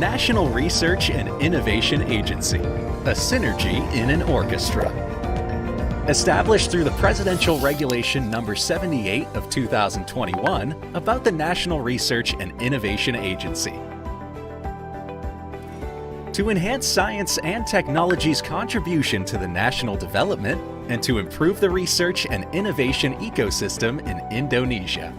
National Research and Innovation Agency, a synergy in an orchestra. Established through the Presidential Regulation Number 78 of 2021 about the National Research and Innovation Agency. To enhance science and technology's contribution to the national development and to improve the research and innovation ecosystem in Indonesia.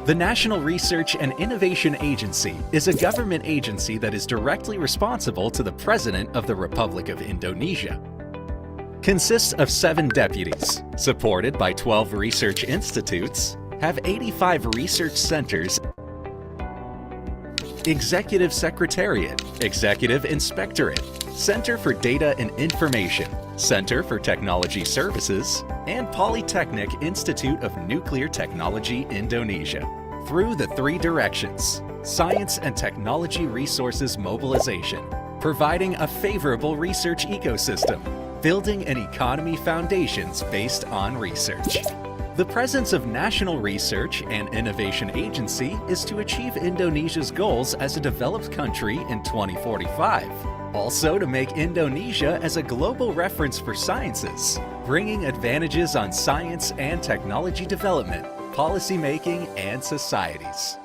The National Research and Innovation Agency is a government agency that is directly responsible to the President of the Republic of Indonesia. Consists of 7 deputies, supported by 12 research institutes, have 85 research centers, Executive Secretariat, Executive Inspectorate, Center for Data and Information, Center for Technology Services, and Polytechnic Institute of Nuclear Technology Indonesia. Through the 3 directions, science and technology resources mobilization, providing a favorable research ecosystem, building an economy foundations based on research. The presence of National Research and Innovation Agency is to achieve Indonesia's goals as a developed country in 2045. Also to make Indonesia as a global reference for sciences, bringing advantages on science and technology development, policy making, and societies.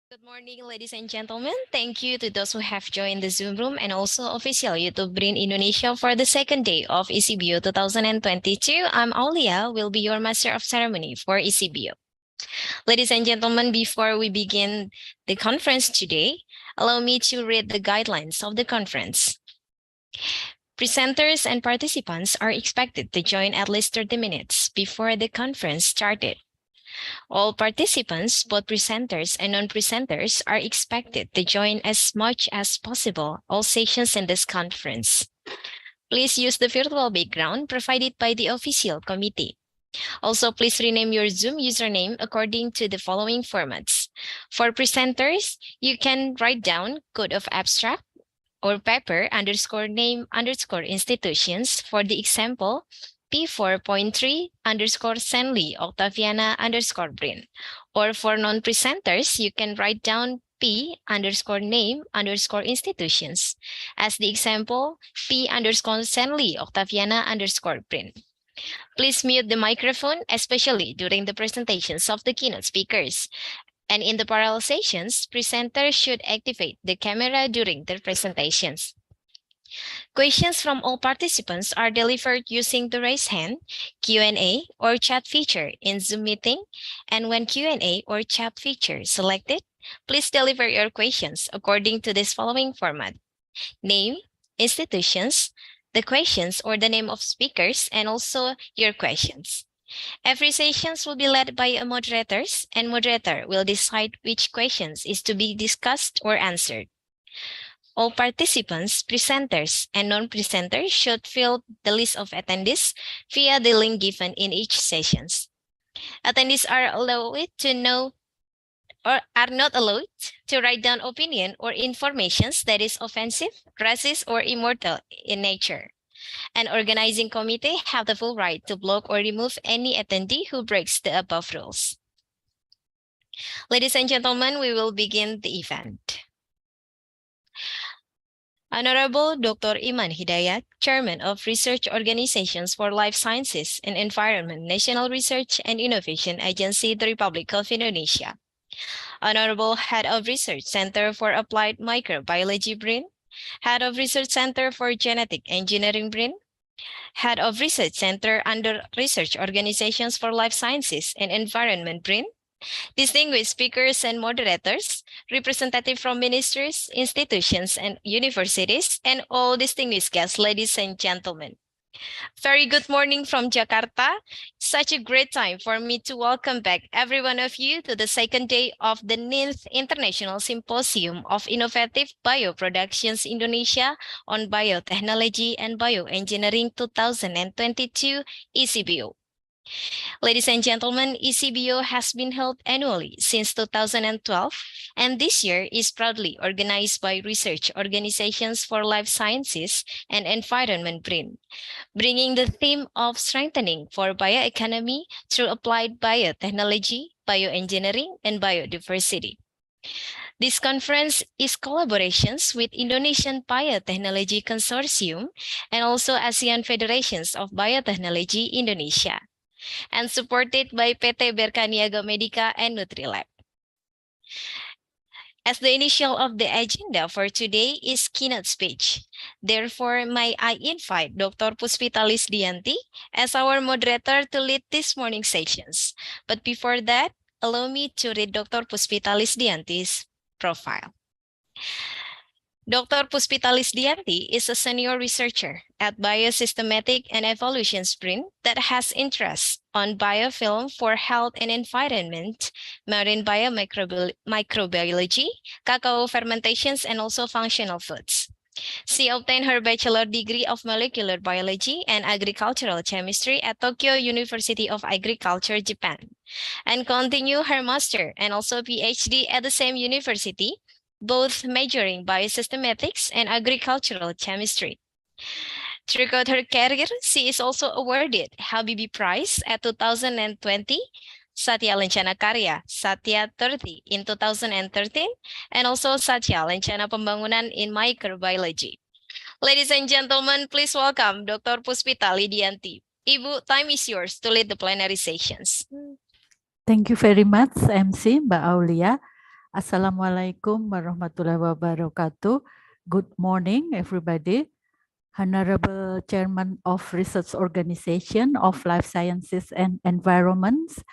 Good morning, ladies and gentlemen. Thank you to those who have joined the Zoom room and also official YouTube BRIN Indonesia for the second day of ISIBio 2022. I'm Aulia, will be your master of ceremony for ISIBio. Ladies and gentlemen, before we begin the conference today, allow me to read the guidelines of the conference. Presenters and participants are expected to join at least 30 minutes before the conference started. All participants, both presenters and non-presenters, are expected to join as much as possible all sessions in this conference. Please use the virtual background provided by the official committee. Also, please rename your Zoom username according to the following formats. For presenters, you can write down code of abstract or paper _name_institutions for the example P4.3 _Senli Octaviana _BRIN. Or for non-presenters, you can write down P _name _institutions as the example P _Senli Octaviana _BRIN. Please mute the microphone, especially during the presentations of the keynote speakers. And in the parallel sessions, presenters should activate the camera during their presentations. Questions from all participants are delivered using the raise hand, Q&A, or chat feature in Zoom meeting. And when Q&A or chat feature selected, please deliver your questions according to this following format: name, institutions, the questions or the name of speakers, and also your questions. Every sessions will be led by a moderators, and moderator will decide which questions is to be discussed or answered. All participants, presenters, and non-presenters should fill the list of attendees via the link given in each session. Attendees are allowed to know or are not allowed to write down opinion or informations that is offensive, racist, or immoral in nature. An organizing committee have the full right to block or remove any attendee who breaks the above rules. Ladies and gentlemen, we will begin the event. Honorable Dr. Iman Hidayat, Chairman of Research Organizations for Life Sciences and Environment, National Research and Innovation Agency, the Republic of Indonesia. Honorable Head of Research Center for Applied Microbiology BRIN, Head of Research Center for Genetic Engineering BRIN, Head of Research Center under Research Organizations for Life Sciences and Environment BRIN, distinguished speakers and moderators, representatives from ministries, institutions, and universities, and all distinguished guests, ladies and gentlemen. Very good morning from Jakarta. Such a great time for me to welcome back every one of you to the second day of the 9th International Symposium of Innovative Bioproductions Indonesia on Biotechnology and Bioengineering 2022 ISIBio. Ladies and gentlemen, ISIBio has been held annually since 2012, and this year is proudly organized by Research Organizations for Life Sciences and Environment BRIN, bringing the theme of strengthening for bioeconomy through applied biotechnology, bioengineering, and biodiversity. This conference is collaborations with Indonesian Biotechnology Consortium and also ASEAN Federations of Biotechnology Indonesia, and supported by PT Berkaniaga Medica and Nutrilab. As the initial of the agenda for today is keynote speech, therefore may I invite Dr. Puspita Lisdianti as our moderator to lead this morning's sessions. But before that, allow me to read Dr. Puspita Lisdianti's profile. Dr. Puspita Lisdianti is a senior researcher at Biosystematic and Evolution BRIN that has interests on biofilm for health and environment, marine biomicrobiology, cacao fermentations, and also functional foods. She obtained her bachelor degree of molecular biology and agricultural chemistry at Tokyo University of Agriculture, Japan, and continued her master and also PhD at the same university, both majoring biosystematics and agricultural chemistry. Throughout her career, she is also awarded Habibie Prize at 2020, Satya Lencana Karya Satya 30 in 2013, and also Satya Lencana Pembangunan in microbiology. Ladies and gentlemen, please welcome Dr. Puspita Lisdianti. Ibu, time is yours to lead the plenary sessions. Thank you very much, MC Mbak Aulia. Assalamualaikum warahmatullahi wabarakatuh. Good morning, everybody. Honorable Chairman of Research Organization of Life Sciences and Environments,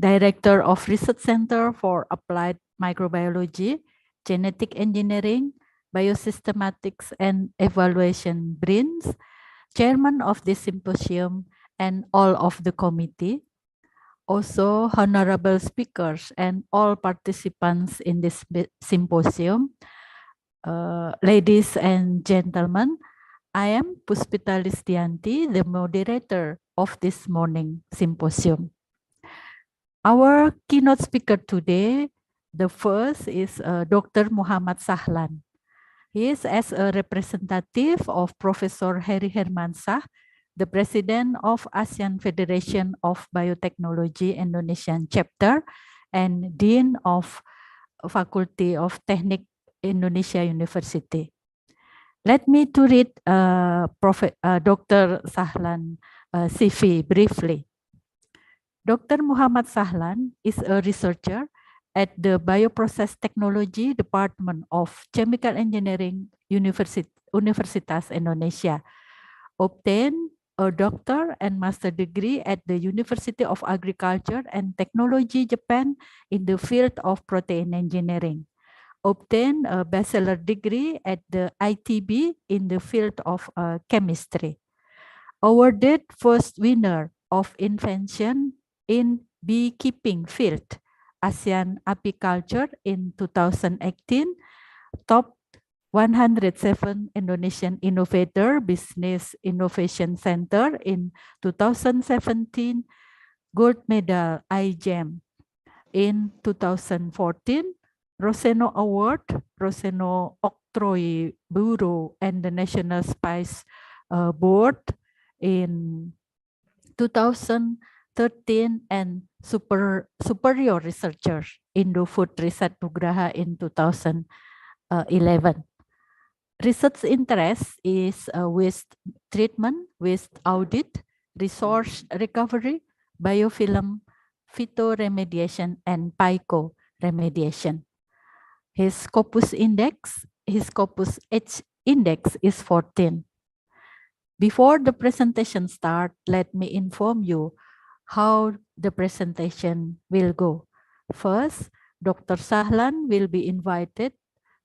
Director of Research Center for Applied Microbiology, Genetic Engineering, Biosystematics and Evaluation BRINs, Chairman of this symposium, and all of the committee. Also, honorable speakers and all participants in this symposium, ladies and gentlemen, I am Puspita Lisdianti, the moderator of this morning symposium. Our keynote speaker today, the first is Dr. Muhammad Sahlan. He is as a representative of Professor Heri Hermansyah, the President of ASEAN Federation of Biotechnology Indonesian Chapter and Dean of Faculty of Teknik Indonesia University. Let me to read Dr. Sahlan CV briefly. Dr. Muhammad Sahlan is a researcher at the Bioprocess Technology Department of Chemical Engineering Universitas Indonesia, obtained a doctor and master degree at the University of Agriculture and Technology, Japan in the field of protein engineering. Obtained a bachelor degree at the ITB in the field of chemistry. Awarded first winner of invention in beekeeping field, ASEAN Apiculture in 2018, top 107 Indonesian Innovator Business Innovation Center in 2017, gold medal IGEM In 2014, Roseno Award, Roseno Octroi Bureau, and the National Spice Board in 2013, and Superior Researcher Indo-Food Riset Nugraha in 2011. Research interest is waste treatment, waste audit, resource recovery, biofilm, phytoremediation, and PICO remediation. His Scopus H index is 14. Before the presentation starts, let me inform you how the presentation will go. First, Dr. Sahlan will be invited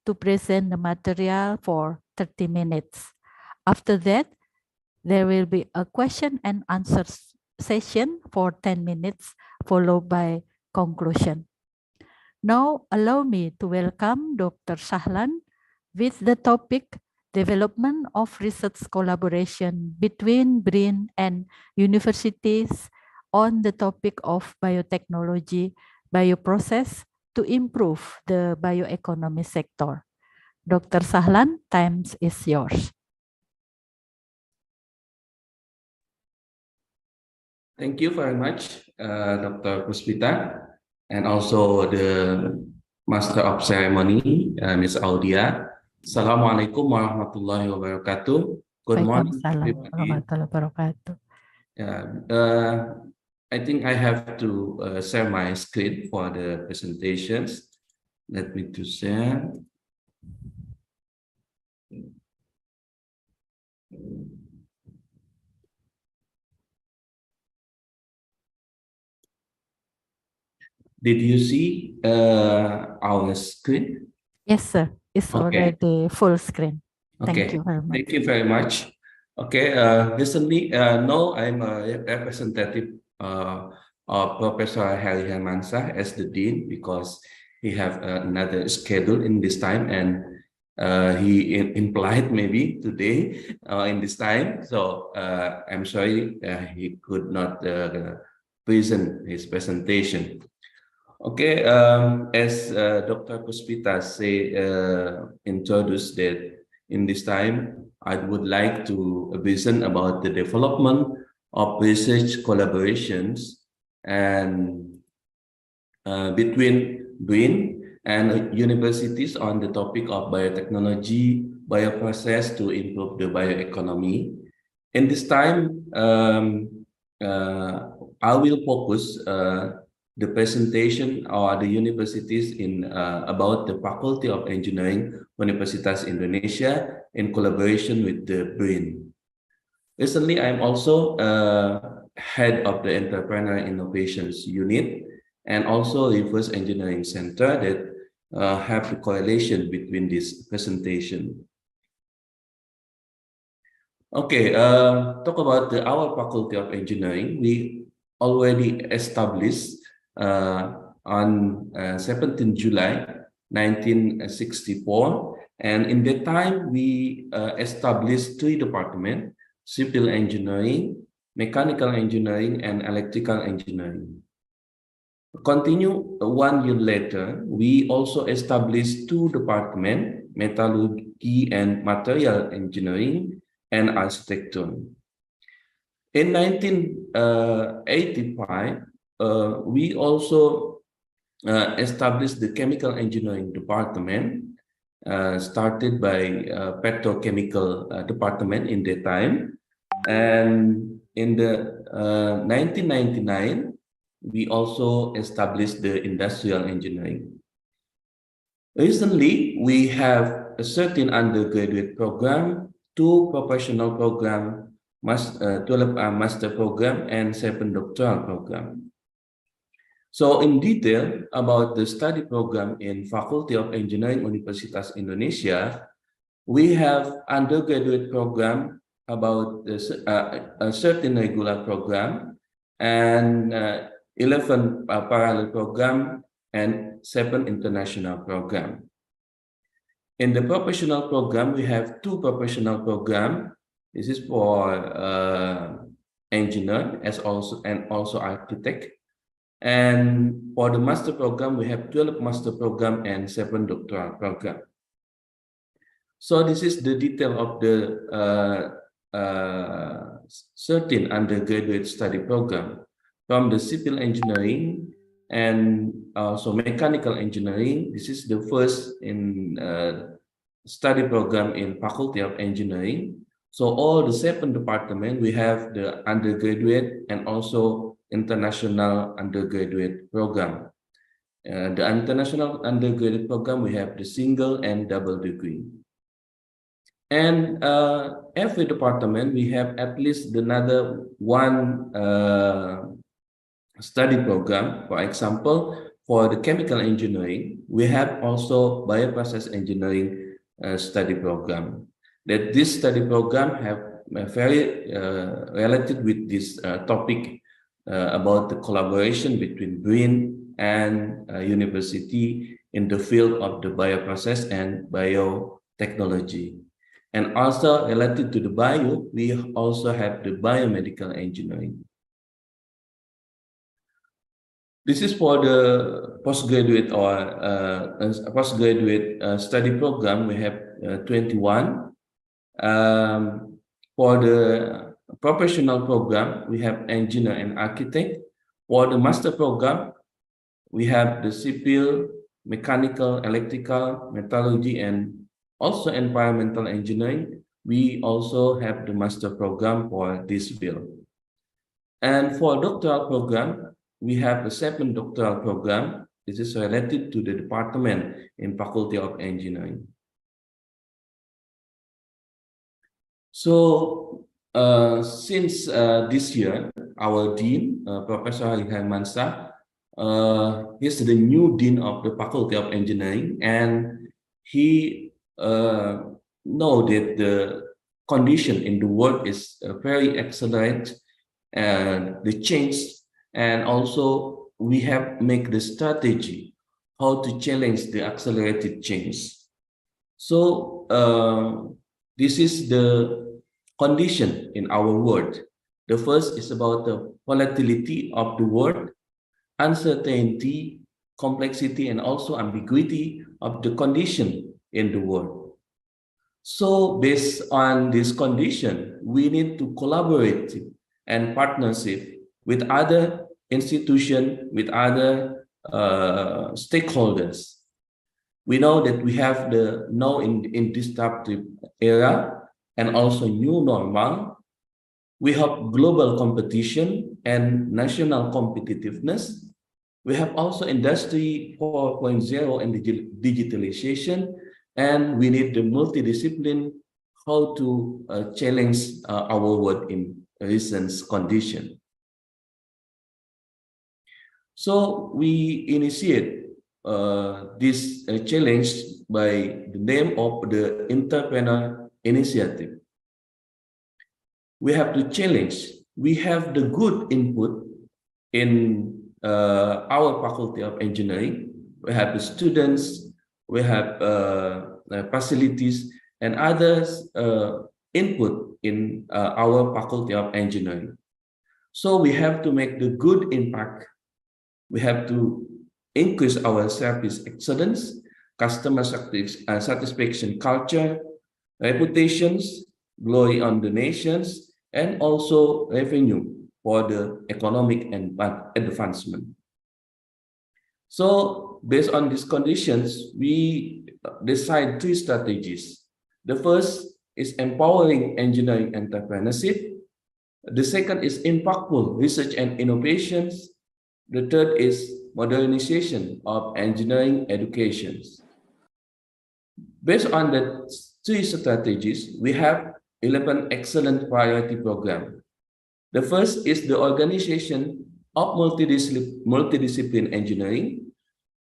to present the material for 30 minutes. After that, there will be a question and answer session for 10 minutes, followed by conclusion. Now, allow me to welcome Dr. Sahlan with the topic Development of Research Collaboration between BRIN and Universities on the topic of biotechnology, bioprocess to improve the bioeconomy sector. Dr. Sahlan, time is yours. Thank you very much, Dr. Puspita, and also the Master of Ceremony, Ms. Audia. Assalamualaikum warahmatullahi wabarakatuh. Good morning, everybody. I think I have to share my screen for the presentations. Let me to share. Did you see our screen? Yes, sir. It's already full screen. Thank you very much. Thank you very much. Okay, recently, no, I'm a representative of Professor Heri Hermansyah as the Dean because he have another schedule in this time, and he implied maybe today in this time. So I'm sorry he could not present his presentation. Okay, as Dr. Puspita introduced that in this time, I would like to present about the development of research collaborations and between BRIN and universities on the topic of biotechnology, bioprocess to improve the bioeconomy. In this time, I will focus the presentation or the universities in about the Faculty of Engineering, Universitas Indonesia in collaboration with the BRIN. Recently, I'm also head of the Entrepreneur Innovations Unit and also Reverse Engineering Center that have the correlation between this presentation. Okay, talk about our Faculty of Engineering. We already established on 17 July 1964, and in that time we established 3 departments: civil engineering, mechanical engineering, and electrical engineering. Continue 1 year later, we also established 2 departments: metallurgy and material engineering and architecture. In 1985, we also established the chemical engineering department, started by petrochemical department in that time. And in the 1999, we also established the industrial engineering. Recently, we have a 13 undergraduate program, 2 professional program, 12 master program, and 7 doctoral program. So in detail about the study program in Faculty of Engineering Universitas Indonesia, we have undergraduate program about a certain regular program and 11 parallel program and 7 international program. In the professional program, we have 2 professional program. This is for engineer and also architect. And for the master program, we have 12 master program and 7 doctoral program. So this is the detail of the 13 undergraduate study program from the civil engineering and also mechanical engineering. This is the first in study program in Faculty of Engineering. So all the 7 departments, we have the undergraduate and also international undergraduate program. The international undergraduate program, we have the single and double degree. And every department, we have at least another 1 study program. For example, for the chemical engineering, we have also bioprocess engineering study program. That this study program have very related with this topic about the collaboration between BRIN and university in the field of the bioprocess and biotechnology. And also related to the bio, we also have the biomedical engineering. This is for the postgraduate or postgraduate study program. We have 21. For the professional program, we have engineer and architect. For the master program, we have the civil, mechanical, electrical, metallurgy, and also environmental engineering. We also have the master program for this field. And for doctoral program, we have a 7 doctoral program. This is related to the department in Faculty of Engineering. So since this year, our dean, Professor Harihai Mansa, is the new dean of the Faculty of Engineering, and he know that the condition in the world is very accelerate the change, and also we have make the strategy how to challenge the accelerated change. So this is the condition in our world. The first is about the volatility of the world, uncertainty, complexity, and also ambiguity of the condition in the world. So based on this condition, we need to collaborate and partnership with other institutions, with other stakeholders. We know that we have the now in disruptive era and also new normal. We have global competition and national competitiveness. We have also industry 4.0 and digitalization, and we need the multidiscipline how to challenge our world in recent condition. So we initiate this challenge by the name of the Entrepreneur Initiative. We have to challenge. We have the good input in our Faculty of Engineering. We have the students, we have facilities, and others input in our Faculty of Engineering. So we have to make the good impact. We have to increase our service excellence, customer satisfaction culture, reputations, glory on the nations, and also revenue for the economic and advancement. So based on these conditions, we decide 3 strategies. The first is empowering engineering entrepreneurship. The second is impactful research and innovations. The third is modernization of engineering education. Based on the 3 strategies, we have 11 excellent priority programs. The first is the organization of multidiscipline engineering,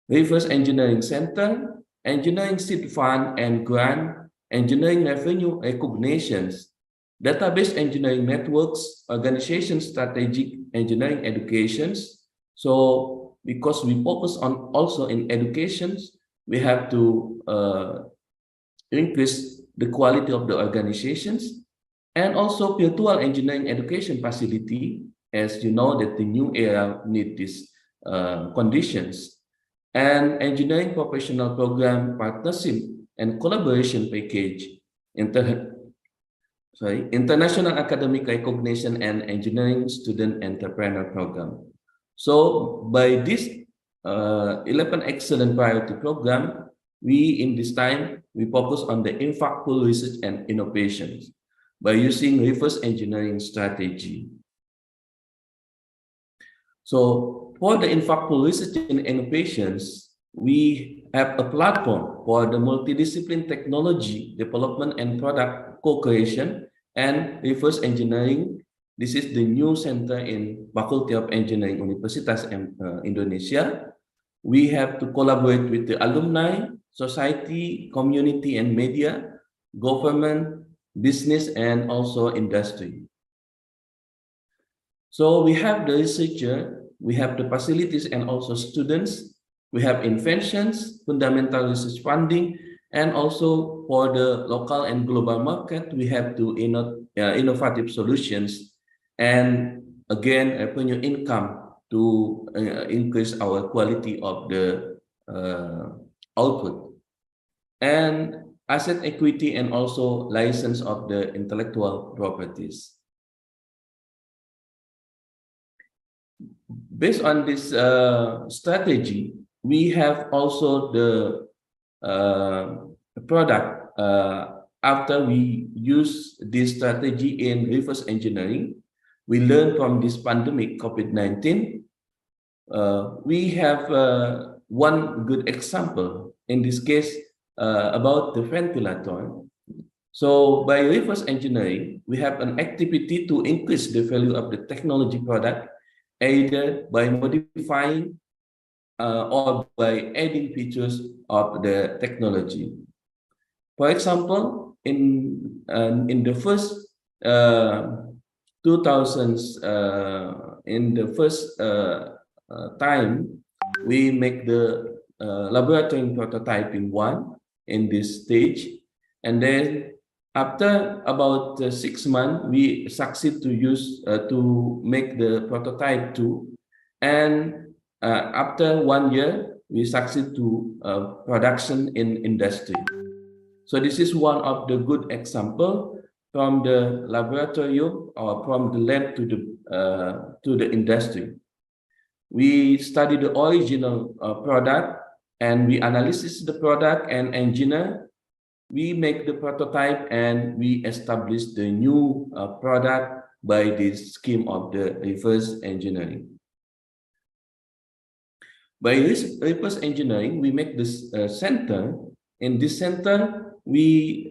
reverse engineering center, engineering seed fund and grant, engineering revenue recognitions, database engineering networks, organization strategic engineering educations. So because we focus on also in educations, we have to increase the quality of the organizations, and also virtual engineering education facility, as you know that the new era need this conditions, and engineering professional program partnership and collaboration package, international academic recognition and engineering student entrepreneur program. So by this 11 excellent priority program, in this time, we focus on the impactful research and innovations by using reverse engineering strategy. So for the impactful research and innovations, we have a platform for the multidiscipline technology development and product co-creation and reverse engineering. This is the new center in Faculty of Engineering Universitas Indonesia. We have to collaborate with the alumni, society, community, and media, government, business, and also industry. So we have the researcher, we have the facilities and also students, we have inventions, fundamental research funding, and also for the local and global market, we have to innovative solutions, and again, revenue income to increase our quality of the output, and asset equity and also license of the intellectual properties. Based on this strategy, we have also the product after we use this strategy in reverse engineering. We learn from this pandemic COVID-19. We have one good example in this case about the ventilator. So by reverse engineering, we have an activity to increase the value of the technology product, either by modifying or by adding features of the technology. For example, in the first 2000s, time, we make the laboratory prototyping one in this stage, and then after about 6 months, we succeed to make the prototype 2, and after 1 year, we succeed to production in industry. So this is one of the good example from the laboratorium or from the lab to the industry. We study the original product, and we analyze the product and engineer. We make the prototype and we establish the new product by this scheme of the reverse engineering. By reverse engineering, we make this center. In this center, we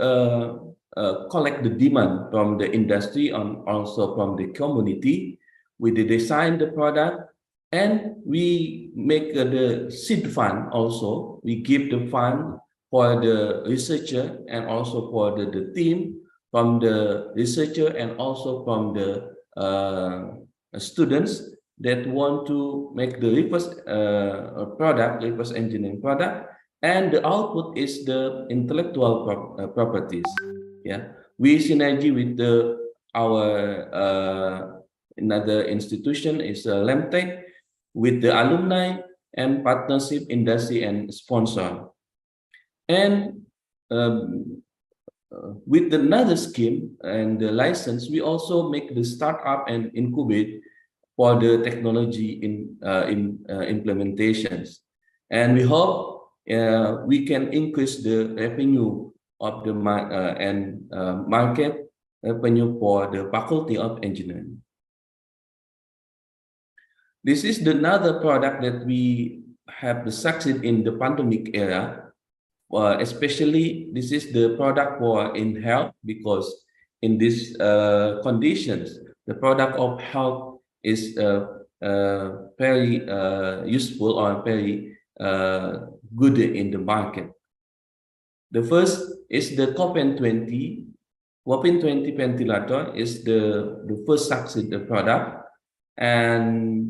collect the demand from the industry and also from the community. We design the product, and we make the seed fund also. We give the fund for the researcher and also for the team from the researcher and also from the students that want to make the reverse engineering product, and the output is the intellectual properties. Yeah, we synergy with our another institution is Lemtech, with the alumni and partnership industry and sponsor. And with another scheme and the license, we also make the startup and incubate for the technology implementations. And we hope we can increase the revenue of the market revenue for the Faculty of Engineering. This is another product that we have succeed in the pandemic era. Especially, this is the product for in health, because in these conditions, the product of health is very useful or very good in the market. The first is the Copen 20. Copen 20 ventilator is the first succeed product, and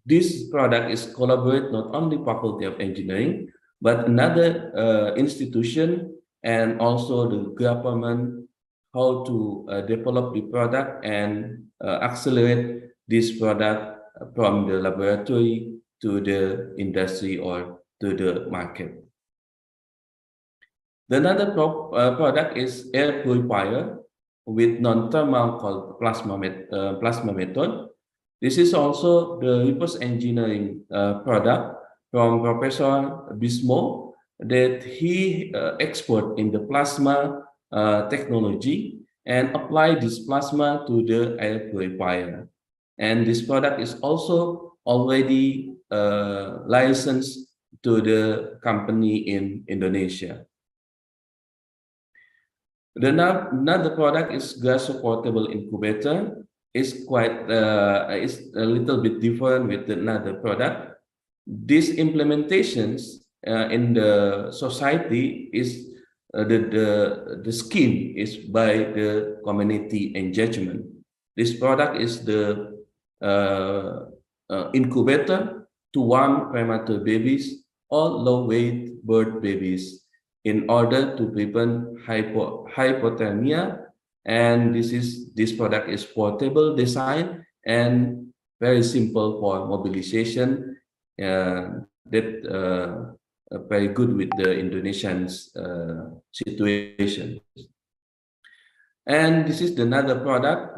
this product is collaborate not only Faculty of Engineering, but another institution and also the government, how to develop the product and accelerate this product from the laboratory to the industry or to the market. Another product is air purifier with non-thermal called plasma method. This is also the reverse engineering product from Professor Bismo that he expert in the plasma technology and apply this plasma to the air purifier. And this product is also already licensed to the company in Indonesia. Another product is gas supportable incubator. It's it's a little bit different with another product. These implementations in the society is the scheme is by the community engagement. This product is the incubator to warm premature babies or low-weight birth babies in order to prevent hypothermia. And this product is portable design and very simple for mobilization. Very good with the Indonesian situation. And this is another product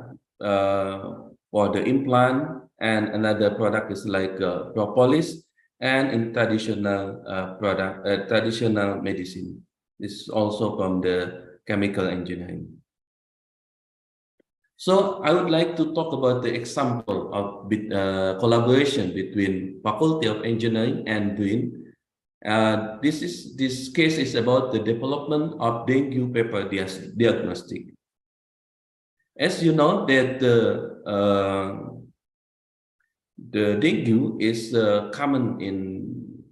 for the implant, and another product is like propolis, and in traditional traditional medicine. This is also from the chemical engineering. So I would like to talk about the example of collaboration between Faculty of Engineering and BRIN. This case is about the development of dengue paper diagnostic. As you know that the dengue is common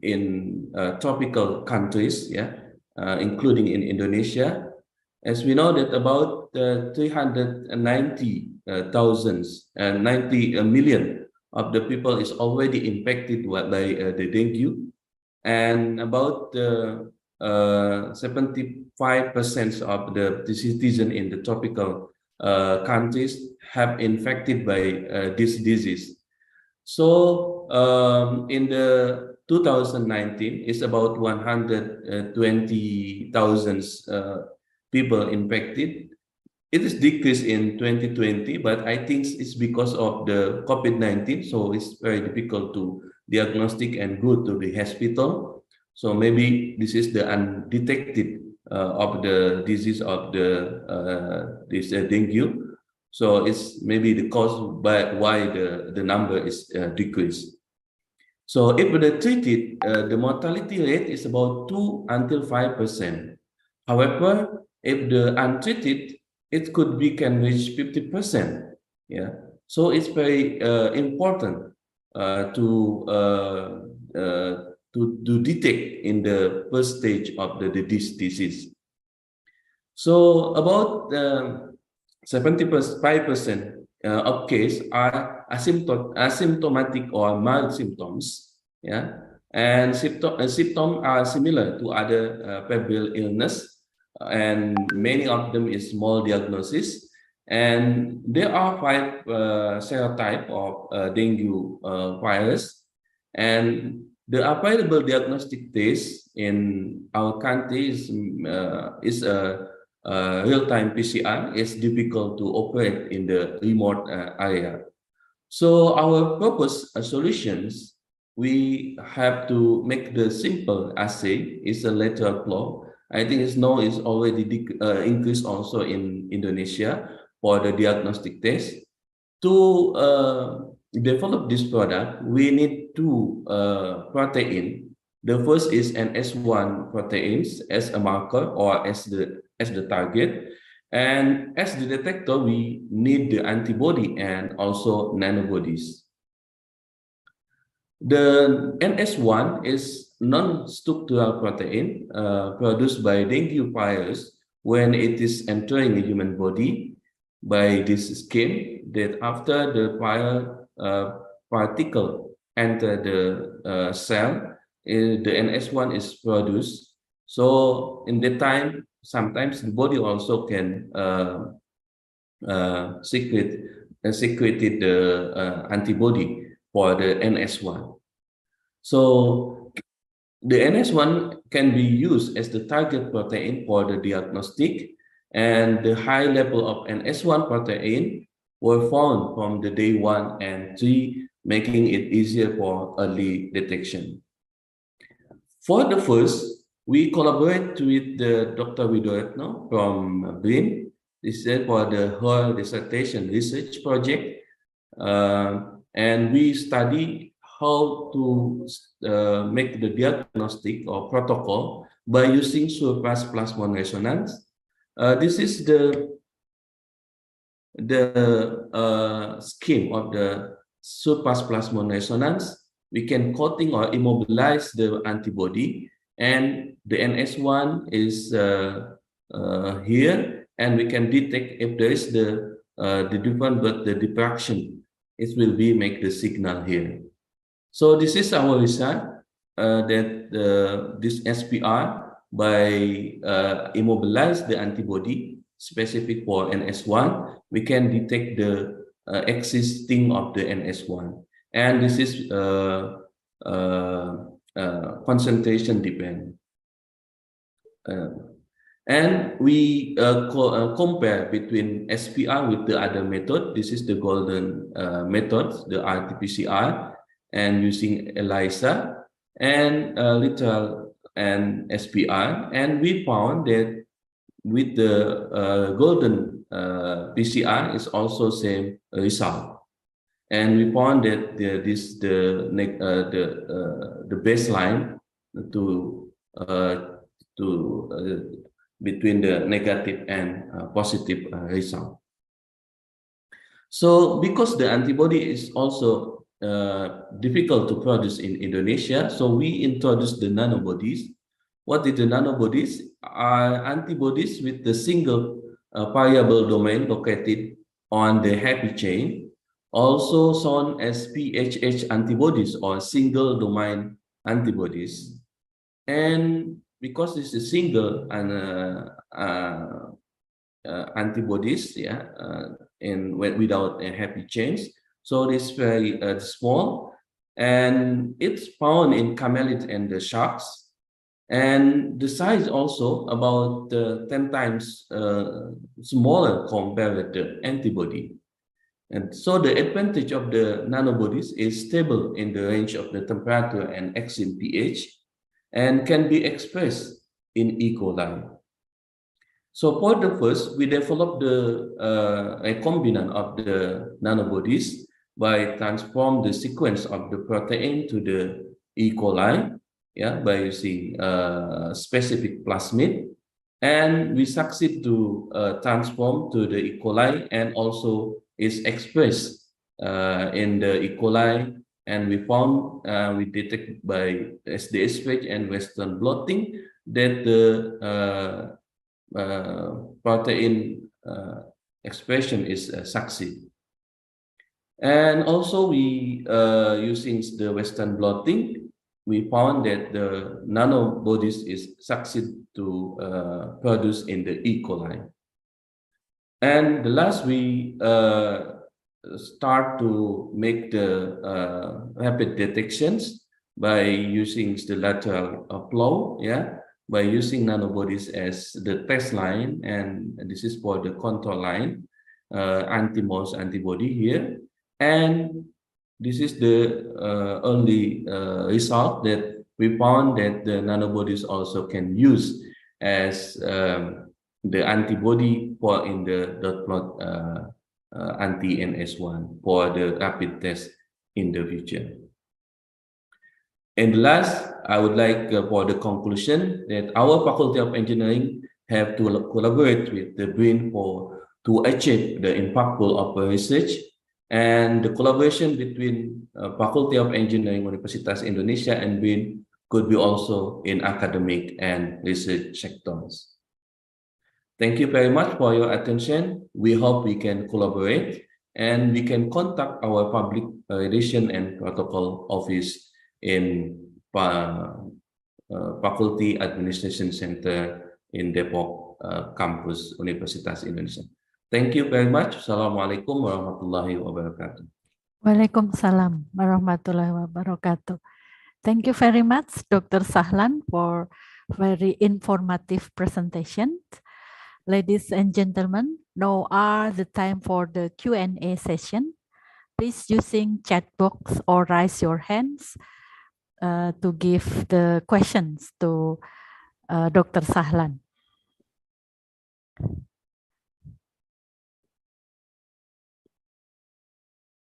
in tropical countries, including in Indonesia. As we know that about 390 million of the people is already infected by the dengue, and about 75% of the citizens in the tropical countries have infected by this disease. So in the 2019, it's about 120,000 people infected. It is decreased in 2020, but I think it's because of the COVID-19, so it's very difficult to diagnostic and go to the hospital. So maybe this is the undetected of the disease of the this dengue. So it's maybe the cause by why the number is decreased. So if they treated, the mortality rate is about 2 until 5%. However, if the untreated, it could be can reach 50%. Yeah, so it's very important to detect in the first stage of the disease. So about 75% of cases are asymptomatic or mild symptoms. Yeah, and symptoms are similar to other febrile illness. And many of them is small diagnosis, and there are 5 serotypes of dengue virus, and the available diagnostic test in our country is a real-time PCR. Is difficult to operate in the remote area. So our purpose solutions, we have to make the simple assay is a lateral flow. I think it's already increased also in Indonesia for the diagnostic test. To develop this product, we need 2 proteins. The first is an S1 proteins as a marker or as the target, and as the detector, we need the antibody and also nanobodies. The NS1 is non-structural protein produced by dengue virus when it is entering the human body by this scheme, that after the viral particle enter the cell, the NS1 is produced. So in the time, sometimes the body also can secrete the antibody. for the NS1. So the NS1 can be used as the target protein for the diagnostic, and the high level of NS1 protein were found from the day 1 and 3, making it easier for early detection. For the first, we collaborate with the Dr. Widoretno from BRIN. This is for her dissertation research project, and we study how to make the diagnostic or protocol by using surface plasmon resonance. This is the scheme of the surface plasmon resonance. We can coating or immobilize the antibody, and the NS1 is here, and we can detect if there is the different, but the diffraction, it will be make the signal here. So this is our result, that this SPR by immobilize the antibody specific for NS1, we can detect the existing of the NS1, and this is concentration depend. And we compare between SPR with the other method. This is the golden method, the RT-PCR, and using ELISA and literal and SPR. And we found that with the golden PCR is also same result. And we found that the baseline to between the negative and positive result. So because the antibody is also difficult to produce in Indonesia, so we introduced the nanobodies. What is the nanobodies? Are antibodies with the single variable domain located on the happy chain, also shown as PHH antibodies or single domain antibodies. And because it's a single antibodies, and without a happy chains, so it's very small, and it's found in camelids and the sharks, and the size also about 10 times smaller compared with the antibody. And so the advantage of the nanobodies is stable in the range of the temperature and exit pH, and can be expressed in E. coli. So for the first, we developed the recombinant of the nanobodies by transform the sequence of the protein to the E. coli, by using specific plasmid, and we succeed to transform to the E. coli, and also is expressed in the E. coli. And we found, we detect by SDS phage and Western blotting that the protein expression is succeed. And also we, using the Western blotting, we found that the nanobodies is succeed to produce in the E. coli. And the last, we start to make the rapid detections by using the lateral flow, by using nanobodies as the test line, and this is for the control line, anti-MOS antibody here, and this is the only result that we found that the nanobodies also can use as the antibody for in the dot plot anti-NS1 for the rapid test in the future. And last, I would like for the conclusion that our Faculty of Engineering have to collaborate with the BRIN to achieve the impactful of research, and the collaboration between Faculty of Engineering Universitas Indonesia and BRIN could be also in academic and research sectors. Thank you very much for your attention. We hope we can collaborate, and we can contact our public relation and protocol office in Faculty Administration Center in Depok campus Universitas Indonesia. Thank you very much. Assalamualaikum warahmatullahi wabarakatuh. Waalaikumsalam warahmatullahi wabarakatuh. Thank you very much, Dr. Sahlan, for very informative presentation. Ladies and gentlemen, now are the time for the Q&A session. Please using chat box or raise your hands to give the questions to Dr. Sahlan.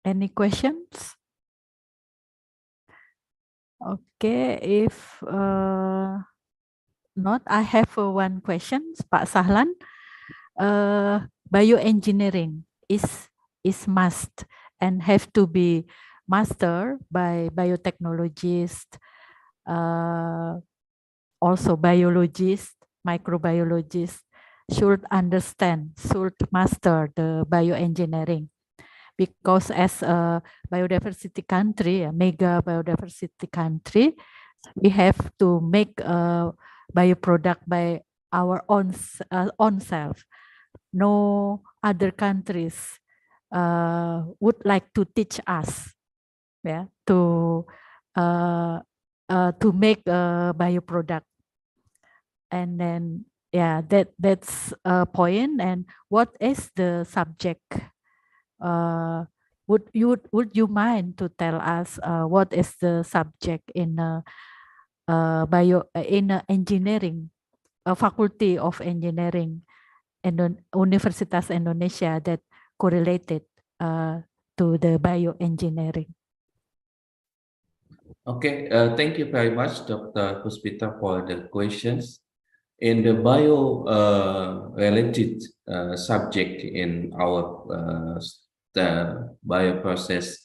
Any questions? Okay, if not, I have one question, Pak Sahlan. Bioengineering is must and have to be mastered by biotechnologists, also biologists, microbiologists should master the bioengineering, because as a biodiversity country, a mega biodiversity country, we have to make a bioproduct by our own self. No other countries would like to teach us, to make a bioproduct. And then, that's a point. And what is the subject? Would you mind to tell us what is the subject in engineering, faculty of engineering and Universitas Indonesia that correlated to the bioengineering? Okay, thank you very much, Dr. Puspita, for the questions. In the bio-related subject in our the bioprocess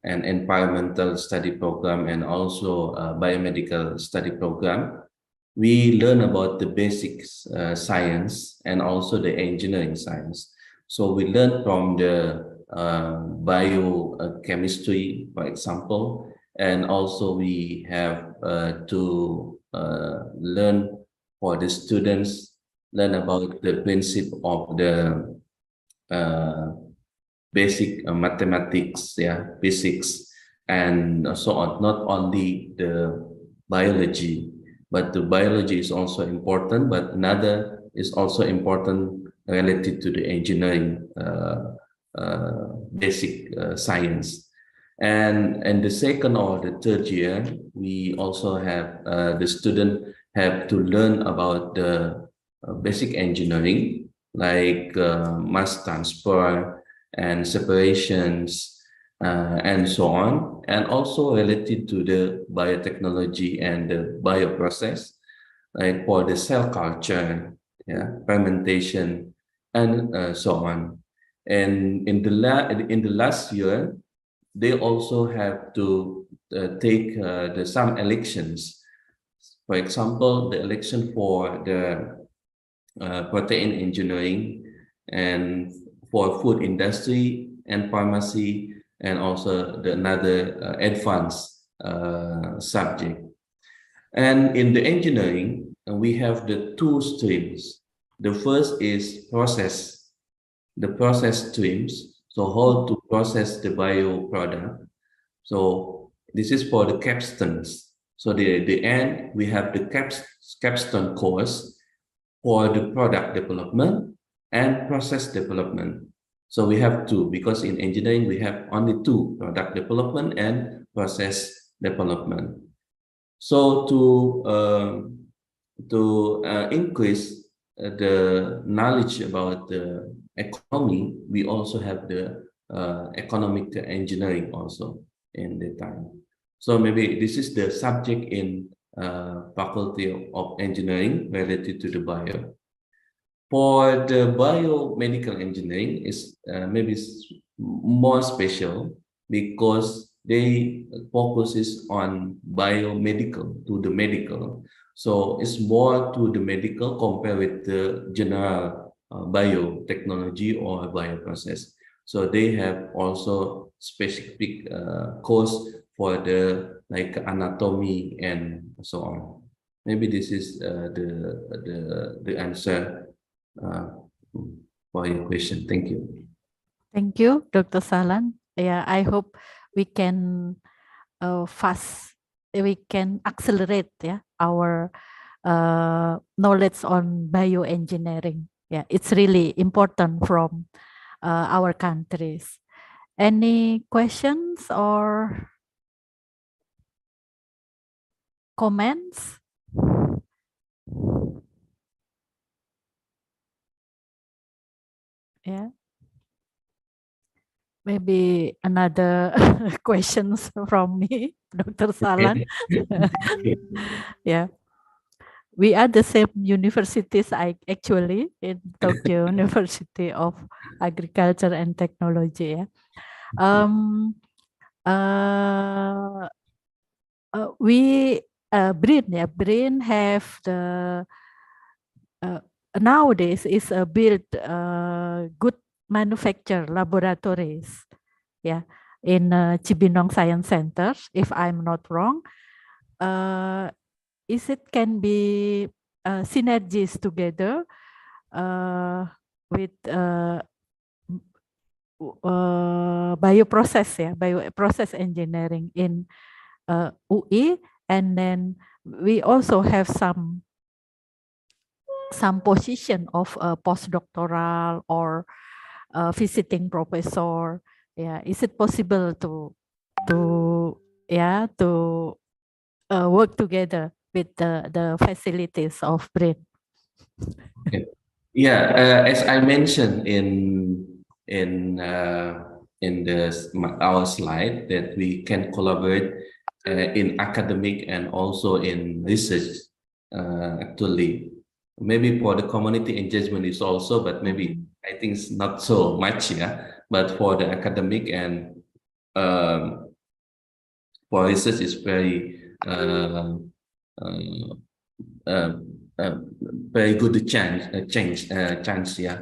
and environmental study program, and also biomedical study program, we learn about the basics science and also the engineering science. So we learn from the biochemistry, for example, and also we have to learn for the students, learn about the principle of the basic mathematics, physics, and so on. Not only the biology, but the biology is also important, but another is also important related to the engineering basic science. And the second or the third year, we also have the student have to learn about the basic engineering, like mass transfer and separations and so on, and also related to the biotechnology and the bioprocess, like for the cell culture, fermentation, and so on. And in the last year, they also have to take some elections. For example, the election for the protein engineering, and for food industry and pharmacy, and also another advanced subject. And in the engineering, we have the two streams. The first is the process streams, so how to process the bioproduct. So this is for the capstones. So the end, we have the capstone course for the product development and process development. So we have two, because in engineering we have only two: product development and process development. So to increase the knowledge about the economy, we also have the economic engineering also in the time. So maybe this is the subject in Faculty of Engineering related to the bio. For the biomedical engineering is maybe more special, because they focuses on biomedical, to the medical. So it's more to the medical compared with the general biotechnology or bioprocess. So they have also specific course for the like anatomy and so on. Maybe this is the answer for your question. Thank you. Thank you, Dr. Sahlan. Yeah, I hope we can we can accelerate our knowledge on bioengineering. Yeah, it's really important from our countries. Any questions or comments? Yeah. Maybe another questions from me, Dr. Salan. Yeah. We are the same universities, actually, in Tokyo University of Agriculture and Technology. Yeah. We BRIN have the nowadays is build good manufacture laboratories, in Cibinong Science Center. If I'm not wrong, is it can be synergies together with bioprocess engineering in UI, and then we also have some position of a postdoctoral or visiting professor. Yeah, is it possible to work together with the facilities of BRIN? Okay. Yeah, as I mentioned in our slide, that we can collaborate in academic and also in research. Actually, maybe for the community engagement is also, but maybe I think it's not so much. But for the academic and for research, it's very very good chance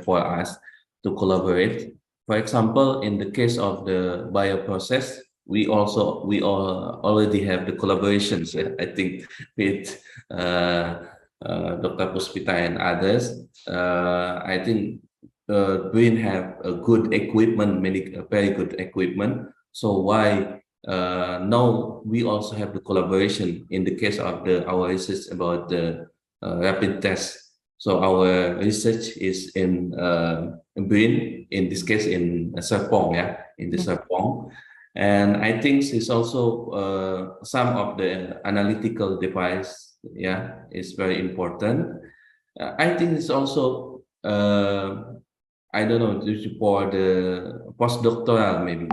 for us to collaborate. For example, in the case of the bioprocess, we already have the collaborations, I think, with Dr. Puspita and others. I think BRIN have a good equipment, very good equipment. So why now we also have the collaboration in the case of our research about the rapid test. So our research is in BRIN, in this case in Serpong, in the Serpong. And I think it's also some of the analytical device, is very important. I think it's also, I don't know, for the postdoctoral maybe,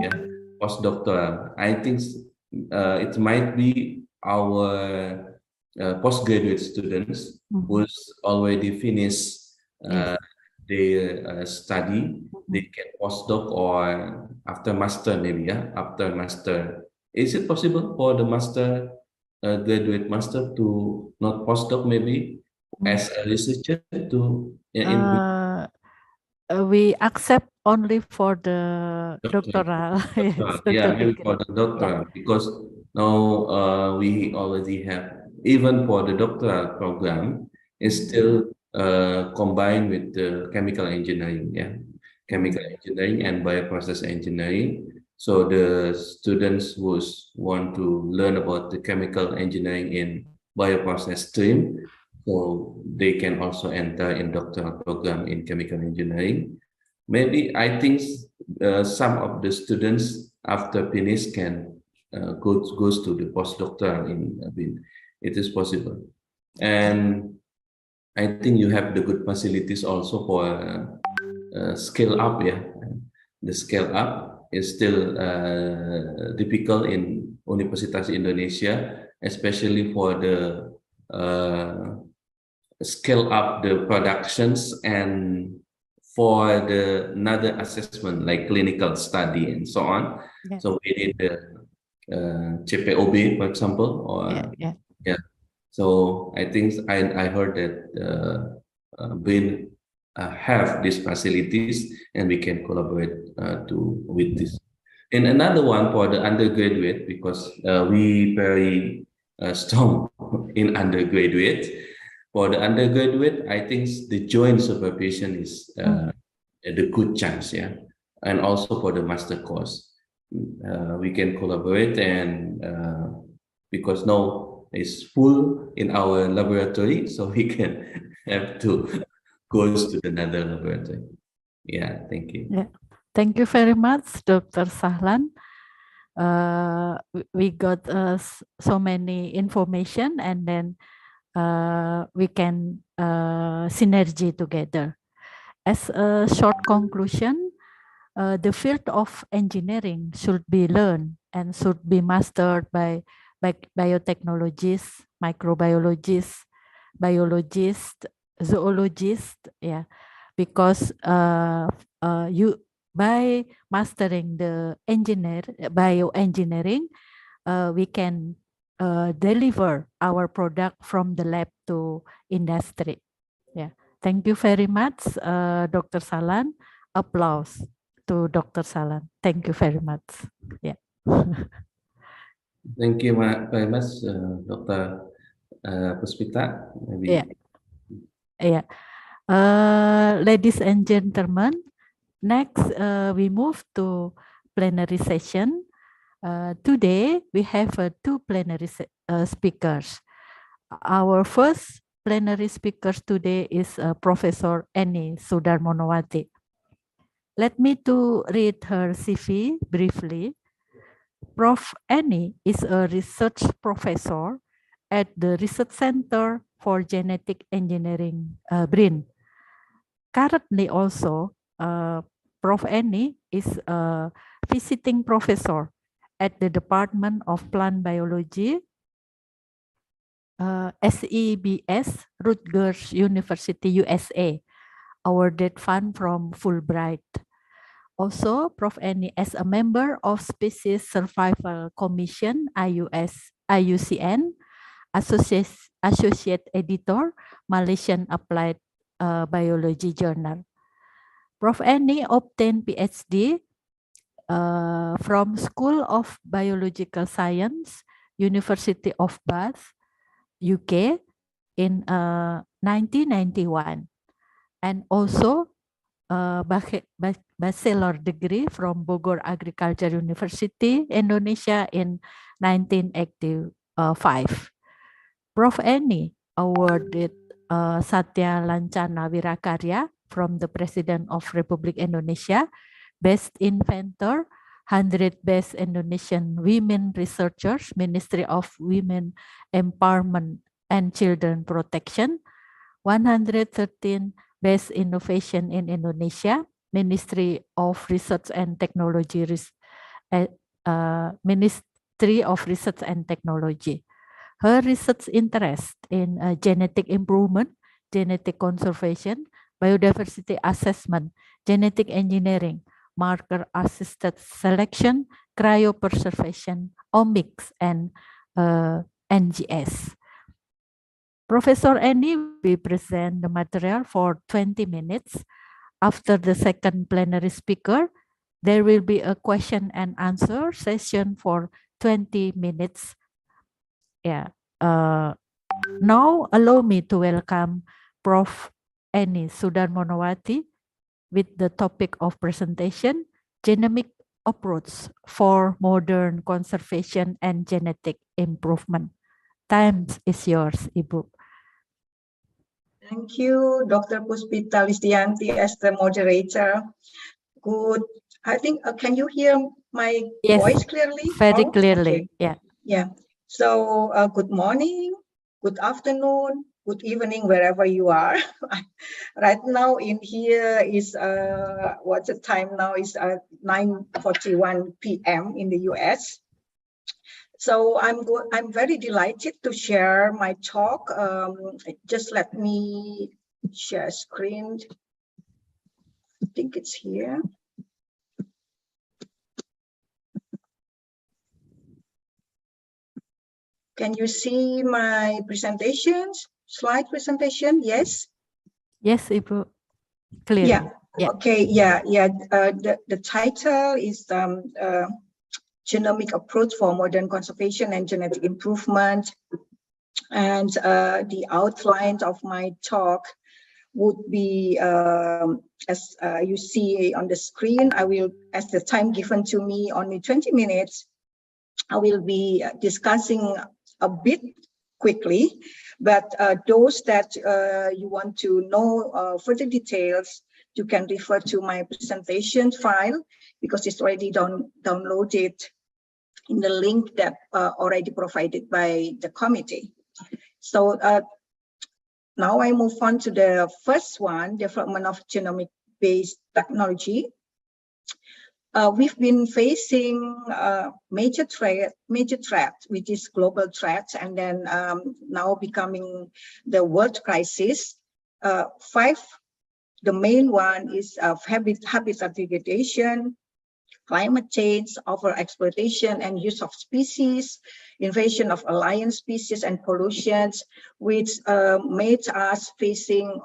postdoctoral. I think it might be our postgraduate students who's already finished their study. They can postdoc or after master maybe, after master. Is it possible for the master, graduate master to not postdoc maybe as a researcher to we accept only for the doctoral. Maybe for the doctoral, because now we already have, even for the doctoral program, is still combined with the chemical engineering, chemical engineering and bioprocess engineering. So the students who want to learn about the chemical engineering in bioprocess stream, so they can also enter in doctoral program in chemical engineering. Maybe I think some of the students after finish can goes to the postdoctoral in BRIN. It is possible, and I think you have the good facilities also for scale up. The scale up is still difficult in Universitas Indonesia, especially for the scale up the productions and for another assessment like clinical study and so on. So we need the CPOB, for example, or So I think I heard that BRIN have these facilities, and we can collaborate with this. And another one for the undergraduate, because we very strong in undergraduate. For the undergraduate, I think the joint supervision is the good chance, and also for the master course. we can collaborate, and because now it's full in our laboratory, so we can have to go to another laboratory. Yeah, thank you. Yeah, thank you very much, Dr. Sahlan. We got so many information, and then we can synergy together. As a short conclusion, the field of engineering should be learned and should be mastered by biotechnologists, microbiologists, biologists, zoologists, yeah, because by mastering the bioengineering, we can deliver our product from the lab to industry. Yeah, thank you very much, Dr. Sahlan. Applause to Dr. Sahlan. Thank you very much. Yeah. Thank you very much, Dr. Puspita. Maybe. Yeah. Ladies and gentlemen, next we move to plenary session. Today we have two plenary speakers. Our first plenary speaker today is Professor Eni Sudarmonowati. Let me to read her CV briefly. Prof. Eni is a research professor at the Research Center for Genetic Engineering, BRIN. Currently also, Prof. Eni is a visiting professor at the Department of Plant Biology, ISIBio, Rutgers University, USA, awarded fund from Fulbright. Also, Prof. Eni as a member of Species Survival Commission, IUCN, Associate Editor, Malaysian Applied Biology Journal. Prof. Eni obtained PhD from School of Biological Science, University of Bath, UK in 1991, and also bachelor degree from Bogor Agriculture University, Indonesia in 1985. Prof. Eni awarded Satya Lancana Wirakarya from the President of Republik Indonesia, Best Inventor, 100 Best Indonesian Women Researchers, Ministry of Women Empowerment and Children Protection, 113 Best Innovation in Indonesia, Ministry of Research and Technology, Ministry of Research and Technology. Her research interest in genetic improvement, genetic conservation, biodiversity assessment, genetic engineering, marker-assisted selection, cryopreservation, omics, and NGS. Professor Eni will present the material for 20 minutes. After the second plenary speaker, there will be a question and answer session for 20 minutes. Yeah. Now allow me to welcome Prof. Eni Sudarmonowati with the topic of presentation, Genomic Approach for Modern Conservation and Genetic Improvement. Time is yours, Ibu. Thank you, Dr. Puspita Listianti, as the moderator. Good. I think, can you hear my voice clearly? Very clearly, okay. Yeah. Yeah. So, good morning, good afternoon, good evening, wherever you are. Right now in here is, what's the time now? Is 9:41 p.m. in the US. So I'm very delighted to share my talk. Just let me share screen. I think it's here. Can you see my presentations? Slide presentation? Yes. Yes, Ibu. Clear. Yeah. Okay. Yeah. The title is Genomic Approach for Modern Conservation and Genetic Improvement. And the outline of my talk would be, as you see on the screen, I will, as the time given to me, only 20 minutes, I will be discussing a bit quickly, but those that you want to know further details, you can refer to my presentation file, because it's already downloaded in the link that already provided by the committee. So now I move on to the first one, development of genomic-based technology. We've been facing major threat, which is global threat, and then now becoming the world crisis. The main one is habitat degradation, climate change, overexploitation and use of species, invasion of alien species and pollutions, which made us facing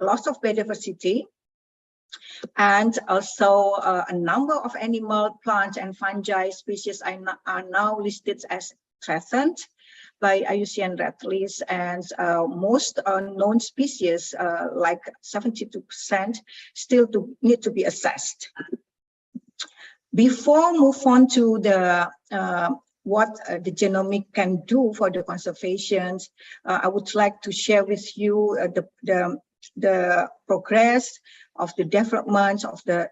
loss of biodiversity. And also a number of animal, plant and fungi species are now listed as threatened by IUCN Red List, and most known species, like 72%, still need to be assessed. Before move on to the what the genomic can do for the conservation, I would like to share with you the progress of the development of the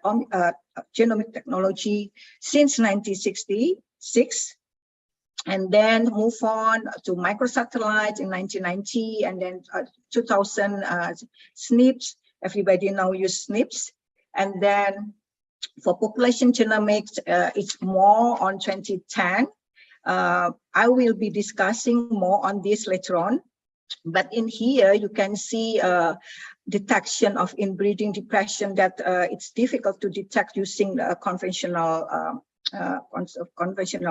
genomic technology since 1966, and then move on to microsatellites in 1990, and then 2000 SNPs. Everybody now use SNPs, and then for population genomics, it's more on 2010. I will be discussing more on this later on. But in here, you can see detection of inbreeding depression that it's difficult to detect using the conventional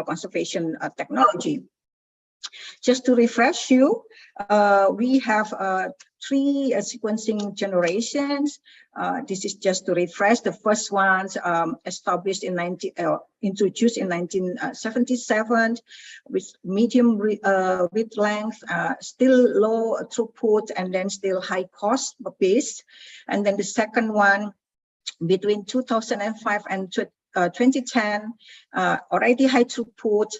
conservation technology. Just to refresh you, we have 3 sequencing generations. This is just to refresh. The first ones established in introduced in 1977 with medium read length, still low throughput, and then still high cost base. And then the second one between 2005 and 2010, already high throughput,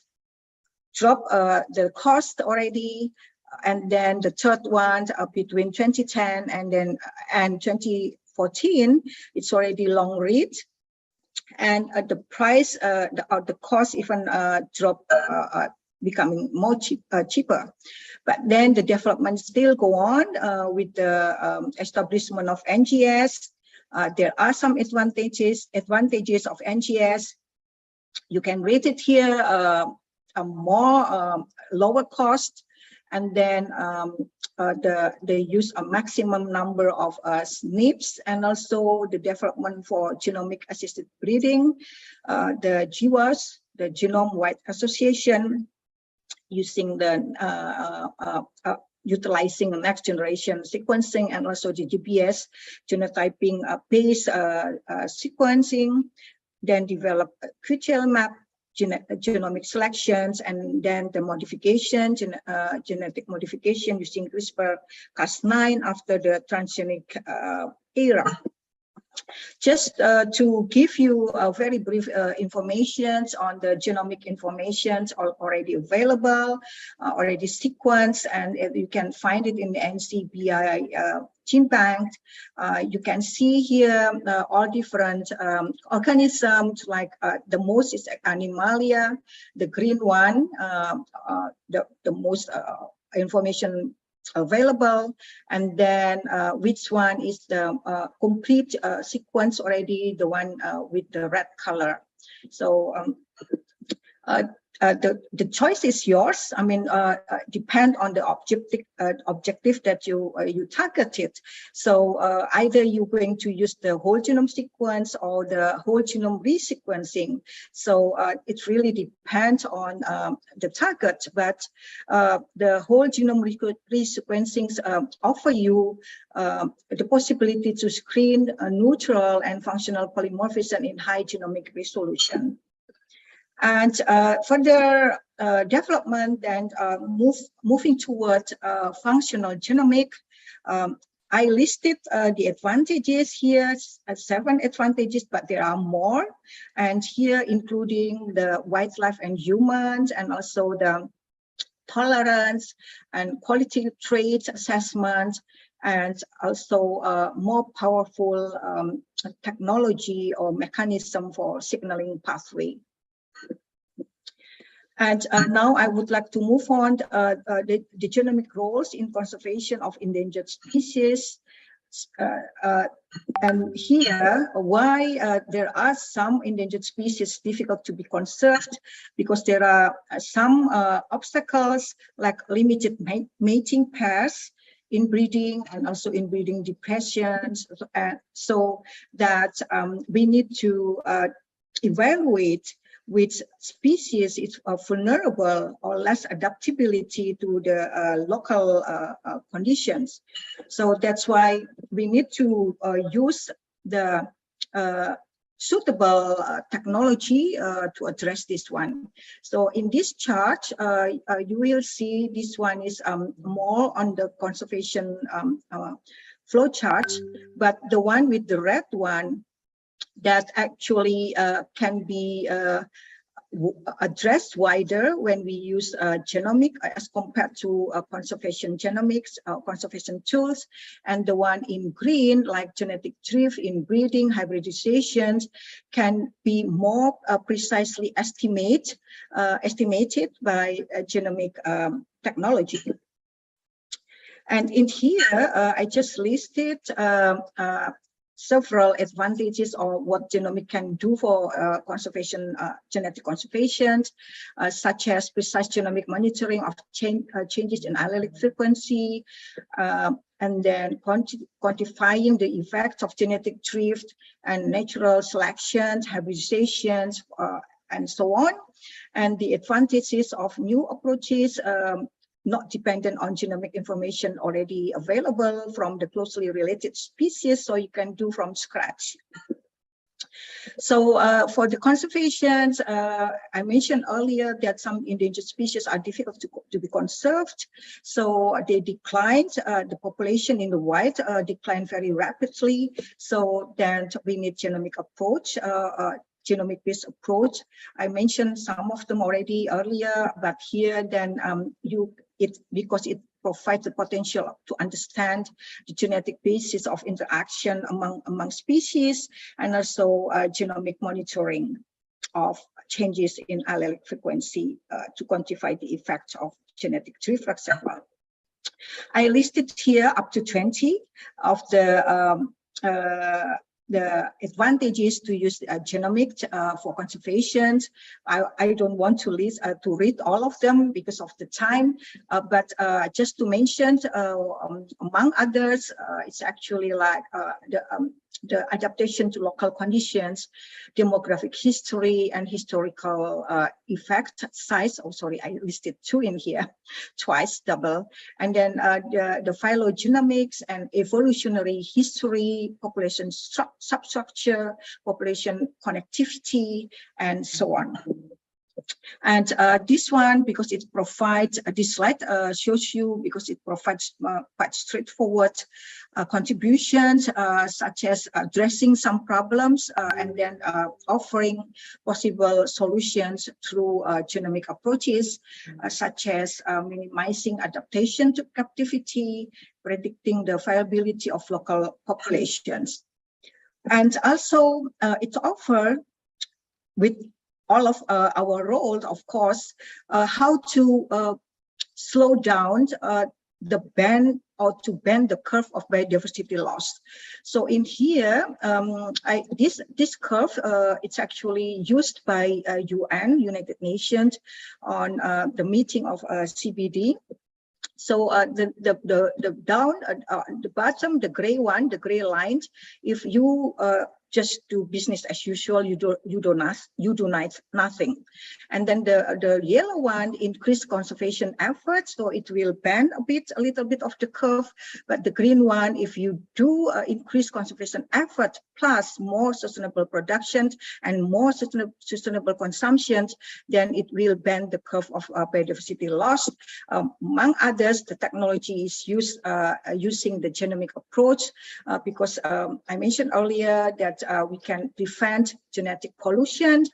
drop the cost already. And then the third one between 2010 and 2014, it's already long read, and the price, the cost even dropped, becoming more cheaper. But then the development still go on with the establishment of NGS. There are some advantages of NGS. You can read it here, a more lower cost, and then they use a maximum number of SNPs, and also the development for genomic assisted breeding, the GWAS, the Genome-Wide Association, using the utilizing next generation sequencing, and also the GPS genotyping based sequencing, then develop QTL map, genomic selections, and then the modification, genetic modification using CRISPR-Cas9 after the transgenic era. Just to give you a very brief information on the genomic information already available, already sequenced, and you can find it in the NCBI gene bank. You can see here all different organisms, like the most is Animalia, the green one, the most information available, and then which one is the complete sequence already, the one with the red color. So the choice is yours. I mean, depend on the objective that you targeted. So either you're going to use the whole genome sequence or the whole genome resequencing. So it really depends on the target, but the whole genome resequencing offer you the possibility to screen a neutral and functional polymorphism in high genomic resolution. And further development and moving toward functional genomic, I listed the advantages here, 7 advantages, but there are more. And here, including the wildlife and humans, and also the tolerance and quality traits assessment, and also more powerful technology or mechanism for signaling pathway. And now I would like to move on the genomic roles in conservation of endangered species. And here, why there are some endangered species difficult to be conserved, because there are some obstacles like limited mating pairs, inbreeding, and also inbreeding depressions, so that we need to evaluate which species is vulnerable or less adaptability to the local conditions. So that's why we need to use the suitable technology to address this one. So in this chart, you will see this one is more on the conservation flow chart, but the one with the red one, that actually can be addressed wider when we use genomic as compared to conservation genomics, conservation tools. And the one in green, like genetic drift, inbreeding, hybridizations, can be more precisely estimated by genomic technology. And in here, I just listed several advantages of what genomic can do for conservation, genetic conservation, such as precise genomic monitoring of changes in allelic frequency, and then quantifying the effects of genetic drift and natural selections, hybridizations, and so on. And the advantages of new approaches, not dependent on genomic information already available from the closely related species, so you can do from scratch. So for the conservations, I mentioned earlier that some endangered species are difficult to be conserved. So they declined, the population in the wild declined very rapidly. So then we need genomic approach, genomic-based approach. I mentioned some of them already earlier, but here then because it provides the potential to understand the genetic basis of interaction among species, and also genomic monitoring of changes in allelic frequency to quantify the effects of genetic drift, for example. I listed here up to 20 of the advantages to use genomics for conservation. I don't want to read all of them because of the time, but just to mention, among others, it's actually like the adaptation to local conditions, demographic history, and historical effect size. Oh, sorry, I listed 2 in here, twice, double. And then the phylogenomics and evolutionary history, population substructure, population connectivity, and so on. And this one, because it provides, this slide shows you, because it provides quite straightforward contributions, such as addressing some problems and then offering possible solutions through genomic approaches, such as minimizing adaptation to captivity, predicting the viability of local populations. And also it offers, with all of our roles, of course, how to slow down the bend the curve of biodiversity loss. So in here, this curve, it's actually used by UN, United Nations, on the meeting of CBD. So the down, the bottom, the gray one, the gray lines, if you just do business as usual, you do nothing. And then the yellow one, increase conservation efforts, so it will bend a little bit of the curve. But the green one, if you do increase conservation effort plus more sustainable production and more sustainable consumption, then it will bend the curve of biodiversity loss. Among others, the technology is using the genomic approach because I mentioned earlier that we can prevent genetic pollution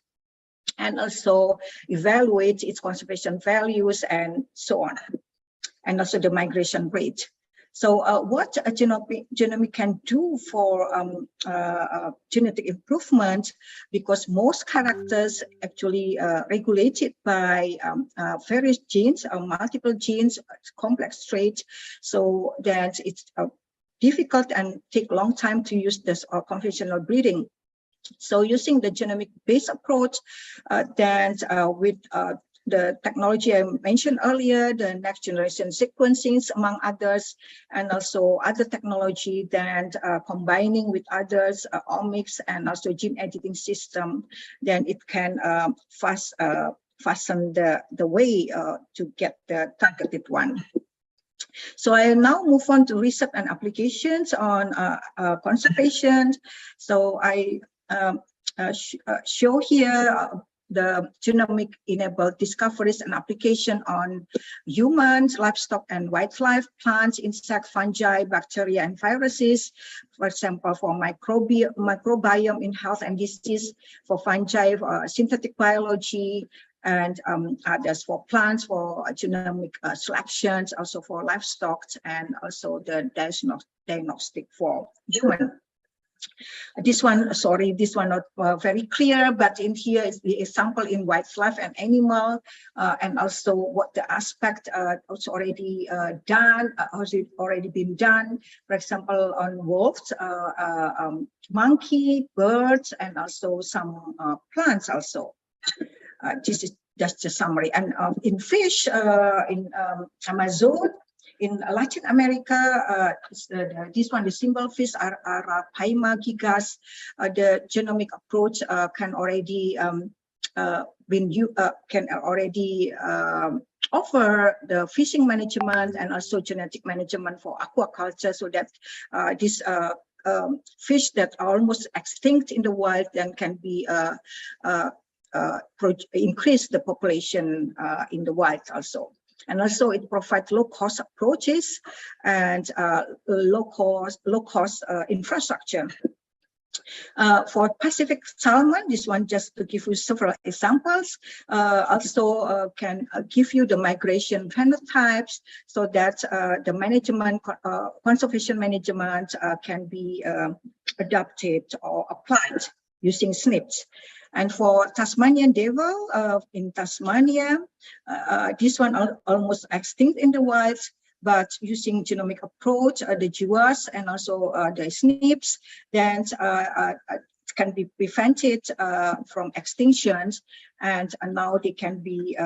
and also evaluate its conservation values and so on, and also the migration rate. So what a genomic can do for genetic improvement, because most characters actually regulated by various genes, multiple genes, complex traits, so that it's difficult and take a long time to use this conventional breeding. So using the genomic-based approach, then with the technology I mentioned earlier, the next generation sequencing, among others, and also other technology that combining with others, omics and also gene editing system, then it can fasten the way to get the targeted one. So I now move on to research and applications on conservation. So I show here the genomic-enabled discoveries and application on humans, livestock and wildlife, plants, insect, fungi, bacteria, and viruses. For example, for microbiome in health and disease, for fungi, for synthetic biology, and others for plants, for genomic selections, also for livestock, and also the diagnostic for human. This one, sorry, this one not very clear, but in here is the example in wildlife and animal, and also what the aspect also already done, already been done. For example, on wolves, monkey, birds, and also some plants also. This is just a summary. And in fish, in Amazon, in Latin America, this one, the symbol fish are Paima gigas. The genomic approach can already offer the fishing management and also genetic management for aquaculture, so that this fish that are almost extinct in the wild then can be increase the population in the wild also. And also it provides low-cost approaches and low-cost infrastructure. For Pacific salmon, this one just to give you several examples, also can give you the migration phenotypes, so that the management, conservation management can be adapted or applied using SNPs. And for Tasmanian devil, in Tasmania, this one almost extinct in the wild, but using genomic approach, the GWAS and also the SNPs, then can be prevented from extinctions, and now they can be,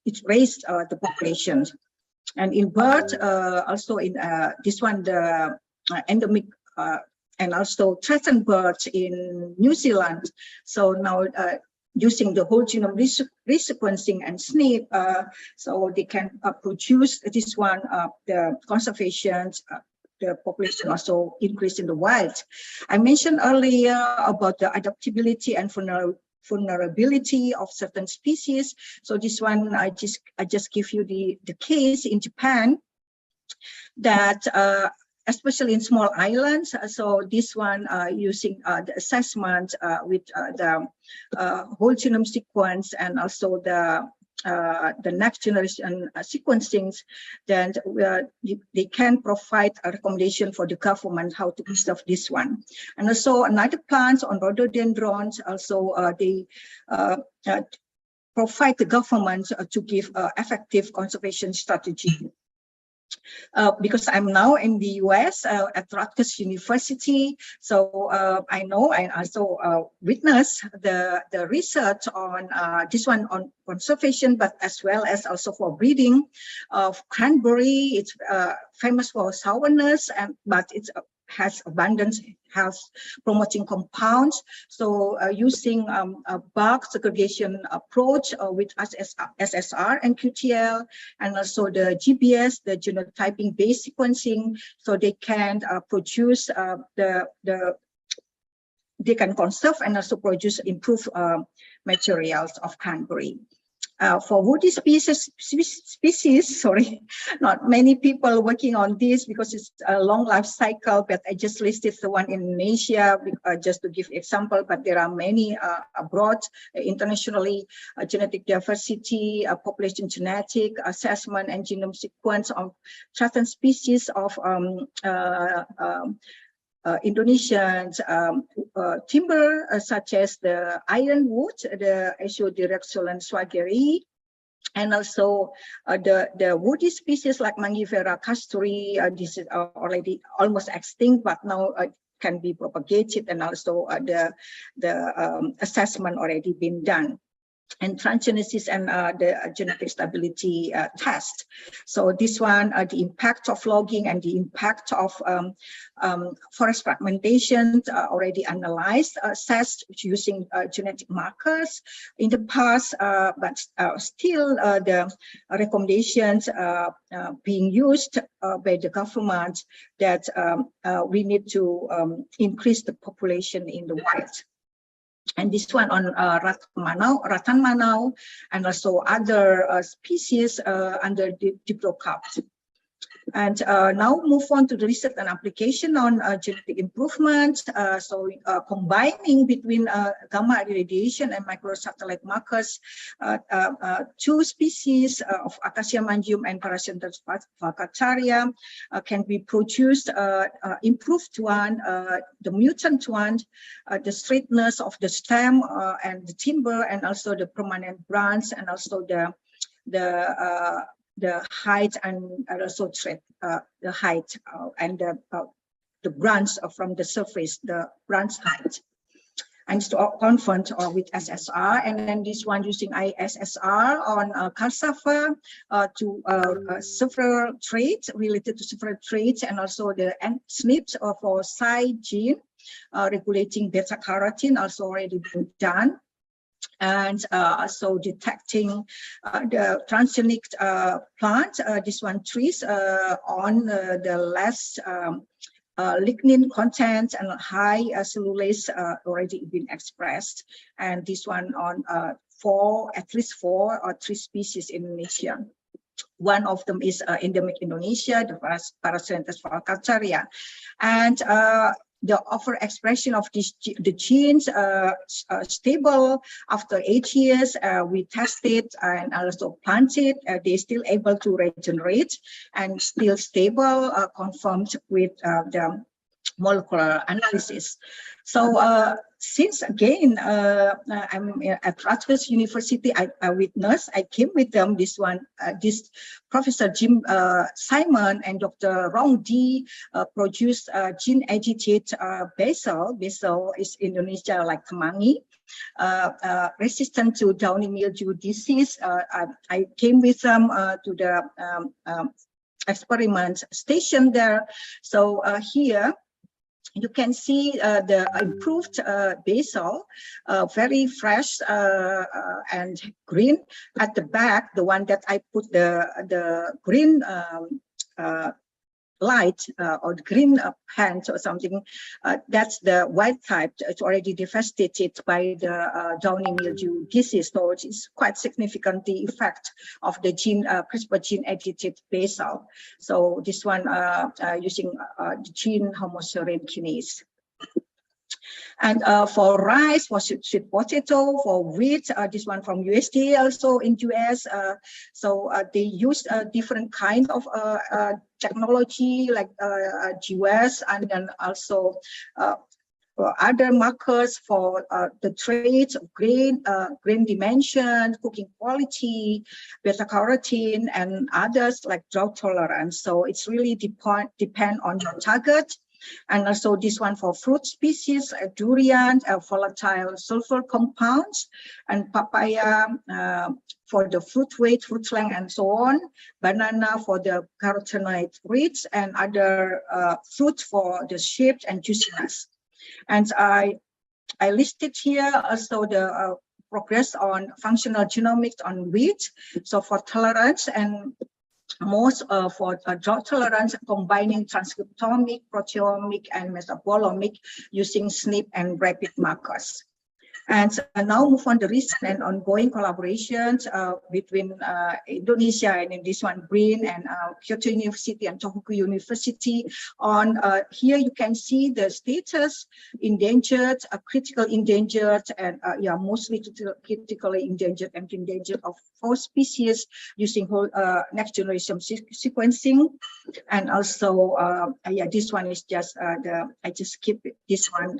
it raised the population. And in bird, also in this one, the endemic and also threatened birds in New Zealand. So now using the whole genome resequencing and SNP, so they can produce this one, the conservation, the population also increase in the wild. I mentioned earlier about the adaptability and vulnerability of certain species. So this one, I just give you the case in Japan that especially in small islands. So this one using the assessment with the whole genome sequence and also the next generation sequencing, then they can provide a recommendation for the government how to preserve this one. And also another plants on rhododendrons, also they provide the government to give effective conservation strategy. Because I'm now in the US at Rutgers University, so I know I also witness the research on this one on conservation, but as well as also for breeding of cranberry. It's famous for sourness, but it's has abundant health promoting compounds. So using a bulk segregation approach with SSR and QTL, and also the GBS, the genotyping based sequencing, so they can produce they can conserve and also produce improved materials of cranberry. For woody species, sorry, not many people working on this because it's a long life cycle, but I just listed the one in Indonesia just to give example, but there are many abroad, internationally, genetic diversity, population genetic assessment and genome sequence of threatened species of Indonesian timber, such as the ironwood, the Aesodirexulan swageri, and also the woody species like Mangifera casturi. This is already almost extinct, but now can be propagated, and also the assessment already been done. And transgenesis and the genetic stability test. So this one, the impact of logging and the impact of forest fragmentation already analyzed, assessed using genetic markers in the past, but still the recommendations being used by the government that we need to increase the population in the wild. And this one on Ratan Manau, and also other species under Diplocarp. And now move on to the research and application on genetic improvement. So combining between gamma irradiation and microsatellite markers, two species of Acacia mangium and Paracentus vacataria can be produced, improved one, the mutant one, the straightness of the stem and the timber, and also the permanent branch, and also the height and also the height and the branch from the surface, the branch height. And to confront with SSR, and then this one using ISSR on cassava to several traits, related to several traits, and also the SNPs for Psi gene, regulating beta carotene, also already been done. And also detecting the transgenic plant, this one trees on the less lignin content and high cellulase already been expressed, and this one on at least four or three species in Indonesia. One of them is endemic Indonesia, the Paracentus vacataria, and the overexpression of the genes stable after 8 years. We tested and also planted. They're still able to regenerate and still stable, confirmed with the molecular analysis. So since again, I'm at Rutgers University, I came with them, this Professor Jim Simon and Dr. Rong Di produced gene-edited basil. Basil is Indonesia like kemangi, resistant to downy mildew disease. I came with them to the experiment station there. So here, you can see the improved basil, very fresh and green. At the back, the one that I put the green light or the green hand or something, that's the wild type. It's already devastated by the downy mildew disease. So it's quite significant, the effect of the gene CRISPR gene edited basil. So this one using the gene homoserine kinase. And for rice, for sweet potato, for wheat, this one from USDA also in US. So they use a different kind of technology like GWAS, and then also other markers for the traits of grain dimension, cooking quality, beta carotene, and others like drought tolerance. So it's really depend on your target. And also this one for fruit species, durian, volatile sulfur compounds, and papaya for the fruit weight, fruit length, and so on. Banana for the carotenoid rich, and other fruit for the shape and juiciness. And I listed here also the progress on functional genomics on wheat. So for tolerance and most for drought tolerance, combining transcriptomic, proteomic, and metabolomic using SNP and rapid markers. And now move on the recent and ongoing collaborations between Indonesia and in this one BRIN and Kyoto University and Tohoku University on here you can see the status endangered, critical endangered, and mostly critically endangered and endangered of 4 species using whole next generation sequencing. And also this one is just I just skip this one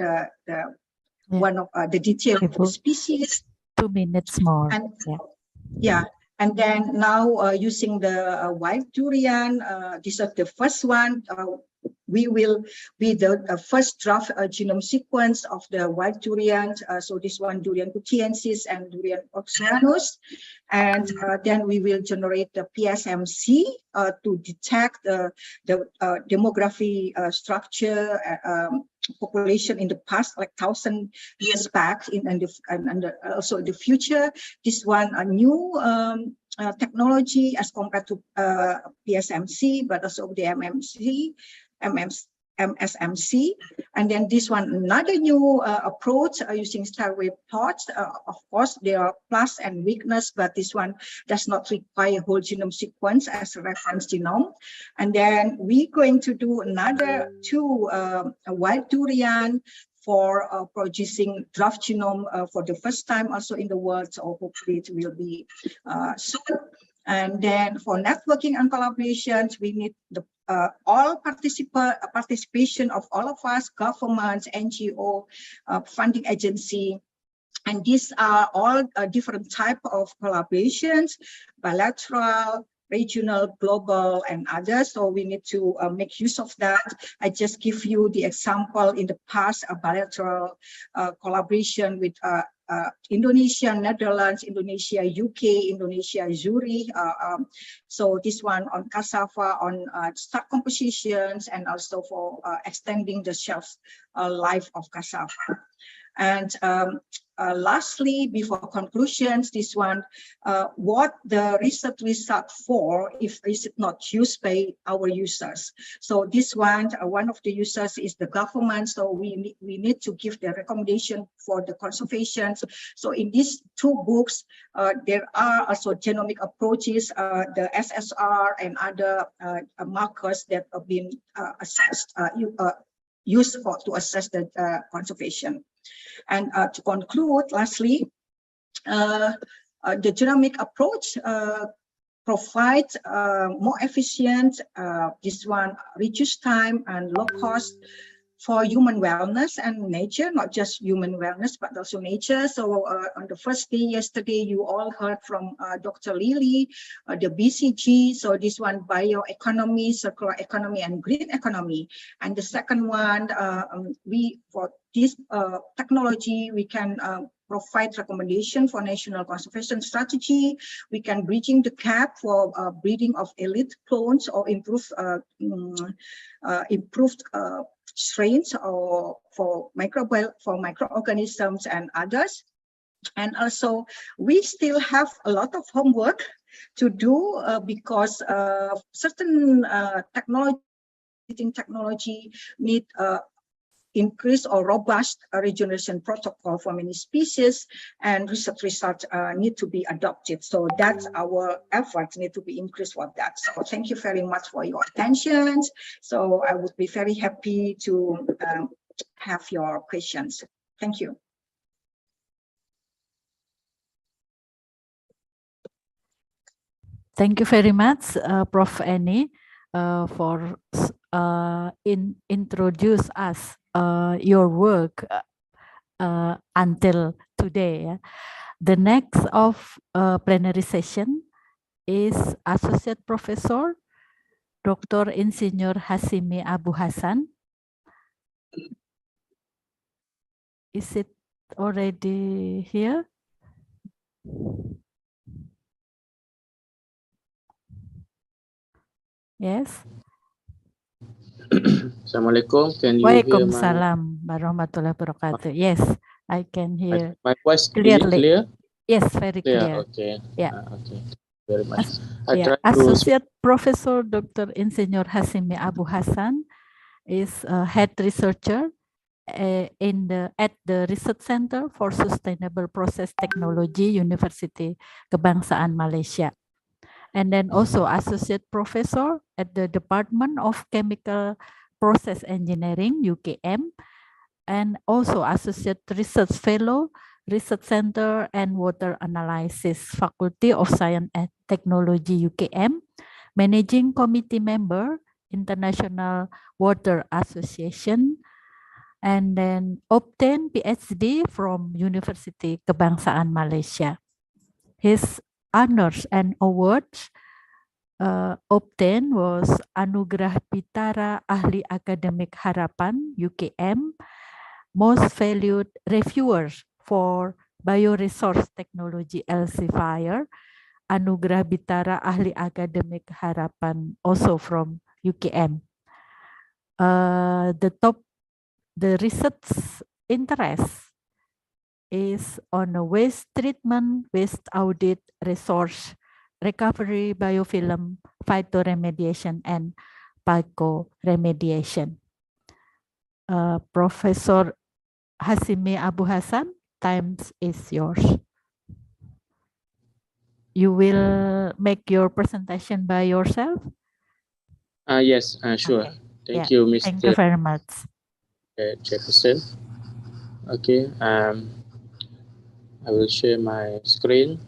one of the detail of the species. 2 minutes more. And and then now using the wild durian, this is the first one. We will be the first draft genome sequence of the wild durian. So this one, durian cutiensis and durian oxyanus. And then we will generate the PSMC to detect the demography structure population in the past, like 1,000 years back, and also in the future. This one a new technology as compared to PSMC, but also the MSMC, and then this one another new approach using star wave plots. Of course, there are plus and weakness, but this one does not require whole genome sequence as a reference genome. And then we're going to do another 2 wild durian for producing draft genome for the first time also in the world. So hopefully it will be soon. And then for networking and collaborations, we need the all participation of all of us, governments, NGO, funding agency. And these are all different type of collaborations, bilateral, regional, global, and others. So we need to make use of that. I just give you the example in the past, a bilateral collaboration with Indonesia, Netherlands, Indonesia, UK, Indonesia, Zurich. So this one on cassava, on stock compositions, and also for extending the shelf life of cassava. And lastly, before conclusions, this one, what the research result for if is it not used by our users? So this one of the users is the government. So we need to give the recommendation for the conservation. So in these 2 books, there are also genomic approaches, the SSR and other markers that have been assessed, used to assess the conservation. And to conclude, lastly, the genomic approach provides more efficient, this one reduce time and low cost for human wellness and nature, not just human wellness, but also nature. So on the first day yesterday, you all heard from Dr. Lily, the BCG. So this one, bioeconomy, circular economy, and green economy. And the second one, for this technology, we can provide recommendation for national conservation strategy. We can bridging the gap for breeding of elite clones or improved strains or for microorganisms and others. And also we still have a lot of homework to do because certain technology need increase or robust regeneration protocol for many species, and research results need to be adopted. So that's our efforts need to be increased for that. So thank you very much for your attention. So I would be very happy to have your questions. Thank you. Thank you very much, Prof. Annie, for introduce us your work until today. The next of plenary session is Associate Professor Dr. Insinyur Hasimi Abu Hasan Is it already here? Yes. Assalamualaikum. Can you hear my Waalaikumsalam warahmatullahi wabarakatuh. Yes, I can hear voice? Is it clearly. clear? Yes, very Clear. clear. Okay. Yeah. Okay. Very much. I Yeah. try to. Associate Professor Dr. Insinyur Hasimi Abu Hasan is a head researcher at the Research Center for Sustainable Process Technology, University Kebangsaan Malaysia. And then also associate professor at the Department of Chemical Process Engineering, UKM, and also associate research fellow, Research Center and Water Analysis, Faculty of Science and Technology, UKM, managing committee member, International Water Association, and then obtained PhD from University Kebangsaan Malaysia. His honors and awards obtained was Anugerah Bintara Ahli Akademik Harapan UKM, Most Valued Reviewer for Bioresource Technology Elsevier, Anugerah Bintara Ahli Akademik Harapan also from UKM. The research interest is on a waste treatment, waste audit, resource recovery, biofilm, phytoremediation, and remediation. Professor Hasimi Abu Hasan, time is yours. You will make your presentation by yourself? Yes, sure. Okay. Thank Yeah. you, Mr. Thank you very much. Jefferson. Okay. I will share my screen.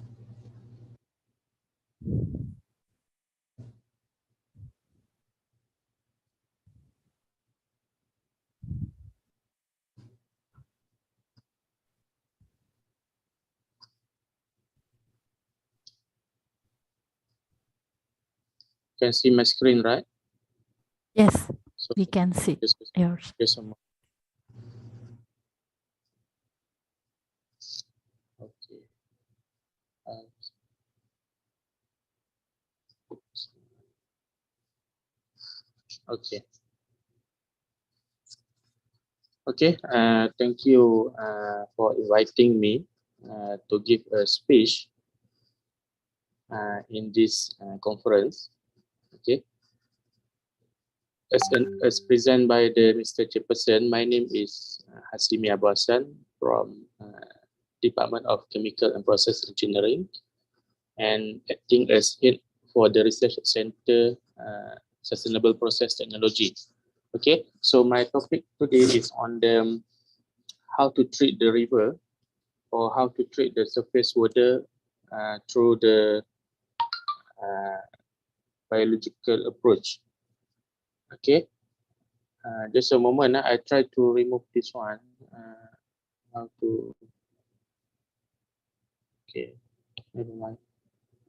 Can see my screen, right? Yes, So we can see yours. just a moment. Okay. Okay. Okay. Thank you for inviting me to give a speech in this conference. Okay. As presented by the Mr. Chairperson, my name is Hasimi Abu Hasan from Department of Chemical and Process Engineering, and acting as head for the Research Center Sustainable Process Technology. Okay, so my topic today is on the how to treat the river or how to treat the surface water through the biological approach. Okay, just a moment. I try to remove this one. How to? Okay, never mind.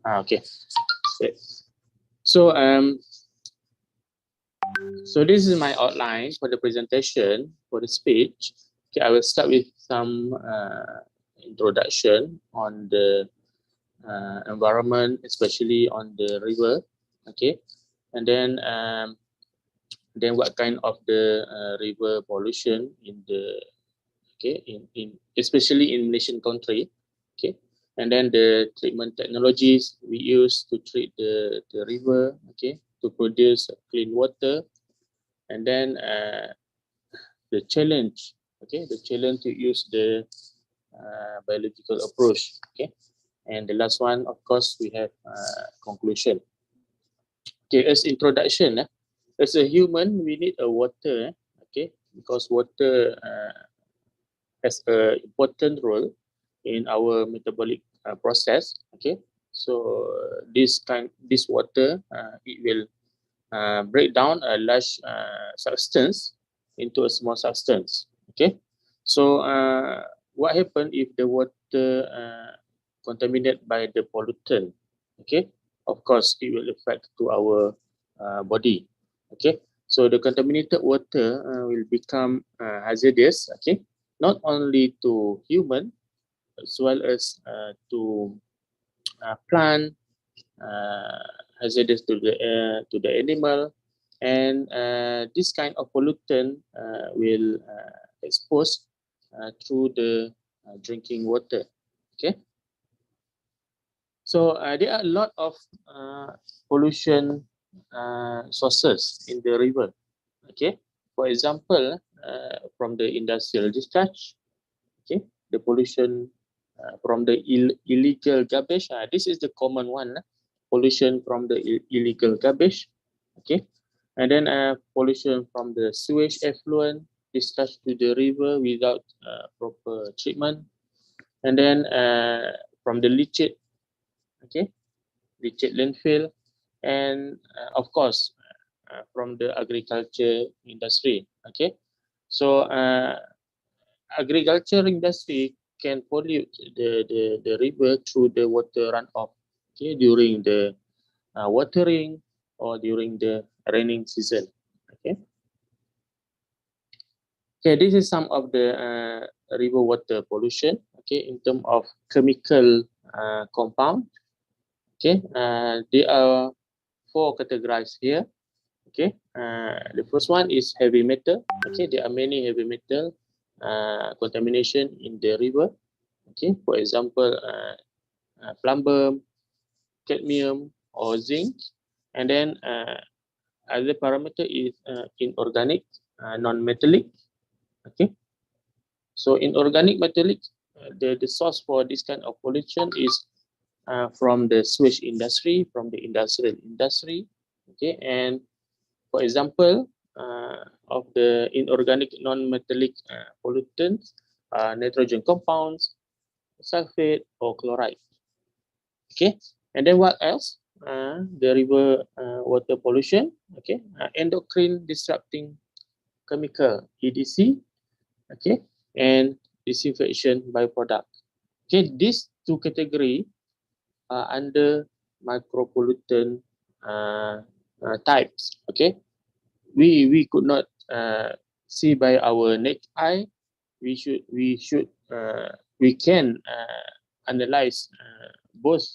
Okay. So so this is my outline for the presentation for the speech. Okay, I will start with some introduction on the environment, especially on the river. Okay, and then what kind of the river pollution in the in especially in Malaysian country. Okay, and then the treatment technologies we use to treat the river. Okay, to produce clean water, and then the challenge. Okay, the challenge to use the biological approach. Okay, and the last one, of course, we have conclusion. Okay, as introduction, as a human, we need a water. Okay, because water has an important role in our metabolic process. Okay, so this water it will break down a large substance into a small substance. Okay, so what happens if the water contaminated by the pollutant? Okay, of course it will affect to our body. Okay, so So the contaminated water will become hazardous, okay, not only to human as well as to plant, hazardous to the animal, and this kind of pollutant will expose through the drinking water. Okay. So there are a lot of pollution sources in the river. Okay. For example, from the industrial discharge, okay, the pollution from the illegal garbage. This is the common one, pollution from the illegal garbage. Okay. And then pollution from the sewage effluent discharged to the river without proper treatment. And then from the leachate, okay, leachate landfill, and of course from the agriculture industry. Okay, so agriculture industry can pollute the river through the water runoff, okay, during the watering or during the raining season. Okay. Okay, this is some of the river water pollution. Okay, in terms of chemical compound. Okay, there are 4 categorized here. Okay, the first one is heavy metal. Okay, there are many heavy metal contamination in the river. Okay, for example, plumber, cadmium, or zinc. And then other parameter is inorganic, non-metallic. Okay, so inorganic metallic, the source for this kind of pollution is from the sewage industry, from the industrial industry. Okay, and for example, of the inorganic non-metallic pollutants, nitrogen compounds, sulfate, or chloride. Okay, and then what else? The river water pollution. Okay, endocrine disrupting chemical, EDC. Okay, and disinfection byproduct. Okay, these 2 categories are under micropollutant types. Okay, we could not see by our naked eye. We can analyze both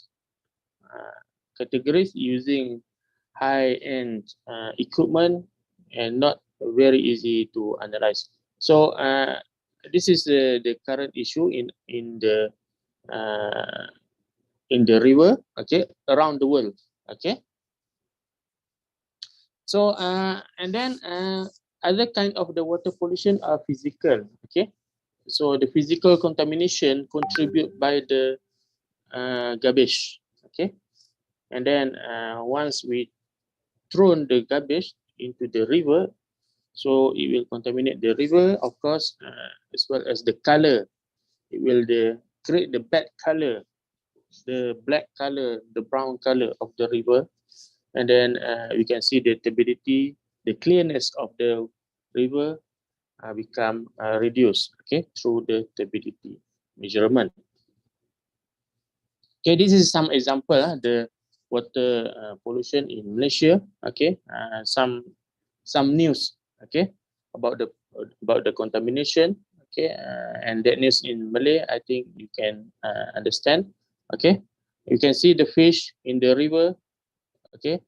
categories using high-end equipment and not very easy to analyze. So this is the current issue in the river, okay, around the world. Okay. So and then other kind of the water pollution are physical. Okay, so the physical contamination contribute by the garbage. Okay, and then once we throw the garbage into the river, so it will contaminate the river, of course, as well as the color. It will create the bad color, the black color, the brown color of the river. And then we can see the turbidity, the clearness of the river become reduced, okay, through the turbidity measurement. Okay, this is some example, the water pollution in Malaysia. Okay, some news, okay, about the contamination. Okay, and that news in Malay, I think you can understand. Okay, you can see the fish in the river. Okay,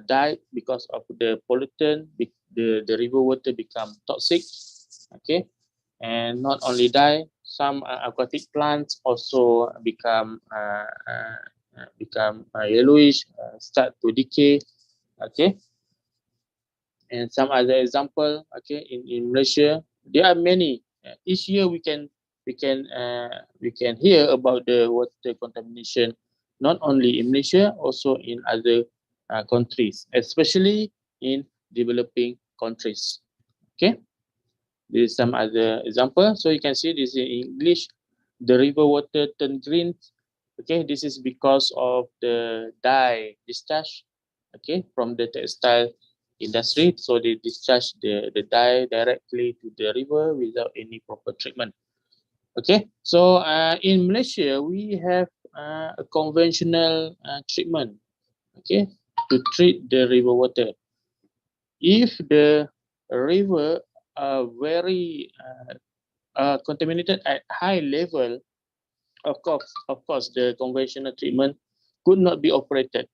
died because of the pollutant. The river water become toxic. Okay, and not only die, some aquatic plants also become yellowish, start to decay. Okay, and some other example. Okay, in Malaysia, there are many. Each year we can hear about the water contamination, not only in Malaysia, also in other countries, especially in developing countries. Okay, this is some other example. So you can see this in English. The river water turn green. Okay, this is because of the dye discharge. Okay, from the textile industry. So they discharge the dye directly to the river without any proper treatment. Okay, so in Malaysia we have a conventional treatment. Okay, to treat the river water. if the river are very contaminated at high level, of course, the conventional treatment could not be operated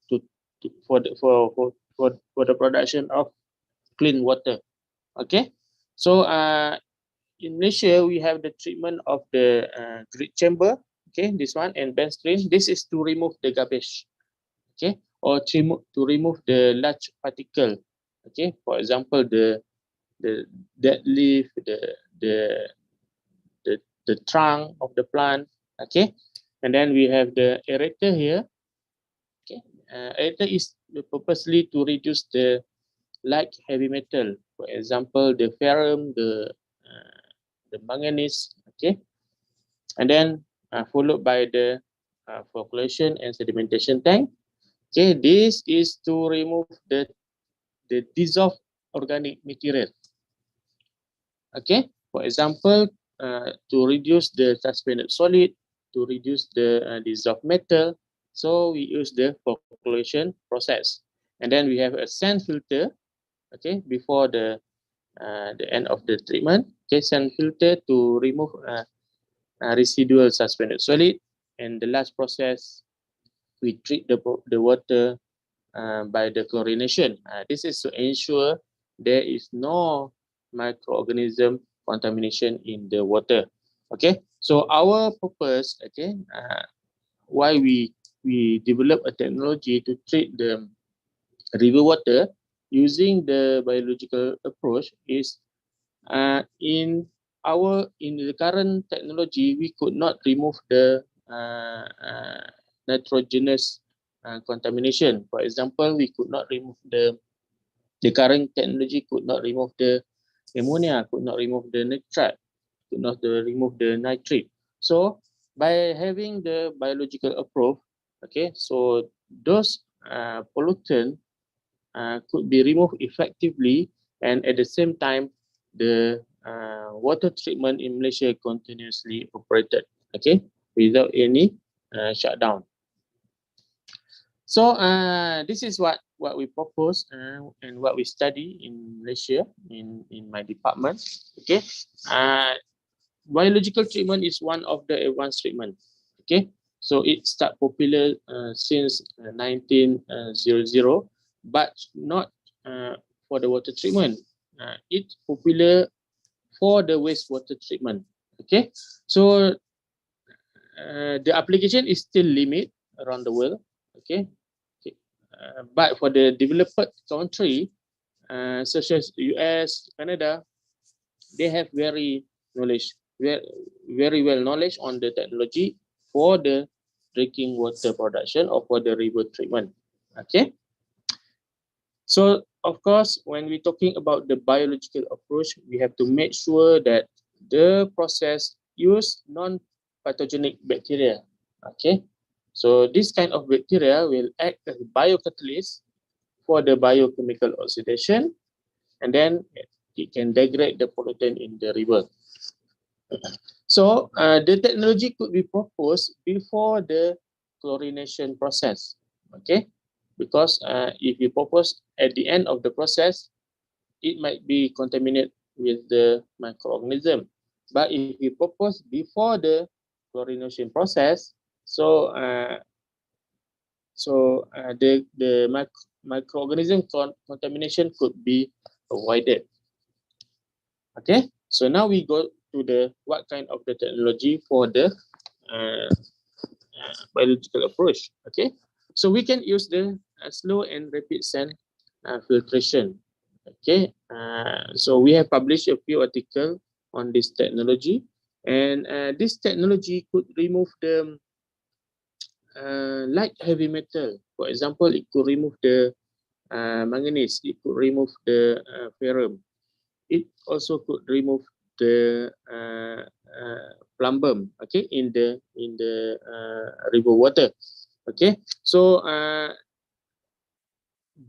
for the production of clean water. Okay, so in Malaysia we have the treatment of the grid chamber. Okay, this one, and bench drain. This is to remove the garbage. Okay, or to remove the large particle. Okay, for example, the dead leaf, the trunk of the plant. Okay, and then we have the aerator here. Okay, aerator is purposely to reduce the light heavy metal, for example, the ferrum, the manganese. Okay, and then followed by the flocculation and sedimentation tank. Okay, this is to remove the dissolved organic material. Okay, for example, to reduce the suspended solid, to reduce the dissolved metal, so we use the flocculation process. And then we have a sand filter. Okay, before the end of the treatment. Okay, sand filter to remove residual suspended solid. And the last process, we treat the water by the chlorination. This is to ensure there is no microorganism contamination in the water. Okay, so our purpose, okay, why we develop a technology to treat the river water using the biological approach is in the current technology we could not remove the nitrogenous contamination. For example, we could not remove the current technology could not remove the ammonia, could not remove the nitrate, could not remove the nitrate. So by having the biological approach, okay, so those pollutants could be removed effectively, and at the same time the water treatment in Malaysia continuously operated, okay, without any shutdown. So this is what we propose and what we study in Malaysia in my department. Okay, biological treatment is one of the advanced treatment. Okay, so it start popular since 1900, but not for the water treatment. It's popular for the wastewater treatment. Okay, so the application is still limited around the world. Okay, but for the developed country such as US, Canada, they have very well knowledge on the technology for the drinking water production or for the river treatment. Okay, so of course, when we're talking about the biological approach, we have to make sure that the process use non-pathogenic bacteria. Okay, so this kind of bacteria will act as biocatalyst for the biochemical oxidation, and then it can degrade the pollutant in the river. So the technology could be proposed before the chlorination process. Okay, because if you propose at the end of the process, it might be contaminated with the microorganism. But if you propose before the chlorination process, so the microorganism contamination could be avoided. Okay, so now we go to the what kind of the technology for the biological approach. Okay, so we can use the slow and rapid sand filtration. Okay, so we have published a few articles on this technology, and this technology could remove the light heavy metal. For example, it could remove the manganese, it could remove the ferrum, it also could remove the plumbum, okay, in the river water. Okay, so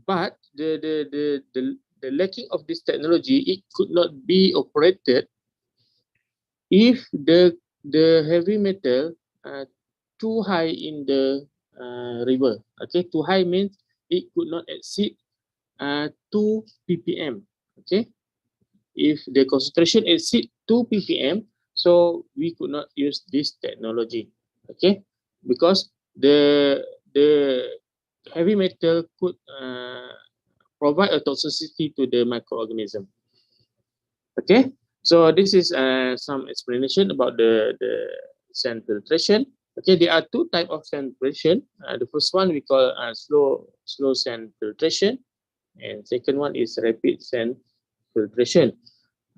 but the lacking of this technology, it could not be operated if the heavy metal too high in the river. Okay, too high means it could not exceed 2 ppm. Okay, if the concentration exceeds 2 ppm, so we could not use this technology. Okay, because the heavy metal could provide a toxicity to the microorganism. Okay, so this is some explanation about the sand filtration. Okay, there are two types of sand filtration. The first one we call slow sand filtration, and second one is rapid sand filtration.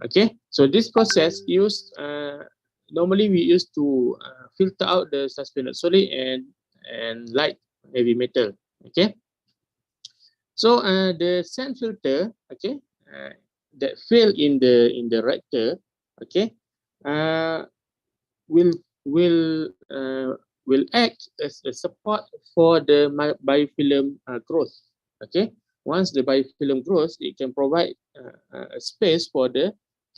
Okay, so this process used normally we used to filter out the suspended solid and light heavy metal. Okay, so the sand filter, okay, that fail in the reactor, okay, will act as a support for the biofilm growth. Okay, once the biofilm grows, it can provide a space for the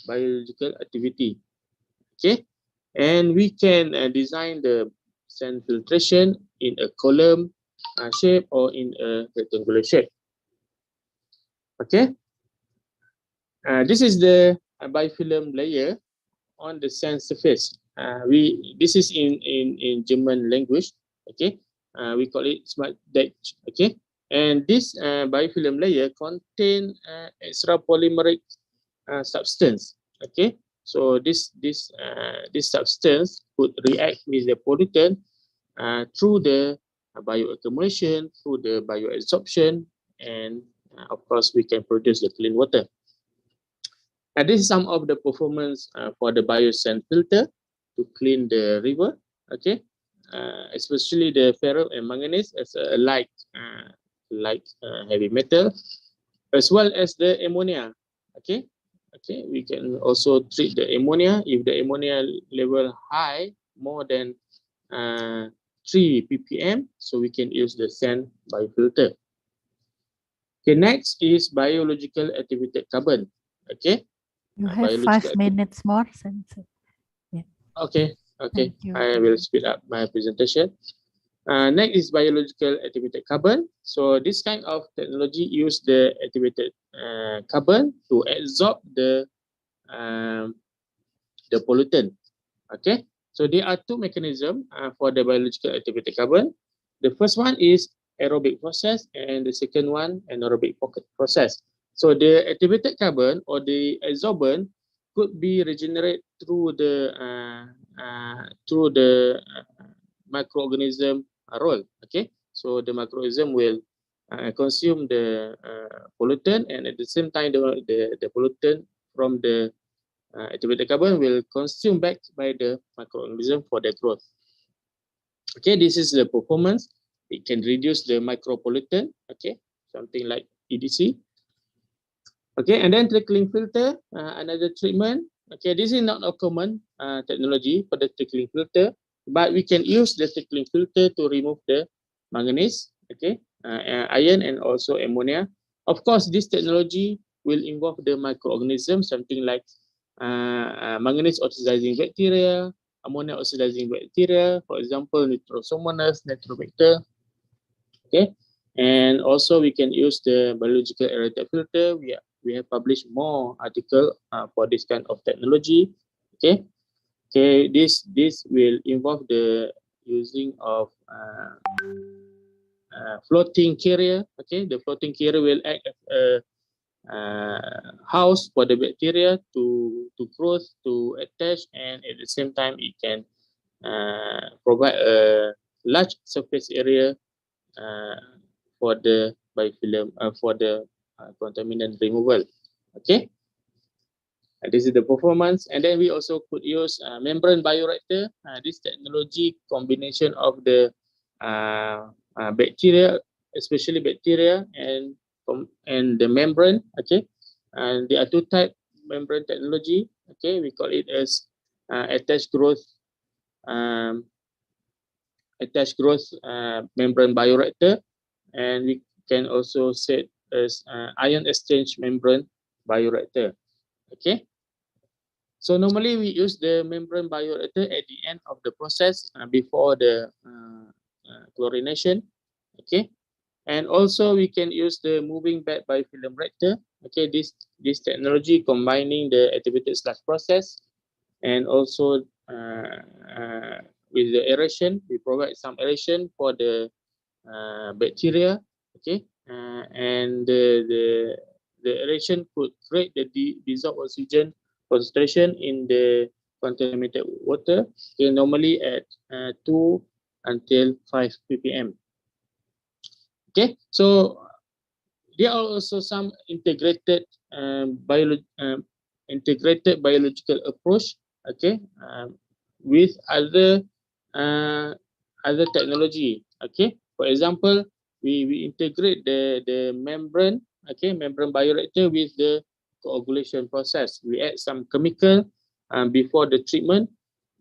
biological activity. Okay, and we can design the sand filtration in a column shape or in a rectangular shape. Okay, this is the biofilm layer on the sand surface. This is in German language. Okay, we call it smart Dutch. Okay, and this biofilm layer contain extra polymeric substance. Okay, so this substance could react with the pollutant through the bioaccumulation, through the bioabsorption, and of course we can produce the clean water. And this is some of the performance for the biosand filter to clean the river. Okay, especially the ferro and manganese as a light heavy metal, as well as the ammonia. Okay, we can also treat the ammonia if the ammonia level high, more than 3 ppm, so we can use the sand biofilter. Okay, next is biological activated carbon. Okay, you have 5 minutes more, Sensei. Yeah. Okay, I will speed up my presentation. Next is biological activated carbon. So this kind of technology use the activated carbon to absorb the pollutant. Okay, so there are two mechanisms for the biological activated carbon. The first one is aerobic process, and the second one anaerobic process. So the activated carbon or the adsorbent could be regenerated through the microorganism role. Okay, so the microorganism will consume the pollutant, and at the same time the pollutant from the activated carbon will consume back by the microorganism for their growth. Okay, this is the performance. It can reduce the micropollutant. Okay, something like EDC. Okay, and then trickling filter, another treatment. Okay, this is not a common technology for the trickling filter, but we can use the trickling filter to remove the manganese, okay, iron, and also ammonia. Of course, this technology will involve the microorganism, something like manganese oxidizing bacteria, ammonia oxidizing bacteria, for example, Nitrosomonas, Nitrobacter. Okay, and also we can use the biological aerated filter. We have published more article for this kind of technology. Okay, this will involve the using of floating carrier. Okay, the floating carrier will act as a house for the bacteria to growth, to attach, and at the same time it can provide a large surface area for the biofilm, for the contaminant removal. Okay, this is the performance. And then we also could use membrane bioreactor. This technology combination of the bacteria, especially bacteria, and the membrane. Okay, and there are two type membrane technology. Okay, we call it as attached growth membrane bioreactor, and we can also set as ion exchange membrane bioreactor. Okay, so normally we use the membrane bioreactor at the end of the process before the chlorination. Okay, And also we can use the moving back by film rector. Okay, this technology combining the activated sludge process and also with the aeration, we provide some aeration for the bacteria. Okay, and the aeration could create the dissolved oxygen concentration in the contaminated water, okay, normally at 2 until 5 ppm. Okay, so there are also some integrated biological approach. Okay, with other technology. Okay, for example, we integrate the membrane. Okay, membrane bioreactor with the coagulation process. We add some chemical before the treatment.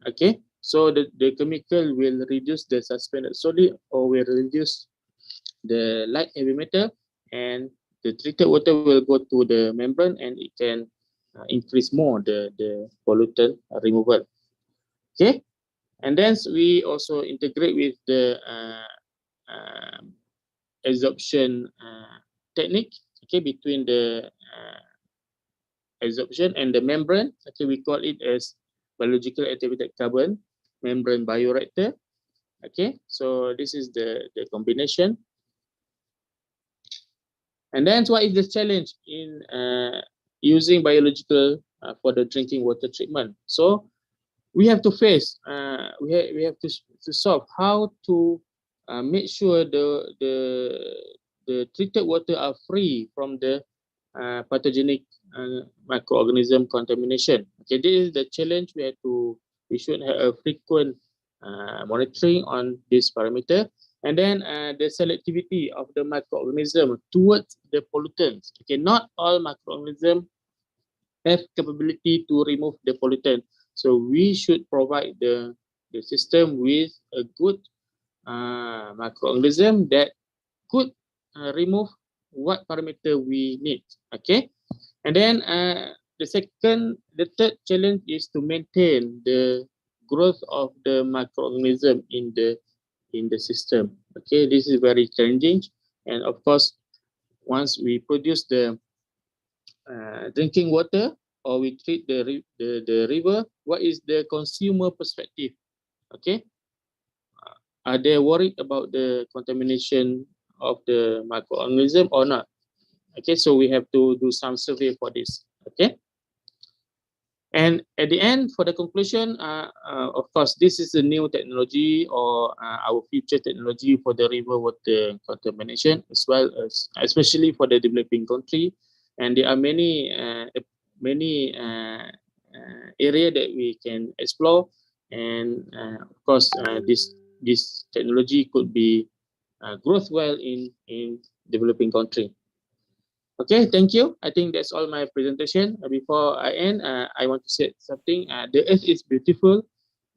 Okay, so the chemical will reduce the suspended solid or will reduce the light heavy metal, and the treated water will go to the membrane and it can increase more the pollutant removal. Okay, and then we also integrate with the adsorption technique. Okay, between the adsorption and the membrane. Okay, we call it as biological activated carbon membrane bioreactor. Okay, so this is the combination. And then what is the challenge in using biological for the drinking water treatment? So we have to face, we have to solve how to make sure the treated water are free from the pathogenic microorganism contamination. Okay, this is the challenge. We should have a frequent monitoring on this parameter. And then the selectivity of the microorganism towards the pollutants. Okay, not all microorganisms have capability to remove the pollutant. So we should provide the system with a good microorganism that could remove what parameter we need. Okay, and then the third challenge is to maintain the growth of the microorganism in the system. Okay, this is very challenging, and of course, once we produce the drinking water or we treat the river, what is the consumer perspective? Okay, are they worried about the contamination of the microorganism or not? Okay, so we have to do some survey for this. Okay, and at the end, for the conclusion, of course, this is a new technology or our future technology for the river water contamination, as well as especially for the developing country. And there are many area that we can explore, and of course, this technology could be growth well in developing country. Okay, thank you. I think that's all my presentation. Before I end, I want to say something. The earth is beautiful.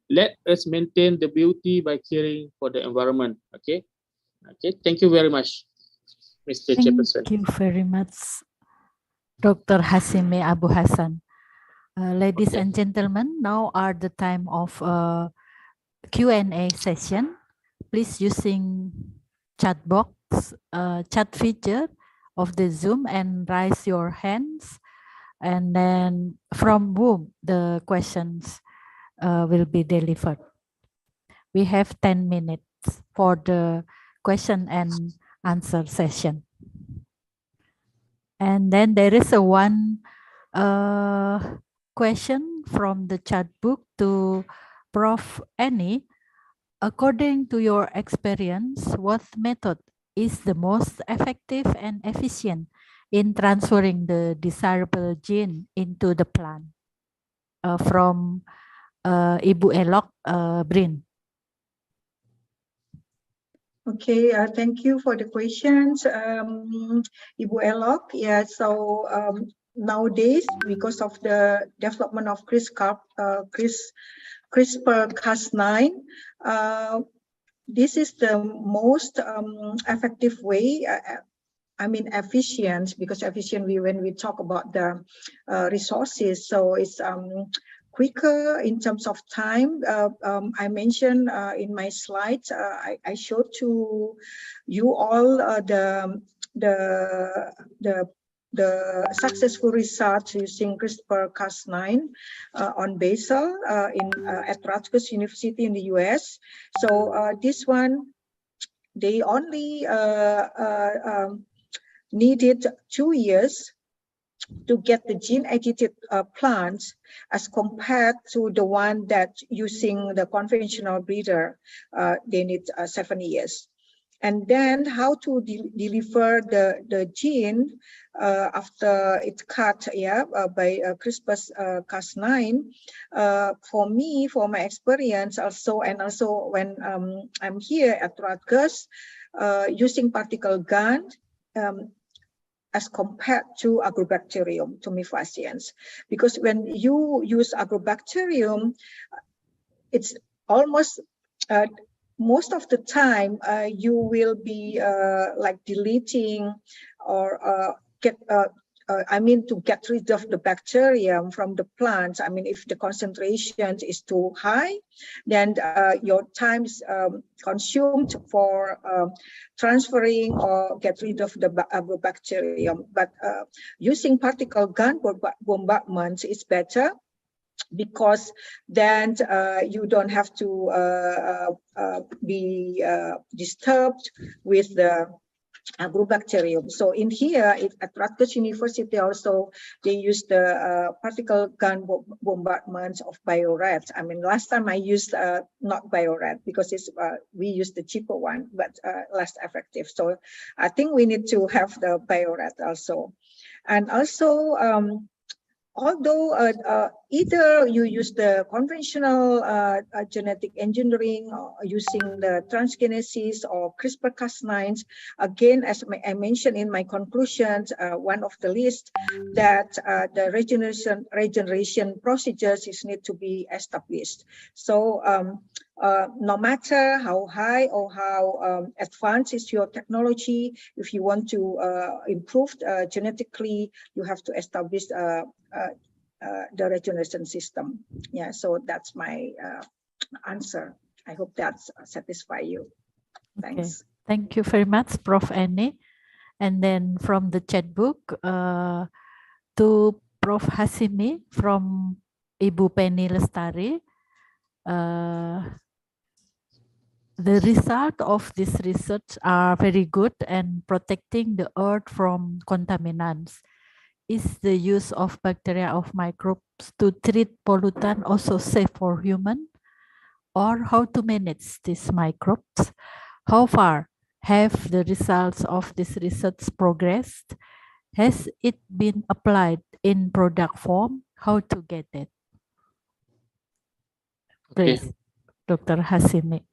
Let us maintain the beauty by caring for the environment. Okay. Okay. Thank you very much, Mr. Chairperson. Thank you very much, Dr. Hasime Abu Hassan. Ladies and gentlemen, now are the time of Q&A session. Please using chat box, chat feature of the Zoom and raise your hands, and then from whom the questions will be delivered. We have 10 minutes for the question and answer session. And then there is a one question from the chat book to Prof. Annie. According to your experience, what method is the most effective and efficient in transferring the desirable gene into the plant? From Ibu Elok, BRIN. Okay, thank you for the questions, Ibu Elok. Yeah, so nowadays, because of the development of CRISPR-Cas9, this is the most effective way. I mean, efficient, because efficient when we talk about the resources. So it's quicker in terms of time. I mentioned in my slides, I showed to you all the successful research using CRISPR-Cas9 on basal at Rutgers University in the US. So this one, they only needed 2 years to get the gene-edited plants as compared to the one that using the conventional breeder, they need 7 years. And then how to deliver the gene after it's cut, by CRISPR-Cas9. For me, for my experience also, and also when I'm here at Rutgers, using particle gun as compared to agrobacterium tumefaciens, because when you use agrobacterium, it's almost most of the time you will be like deleting or to get rid of the bacterium from the plants. I mean, if the concentration is too high, then your time is consumed for transferring or get rid of the agrobacterium. But using particle gun bombardment is better, because then you don't have to be disturbed with the agrobacterium. So in here at Rutgers University also, they use the particle gun bombardment of BioRad. I mean, last time I used not BioRad because it's we used the cheaper one, but less effective. So I think we need to have the BioRad also. And also, although either you use the conventional genetic engineering or using the transgenesis or CRISPR-Cas9, again, as I mentioned in my conclusions, one of the list that the regeneration procedures is need to be established. So no matter how high or how advanced is your technology, if you want to improve genetically, you have to establish the regeneration system. Yeah, so that's my answer. I hope that's satisfy you. Thanks. Okay. Thank you very much, Prof. Annie. And then from the chat book to Prof. Hasimi from Ibu Penny Lestari. The result of this research are very good and protecting the earth from contaminants. Is the use of bacteria of microbes to treat pollutant also safe for human? Or how to manage these microbes? How far have the results of this research progressed? Has it been applied in product form? How to get it? Please, Okay. Dr. Hasimi.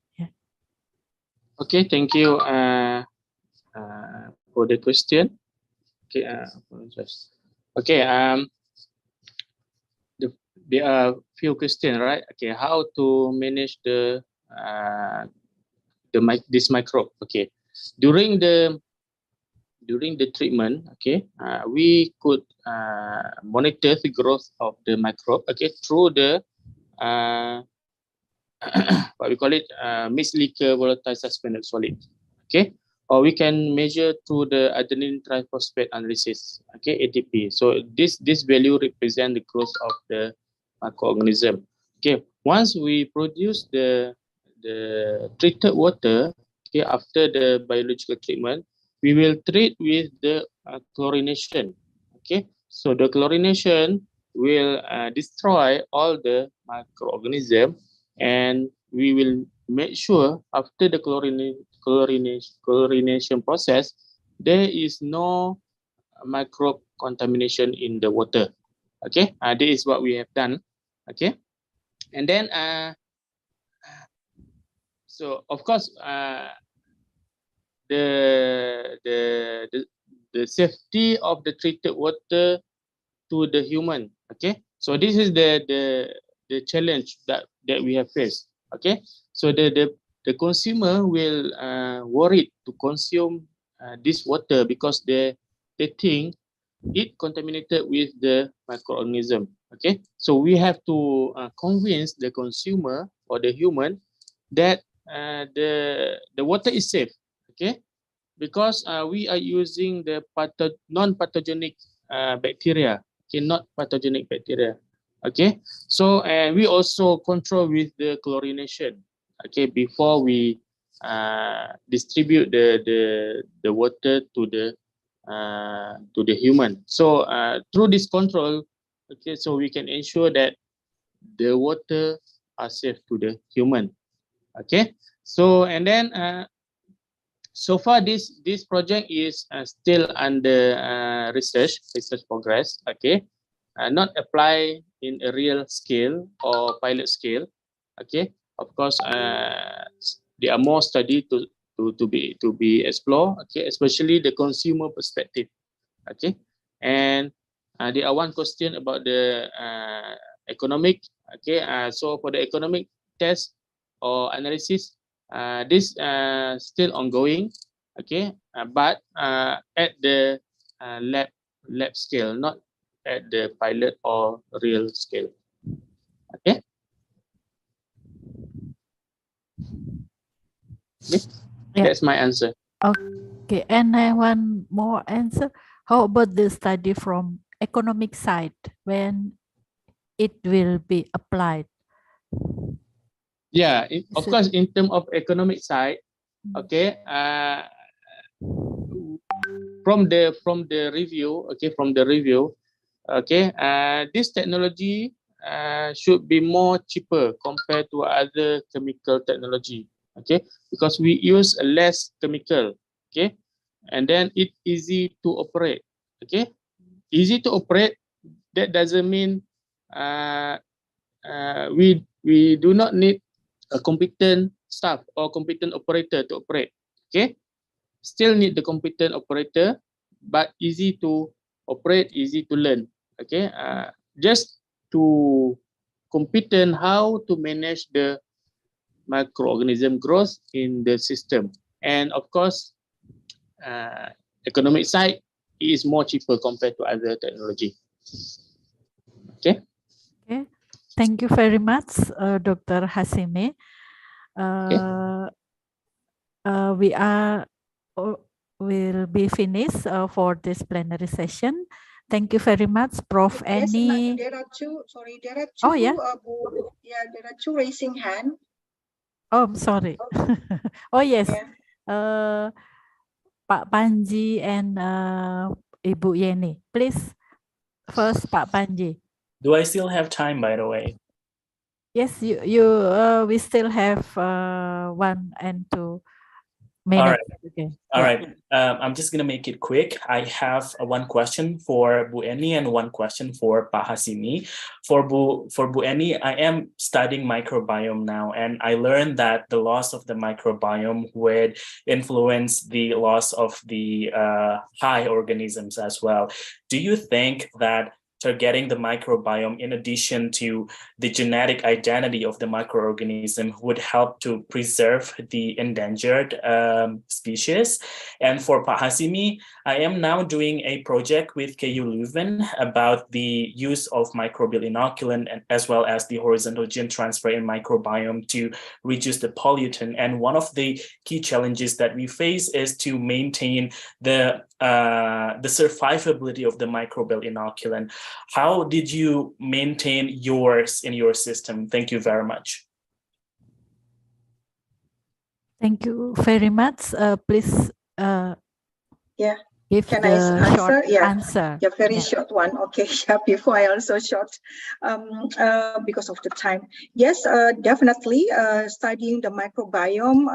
Okay, thank you for the question. Okay, apologize. Okay, there are few questions, right? Okay, how to manage this microbe? Okay, during the treatment, okay, we could monitor the growth of the microbe, okay, through the what we call it, mixed liquor volatile suspended solid, okay, or we can measure through the adenine triphosphate analysis, okay, ATP. So this value represent the growth of the microorganism. Okay, once we produce the treated water, okay, after the biological treatment, we will treat with the chlorination. Okay, so the chlorination will destroy all the microorganism, and we will make sure after the chlorination process, there is no microbe contamination in the water. Okay, this is what we have done. Okay, and then so of course the safety of the treated water to the human. Okay, so this is the challenge that we have faced. Okay, so the consumer will worried to consume this water because they think it contaminated with the microorganism. Okay, so we have to convince the consumer or the human that the water is safe. Okay, because we are using the non-pathogenic bacteria, okay, not pathogenic bacteria. Okay, so and we also control with the chlorination. Okay, before we distribute the water to the human. So through this control, okay, so we can ensure that the water are safe to the human. Okay, so and then so far this project is still under research progress. Okay, not apply in a real scale or pilot scale. Okay, of course there are more study to be explored. Okay, especially the consumer perspective. Okay, and there are one question about the economic. Okay, so for the economic test or analysis, this still ongoing. Okay, but at the lab scale, not at the pilot or real scale. Okay. Okay. Yeah. That's my answer. Okay, and I want more answer. How about the study from economic side, when it will be applied? Yeah, of course, in terms of economic side, okay, from the review, okay, this technology should be more cheaper compared to other chemical technology. Okay, because we use less chemical. Okay, and then it easy to operate. Okay, easy to operate. That doesn't mean we do not need a competent staff or competent operator to operate. Okay, still need the competent operator, but easy to operate, easy to learn. Okay, just to competent how to manage the microorganism growth in the system. And of course, economic side is more cheaper compared to other technology. Okay. Okay, thank you very much, Dr. Hasime. We will be finished for this plenary session. Thank you very much, Prof. Yes, Annie. there are two. Sorry, there are two. Oh yeah. There are two raising hand. Oh, I'm sorry. Oh yes. Yeah. Pak Panji and Ibu Yeni. Please, first Pak Panji. Do I still have time, by the way? Yes, we still have 1 and 2 minutes. All right. Okay. All right. I'm just going to make it quick. I have one question for Bu Eni and one question for Pak Hasimi. For Bu Eni, I am studying microbiome now, and I learned that the loss of the microbiome would influence the loss of the high organisms as well. Do you think that targeting the microbiome in addition to the genetic identity of the microorganism would help to preserve the endangered species? And for Pak Hasimi, I am now doing a project with KU Leuven about the use of microbial inoculant and as well as the horizontal gene transfer in microbiome to reduce the pollutant. And one of the key challenges that we face is to maintain the survivability of the microbial inoculant. How did you maintain yours in your system? Thank you very much. Thank you very much. Please give Can the I short answer? answer. Yeah, very short one. Okay, before I also short because of the time. Yes, definitely studying the microbiome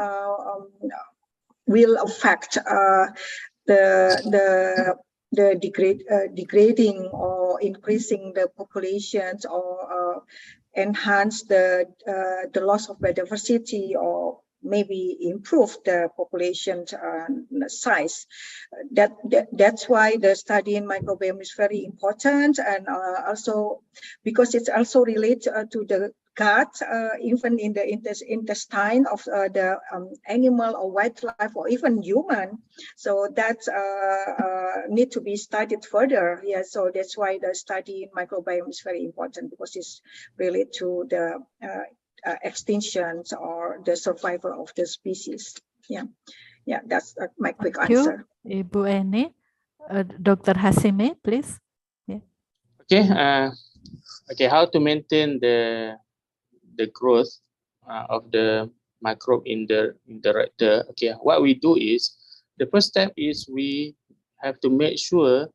will affect the degrading or increasing the populations or enhance the loss of biodiversity or maybe improve the population size. That's why the study in microbiome is very important, and also because it's also related to the gut, even in the intestine of the animal or wildlife or even human. So that need to be studied further. Yeah, so that's why the study in microbiome is very important, because it's related to the extinctions or the survival of the species. Yeah, that's my quick answer. Ibu Eni. Dr. Hasimi, please. Okay. Okay. How to maintain the growth of the microbe in the reactor? Okay. What we do is, the first step is we have to make sure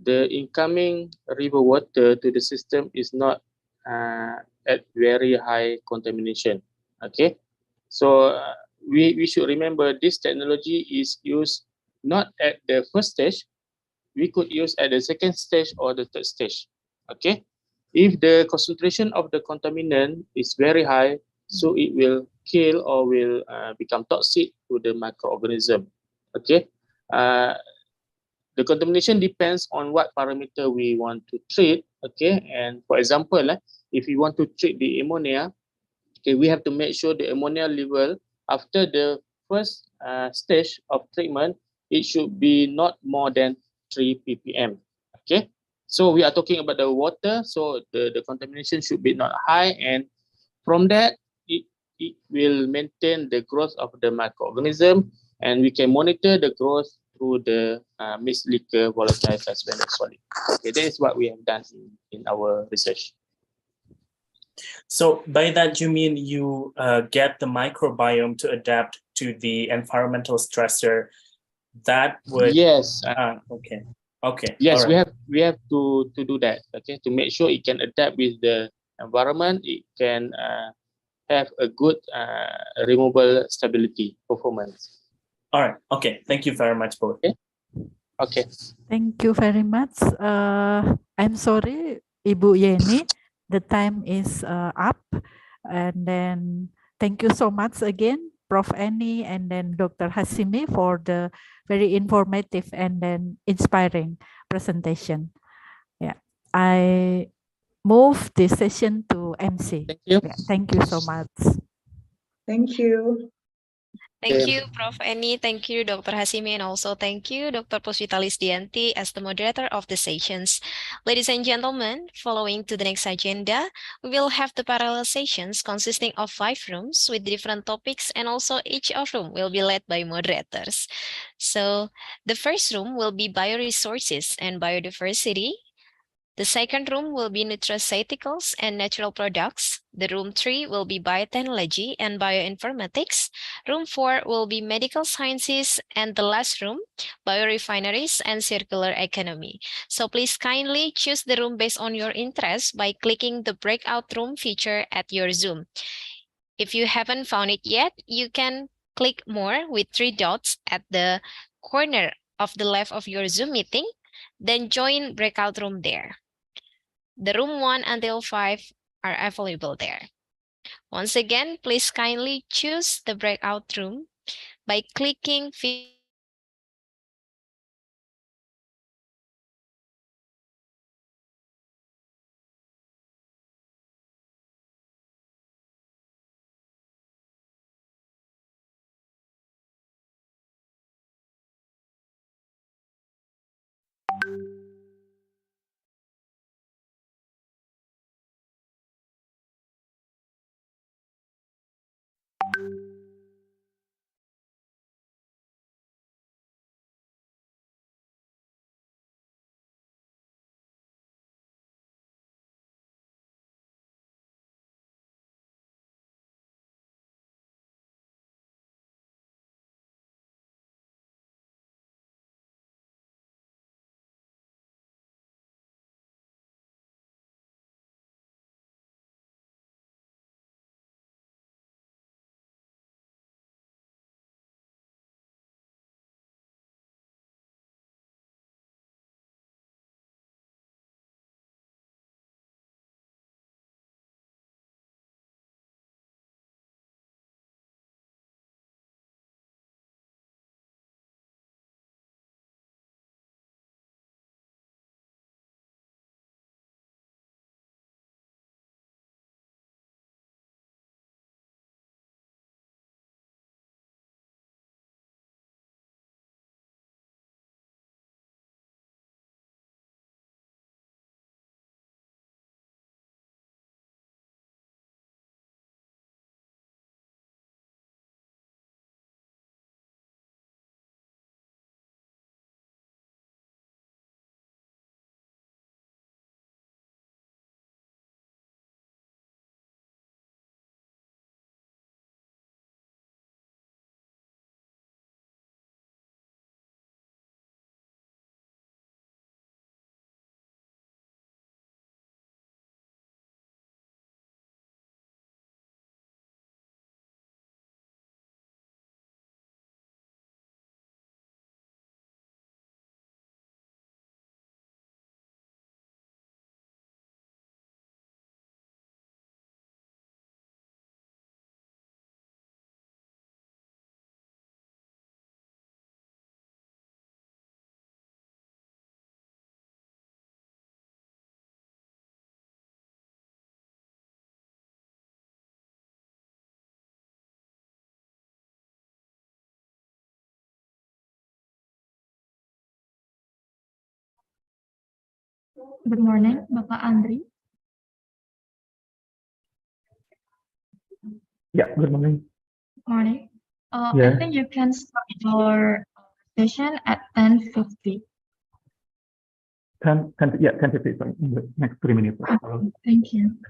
the incoming river water to the system is not at very high contamination. Okay. So we should remember this technology is used not at the first stage. We could use at the second stage or the third stage. Okay. If the concentration of the contaminant is very high, so it will kill or will become toxic to the microorganism. Okay. The contamination depends on what parameter we want to treat. Okay. And for example, if we want to treat the ammonia, okay, we have to make sure the ammonia level after the first stage of treatment, it should be not more than 3 ppm. Okay, so we are talking about the water, so the contamination should be not high, and from that it will maintain the growth of the microorganism, and we can monitor the growth through the mixed liquor, volatile, suspended solid. Okay, that is what we have done in our research. So by that, you mean you get the microbiome to adapt to the environmental stressor that would... Yes. Okay. Okay. Yes, right. we have to do that. Okay, to make sure it can adapt with the environment, it can have a good removal stability performance. All right. Okay. Thank you very much, both. Okay. Okay. Thank you very much. I'm sorry, Ibu Yeni, the time is up. And then thank you so much again, Prof. Eni, and then Dr. Hasimi, for the very informative and then inspiring presentation. Yeah, I move this session to MC. Thank you. Yeah, thank you so much. Thank you. Thank you, Prof. Eni. Thank you, Dr. Hasimi, and also thank you, Dr. Puspitalis Dianti, as the moderator of the sessions. Ladies and gentlemen, following to the next agenda, we will have the parallel sessions consisting of 5 rooms with different topics, and also each of room will be led by moderators. So the first room will be bioresources and biodiversity. The second room will be nutraceuticals and natural products. The room 3 will be biotechnology and bioinformatics. Room 4 will be medical sciences, and the last room, biorefineries and circular economy. So please kindly choose the room based on your interest by clicking the breakout room feature at your Zoom. If you haven't found it yet, you can click more with 3 dots at the corner of the left of your Zoom meeting, then join breakout room there. The room 1 until 5 are available there. Once again, please kindly choose the breakout room by clicking Good morning, Bapak Andri. Yeah, good morning. Morning. I Yeah. think you can start your session at 10:50. 10:50, sorry, in the next 3 minutes. Thank you.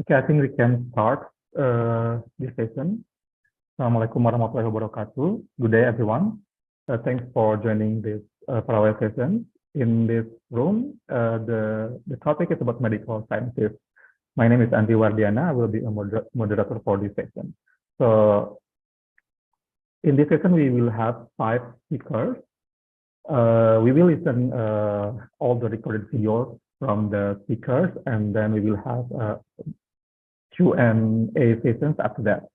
Okay, I think we can start this session. Assalamualaikum warahmatullahi wabarakatuh. Good day, everyone. Thanks for joining this for our session. In this room, the topic is about medical sciences. My name is Andri Wardiana. I will be a moderator for this session. So, in this session, we will have 5 speakers. We will listen all the recorded videos from the speakers, and then we will have Q&A sessions after that.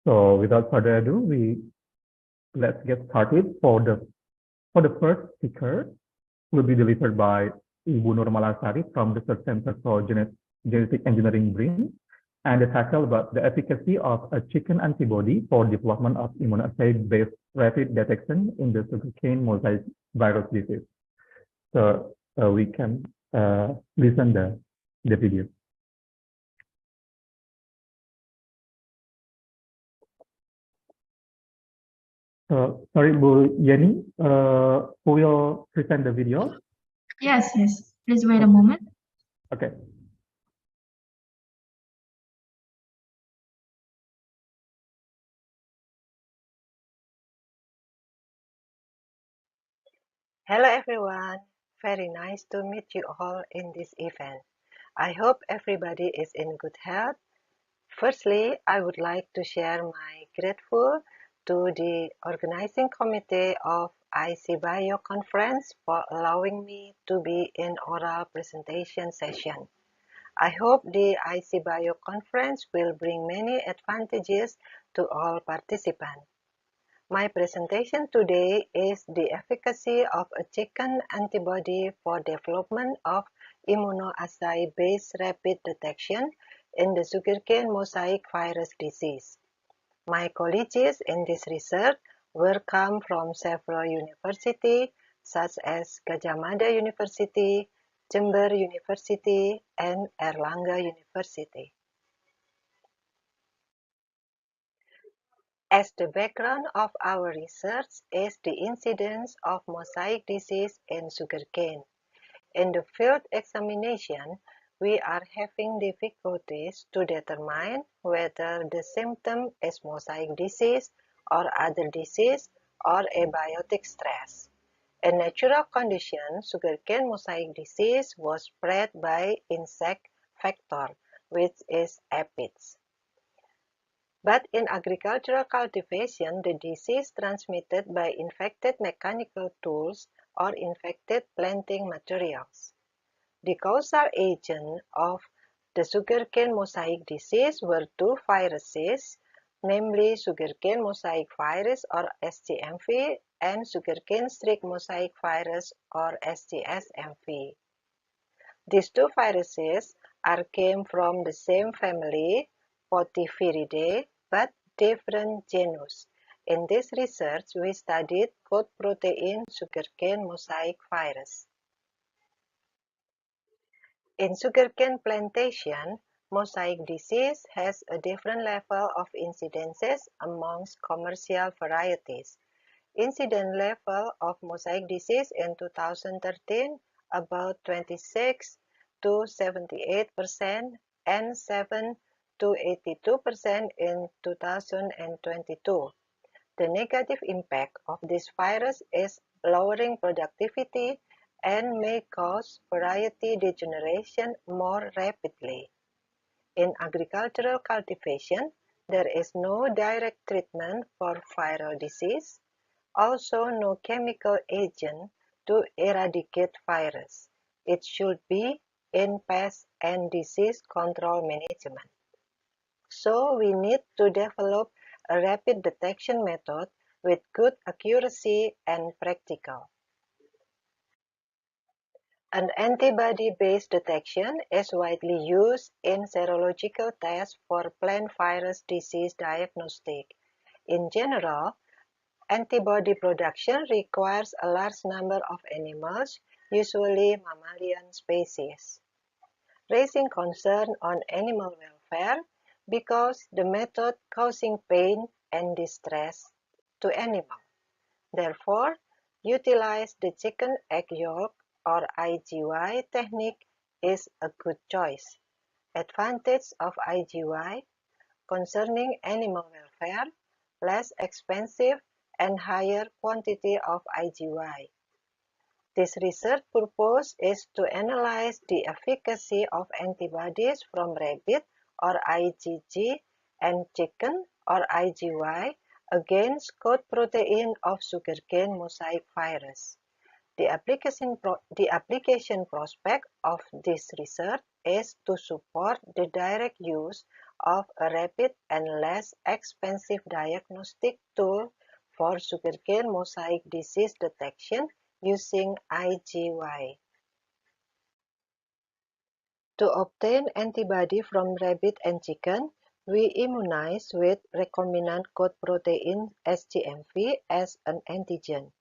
So without further ado, let's get started. For the first speaker, will be delivered by Ibu Nur Malasari from the Research Center for Genetic Engineering BRIN, and the title about the efficacy of a chicken antibody for development of immunoassay-based rapid detection in the sugarcane mosaic virus disease. So we can listen the video. Sorry, Bu Yeni, who will present the video? Yes. Please wait a moment. Okay. Hello everyone, very nice to meet you all in this event. I hope everybody is in good health. Firstly, I would like to share my grateful to the organizing committee of ISIBio conference for allowing me to be in oral presentation session. I hope the ISIBio conference will bring many advantages to all participants. My presentation today is the efficacy of a chicken antibody for development of immunoassay-based rapid detection in the sugarcane mosaic virus disease. My colleagues in this research will come from several universities such as Gadjah Mada University, Jember University, and Erlangga University. As the background of our research is the incidence of mosaic disease in sugarcane. In the field examination, we are having difficulties to determine whether the symptom is mosaic disease or other disease or abiotic stress. In natural conditions, sugarcane mosaic disease was spread by insect vector, which is aphids. But in agricultural cultivation, the disease transmitted by infected mechanical tools or infected planting materials. The causal agent of the sugarcane mosaic disease were two viruses, namely sugarcane mosaic virus or SGMV and sugarcane streak mosaic virus or SGSMV. These two viruses came from the same family, Potiviridae, but different genus. In this research, we studied coat protein sugarcane mosaic virus. In sugarcane plantation, mosaic disease has a different level of incidences amongst commercial varieties. Incident level of mosaic disease in 2013 about 26 to 78% and 7 to 82% in 2022. The negative impact of this virus is lowering productivity and may cause variety degeneration more rapidly. In agricultural cultivation, there is no direct treatment for viral disease, also no chemical agent to eradicate virus. It should be in pest and disease control management. So we need to develop a rapid detection method with good accuracy and practical. An antibody-based detection is widely used in serological tests for plant virus disease diagnostic. In general, antibody production requires a large number of animals, usually mammalian species, raising concern on animal welfare because the method causing pain and distress to animals. Therefore, utilize the chicken egg yolk or IgY technique is a good choice. Advantage of IgY concerning animal welfare, less expensive and higher quantity of IgY. This research purpose is to analyze the efficacy of antibodies from rabbit or IgG and chicken or IgY against coat protein of sugarcane mosaic virus. The application prospect of this research is to support the direct use of a rapid and less expensive diagnostic tool for sugarcane mosaic disease detection using IgY. To obtain antibody from rabbit and chicken, we immunize with recombinant coat protein SGMV as an antigen.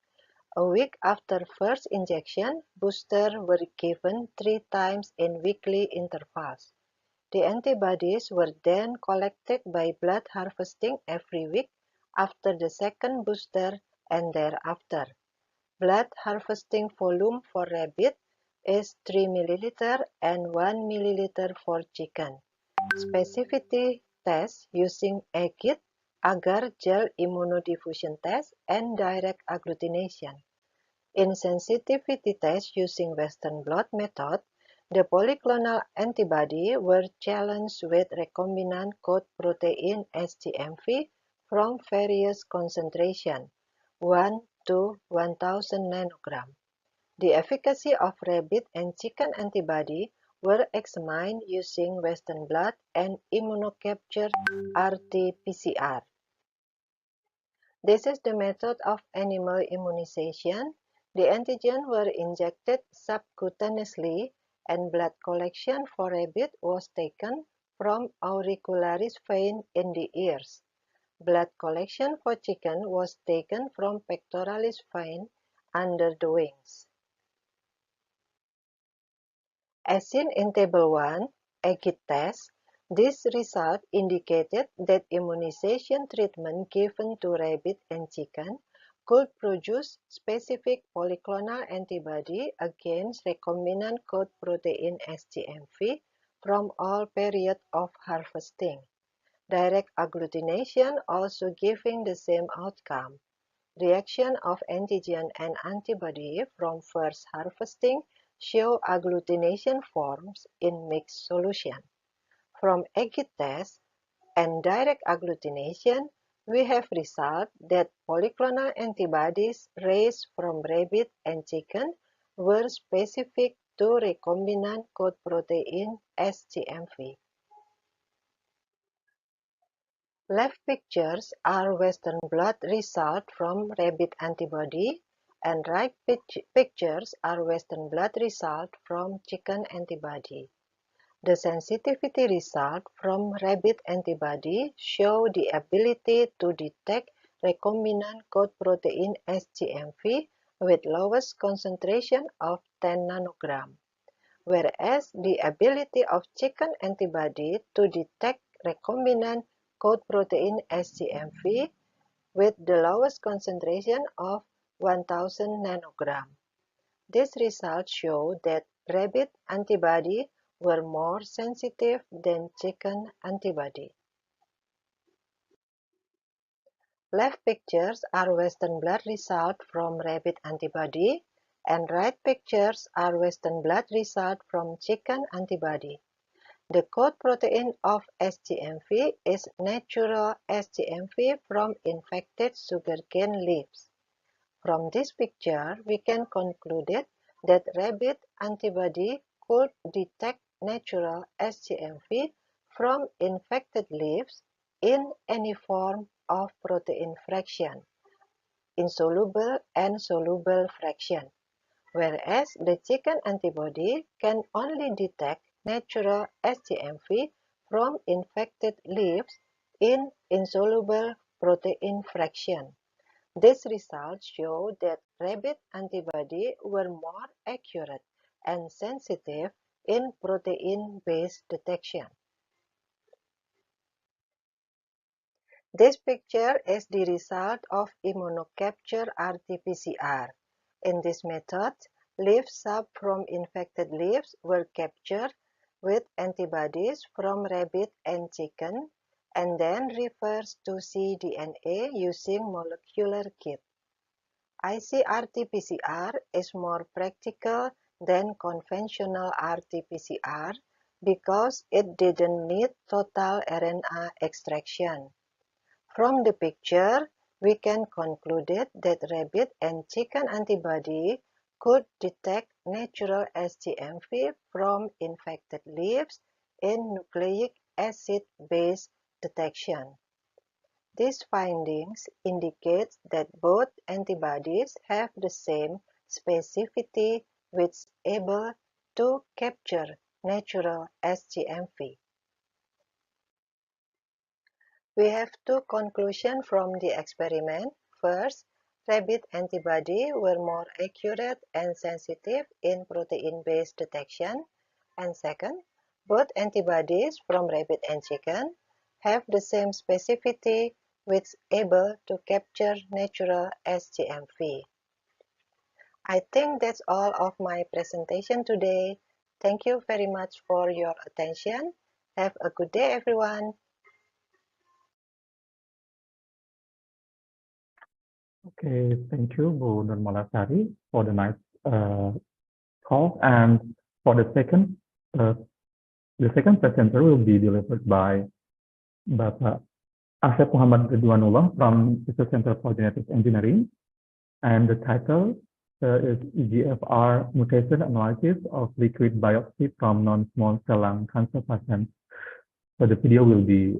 A week after first injection, boosters were given 3 times in weekly intervals. The antibodies were then collected by blood harvesting every week after the second booster and thereafter. Blood harvesting volume for rabbit is 3 ml and 1 ml for chicken. Specificity test using AGIT, agar gel immunodiffusion test, and direct agglutination. In sensitivity test using Western blot method, the polyclonal antibody were challenged with recombinant coat protein SGMV from various concentration, 1 to 1000 nanogram. The efficacy of rabbit and chicken antibody were examined using Western blot and immunocapture RT-PCR. This is the method of animal immunization. The antigen were injected subcutaneously and blood collection for rabbit was taken from auricularis vein in the ears. Blood collection for chicken was taken from pectoralis vein under the wings. As seen in Table 1, EGIT test, this result indicated that immunization treatment given to rabbit and chicken could produce specific polyclonal antibody against recombinant coat protein SGMV from all periods of harvesting. Direct agglutination also giving the same outcome. Reaction of antigen and antibody from first harvesting show agglutination forms in mixed solution. From EGIT test and direct agglutination, we have result that polyclonal antibodies raised from rabbit and chicken were specific to recombinant coat protein SGMV. Left pictures are Western blot result from rabbit antibody, and right pictures are Western blot result from chicken antibody. The sensitivity result from rabbit antibody show the ability to detect recombinant coat protein SGMV with lowest concentration of 10 nanogram, whereas the ability of chicken antibody to detect recombinant coat protein SGMV with the lowest concentration of 1000 nanogram. These results show that rabbit antibody were more sensitive than chicken antibody. Left pictures are Western blot result from rabbit antibody, and right pictures are Western blot result from chicken antibody. The coat protein of SGMV is natural SGMV from infected sugarcane leaves. From this picture, we can conclude that rabbit antibody could detect natural SGMV from infected leaves in any form of protein fraction, insoluble and soluble fraction, whereas the chicken antibody can only detect natural SGMV from infected leaves in insoluble protein fraction. These results show that rabbit antibody were more accurate and sensitive in protein-based detection. This picture is the result of immunocapture RT-PCR. In this method, leaf sap from infected leaves were captured with antibodies from rabbit and chicken, and then reversed to cDNA using molecular kit. IC-RT-PCR is more practical than conventional RT-PCR because it didn't need total RNA extraction. From the picture, we can conclude that rabbit and chicken antibody could detect natural SGMV from infected leaves in nucleic acid-based detection. These findings indicate that both antibodies have the same specificity which is able to capture natural SGMV. We have two conclusions from the experiment. First, rabbit antibody were more accurate and sensitive in protein-based detection. And second, both antibodies from rabbit and chicken have the same specificity which is able to capture natural SGMV. I think that's all of my presentation today. Thank you very much for your attention. Have a good day, everyone. Okay, thank you, Bu Nurmalasari, for the nice talk. And for the second presenter will be delivered by Bapak Asep Muhammad Ridwanullah from Research Center for Genetic Engineering. And the title is EGFR Mutation Analysis of Liquid Biopsy from Non-Small Cell Lung Cancer Patients. So the video will be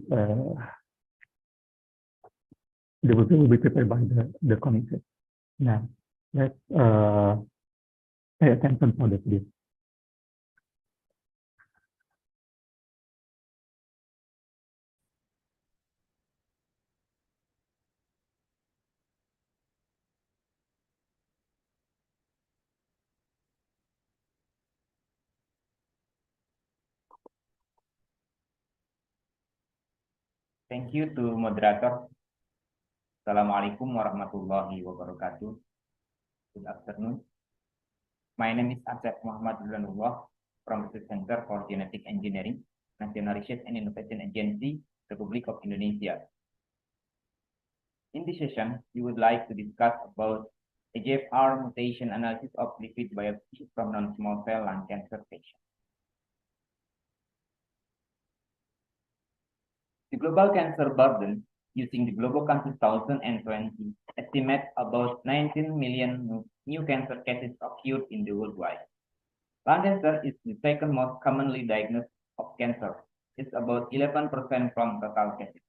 prepared by the committee. Now, let's pay attention for the video. Thank you to moderator. Assalamualaikum warahmatullahi wabarakatuh. Good afternoon. My name is Asep Muhammad Dulanullah from the Center for Genetic Engineering, National Research and Innovation Agency, Republic of Indonesia. In this session, we would like to discuss about EGFR mutation analysis of liquid biopsy from non-small cell lung cancer patients. The global cancer burden using the Global Cancer 2020 estimates about 19 million new cancer cases occurred in the worldwide. Lung cancer is the second most commonly diagnosed of cancer. It's about 11% from total cases.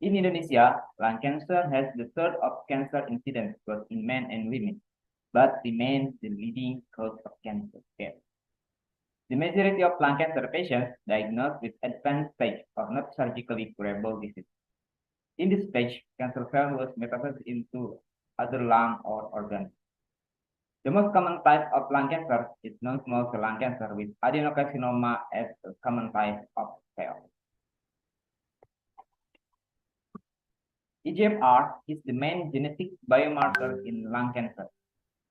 In Indonesia, lung cancer has the third of cancer incidence both in men and women, but remains the leading cause of cancer death. The majority of lung cancer patients diagnosed with advanced stage or not surgically curable disease. In this stage, cancer cell was metastasis into other lung or organs. The most common type of lung cancer is non-small cell lung cancer with adenocarcinoma as a common type of cell. EGFR is the main genetic biomarker in lung cancer.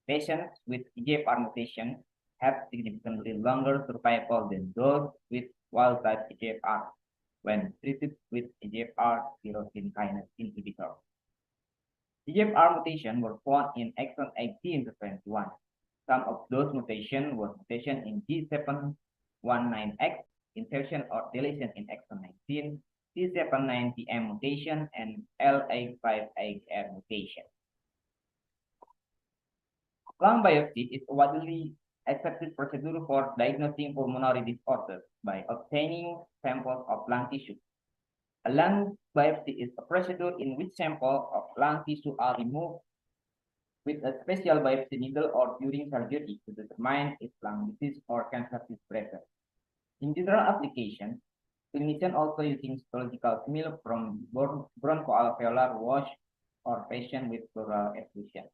Patients with EGFR mutation have significantly longer survival than those with wild-type EGFR when treated with EGFR tyrosine kinase inhibitor. EGFR mutations were found in exon 18 to 21. Some of those mutations were mutation in G719X, insertion or deletion in exon 19, C790M mutation, and LA58R mutation. Lung biopsy is a widely accepted procedure for diagnosing pulmonary disorders by obtaining samples of lung tissue. A lung biopsy is a procedure in which samples of lung tissue are removed with a special biopsy needle or during surgery to determine if lung disease or cancer is present. In general application, clinicians also using histological smear from bronchoalveolar wash or patient with pleural effusion.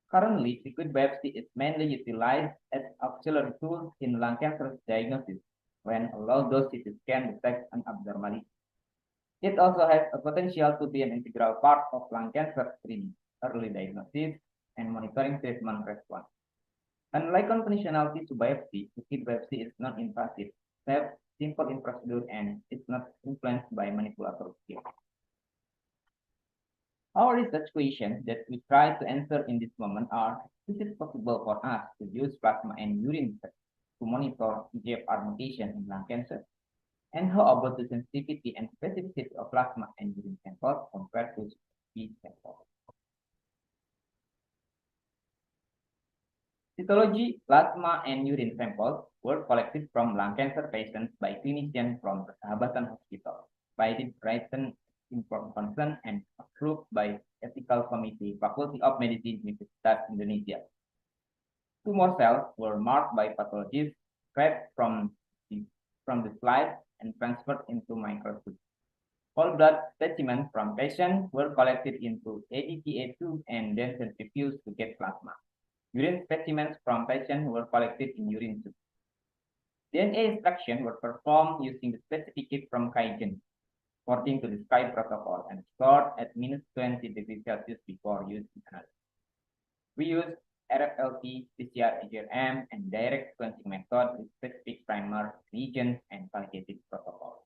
Currently, liquid biopsy is mainly utilized as auxiliary tool in lung cancer diagnosis when a low-dose CT scan detects an abnormality. It also has a potential to be an integral part of lung cancer screening, early diagnosis, and monitoring treatment response. Unlike conventional tissue biopsy, liquid biopsy is non-invasive, safe, simple in procedure, and is not influenced by manipulator skills. Our research questions that we try to answer in this moment are: is it possible for us to use plasma and urine to monitor EGFR mutation in lung cancer? And how about the sensitivity and specificity of plasma and urine samples compared to CT samples? Cytology, plasma, and urine samples were collected from lung cancer patients by clinicians from Persahabatan Hospital by the written informed consent and approved by Ethical Committee, Faculty of Medicine, Universitas Indonesia. Tumor cells were marked by pathologists, scraped from the slide and transferred into microscope. Whole blood specimens from patients were collected into ADTA tube and then centrifuged to get plasma. Urine specimens from patients were collected in urine tube. DNA extraction were performed using the specific kit from Kaizen, according to the SKY protocol, and stored at -20 degrees Celsius before use in analysis. We use RFLT, PCR, EGRM, and direct sequencing method with specific primer, regions, and validated protocols.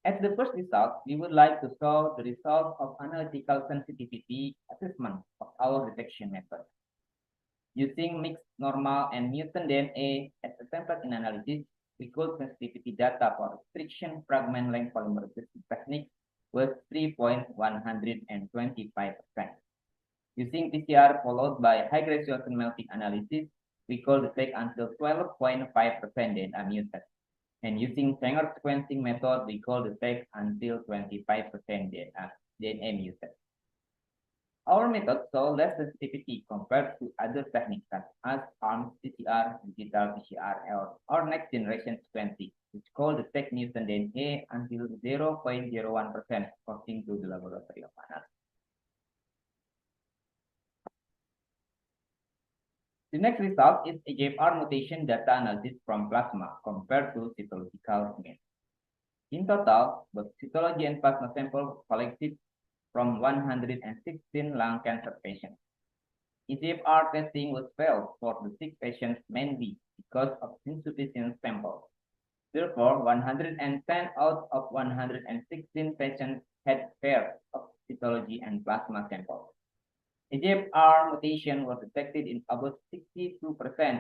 As the first result, we would like to show the result of analytical sensitivity assessment of our detection method. Using mixed normal and mutant DNA as a template in analysis, we could sensitivity data for restriction fragment length polymerization technique was 3.125%. Using PCR followed by high resolution melting analysis, we could detect until 12.5% DNA mutant. And using Sanger sequencing method, we could detect until 25% DNA mutant. Our method saw less sensitivity compared to other techniques such as ARMS PCR, digital PCR, or next generation sequencing, which could detect mutant DNA until 0.01% according to the laboratory of analysis. The next result is EGFR mutation data analysis from plasma compared to cytological mean. In total, both cytology and plasma samples collected from 116 lung cancer patients. EGFR testing was failed for the 6 patients mainly because of insufficient samples. Therefore, 110 out of 116 patients had pairs of cytology and plasma samples. EGFR mutation was detected in about 62%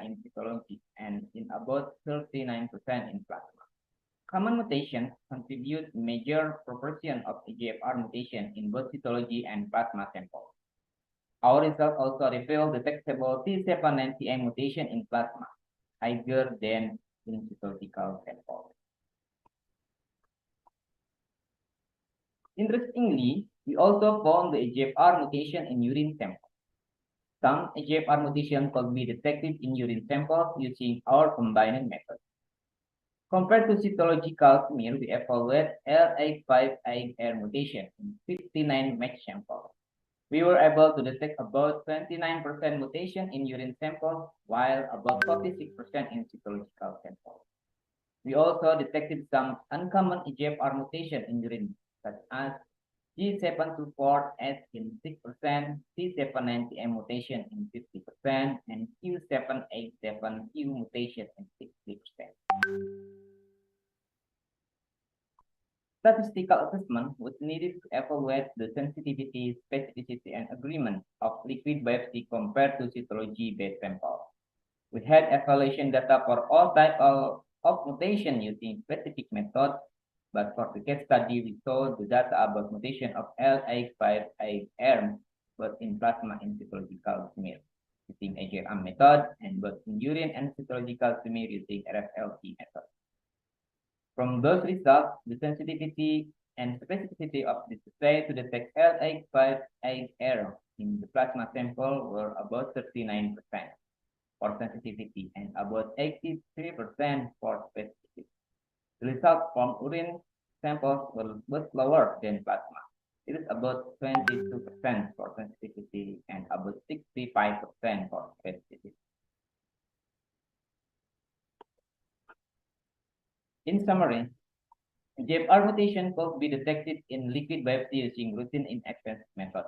in cytology and in about 39% in plasma. Common mutations contribute major proportion of EGFR mutation in both cytology and plasma samples. Our results also reveal detectable T790M mutation in plasma, higher than in cytological samples. Interestingly, we also found the EGFR mutation in urine samples. Some EGFR mutation could be detected in urine samples using our combining method. Compared to cytological smear, we evaluate L858R mutation in 59 match samples. We were able to detect about 29% mutation in urine samples, while about 46% in cytological samples. We also detected some uncommon EGFR mutation in urine, such as G724S in 6%, T790M mutation in 50%, and Q787Q mutation in 60%. Statistical assessment was needed to evaluate the sensitivity, specificity, and agreement of liquid biopsy compared to cytology-based samples. We had evaluation data for all types of mutation using specific methods, but for the case study, we saw the data about mutation of L858R both in plasma and cytological smear using AGRM method, and both in urine and cytological smear using RFLT method. From those results, the sensitivity and specificity of this assay to detect L858R in the plasma sample were about 39% for sensitivity and about 83% for specificity. The results from urine samples were much lower than plasma. It is about 22% for sensitivity and about 65% for specificity. In summary, EGFR mutation could be detected in liquid biopsy using routine inexpensive method.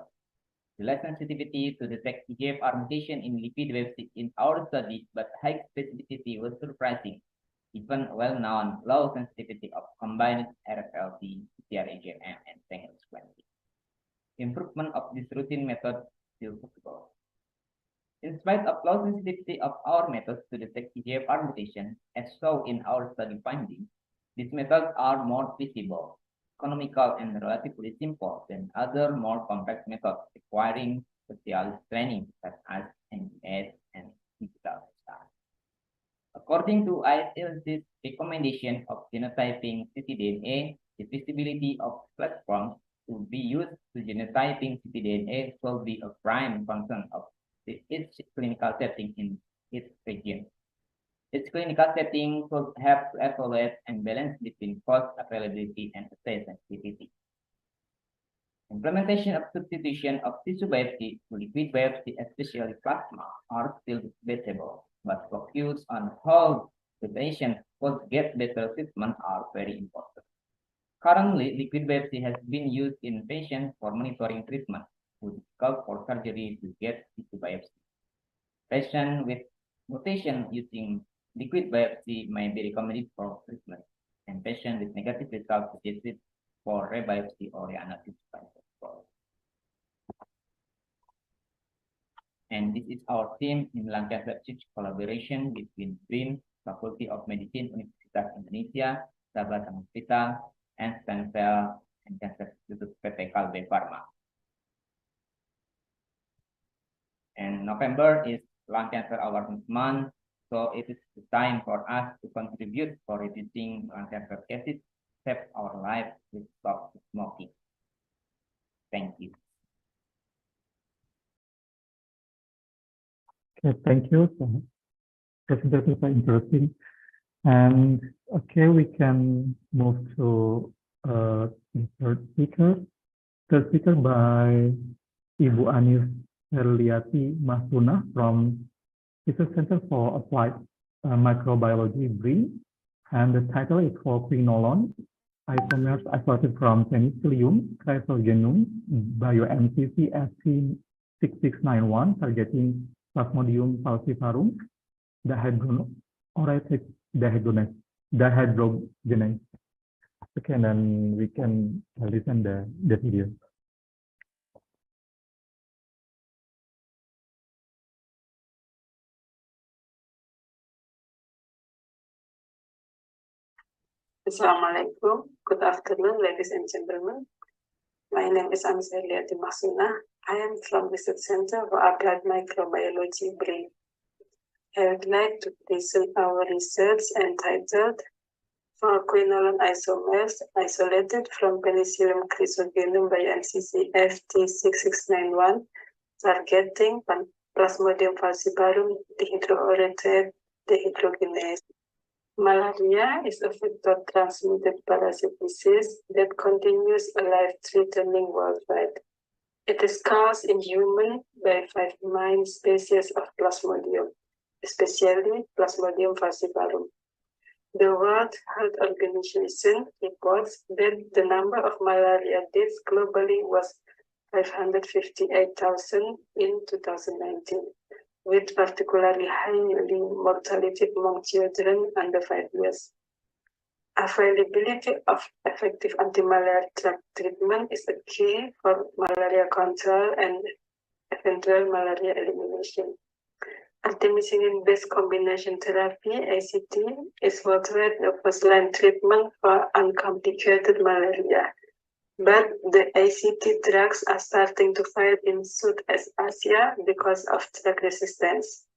The low sensitivity to detect EGFR mutation in liquid biopsy in our study, but high specificity was surprising, even well-known low sensitivity of combined RFLT, PCR-AGRM, and single sequencing. Improvement of this routine method still possible. In spite of low sensitivity of our methods to detect EGFR mutation, as shown in our study findings, these methods are more feasible, economical, and relatively simple than other more complex methods requiring specialist training such as NGS and digital studies. According to ISIBio's recommendation of genotyping ctDNA, the feasibility of platforms to be used to genotyping ctDNA will be a prime concern of its clinical setting in its region. Its clinical setting could have to evaluate and balance between cost, availability, and assay sensitivity. Implementation of substitution of tissue biopsy to liquid biopsy, especially plasma, are still debatable, but focus on how the patient could get better treatment are very important. Currently, liquid biopsy has been used in patients for monitoring treatment, who difficult for surgery to get tissue biopsy. Patients with mutation using liquid biopsy may be recommended for treatment, and patients with negative results suggested for rebiopsy or reanalysis. And this is our team in lung cancer research collaboration between BRIN, Faculty of Medicine, Universitas Indonesia, Dapat Hospital, and Stem Cell and Cancer Institute PT Kalbe Pharma. And November is Lung Cancer Awareness Month, so it is the time for us to contribute for reducing lung cancer cases, save our lives with stop smoking. Thank you. Okay, thank you. So, presentation is interesting. And okay, we can move to the third speaker. Third speaker by Ibu Anis Herliati Mahsuna from It's a Center for Applied Microbiology BRIN, and the title is for quinolone, isomers isolated from Penicillium cryptogenum bio-MCC ST6691 targeting Plasmodium falciparum dehydrogenase. Okay, and then we can listen the video. Assalamualaikum. Good afternoon, ladies and gentlemen. My name is Amzelia Dimaksuna. I am from Research Center for Applied Microbiology BRIN. I would like to present our research entitled For quinolone isomers isolated from Penicillium cryptogenum bio-MCC ST6691 targeting Plasmodium falciparum dehydrogenase. Malaria is a vector-transmitted parasite disease that continues a life-threatening worldwide. It is caused in humans by 5 main species of Plasmodium, especially Plasmodium falciparum. The World Health Organization reports that the number of malaria deaths globally was 558,000 in 2019. With particularly high mortality among children under 5 years. Availability of effective anti-malaria drug treatment is a key for malaria control and eventual malaria elimination. Artemisinin-based combination therapy, ACT, is worldwide the first-line treatment for uncomplicated malaria. But the ACT drugs are starting to fail in Southeast Asia because of drug resistance.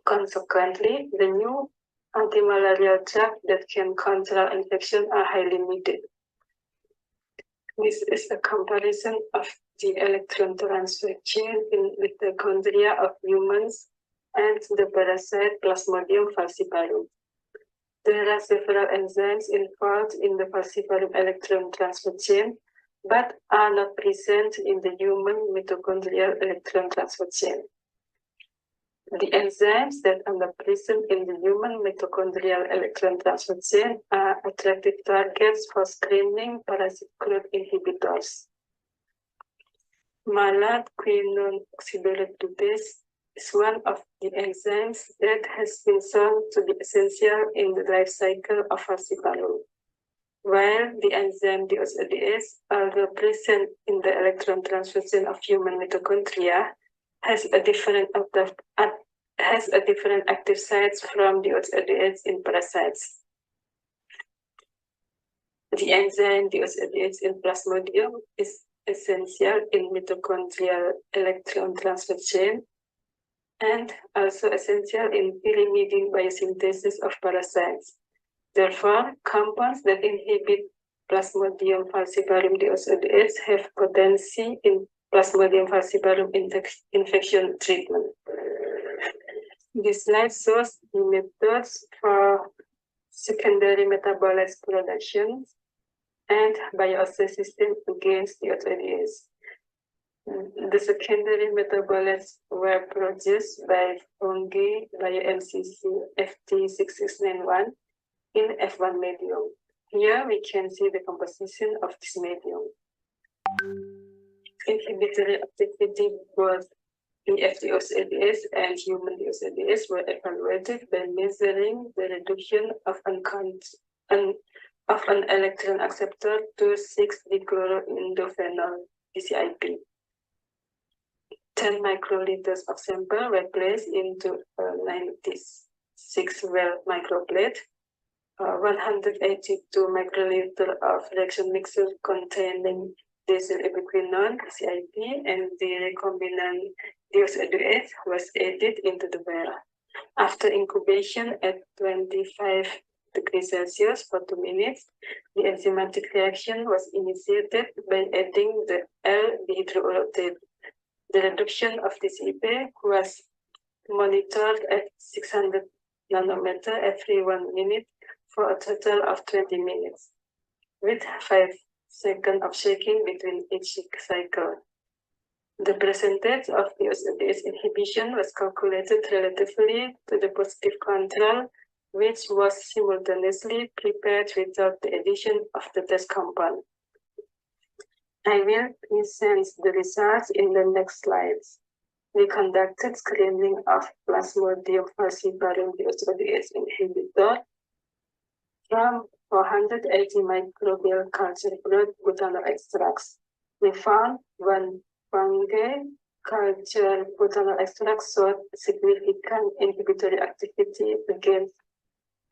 Consequently, the new anti-malarial drugs that can control infection are highly needed. This is a comparison of the electron transfer chain in mitochondria of humans and the parasite Plasmodium falciparum. There are several enzymes involved in the falciparum electron transfer chain, but are not present in the human mitochondrial electron transfer chain. The enzymes that are not present in the human mitochondrial electron transfer chain are attractive targets for screening parasite growth inhibitors. Malate quinone oxidorreductase is one of the enzymes that has been shown to be essential in the life cycle of falciparum. While the enzyme DOSDS, although present in the electron transfer chain of human mitochondria, has a different active sites from DOSDS in parasites. The enzyme DOSDS in Plasmodium is essential in mitochondrial electron transfer chain and also essential in pyrimidine biosynthesis of parasites. Therefore, compounds that inhibit Plasmodium falciparum DOSDS have potency in Plasmodium falciparum infection treatment. This slide shows the methods for secondary metabolite production and bioassay system against DOSDS. The secondary metabolites were produced by fungi bio-MCC FT6691 in F1 medium. Here we can see the composition of this medium. Inhibitory activity both in FDOSDS and human DOSDS were evaluated by measuring the reduction of an electron acceptor to 6-dichloroindophenol (DCIP). 10 microliters of sample were placed into a 96-well microplate. 182 microliters of reaction mixture containing diesel ubiquinone (DCIP) and the recombinant DOSDS was added into the well. After incubation at 25 degrees Celsius for 2 minutes, the enzymatic reaction was initiated by adding the L-dihydrouracil. The reduction of DCIP was monitored at 600 nanometer every 1 minute for a total of 20 minutes, with 5 seconds of shaking between each cycle. The percentage of DSODS inhibition was calculated relatively to the positive control, which was simultaneously prepared without the addition of the test compound. I will present the results in the next slides. We conducted screening of Plasmodium falciparum DSODS inhibitor from 480 microbial culture broad butanol extracts. We found one fungi culture butanol extracts showed significant inhibitory activity against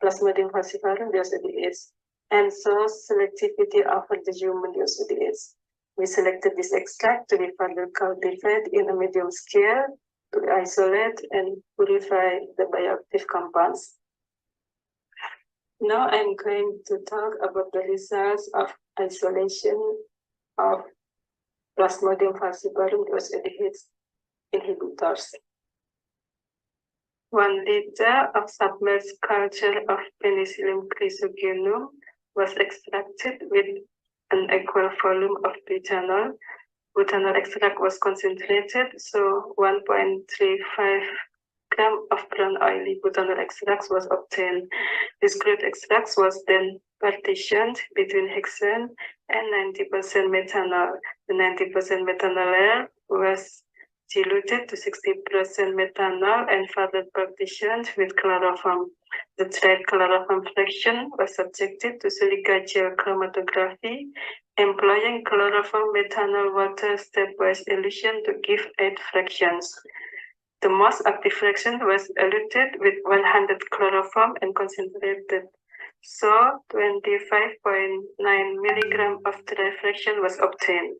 Plasmodium falciparum DSODS and shows selectivity over the human DSODS. We selected this extract to be further cultivated in a medium scale to isolate and purify the bioactive compounds. Now I'm going to talk about the results of isolation of Plasmodium falciparum DSODS inhibitors. 1 liter of submerged culture of Penicillium chrysogenum was extracted with an equal volume of butanol. Butanol extract was concentrated, so 1.35 gram of brown oily butanol extracts was obtained. This crude extract was then partitioned between hexane and 90% methanol. The 90% methanol layer was diluted to 60% methanol and further partitioned with chloroform. The tried chloroform fraction was subjected to silica gel chromatography, employing chloroform methanol water stepwise elution to give 8 fractions. The most active fraction was eluted with 100 chloroform and concentrated. So 25.9 milligram of dry fraction was obtained.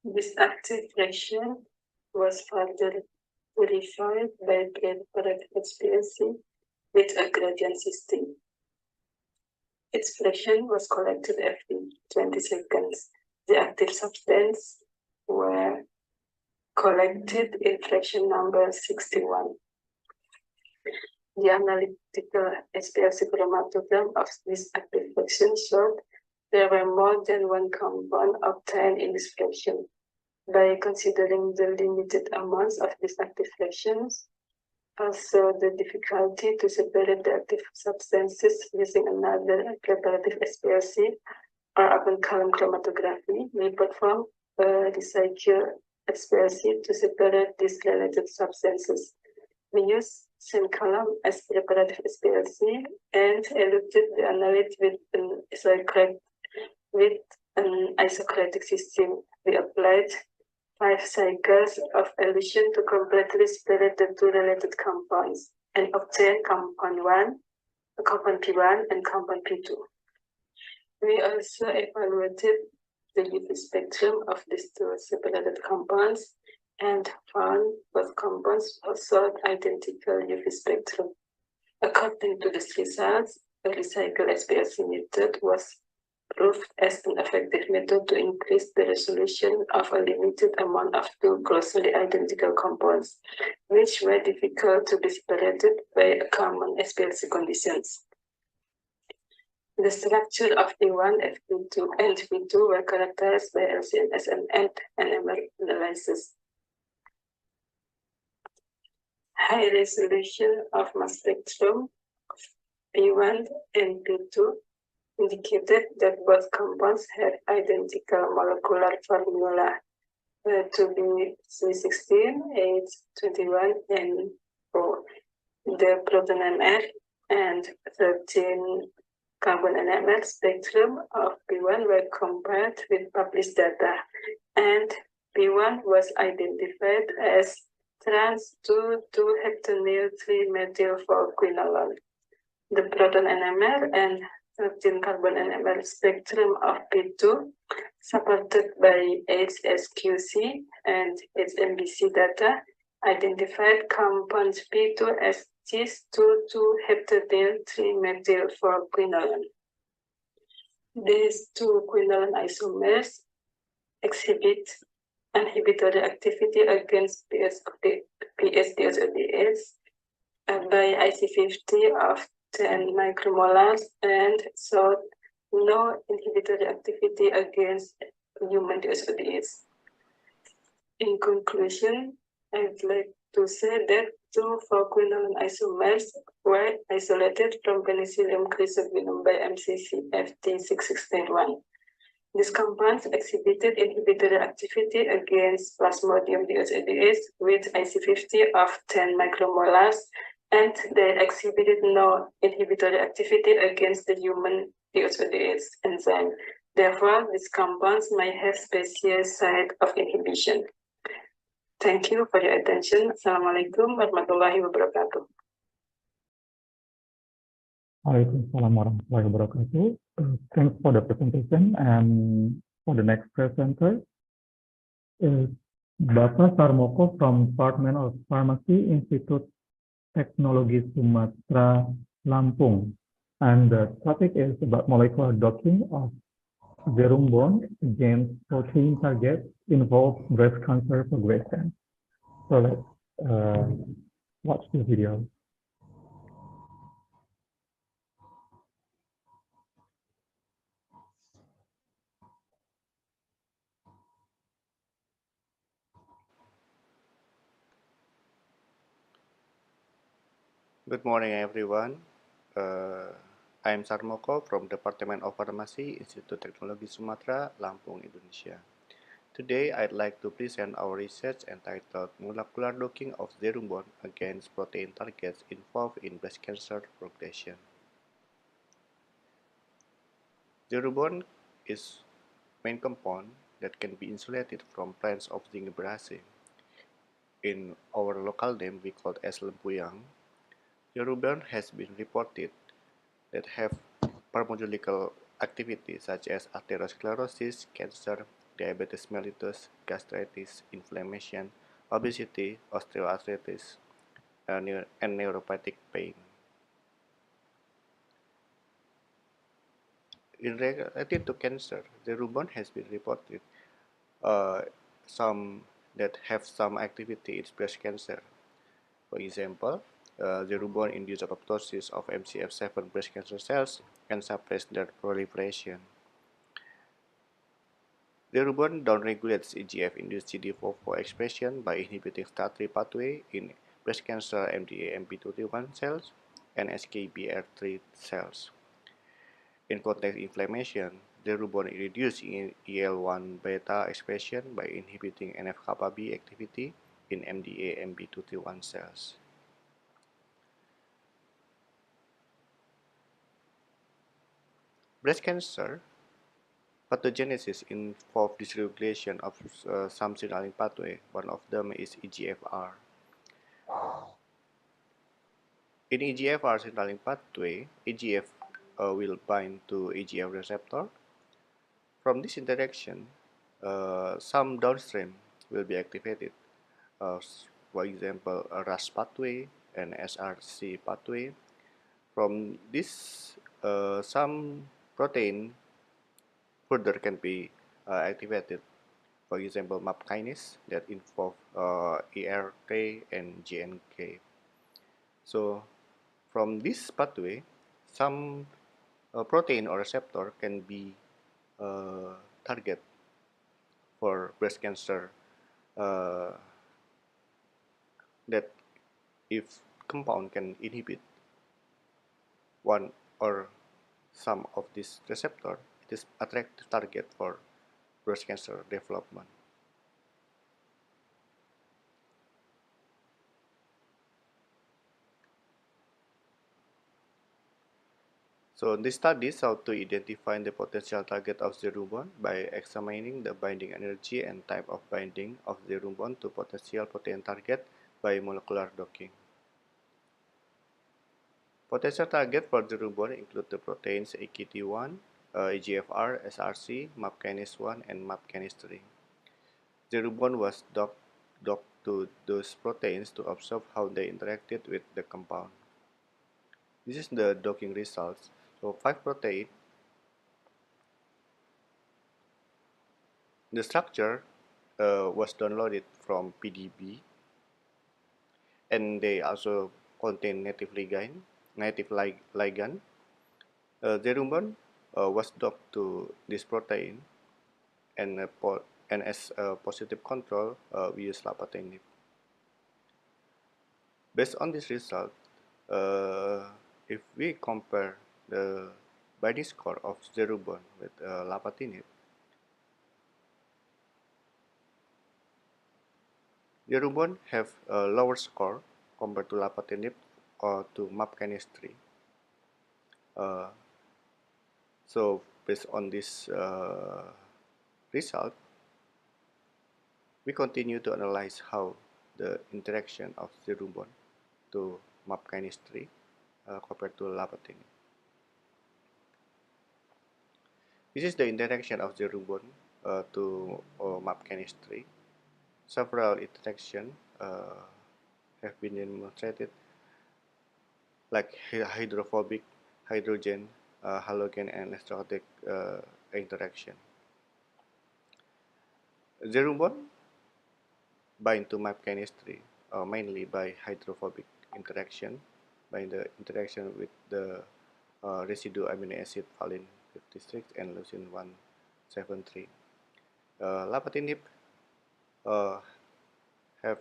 This active fraction was further purified by preparative HPLC with a gradient system. Its fraction was collected every 20 seconds. The active substance were collected in fraction number 61. The analytical HPLC chromatogram of this active fraction showed there were more than one compound obtained in this fraction. By considering the limited amounts of these active fractions, also the difficulty to separate the active substances using another preparative HPLC or open column chromatography, we performed a recycle HPLC to separate these related substances. We used same column as preparative HPLC and eluted the analyte with an isocratic system. We applied 5 cycles of elution to completely separate the 2 related compounds and obtain compound P1 and compound P2. We also evaluated the UV spectrum of these 2 separated compounds and found both compounds also identical UV spectrum. According to these results, a recycled HPLC method was proved as an effective method to increase the resolution of a limited amount of 2 closely identical compounds, which were difficult to be separated by common HPLC conditions. The structure of P1, FP2, and P2 were characterized by LC-MS and NMR analysis. High resolution of mass spectrum of P1 and P2 indicated that both compounds had identical molecular formula to be C16, H21, and O. The proton NMR and 13 carbon NMR spectrum of P1 were compared with published data, and P1 was identified as trans 2,2-heptanyl 3-methyl-4-quinolone. The proton NMR and 13 carbon NMR spectrum of P2, supported by HSQC and HMBC data, identified compound P2 as cis-2,2-heptanyl 3-methyl-4-quinolone. These 2 quinolone isomers exhibit inhibitory activity against PS-DSODS by IC50 of 10 micromolars and showed no inhibitory activity against human DSODS. In conclusion, I'd like to say that two quinone isomers were isolated from penicillium chrysogenum by MCC FT6691. These compounds exhibited inhibitory activity against Plasmodium dioxidase with IC50 of 10 micromolars, and they exhibited no inhibitory activity against the human dioxidase enzyme. Therefore, these compounds may have species site of inhibition. Thank you for your attention. Assalamualaikum warahmatullahi wabarakatuh. Waalaikumsalam warahmatullahi wabarakatuh. Thanks for the presentation, and for the next presenter is Bapak Sarmoko from Department of Pharmacy, Institute Teknologi Sumatera, Lampung. And the topic is about molecular docking of serum bond against protein targets involved breast cancer progression. So let's watch the video. Good morning, everyone. I am Sarmoko from Department of Pharmacy, Institute Teknologi Sumatera, Lampung, Indonesia. Today, I'd like to present our research entitled Molecular Docking of Serum Bond Against Protein Targets Involved in Breast Cancer Progression. Serum bond is main compound that can be insulated from plants of zingiberacea. In our local name, we call it as lempuyang. Serum bond has been reported that have pharmacological activity such as atherosclerosis, cancer, diabetes mellitus, gastritis, inflammation, obesity, osteoarthritis, and neuropathic pain. In related to cancer, the rubon has been reported some that have some activity in breast cancer. For example, the rubon induced apoptosis of MCF7 breast cancer cells and suppress their proliferation. The rubon downregulates EGF-induced CD44 expression by inhibiting STAT3 pathway in breast cancer MDA-MB231 cells and SKBR3 cells. In context inflammation, the rubon reduces IL-1 beta expression by inhibiting NF-kappa B activity in MDA-MB231 cells. Breast cancer pathogenesis involves dysregulation of some signaling pathway. One of them is EGFR. In EGFR signaling pathway, EGF will bind to EGF receptor. From this interaction, some downstream will be activated. For example, a RAS pathway and SRC pathway. From this, some protein further can be activated. For example, MAP kinase that involve ERK and GNK. So, from this pathway, some protein or receptor can be target for breast cancer that if compound can inhibit one or some of this receptor, it is attractive target for breast cancer development. So this study sought to identify the potential target of serum bond by examining the binding energy and type of binding of serum bond to potential protein target by molecular docking. Potential target for serum bond include the proteins AKT1, EGFR, SRC, MAP kinase 1, and MAP kinase 3. Serum bond was docked to those proteins to observe how they interacted with the compound. This is the docking results. So 5 protein. The structure was downloaded from PDB, and they also contain native ligand. The serum bond was docked to this protein, and and as a positive control, we use lapatinib. Based on this result, if we compare the binding score of zerubon with lapatinib, zerubon have a lower score compared to lapatinib or to map chemistry. So based on this result, we continue to analyze how the interaction of zerubon to map chemistry compared to lapatinib. This is the interaction of zerubon to map chemistry. Several interactions have been demonstrated, like hydrophobic, hydrogen, halogen, and electrostatic interaction. Zerubon bind to map chemistry mainly by hydrophobic interaction, by the interaction with the residue amino acid valine 56 and leucine 173. Lapatinib have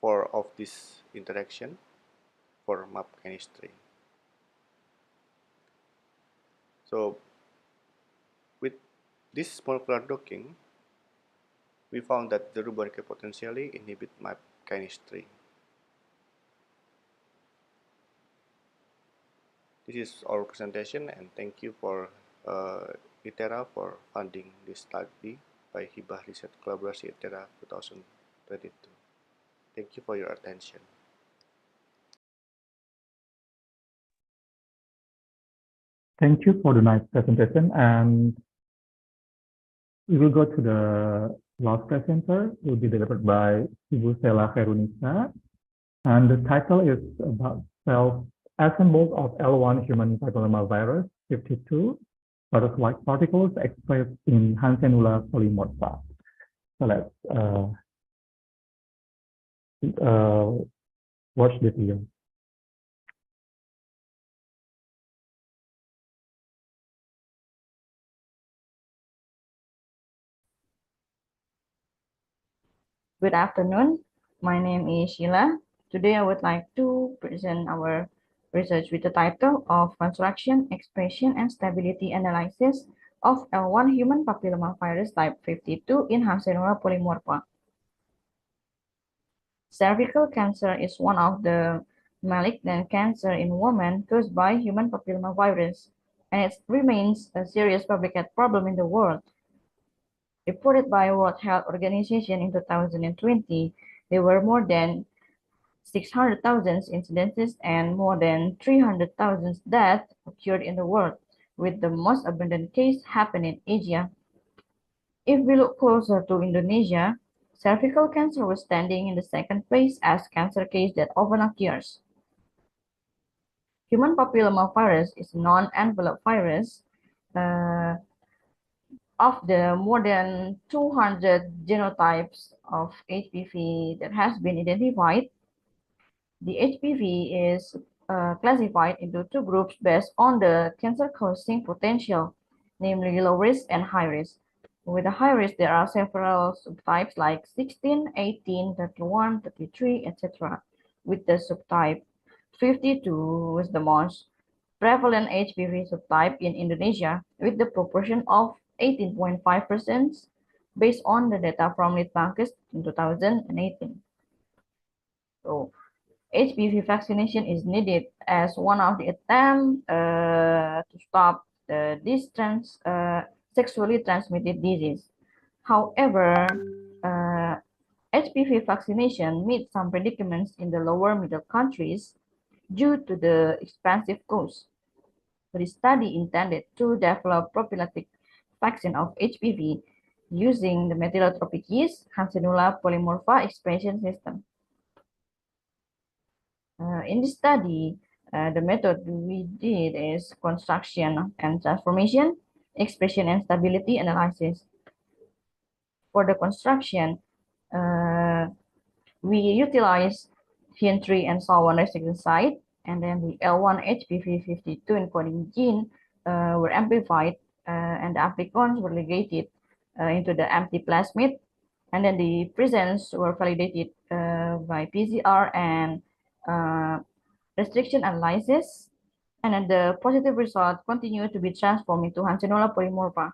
4 of this interaction for map chemistry. So with this molecular docking, we found that the zerubon can potentially inhibit map chemistry. This is our presentation, and thank you for ITERA for funding this study by Hibah Riset Collaborasi ITERA 2022. Thank you for your attention. Thank you for the nice presentation, and we will go to the last presenter. It will be delivered by Ibu Sela Khairunisa, and the title is about self-assembled of L1 human papillomavirus 52 butterfly particles expressed in Hansenula polymorpha. So let's watch the video. Good afternoon. My name is Sheila. Today I would like to present our research with the title of Construction, Expression, and Stability Analysis of L1 Human Papillomavirus type 52 in Hansenula polymorpha. Cervical cancer is one of the malignant cancer in women caused by human papillomavirus, and it remains a serious public health problem in the world. Reported by World Health Organization in 2020, there were more than 600,000 incidences and more than 300,000 deaths occurred in the world, with the most abundant case happening in Asia. If we look closer to Indonesia, cervical cancer was standing in the second place as cancer case that often occurs. Human papillomavirus is a non-enveloped virus. Of the more than 200 genotypes of HPV that has been identified, the HPV is classified into 2 groups based on the cancer-causing potential, namely low risk and high risk. With the high risk, there are several subtypes like 16, 18, 31, 33, etc. With the subtype 52 is the most prevalent HPV subtype in Indonesia, with the proportion of 18.5% based on the data from Litbangkes in 2018. So, HPV vaccination is needed as one of the attempts to stop this sexually transmitted disease. However, HPV vaccination meets some predicaments in the lower middle countries due to the expensive cost. The study intended to develop prophylactic vaccine of HPV using the methylotropic yeast Hansenula polymorpha expression system. In this study, the method we did is construction and transformation, expression and stability analysis. For the construction, we utilize HIN3 and SAL1 restricted site, and then the L1 HPV52 encoding gene were amplified and the applicants were ligated into the empty plasmid, and then the presence were validated by PCR and restriction analysis, and then the positive result continued to be transformed into Hansenella polymorpha,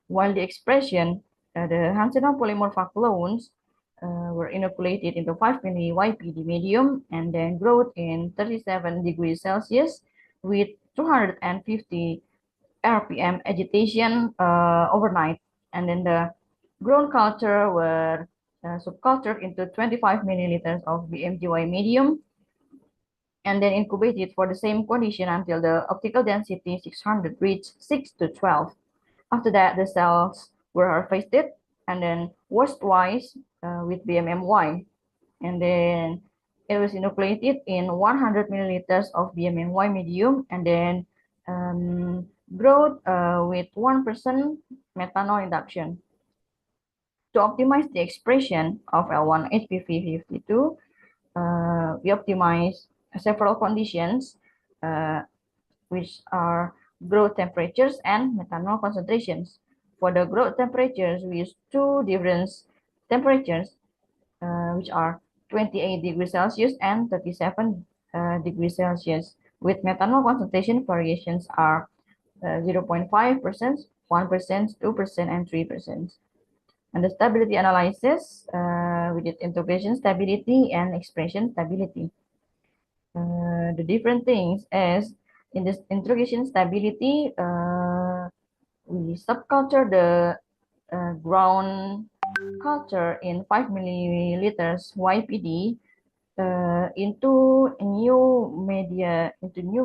while the expression, the Hansenella polymorpha clones were inoculated into 5 milli YPD medium and then growth in 37 degrees Celsius with 250 RPM agitation overnight, and then the grown culture were subcultured into 25 milliliters of BMGY medium and then incubated for the same condition until the optical density 600 reached 6 to 12. After that, the cells were harvested and then washed twice with BMMY, and then it was inoculated in 100 milliliters of BMMY medium and then growth with 1% methanol induction. To optimize the expression of L1 HPV52, we optimize several conditions, which are growth temperatures and methanol concentrations. For the growth temperatures, we use two different temperatures, which are 28 degrees Celsius and 37 degrees Celsius, with methanol concentration variations are 0.5%, 1%, 2%, and 3%. And the stability analysis, we did integration stability and expression stability. The different things is in this integration stability, we subculture the ground culture in 5 milliliters YPD into a new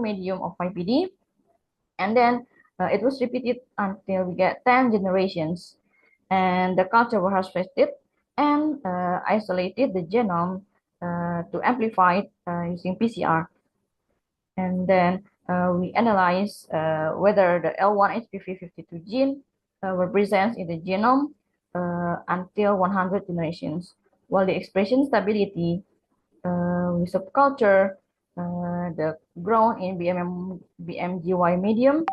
medium of YPD, and then it was repeated until we get 10 generations, and the culture was harvested and isolated the genome to amplify it using PCR, and then we analyze whether the L1 HPV52 gene were present in the genome until 100 generations, while the expression stability, we subculture the grown in BMGY medium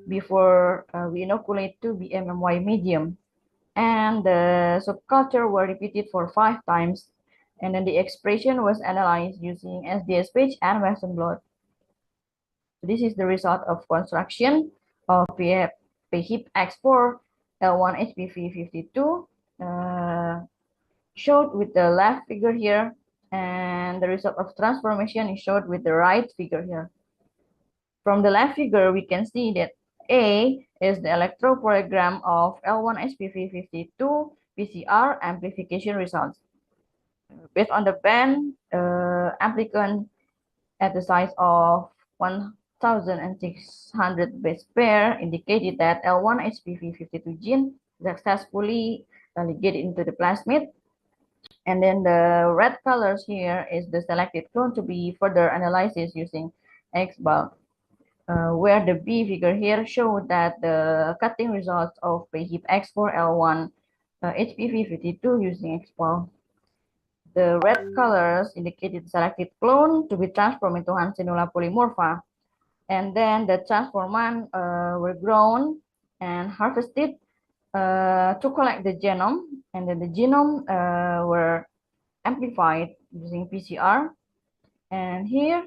before we inoculate to BMMY medium, and the subculture were repeated for 5 times, and then the expression was analyzed using SDSPH and Western blot. This is the result of construction of PHIP-X4 L1 HPV52 showed with the left figure here, and the result of transformation is showed with the right figure here. From the left figure, we can see that A is the electroprogram of L1 HPV52 PCR amplification results. Based on the band amplicon at the size of 1,600 base pair indicated that L1 HPV52 gene successfully ligated into the plasmid. And then the red colors here is the selected clone to be further analyzed using XBAL, where the B figure here showed that the cutting results of PHIP-X4L1 HPV52 using XBAL. The red colors indicated the selected clone to be transformed into Hansenella polymorpha, and then the transformant were grown and harvested to collect the genome, and then the genome were amplified using PCR. And here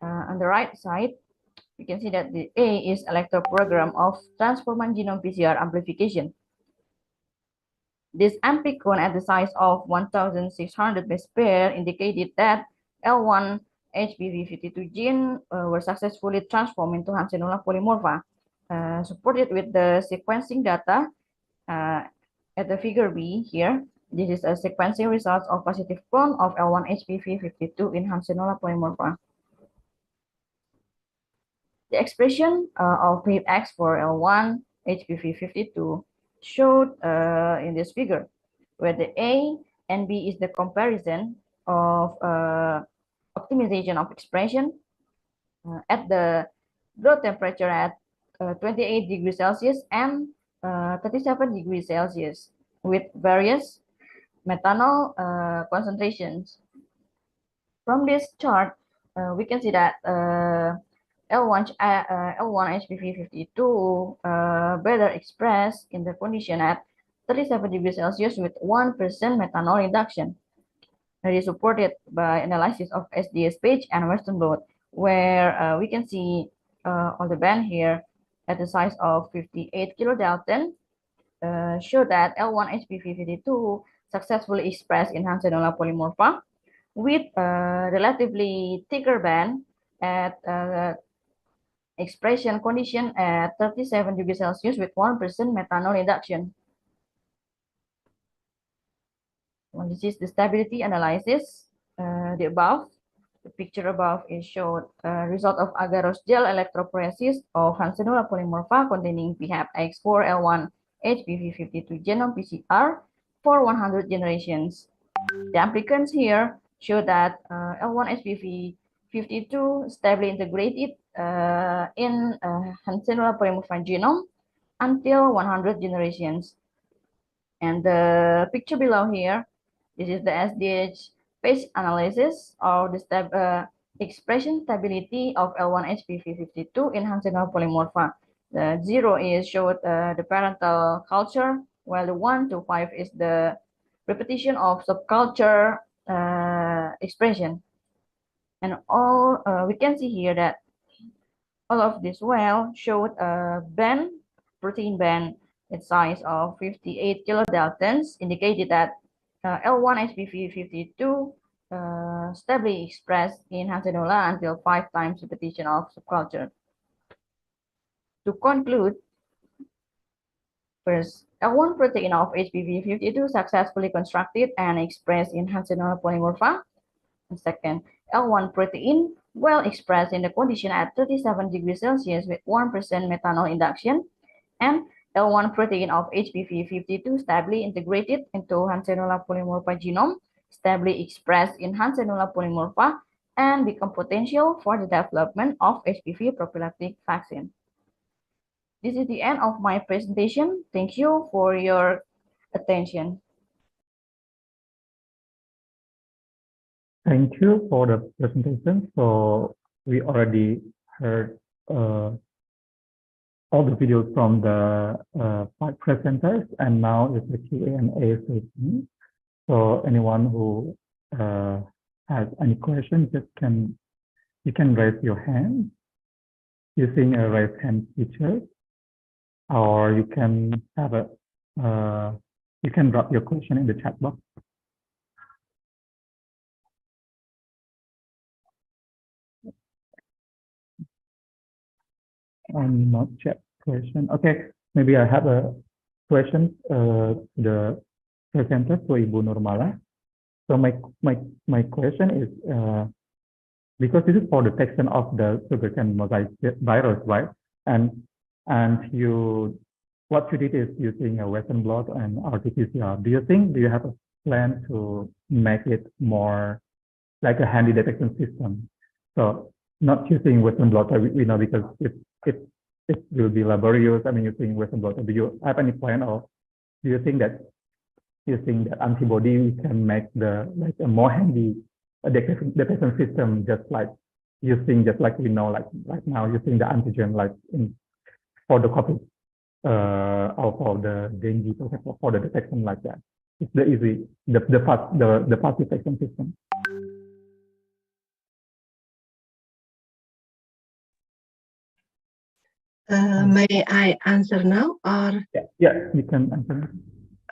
on the right side, you can see that the A is electroprogram of transformant genome PCR amplification. This amplicon at the size of 1,600 base pair indicated that L1 HPV52 gene were successfully transformed into Hansenella polymorpha, supported with the sequencing data at the figure B here. This is a sequencing result of positive clone of L1 HPV52 in Hansenella polymorpha. The expression of PHIP-X for L1 HPV52 showed in this figure, where the A and B is the comparison of optimization of expression at the growth temperature at 28 degrees Celsius and 37 degrees Celsius with various methanol concentrations. From this chart, we can see that L1 HPV52 better expressed in the condition at 37 degrees Celsius with 1% methanol reduction. It is supported by analysis of SDS page and Western blot, where we can see on the band here at the size of 58 kilodalton, show that L1-HBV52 successfully expressed in Hansenella polymorpha with a relatively thicker band at expression condition at 37 degrees Celsius with 1% methanol reduction. Well, this is the stability analysis. The picture above is showed result of agarose gel electrophoresis of Hansenella polymorpha containing PHAX4L1-HBV52 genome PCR for 100 generations. The applicants here show that L1-HBV52 stably integrated in Hansenella polymorpha genome until 100 generations. And the picture below here, this is the SDH page analysis of the expression stability of L1-HBV52 in Hansenella polymorpha. The 0 is showed the parental culture, while the 1 to 5 is the repetition of subculture expression. And all we can see here that all of this well showed a band, protein band, its size of 58 kilodaltons, indicated that L1-HBV52 stably expressed in Hansenella until 5 times repetition of subculture. To conclude, first, L1 protein of HBV52 successfully constructed and expressed in Hansenella polymorpha. And second, L1 protein well expressed in the condition at 37 degrees Celsius with 1% methanol induction, and L1 protein of HBV52 stably integrated into Hansenella polymorpha genome, stably expressed in Hansenella polymorpha, and become potential for the development of HPV prophylactic vaccine. This is the end of my presentation. Thank you for your attention. Thank you for the presentation. So we already heard all the videos from the 5 presenters, and now is the Q&A session. So anyone who has any questions, you can raise your hand using a raise hand feature, or you can have you can drop your question in the chat box. Not chat question. Okay, maybe I have a question the presenter to Ibu Nurmala. So my question is because this is for detection of the sugarcane mosaic virus, right? And what you did is using a Western blot and RT-PCR. Do you have a plan to make it more like a handy detection system? So not using Western blot, we know, because it will be laborious. I mean, using Western blot. Do you have any plan, or do you think that using the antibody can make a more handy detection system, just like we know, like right now using the antigen, like for the COVID or for the dengue, for the detection like that? It's the fast detection system. May I answer now, or? Yeah, you can answer.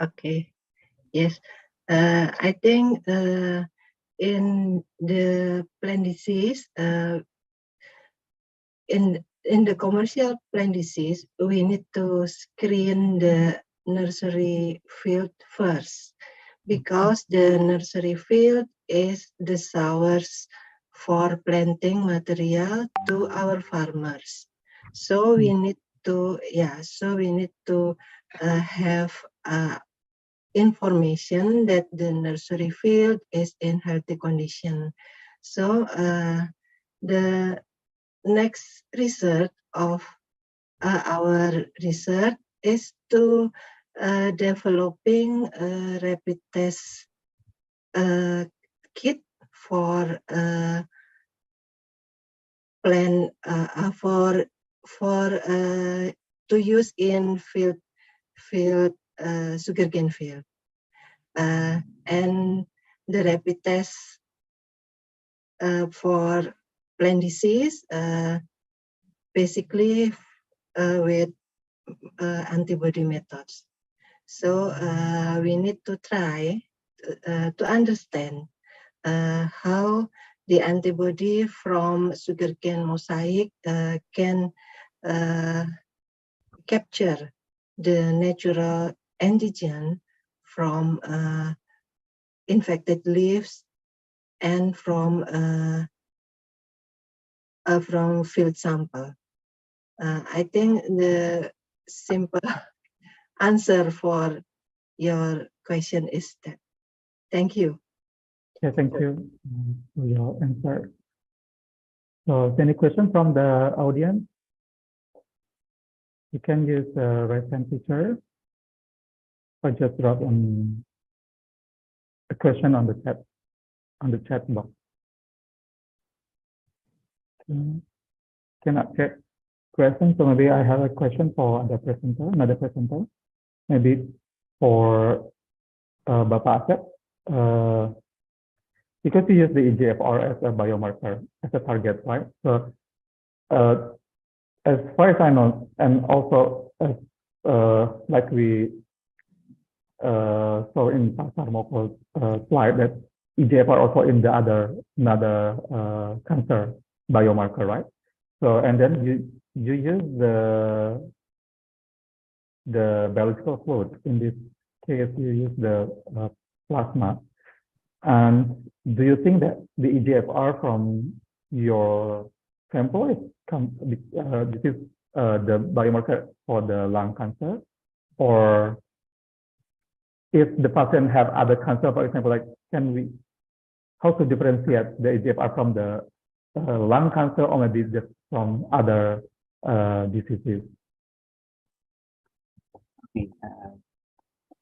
Okay. Yes. I think in the plant disease, in the commercial plant disease, we need to screen the nursery field first, because the nursery field is the source for planting material to our farmers. So we need to, have information that the nursery field is in healthy condition. So the next result of our research is to developing a rapid test kit for plant to use in field sugarcane field. And the rapid test for plant disease basically with antibody methods. So we need to try to understand how the antibody from sugarcane mosaic can capture the natural antigen from infected leaves and from field sample. I think the simple answer for your question is that. Thank you. Yeah, thank you for your answer. So, any question from the audience? You can use the right hand feature or just drop on a question on the chat box. Cannot get question, so maybe I have a question for another presenter. Maybe for Bapak Asep. Because we use the EGFR as a biomarker, as a target, right? So, as far as I know, and also as like we saw in Pak Sarmoko's slide, that EGFR also in the another cancer biomarker, right? So, and then you use the biological fluid. In this case, you use the plasma. And do you think that the EGFR from your sample is this is the biomarker for the lung cancer, or if the patient have other cancer, for example, like how to differentiate the EGFR from the lung cancer, or maybe just from other diseases? Okay.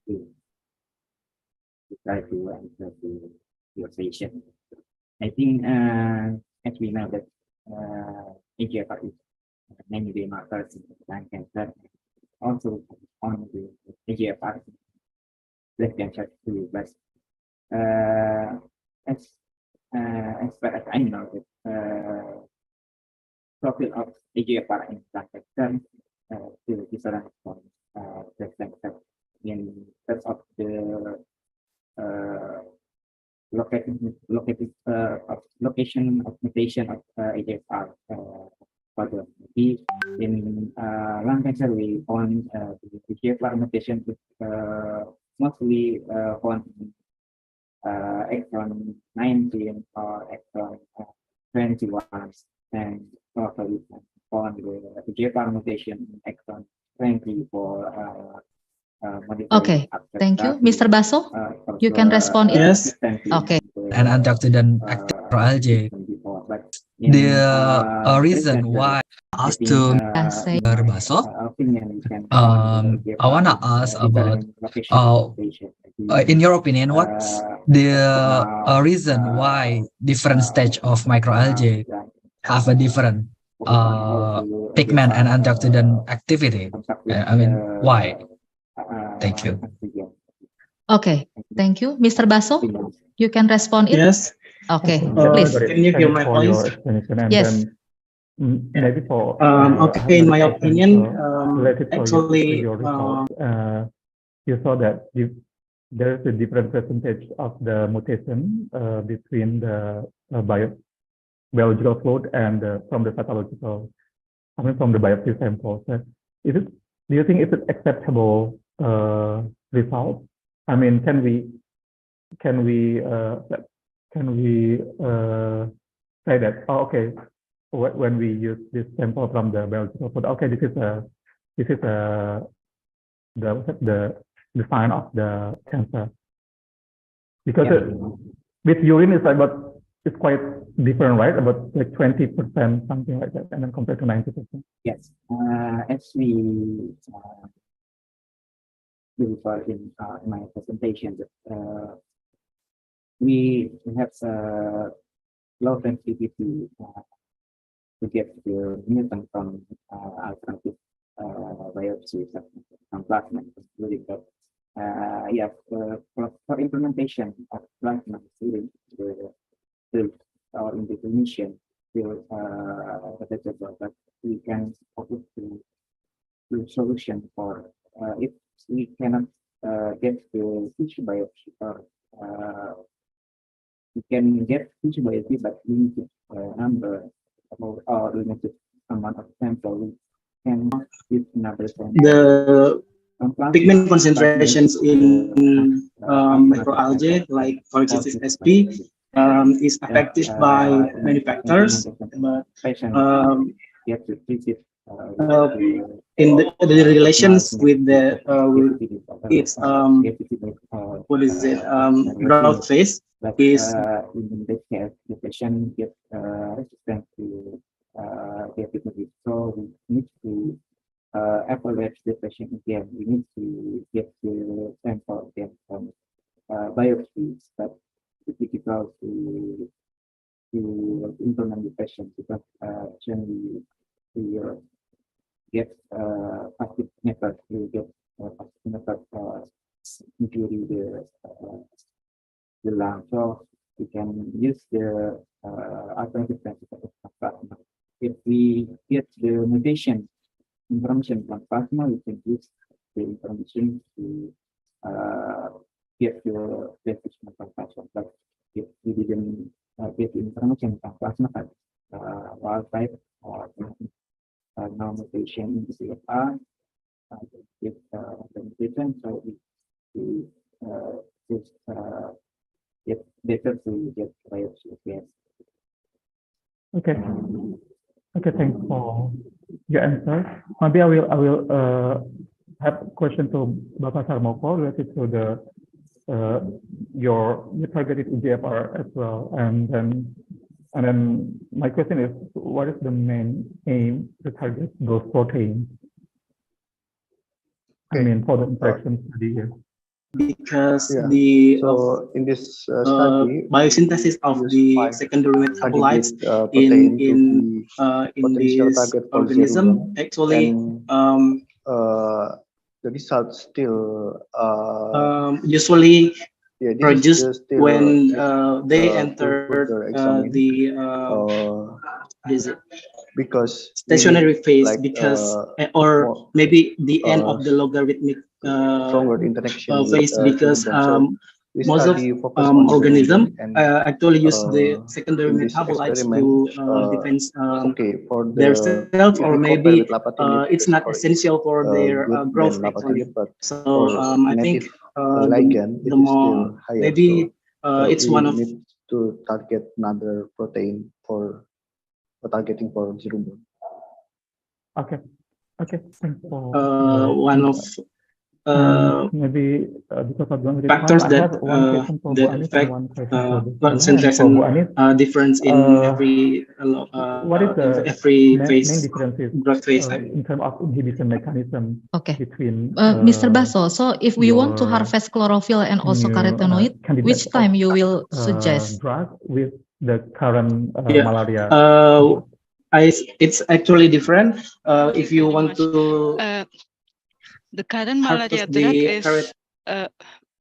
To try to answer to your question. I think as we know that EGFR is many biomarkers in lung cancer. Also on the EGFR breast cancer too, but as far as I know that profile of EGFR in lung cancer is different from breast cancer in terms of the location of mutation of EGFR. For the in lung cancer, we found the EGFR mutation is mostly found in exon 19 or exon 21, and also we found the EGFR mutation in exon 20 for Okay, thank you. Mr. Baso, you can respond it? Yes. Okay. And antioxidant active algae. The reason why I asked to Mr. Baso, I want to ask about, in your opinion, what's the reason why different stage of microalgae have a different pigment and antioxidant activity? I mean, why? Thank you. Okay, thank you. Mr. Baso, you can respond it? Yes. Okay, please. Can you hear my voice? Yes. Maybe for okay, in my opinion, actually, you saw that there is a different percentage of the mutation between the biological fluid and from the pathological, from the biopsy sample. So do you think it's an acceptable result? I mean, can we say that, oh, okay, when we use this sample from the biological fluid, okay, this is the sign of the cancer, because with urine it's quite different, right? About like 20%, something like that, and then compared to 90%. Yes, as we before in my presentation, we have low sensitivity to get the mutant from alternative biopsies from plasma, including that for implementation of plasma sealing, the or in definition, but we can focus to solution for if we cannot get the tissue biopsy or we can get tissue biopsy but limited number or limited amount of sample. We can use another sample. The pigment concentrations in microalgae, like for example SP, is affected by many factors, but in the relations with the its what is it growth phase is in this case the patient gets resistant to the so we need to evaluate the patient again. We need to get the sample again from biopsies, but it's difficult to implement the patient because generally we get passive method, we get passive method including the lung. So we can use the alternative principle of plasma. If we get the mutation information from plasma, we can use the information to get the definition from plasma. But if we didn't get the information from plasma, wild type or no mutation in the CFR, get the mutation, so we just it's better to get biopsy again. Okay. Okay, thanks for your answer. Maybe I will have a question to Bapak Sarmoko related to the your targeted EGFR as well, and then my question is, what is the main aim to target those proteins? I mean, for the interaction study here. Because so in this study, biosynthesis of the secondary metabolites in this organism actually the results still usually produced when they enter the because stationary phase, because or maybe the end of the logarithmic stronger interaction phase, because most of organism actually use the secondary metabolites to defend themselves, or maybe it's not essential for their growth actually. So I think the more maybe it's one of to target another protein for targeting for zero. Okay. Okay. Thanks for one of maybe because of the factors that affect concentration difference in every what is the every main phase, differences growth phase in terms of inhibition mechanism between Mr. Baso, so if we want to harvest chlorophyll and also carotenoid, which time you will suggest? Drug with the current malaria. It's actually different. If you want to the current malaria drug is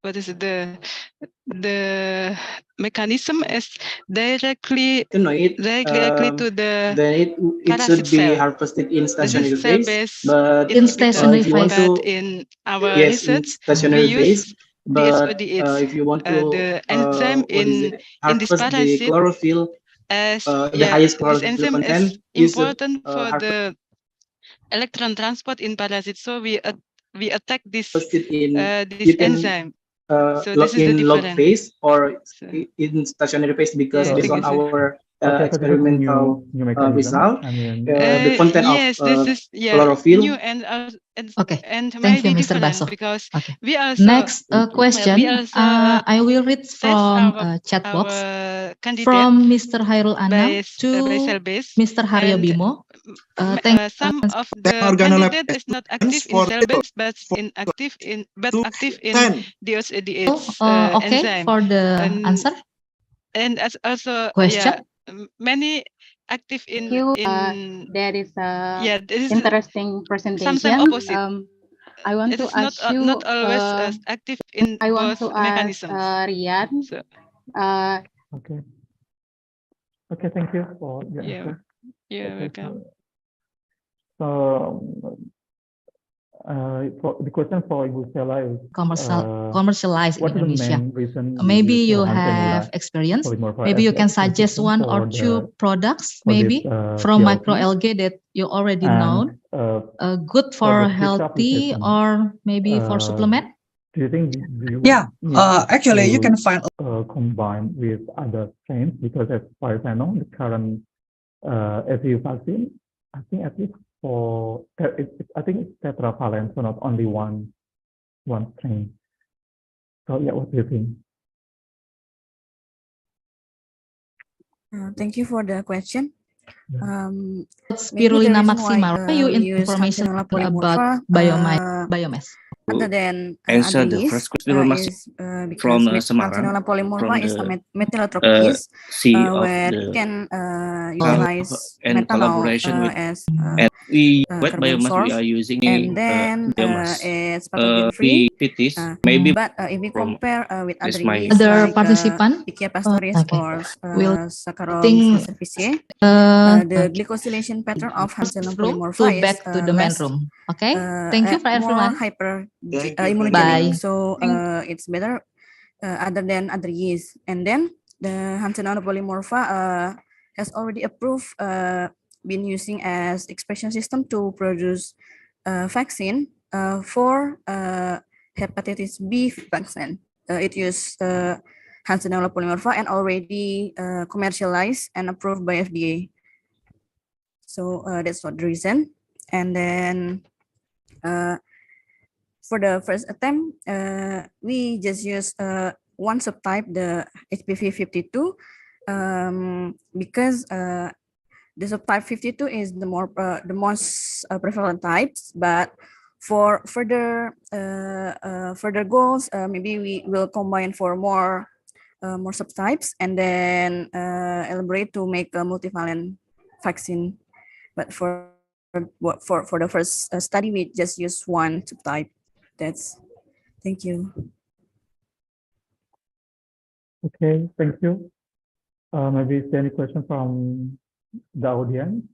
what is it, the mechanism is directly to the then it should be harvested in stationary phase, but in stationary phase, but in our research stationary we phase. use But if you want to the enzyme in this harvest the parasite chlorophyll, as the highest this chlorophyll enzyme content is important for the electron transport in parasite. So we attack this enzyme. So this is the in log difference. phase or in stationary phase, because based on our experimental result, the content of chlorophyll. New and Thank you, Mr. Baso. Because we also next question. I will read from chat box from Mr. Hairul Anam to Mr. Haryo Bimo. Some of the candidate is not active in cell banks, but active in DOS okay, for the answer. And as also question, many active in there is a interesting presentation. I want it to is not ask you. not always active in I want both to ask mechanisms. Rian. So, Okay. Okay, thank you for your yeah, answer. you're Okay, welcome. so for the question for Ibu Stella is commercialized in what is the Indonesia. main reason Maybe use you hand have cannula experience. polymorpha Maybe as you can the suggest system one for or two products, maybe from PLP? microalgae that you already know, good for for the future healthy application, or maybe for supplement. do you think you Yeah, need actually, you to can find combine with other strains? Because as far as I know, the current SU vaccine, I think at least for I think it's tetravalent, so not only one strain. So yeah, what do you think? Thank you for the question. Spirulina maxima. You information Hansenella about polymorpha, biomass. other than answer the yeast, first question is from because Semarang, Hansenella polymorpha from is a the methylotropic yeast CEO of where the it can utilize and methanol collaboration with as and we what carbon biomass we source, are using and then biomass. it's pathogen free. We fit this maybe But if we from compare with this other my yeast Other like participant? Pichia pastoris Okay. or We'll Saccharomyces think cerevisiae, the okay. glycosylation pattern of Hansenella room polymorpha to is back to the main less room. Okay. Thank you for more everyone. immunogenic, Bye. so it's better other than other yeast. And then the Hansenella polymorpha has already approved been using as expression system to produce vaccine for hepatitis B vaccine. It used Hansenella polymorpha and already commercialized and approved by FDA. So that's what the reason. And then for the first attempt, we just use one subtype, the HPV 52, because the subtype 52 is the most prevalent types. But for further goals, maybe we will combine for more subtypes and then elaborate to make a multivalent vaccine. But for the first study, we just use one subtype. Thank you. Okay, thank you. Maybe is there any question from the audience?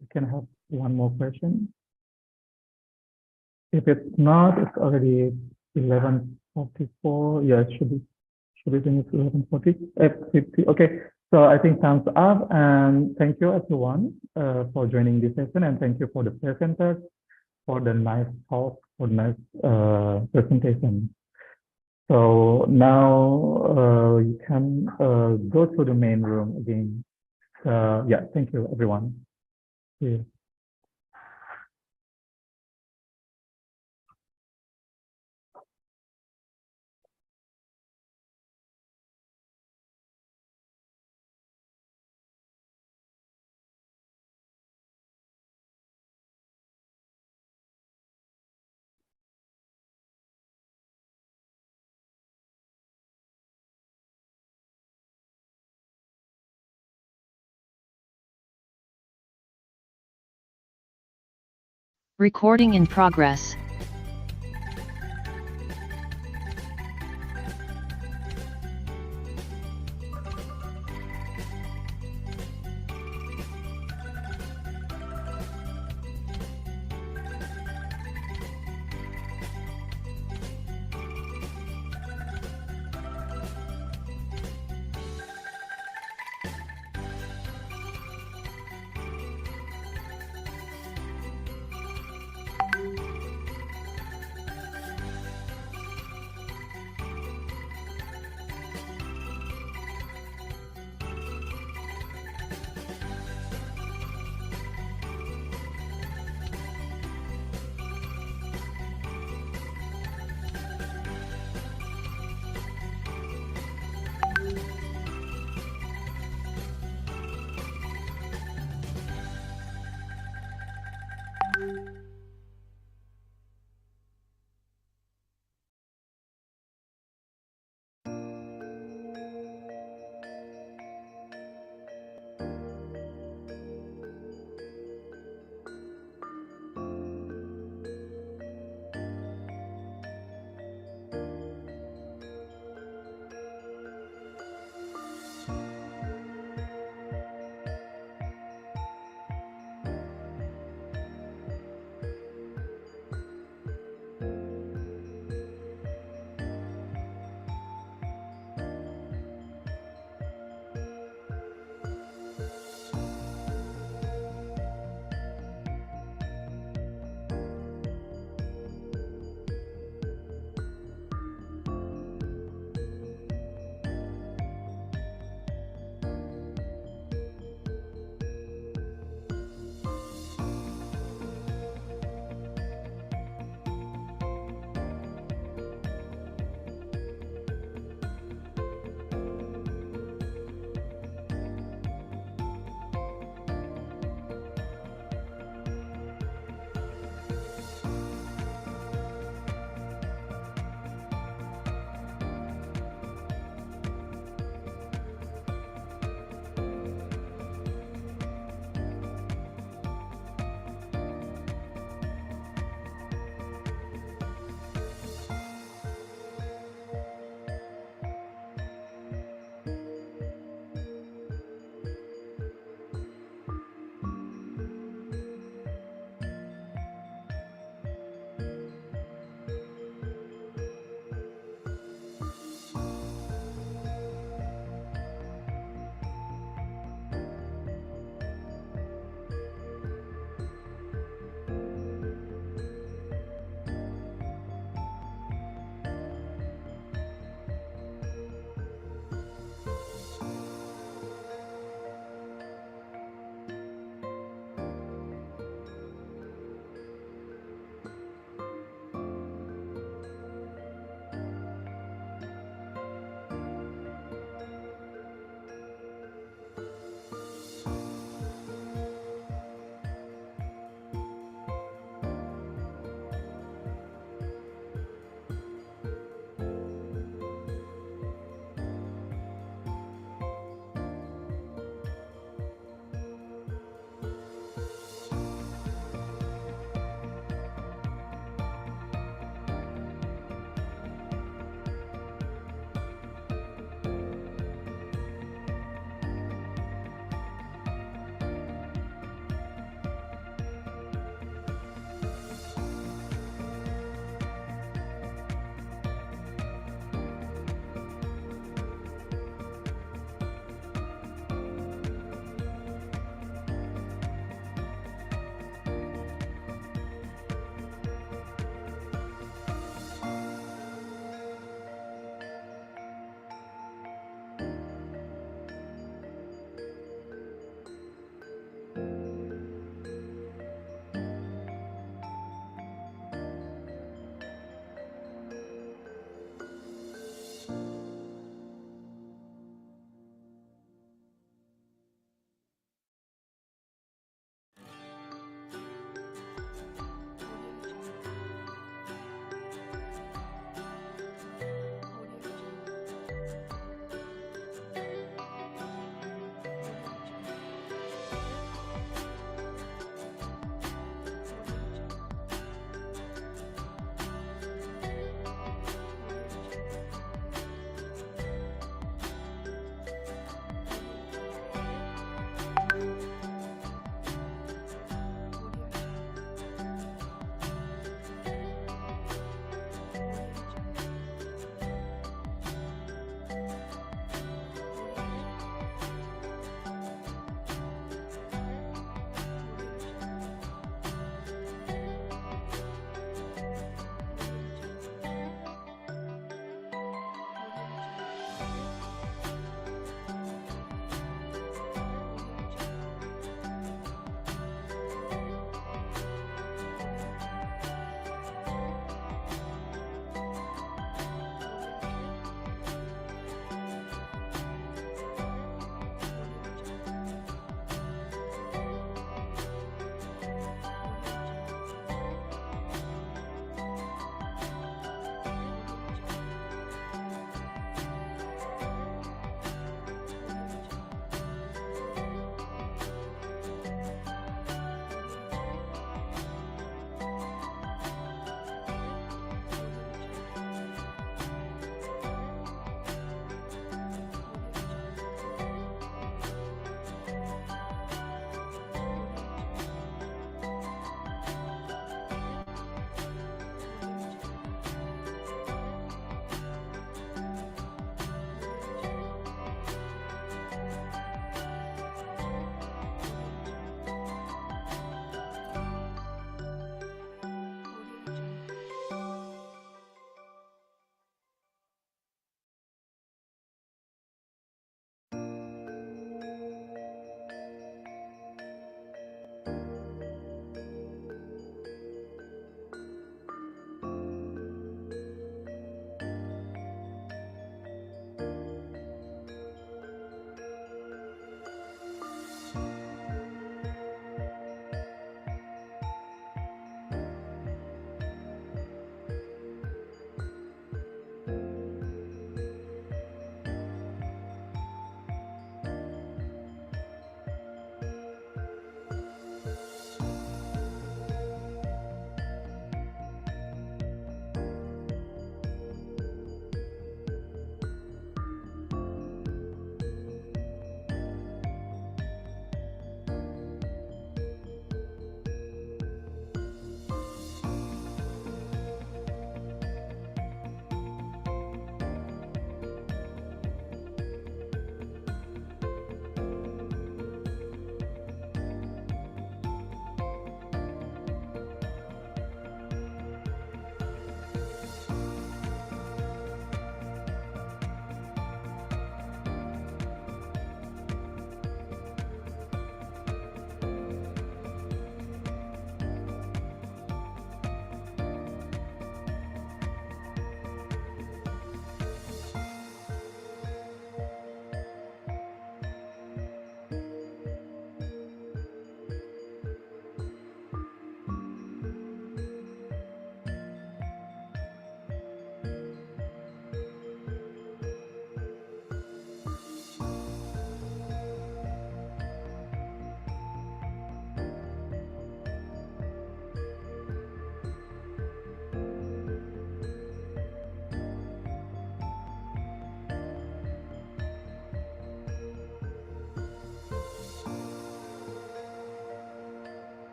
We can have one more question. If it's not, it's already 11:44. Yeah, it should be think it's 11:50. Okay, so I think time's up, and thank you everyone for joining this session, and thank you for the presenters for the nice talk, for the nice presentation. So now you can go to the main room again. Yeah, thank you everyone. Yeah. Recording in progress.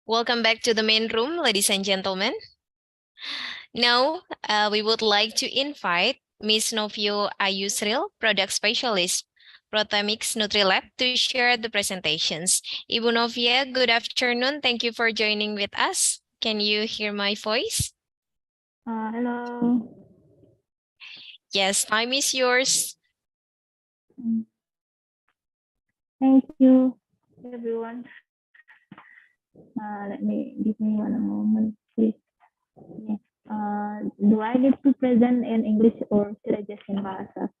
Welcome back to the main room, ladies and gentlemen. Now, we would like to invite Ms. Novio Ayusril, Product Specialist, Protamix Nutrilab, to share the presentations. Ibu Novia, good afternoon. Thank you for joining with us. Can you hear my voice? Hello. Yes, time is yours. Thank you, everyone. Give me one moment, please. Do I need to present in English or should I just in Bahasa?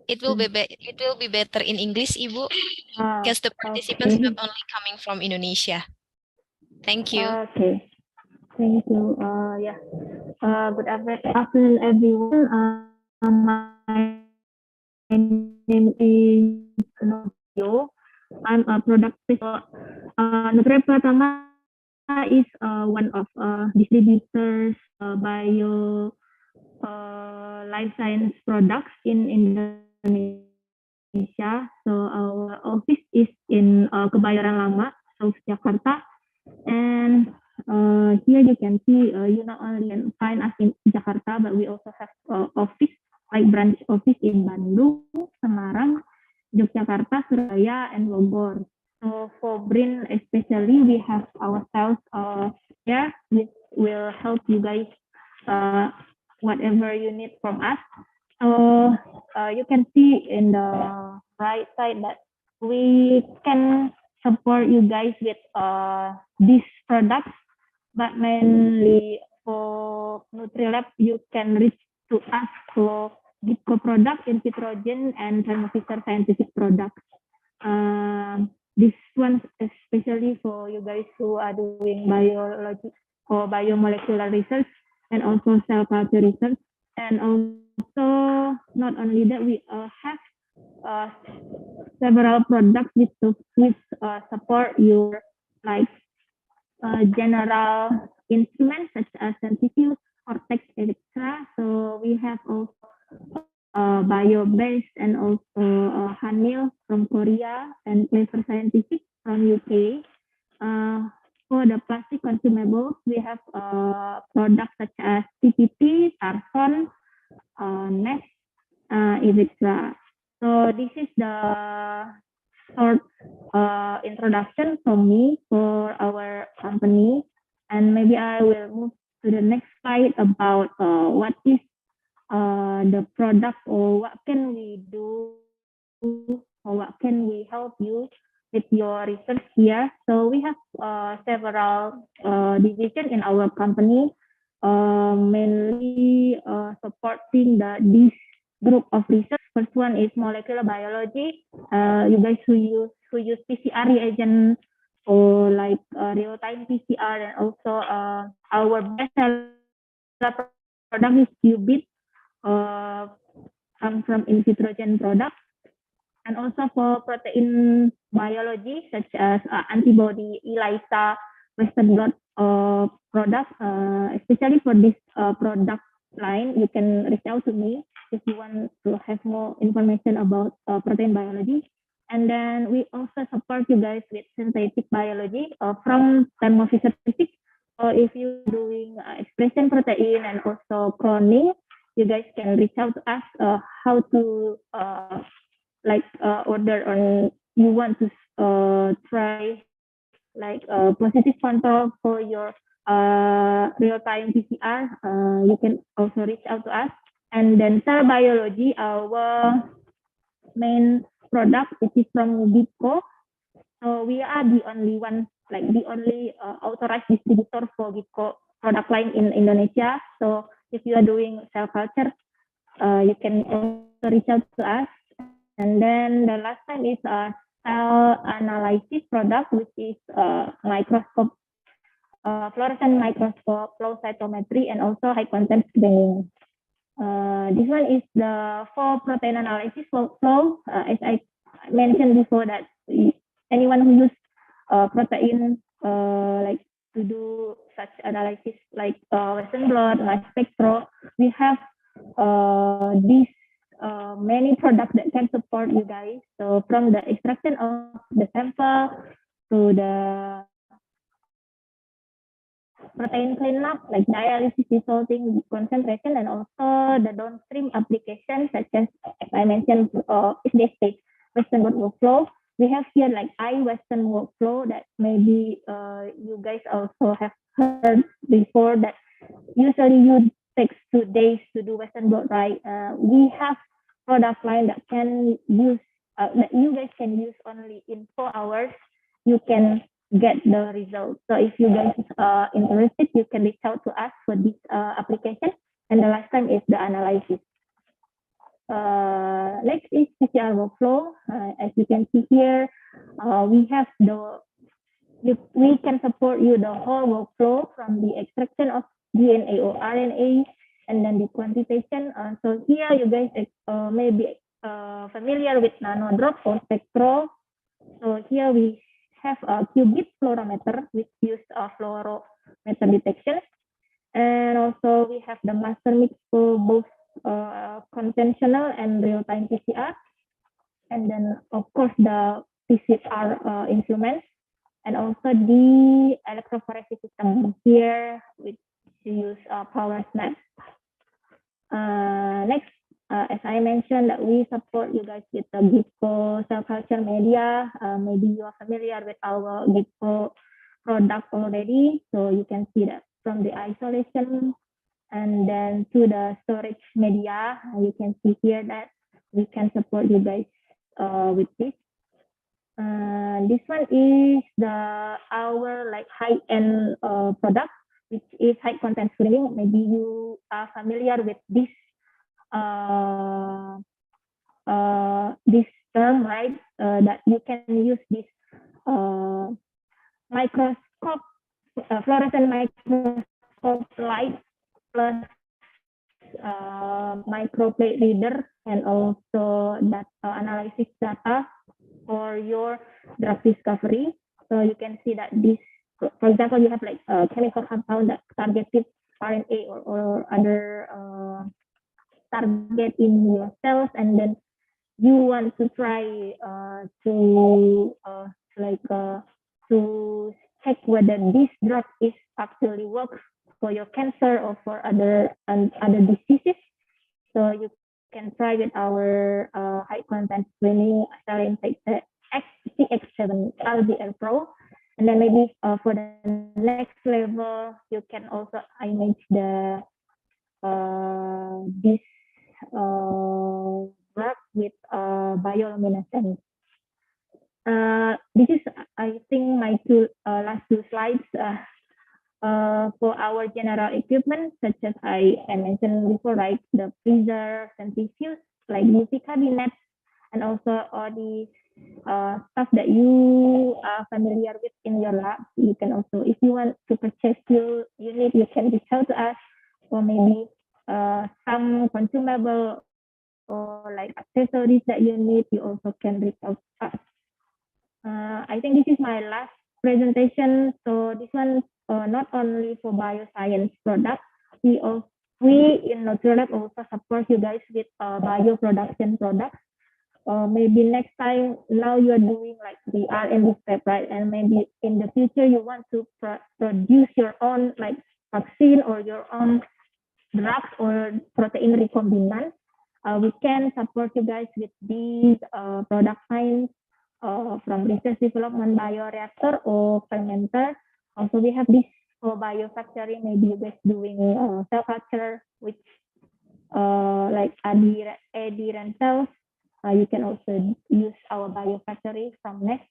It will be better in English, Ibu, because the participants not only coming from Indonesia. Thank you. Okay. Thank you. Yeah. Good afternoon, everyone. My name is Novio. I'm a product specialist. Nutrilab Pratama is one of distributors bio life science products in Indonesia. So our office is in Kebayoran Lama, South Jakarta, and here you can see you not only can find us in Jakarta, but we also have office like branch office in Bandung, Semarang, Yogyakarta, Surabaya, and Bogor. So for BRIN especially, we have ourselves here, which will help you guys whatever you need from us. So you can see in the right side that we can support you guys with these products, but mainly for Nutrilab, you can reach to us for Gitco product, in vitrogen, and thermofisher scientific products. This one especially for you guys who are doing biology or biomolecular research and also cell culture research. And also not only that, we have several products which support your like general instruments such as centrifuge, cortex, etc. So we have also bio-based and also Hanil from Korea and Clever Scientific from UK. For the plastic consumables, we have products such as PPT, Tarson, Nest, etc. So this is the short introduction from me for our company, and maybe I will move to the next slide about what is the product, or what can we do, or what can we help you with your research here. So we have several divisions in our company, mainly supporting this group of research. First one is molecular biology. You guys who use PCR reagent or like real-time PCR, and also our best seller product is qubit, come from in vitrogen products. And also for protein biology, such as antibody, ELISA, Western blot products, especially for this product line, you can reach out to me if you want to have more information about protein biology. And then we also support you guys with synthetic biology from thermofisher scientific. So if you're doing expression protein and also cloning, you guys can reach out to us how to order, or you want to try like positive control for your real-time PCR, you can also reach out to us. And then cell biology, our main product, which is from Gitco. So we are the only one, like the only authorized distributor for Gitco product line in Indonesia. So if you are doing cell culture, you can also reach out to us. And then the last time is cell analysis product, which is microscope, fluorescent microscope, flow cytometry, and also high content screening. This one is the for protein analysis flow. As I mentioned before, that anyone who use protein like to do such analysis like Western blot, mass spectro, we have these many products that can support you guys. So from the extraction of the sample to the protein cleanup, like dialysis, desalting, concentration, and also the downstream applications such as I mentioned, if they state Western blot workflow. We have here like Western workflow that maybe you guys also have heard before, that usually you takes 2 days to do Western blot, right? We have product line that can use that you guys can use only in 4 hours. You can get the result. So if you guys are interested, you can reach out to us for this application. And the last time is the analysis. Next is PCR workflow. As you can see here, we have we can support you the whole workflow from the extraction of DNA or RNA, and then the quantitation. So here you guys may be familiar with nanodrop or spectro. So here we have a qubit fluorometer, which use fluorometer detection. And also we have the master mix for both conventional and real-time PCR. And then of course the PCR instruments, and also the electrophoresis system here, which use power snap. Next, as I mentioned, that we support you guys with the GIPO cell culture media. Maybe you are familiar with our GIPO product already. So you can see that from the isolation and then to the storage media, you can see here that we can support you guys with this. This one is our like high-end product, which is high content screening. Maybe you are familiar with this this term, right? That you can use this microscope, fluorescent microscope light plus microplate reader, and also that analysis data for your drug discovery. So you can see that this, for example, you have like a chemical compound that targeted RNA or other target in your cells, and then you want to try to check whether this drug is actually works for your cancer or for other diseases. So you can try with our high content screening CX7 LBL Pro. And then maybe for the next level, you can also image the this drug with bioluminescence. This is, I think, my last two slides for our general equipment, such as I mentioned before, right? The freezer, centrifuge, like UV cabinets, and also all the stuff that you are familiar with in your lab. You can also, if you want to purchase your unit, you can reach out to us, or maybe some consumable or like accessories that you need, you also can reach out to us. I think this is my last presentation. So this one not only for bioscience products, we in Nutrilab also support you guys with bioproduction products. Maybe next time, now you're doing like the R&D step, right? And maybe in the future you want to produce your own like vaccine or your own drugs or protein recombinant. We can support you guys with these product lines from research development, bioreactor or fermenter. Also, we have this for biofactory. Maybe you guys doing cell culture, which like adherent cells. You can also use our biofactory from next.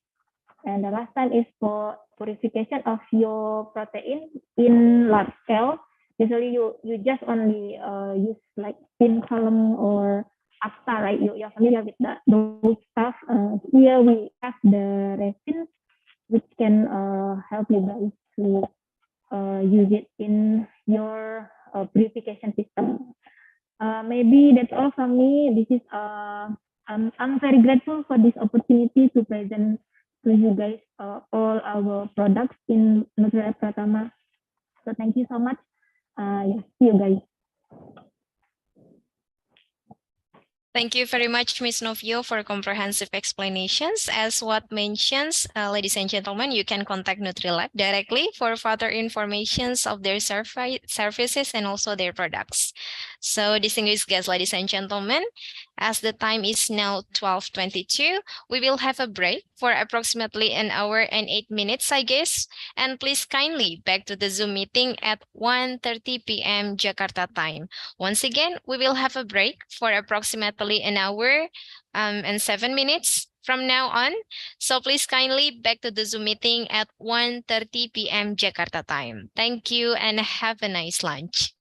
And the last time is for purification of your protein in large scale. Usually you just only use like spin column or ACTA, right? You're familiar with those stuff. Here we have the resin, which can help you guys to use it in your purification system. Maybe that's all from me. This is I'm very grateful for this opportunity to present to you guys all our products in Nutrilab Pratama. So thank you so much. Yeah, see you guys. Thank you very much, Ms. Novio, for comprehensive explanations. As what mentions, ladies and gentlemen, you can contact Nutrilab directly for further informations of their services and also their products. So, distinguished guests, ladies and gentlemen, as the time is now 12:22, we will have a break for approximately an hour and 8 minutes, I guess. And please kindly back to the Zoom meeting at 1:30 p.m. Jakarta time. Once again, we will have a break for approximately an hour and 7 minutes from now on. So please kindly back to the Zoom meeting at 1:30 p.m. Jakarta time. Thank you and have a nice lunch.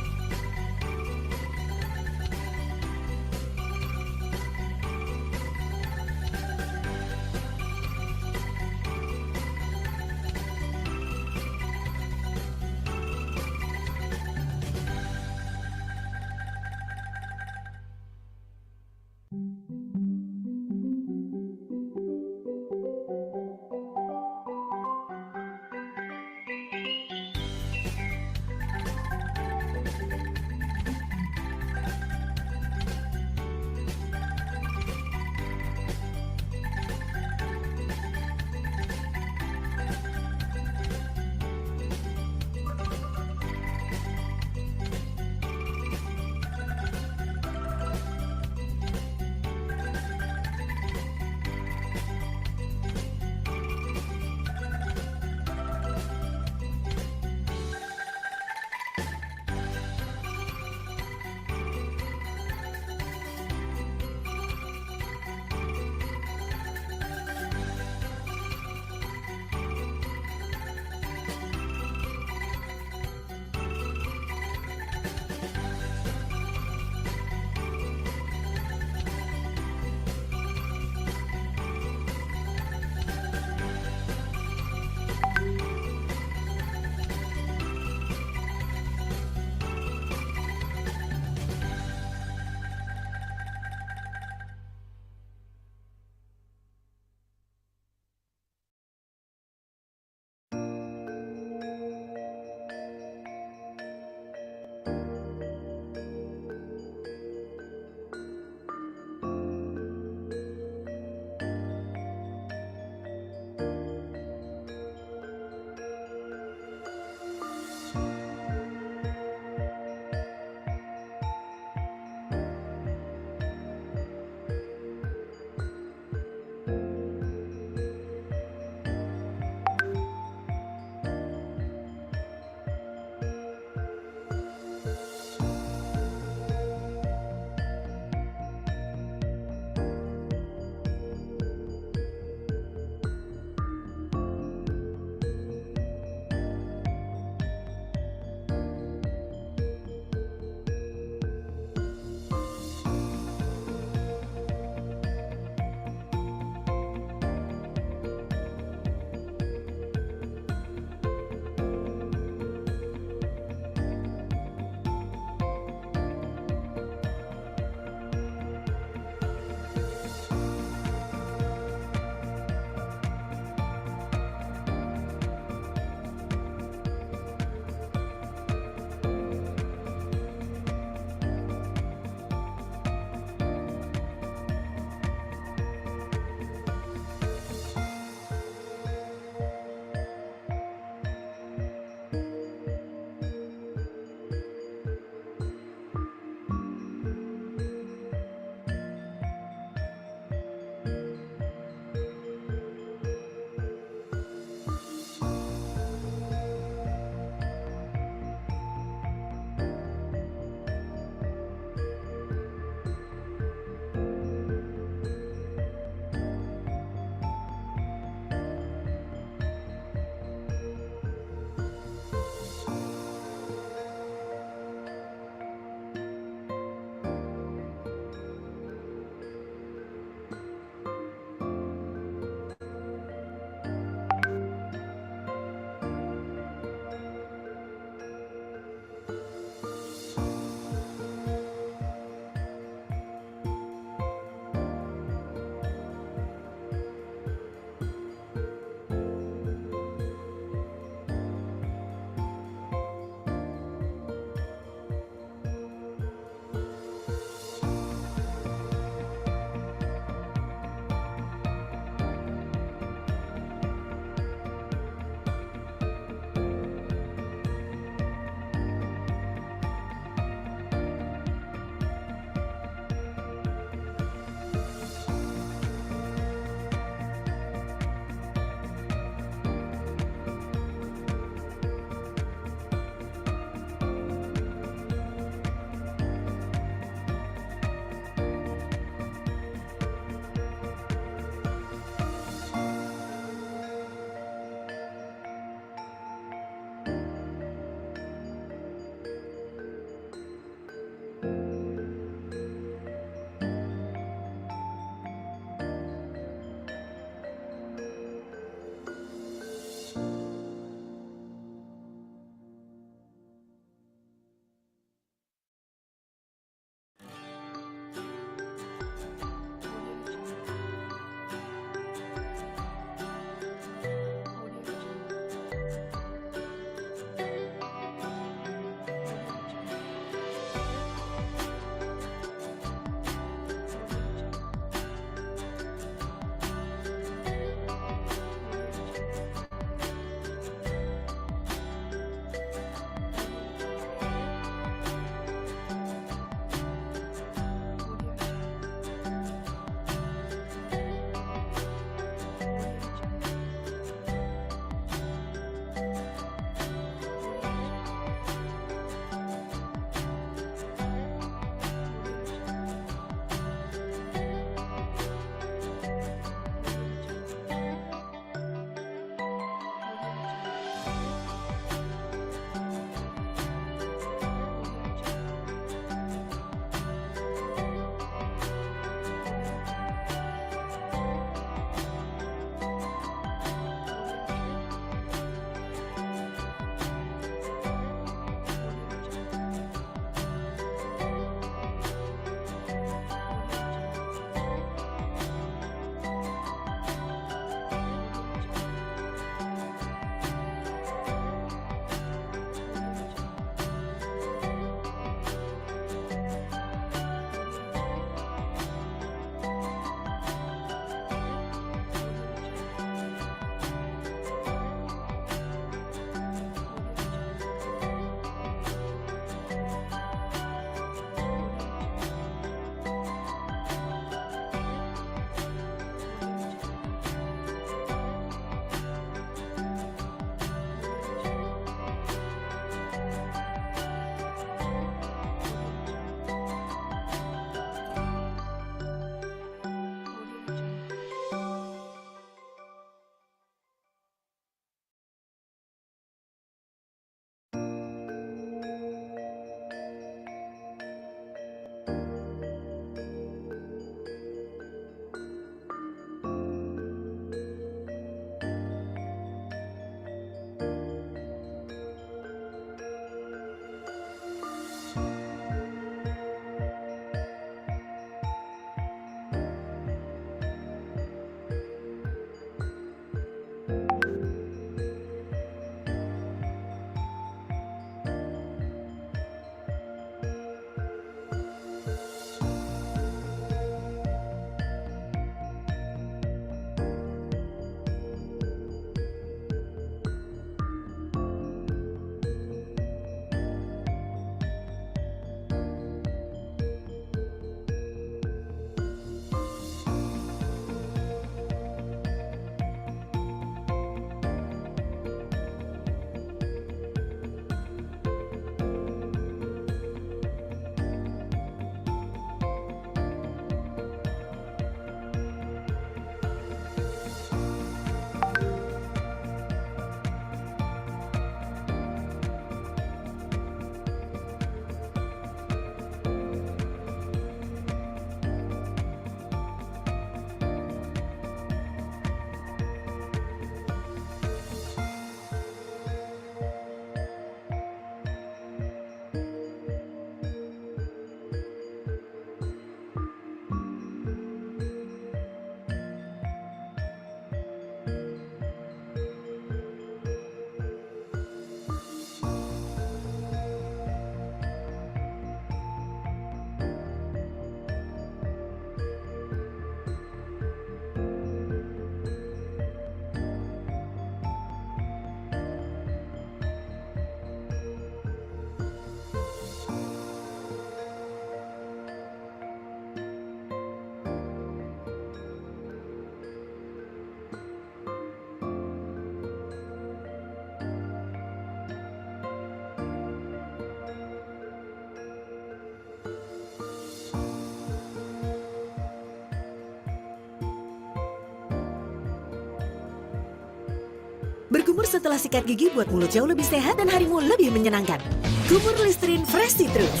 setelah sikat gigi buat mulut jauh lebih sehat dan harimu lebih menyenangkan. Kumur Listerine Fresh Citrus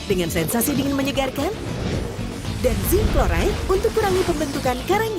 dengan sensasi dingin menyegarkan dan zinc chloride untuk kurangi pembentukan karang.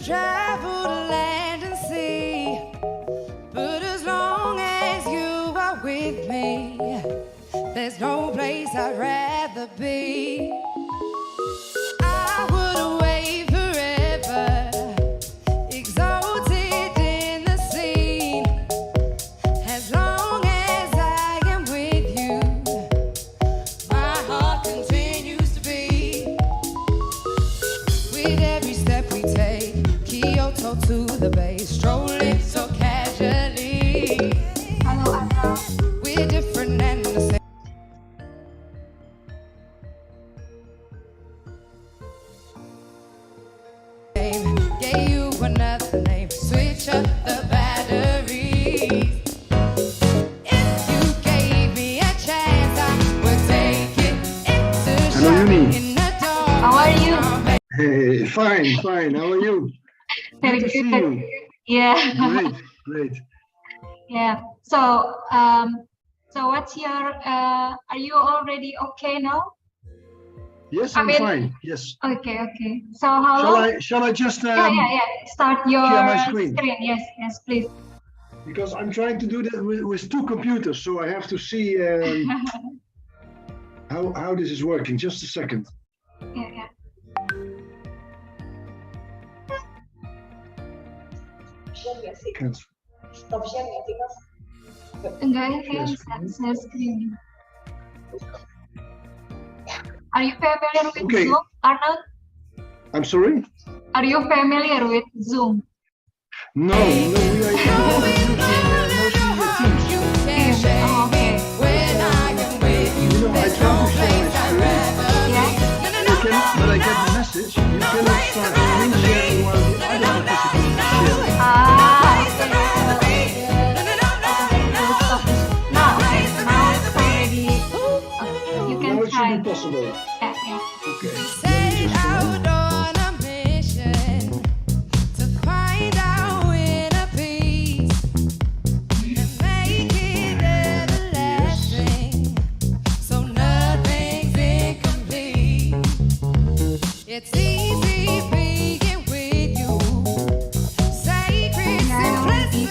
travel to land and sea, but as long as you are with me, there's no place I'd rather be. I would away forever, exalted in the scene. As long as I am with you, my heart continues to beat. With every step we take, Kyoto to the bay, strolling so casually. We're different and the same. Gave you another name, switch up the batteries. If you gave me a chance, I would take it. It's a Hello, shot Yuni. in the dark. How are you? Hey, fine, fine. How are you? Very Good to see good. you. Yeah. Great, great. Yeah. So, what's your? Are you already okay now? Yes, I I'm mean- fine. Yes. Okay. Okay. So how long? Shall I just Yeah. Start your share my screen? Yes. Yes, please. Because I'm trying to do that with two computers, so I have to see how this is working. Just a second. Yeah. Cancel. Enggak ini kayak share screen. Are you familiar with Okay. Zoom, Arnold? I'm sorry? Are you familiar with Zoom? No, we are mostly Teams. Oh, okay. You know, I try to share my screen. But I get the message. You cannot start screen sharing while the other participants are sharing. Now it's already. You can Now it try. should be possible. Yeah. Okay. Set out on a mission to find our inner peace and make it everlasting, so nothing's incomplete. It's easy being with you, sacred simplicity.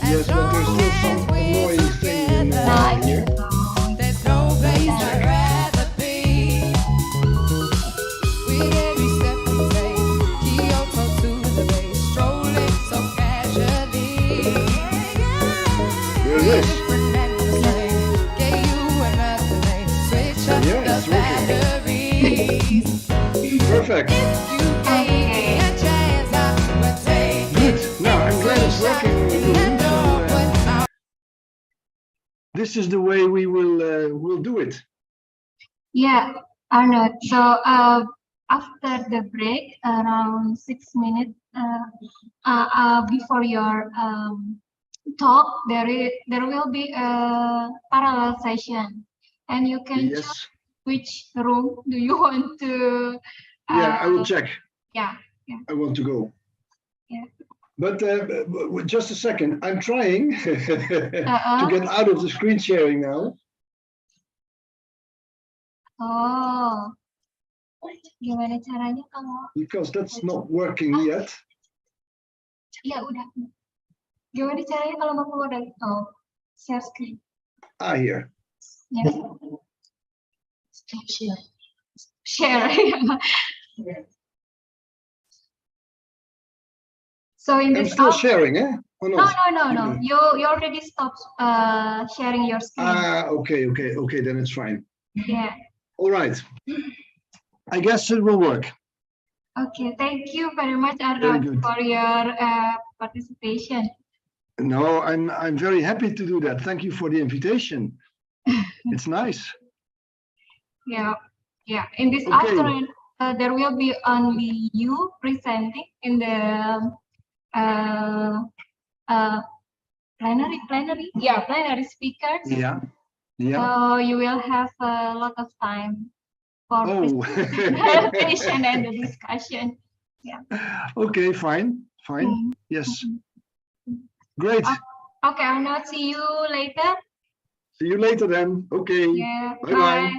Yes, but there's still some annoying thing in here. There's no place I'd rather be. With every step we take, Kyoto to the bay, strolling so casually. There it is. Different and the same. Gave you another name, switch up Yeah, the it's working. batteries. Perfect. You gave me a chance, I would take it. Good. Now I'm glad it's working. This is the way we will do it. Yeah, Arnold. So after the break, around 6 minutes before your talk, there will be a parallel session, and you can Yes. choose which room do you want to. Yeah, I will check. Yeah. I want to go. Yeah. But just a second, I'm trying to get out of the screen sharing now. Oh, gimana caranya kalau? Because that's not working yet. Ya udah. Gimana caranya kalau mau keluar dari share screen? Here. Ya. Share. So in I'm this still sharing, eh? Or not? No. You already stopped sharing your screen. Okay, then it's fine. Yeah. All right. I guess it will work. Okay, thank you very much, Very Arnold, good. for your participation. No, I'm very happy to do that. Thank you for the invitation. It's nice. Yeah. In this Okay. afternoon, there will be only you presenting in the plenary. Yeah, plenary speakers. Yeah. So you will have a lot of time for Oh. presentation and the discussion. Yeah. Okay, fine. Yes. Great. Okay, Arnold, see you later. See you later then. Okay. Yeah. Bye-bye. Bye.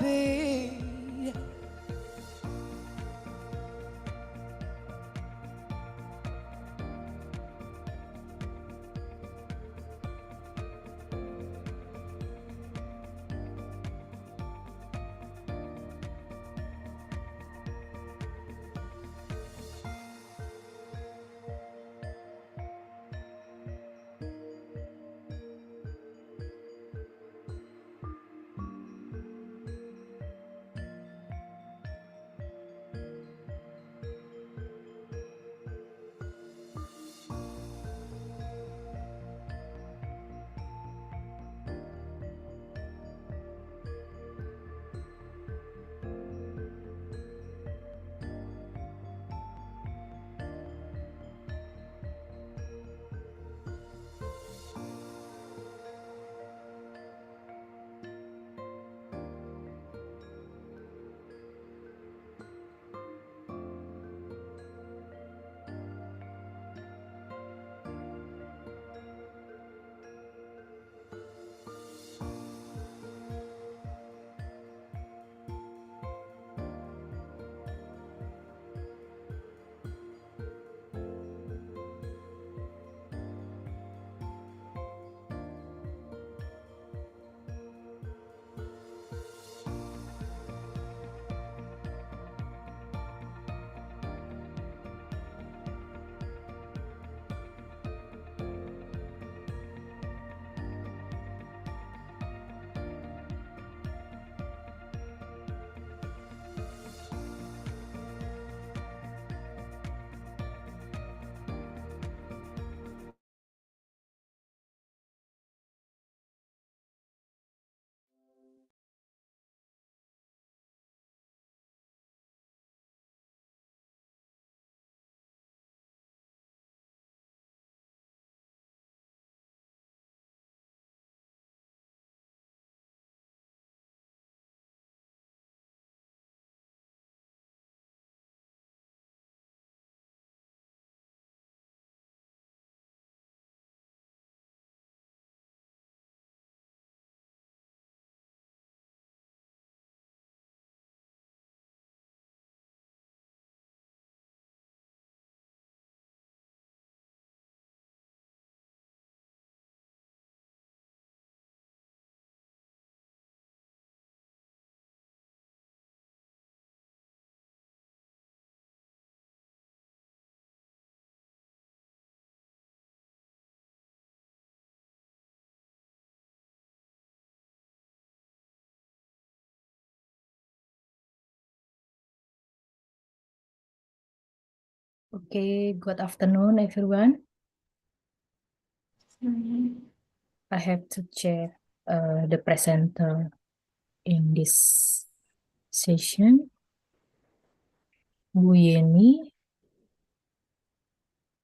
be. Okay, good afternoon, everyone. I have to check the presenter in this session. Bu Yeni,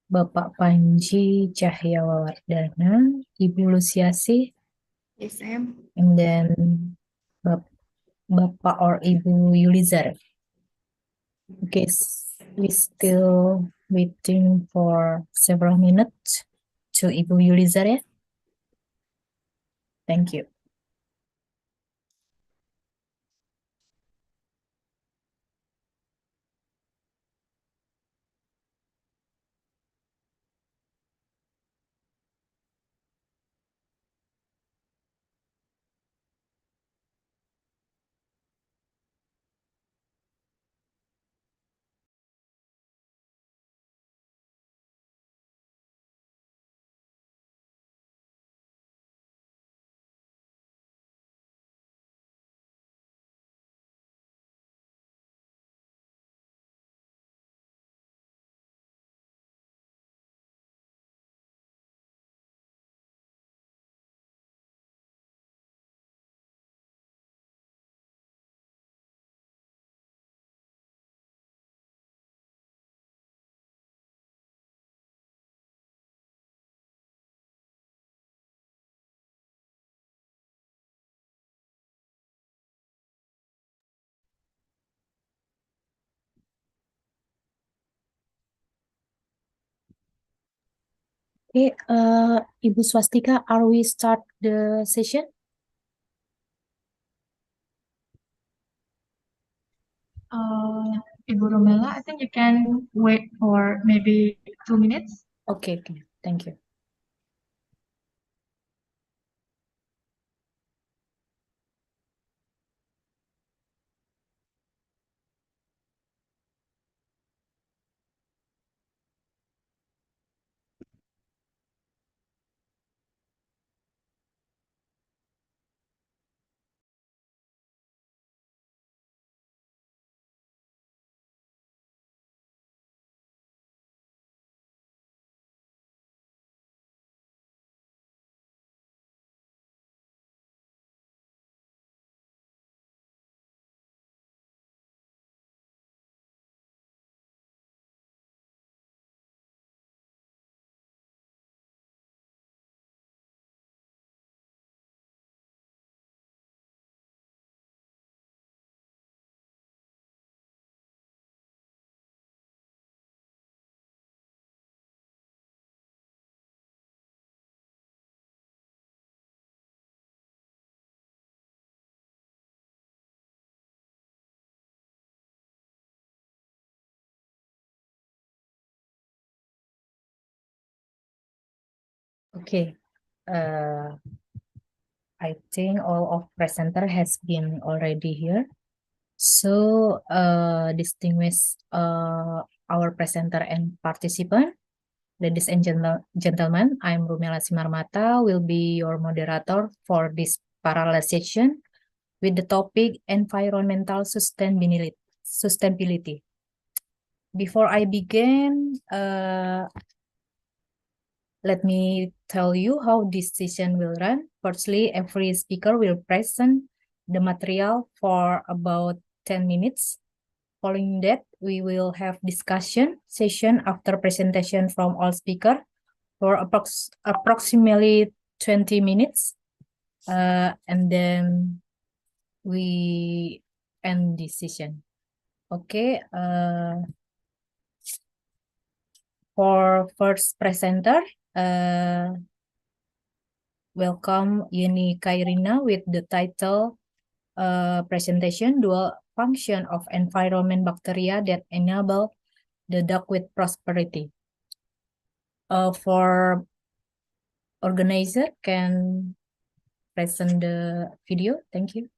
Bapak Panji Cahyawardana, Ibu Lusiasih, Yes, ma'am. and then Bapak or Ibu Yulizar. Okay, we still waiting for several minutes to Ibu Yulizar, ya. Thank you. Okay, Ibu Swastika, are we start the session? Ibu Romela, I think you can wait for maybe 2 minutes. Okay, thank you. Okay, I think all of presenter has been already here. So, distinguished our presenter and participant, ladies and gentlemen, I'm Rumela Simarmata, will be your moderator for this parallel session with the topic environmental sustainability. Before I begin, let me tell you how this session will run. Firstly, every speaker will present the material for about 10 minutes. Following that, we will have discussion session after presentation from all speakers for approximately 20 minutes. And then we end this session. Okay. For first presenter, welcome Yeni Kairina with the title presentation, Dual Function of Environment Bacteria that Enable the Duckweed Prosperity. For organizer, can present the video. Thank you.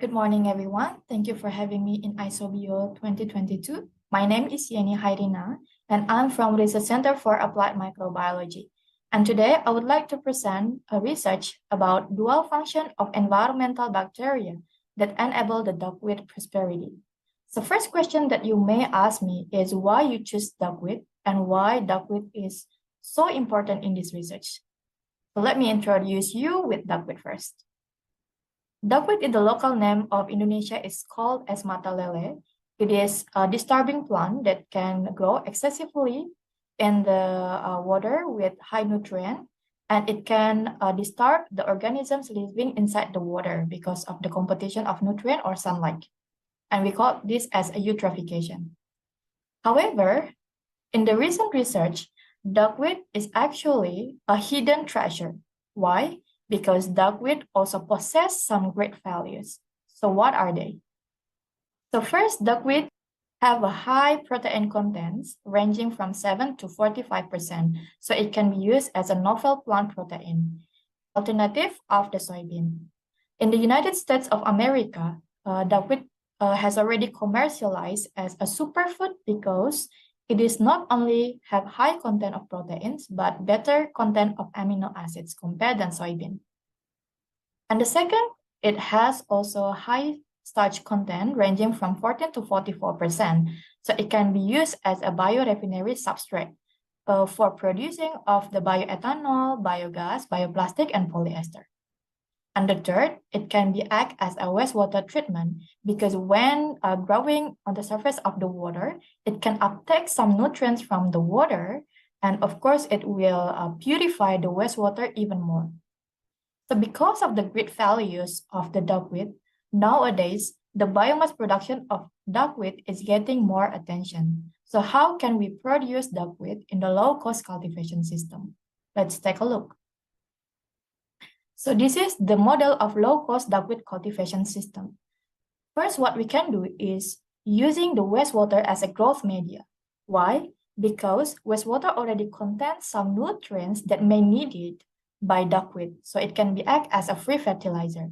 Good morning, everyone. Thank you for having me in ISIBio 2022. My name is Yeni Hairina, and I'm from Research Center for Applied Microbiology. And today, I would like to present a research about dual function of environmental bacteria that enable the duckweed prosperity. The first question that you may ask me is why you choose duckweed and why duckweed is so important in this research. So let me introduce you with duckweed first. Duckweed in the local name of Indonesia is called as mata lele. It is a disturbing plant that can grow excessively in the water with high nutrient, and it can disturb the organisms living inside the water because of the competition of nutrient or sunlight. And we call this as a eutrophication. However, in the recent research, duckweed is actually a hidden treasure. Why? Because duckweed also possess some great values. So what are they? So first, duckweed have a high protein contents ranging from 7 to 45%. So it can be used as a novel plant protein, alternative of the soybean. In the United States of America, duckweed has already commercialized as a superfood because it is not only have high content of proteins, but better content of amino acids compared than soybean. And the second, it has also high starch content ranging from 14 to 44%. So it can be used as a biorefinery substrate for producing of the bioethanol, biogas, bioplastic, and polyester. And the third, it can be act as a wastewater treatment because when growing on the surface of the water, it can uptake some nutrients from the water, and of course, it will purify the wastewater even more. So because of the great values of the duckweed, nowadays, the biomass production of duckweed is getting more attention. So how can we produce duckweed in the low-cost cultivation system? Let's take a look. So this is the model of low-cost duckweed cultivation system. First, what we can do is using the wastewater as a growth media. Why? Because wastewater already contains some nutrients that may needed by duckweed, so it can be act as a free fertilizer.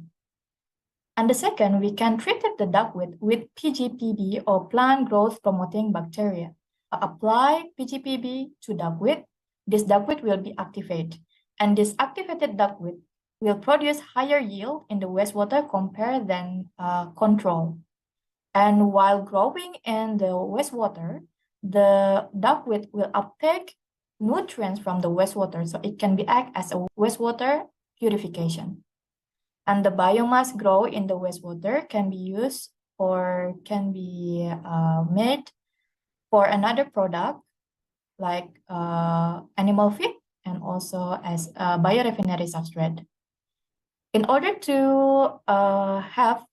And the second, we can treat the duckweed with PGPB or plant growth promoting bacteria. Apply PGPB to duckweed, this duckweed will be activated, and this activated duckweed will produce higher yield in the wastewater compared than control. And while growing in the wastewater, the duckweed will uptake nutrients from the wastewater, so it can be act as a wastewater purification. And the biomass grow in the wastewater can be used or can be made for another product like animal feed and also as a biorefinery substrate. In order to have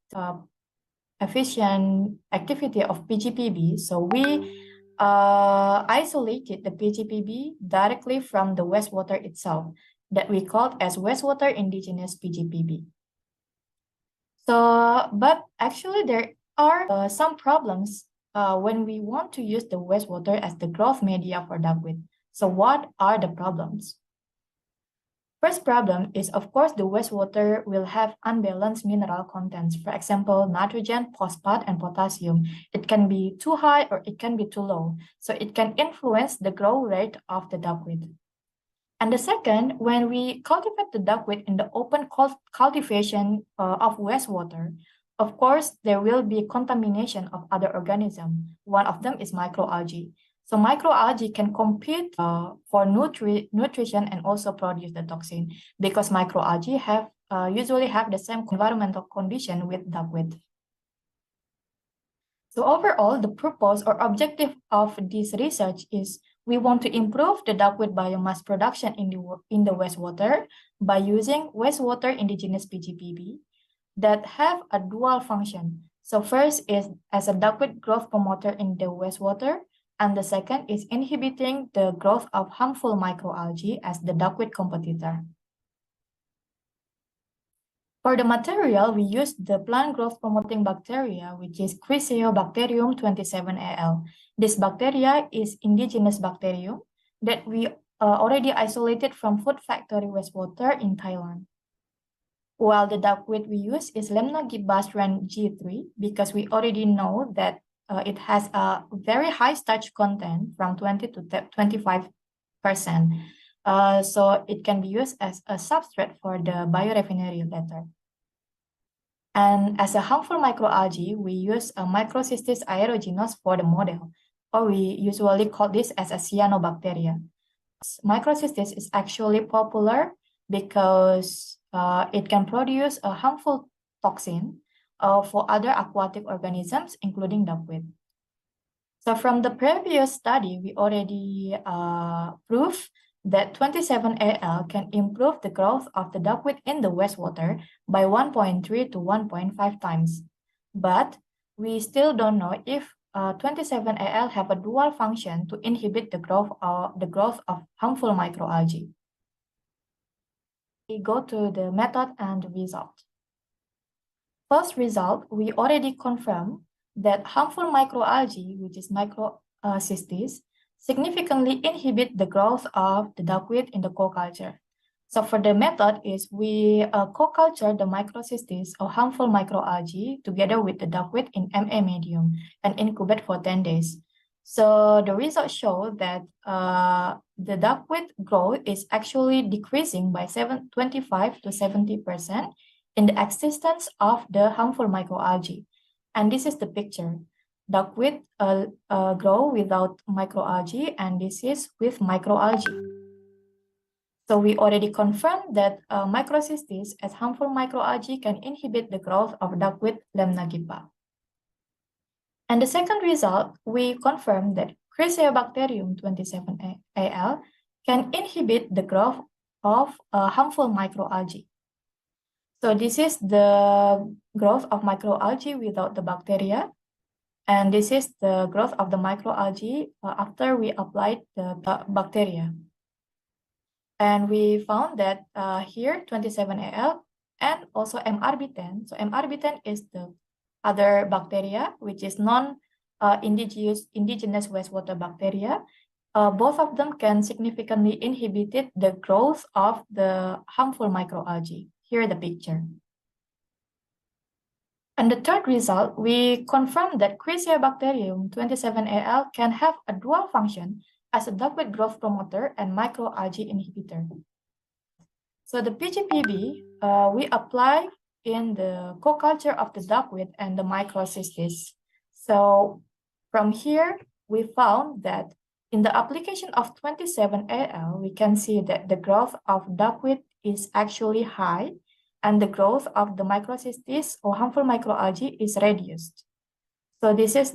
efficient activity of PGPB, so we isolated the PGPB directly from the wastewater itself that we called as wastewater indigenous PGPB. So, but actually there are some problems when we want to use the wastewater as the growth media for duckweed. So what are the problems? First problem is, of course, the wastewater will have unbalanced mineral contents. For example, nitrogen, phosphate, and potassium. It can be too high or it can be too low. So it can influence the growth rate of the duckweed. And the second, when we cultivate the duckweed in the open cultivation of wastewater, of course, there will be contamination of other organisms. One of them is microalgae. So microalgae can compete for nutrition and also produce the toxin because microalgae usually have the same environmental condition with duckweed. So overall, the purpose or objective of this research is we want to improve the duckweed biomass production in the wastewater by using wastewater indigenous PGPB that have a dual function. So first is as a duckweed growth promoter in the wastewater, and the second is inhibiting the growth of harmful microalgae as the duckweed competitor. For the material, we use the plant growth promoting bacteria, which is Chryseobacterium 27AL. This bacteria is indigenous bacterium that we already isolated from food factory wastewater in Thailand. While the duckweed we use is Lemna-Gibba strain G3 because we already know that it has a very high starch content from 20 to 25%. So it can be used as a substrate for the biorefinery later. And as a harmful microalgae, we use a Microcystis aerogenos for the model, or we usually call this as a cyanobacteria. Microcystis is actually popular because it can produce a harmful toxin for other aquatic organisms, including duckweed. So from the previous study, we already proved that 27AL can improve the growth of the duckweed in the wastewater by 1.3 to 1.5 times. But we still don't know if 27AL have a dual function to inhibit the growth of harmful microalgae. We go to the method and result. First result, we already confirmed that harmful microalgae, which is Microcystis, significantly inhibit the growth of the duckweed in the co-culture. So for the method is we co-culture the Microcystis or harmful microalgae together with the duckweed in MA medium and incubate for 10 days. So the results show that the duckweed growth is actually decreasing by 25 to 70% in the existence of the harmful microalgae. And this is the picture. Duckweed grow without microalgae, and this is with microalgae. So we already confirmed that Microcystis as harmful microalgae can inhibit the growth of duckweed Lemna-Gibba. And the second result, we confirmed that Chryseobacterium 27AL can inhibit the growth of harmful microalgae. So this is the growth of microalgae without the bacteria. And this is the growth of the microalgae after we applied the bacteria. And we found that here 27Al and also MRB10. So MRB10 is the other bacteria, which is non-indigenous wastewater bacteria. Both of them can significantly inhibit the growth of the harmful microalgae. Here the picture. And the third result, we confirmed that Bacterium 27Al can have a dual function as a duckweed growth promoter and microalgae inhibitor. So the PGPB, we apply in the co-culture of the duckweed and the microcystis. So from here, we found that in the application of 27Al, we can see that the growth of duckweed is actually high, and the growth of the microcystis or harmful microalgae is reduced. So this is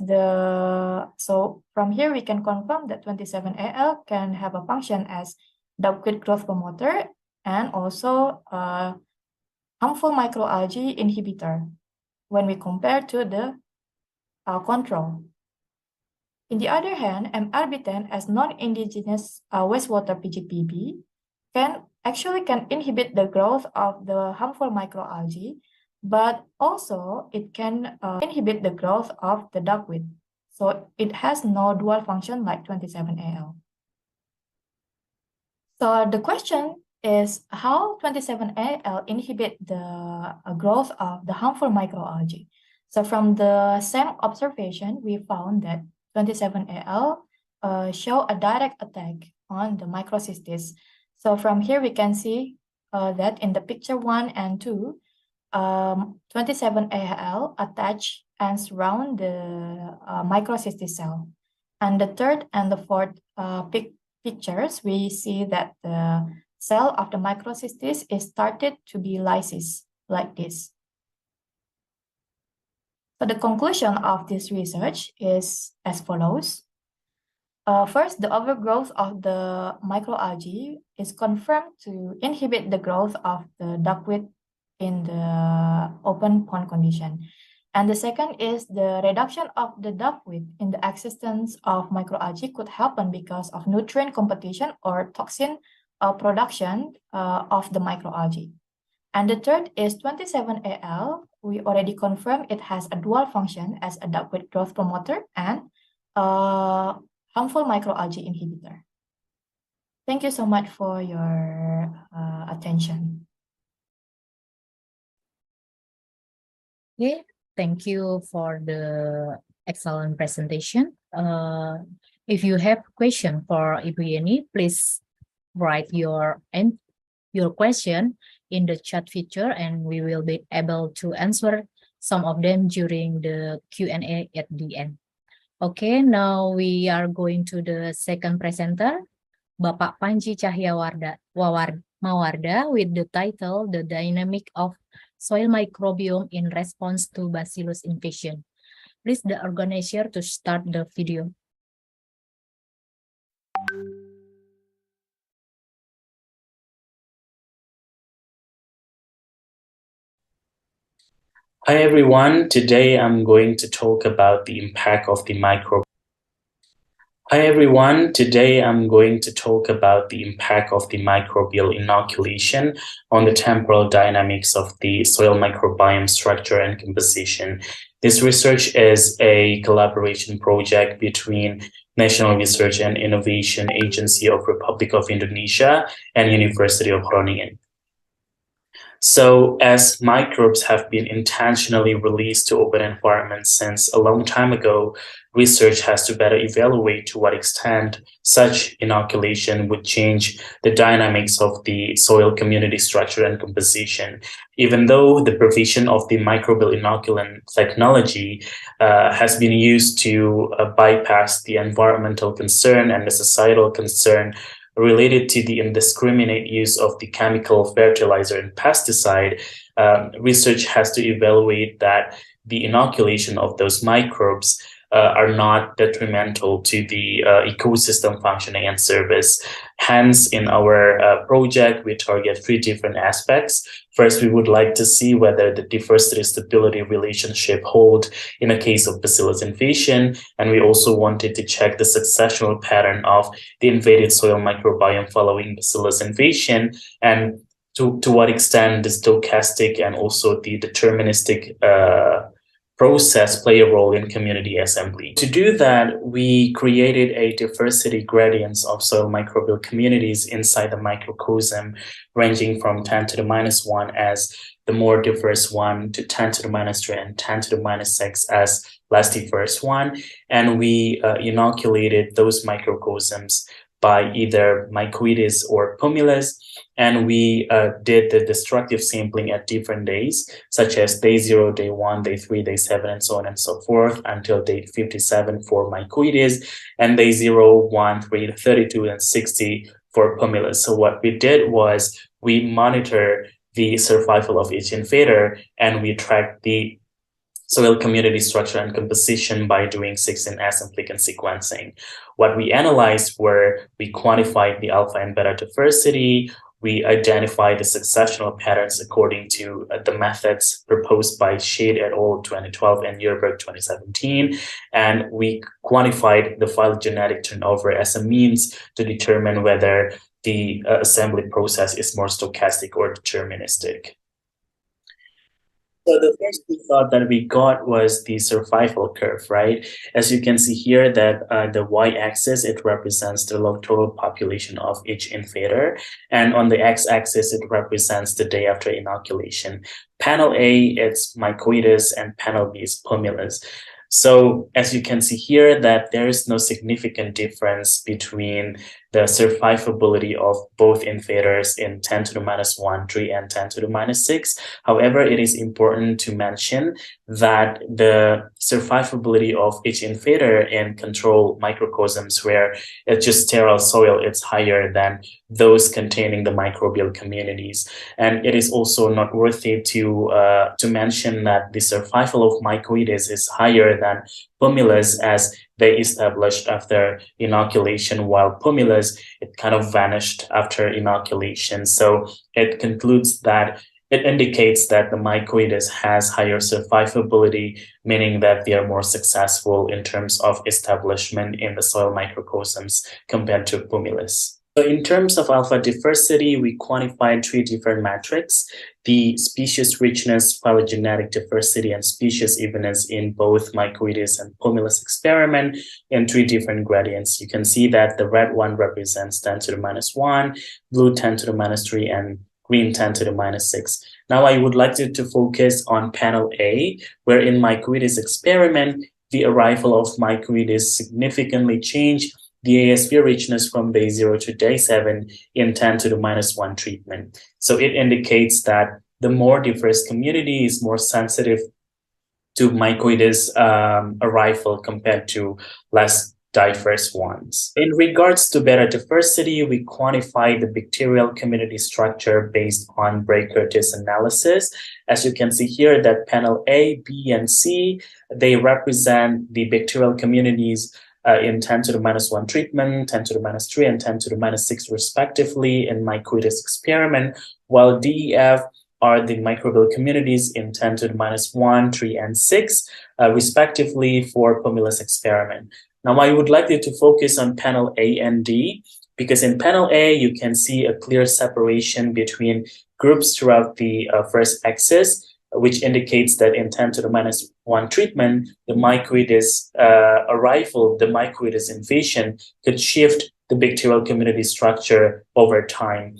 so from here we can confirm that 27Al can have a function as duckweed growth promoter and also harmful microalgae inhibitor when we compare to the control. In the other hand, MRB10 as non-indigenous wastewater PGPB can inhibit the growth of the harmful microalgae, but also it can inhibit the growth of the duckweed. So it has no dual function like 27Al. So the question is how 27Al inhibit the growth of the harmful microalgae. So from the same observation, we found that 27Al show a direct attack on the microcystis. So from here we can see that in the picture 1 and 2, 27Al attach and surround the microcystis cell. And the third and the fourth pictures, we see that the cell of the microcystis is started to be lysis like this. So the conclusion of this research is as follows. First, the overgrowth of the microalgae is confirmed to inhibit the growth of the duckweed in the open pond condition. And the second is the reduction of the duckweed in the existence of microalgae could happen because of nutrient competition or toxin production of the microalgae. And the third is 27Al. We already confirmed it has a dual function as a duckweed growth promoter and harmful microalgae inhibitor. Thank you so much for your attention. Okay, thank you for the excellent presentation. If you have question for Ibu Yeni, please write your question in the chat feature and we will be able to answer some of them during the Q&A at the end. Okay, now we are going to the second presenter, Bapak Panji Cahyawarda Mawarda, with the title, The Dynamic of Soil Microbiome in Response to Bacillus Invasion. Please the organizer to start the video. Hi everyone, today I'm going to talk about the impact of the microbial inoculation on the temporal dynamics of the soil microbiome structure and composition. This research is a collaboration project between National Research and Innovation Agency of Republic of Indonesia and University of Groningen. So, as microbes have been intentionally released to open environments since a long time ago, research has to better evaluate to what extent such inoculation would change the dynamics of the soil community structure and composition. Even though the provision of the microbial inoculant technology has been used to bypass the environmental concern and the societal concern related to the indiscriminate use of the chemical fertilizer and pesticide, research has to evaluate that the inoculation of those microbes are not detrimental to the ecosystem functioning and service. Hence, in our project, we target 3 different aspects. First, we would like to see whether the diversity stability relationship hold in a case of bacillus invasion, and we also wanted to check the successional pattern of the invaded soil microbiome following bacillus invasion, and to what extent the stochastic and also the deterministic process play a role in community assembly. To do that, we created a diversity gradients of soil microbial communities inside the microcosm, ranging from 10 to the -1 as the more diverse one, to 10 to the -3 and 10 to the -6 as less diverse one. And we inoculated those microcosms by either mycoides or pumilus, and we did the destructive sampling at different days, such as day 0, day 1, day 3, day 7, and so on and so forth, until day 57 for mycoides, and day 0, 1, 3, 32, and 60 for pumilus. So what we did was we monitor the survival of each invader, and we tracked the soil community structure and composition by doing 16S implicant sequencing. What we analyzed were, we quantified the alpha and beta diversity, we identified the successional patterns according to the methods proposed by Shade et al. 2012 and Yerberg 2017, and we quantified the phylogenetic turnover as a means to determine whether the assembly process is more stochastic or deterministic. So the first thought that we got was the survival curve, right? As you can see here that the y-axis, it represents the total population of each invader. And on the x-axis, it represents the day after inoculation. Panel A, it's mycoides, and panel B is pumilus. So as you can see here that there is no significant difference between the survivability of both invaders in 10 to the -1, 3, and 10 to the -6. However, it is important to mention that the survivability of each invader in control microcosms where it's just sterile soil, it's higher than those containing the microbial communities. And it is also noteworthy to mention that the survival of mycoides is higher than pumilus as they established after inoculation, while pumilus, it kind of vanished after inoculation. So it concludes that it indicates that the mycoides has higher survivability, meaning that they are more successful in terms of establishment in the soil microcosms compared to pumilus. So in terms of alpha diversity, we quantified 3 different metrics: the species richness, phylogenetic diversity, and species evenness in both mycoides and pumilus experiment in 3 different gradients. You can see that the red one represents 10 to the -1, blue 10 to the -3, and green 10 to the -6. Now I would like to focus on panel A, where in mycoides experiment, the arrival of mycoides significantly changed the ASV richness from day 0 to day 7 in 10 to the -1 treatment. So it indicates that the more diverse community is more sensitive to mycoides arrival compared to less diverse ones. In regards to beta diversity, we quantify the bacterial community structure based on Bray-Curtis analysis. As you can see here that panel A, B, and C, they represent the bacterial communities in 10 to the -1 treatment, 10 to the -3, and 10 to the -6 respectively in mycoides experiment, while D, E, F are the microbial communities in 10 to the -1, 3, and 6 respectively for pumilus experiment. Now I would like you to focus on panel A and D, because in panel A you can see a clear separation between groups throughout the first axis, which indicates that in 10 to the -1 treatment, the mycoides arrival, the mycoides invasion could shift the bacterial community structure over time.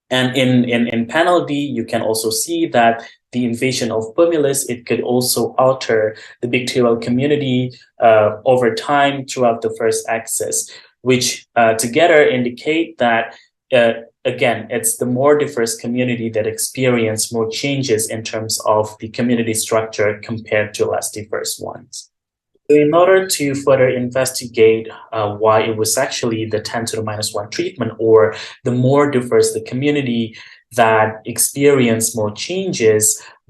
And in panel D, you can also see that the invasion of pumilus, it could also alter the bacterial community over time throughout the first axis, which together indicate that again, it's the more diverse community that experience more changes in terms of the community structure compared to less diverse ones. In order to further investigate why it was actually the 10 to the -1 treatment, or the more diverse the community that experienced more changes,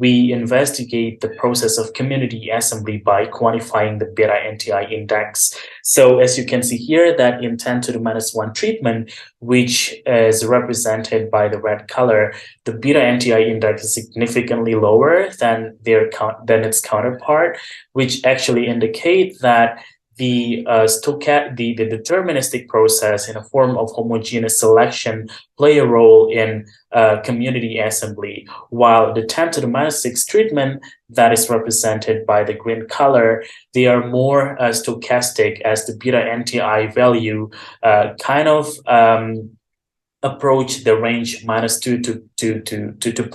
we investigate the process of community assembly by quantifying the beta NTI index. So as you can see here, that in 10 to the minus 1 treatment, which is represented by the red color, the beta NTI index is significantly lower than its counterpart, which actually indicate that the deterministic process in a form of homogeneous selection play a role in community assembly, while the 10 to the minus 6 treatment that is represented by the green color, they are more stochastic, as the beta NTI value approach the range -2 to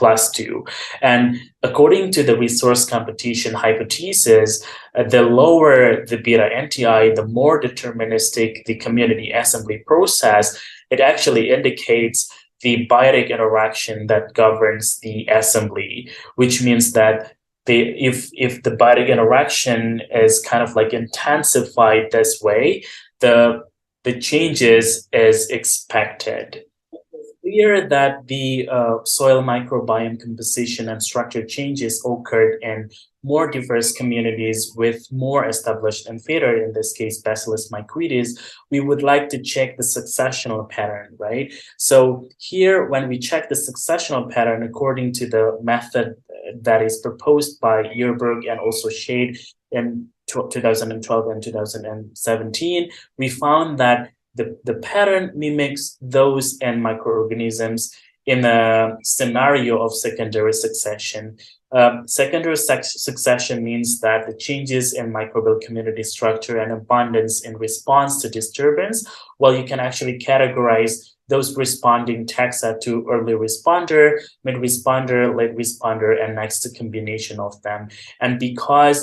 +2. And according to the resource competition hypothesis, the lower the beta NTI, the more deterministic the community assembly process. It actually indicates the biotic interaction that governs the assembly, which means that if the biotic interaction is kind of like intensified this way, the changes is expected. Clear that the soil microbiome composition and structure changes occurred in more diverse communities with more established invader, in this case Bacillus microides. We would like to check the successional pattern, right? So here, when we check the successional pattern according to the method that is proposed by Yerberg and also Shade in 2012 and 2017, we found that the pattern mimics those in microorganisms in a scenario of secondary succession. Secondary succession means that the changes in microbial community structure and abundance in response to disturbance, well, you can actually categorize those responding taxa to early responder, mid responder, late responder, and next a combination of them. And because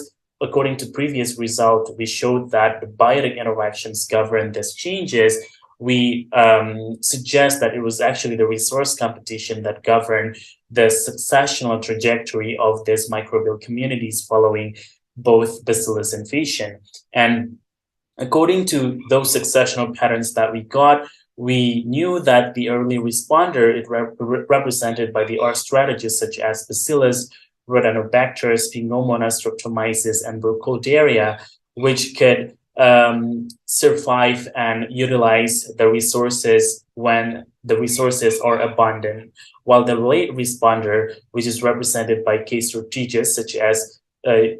according to previous result, we showed that the biotic interactions govern these changes, we suggest that it was actually the resource competition that governed the successional trajectory of these microbial communities following both bacillus invasion. And according to those successional patterns that we got, we knew that the early responder, it represented by the R strategies such as bacillus, Rhodonobacter, Pneummonas, Streptomyces, and Burkholderia, which could survive and utilize the resources when the resources are abundant, while the late responder, which is represented by case strategies such as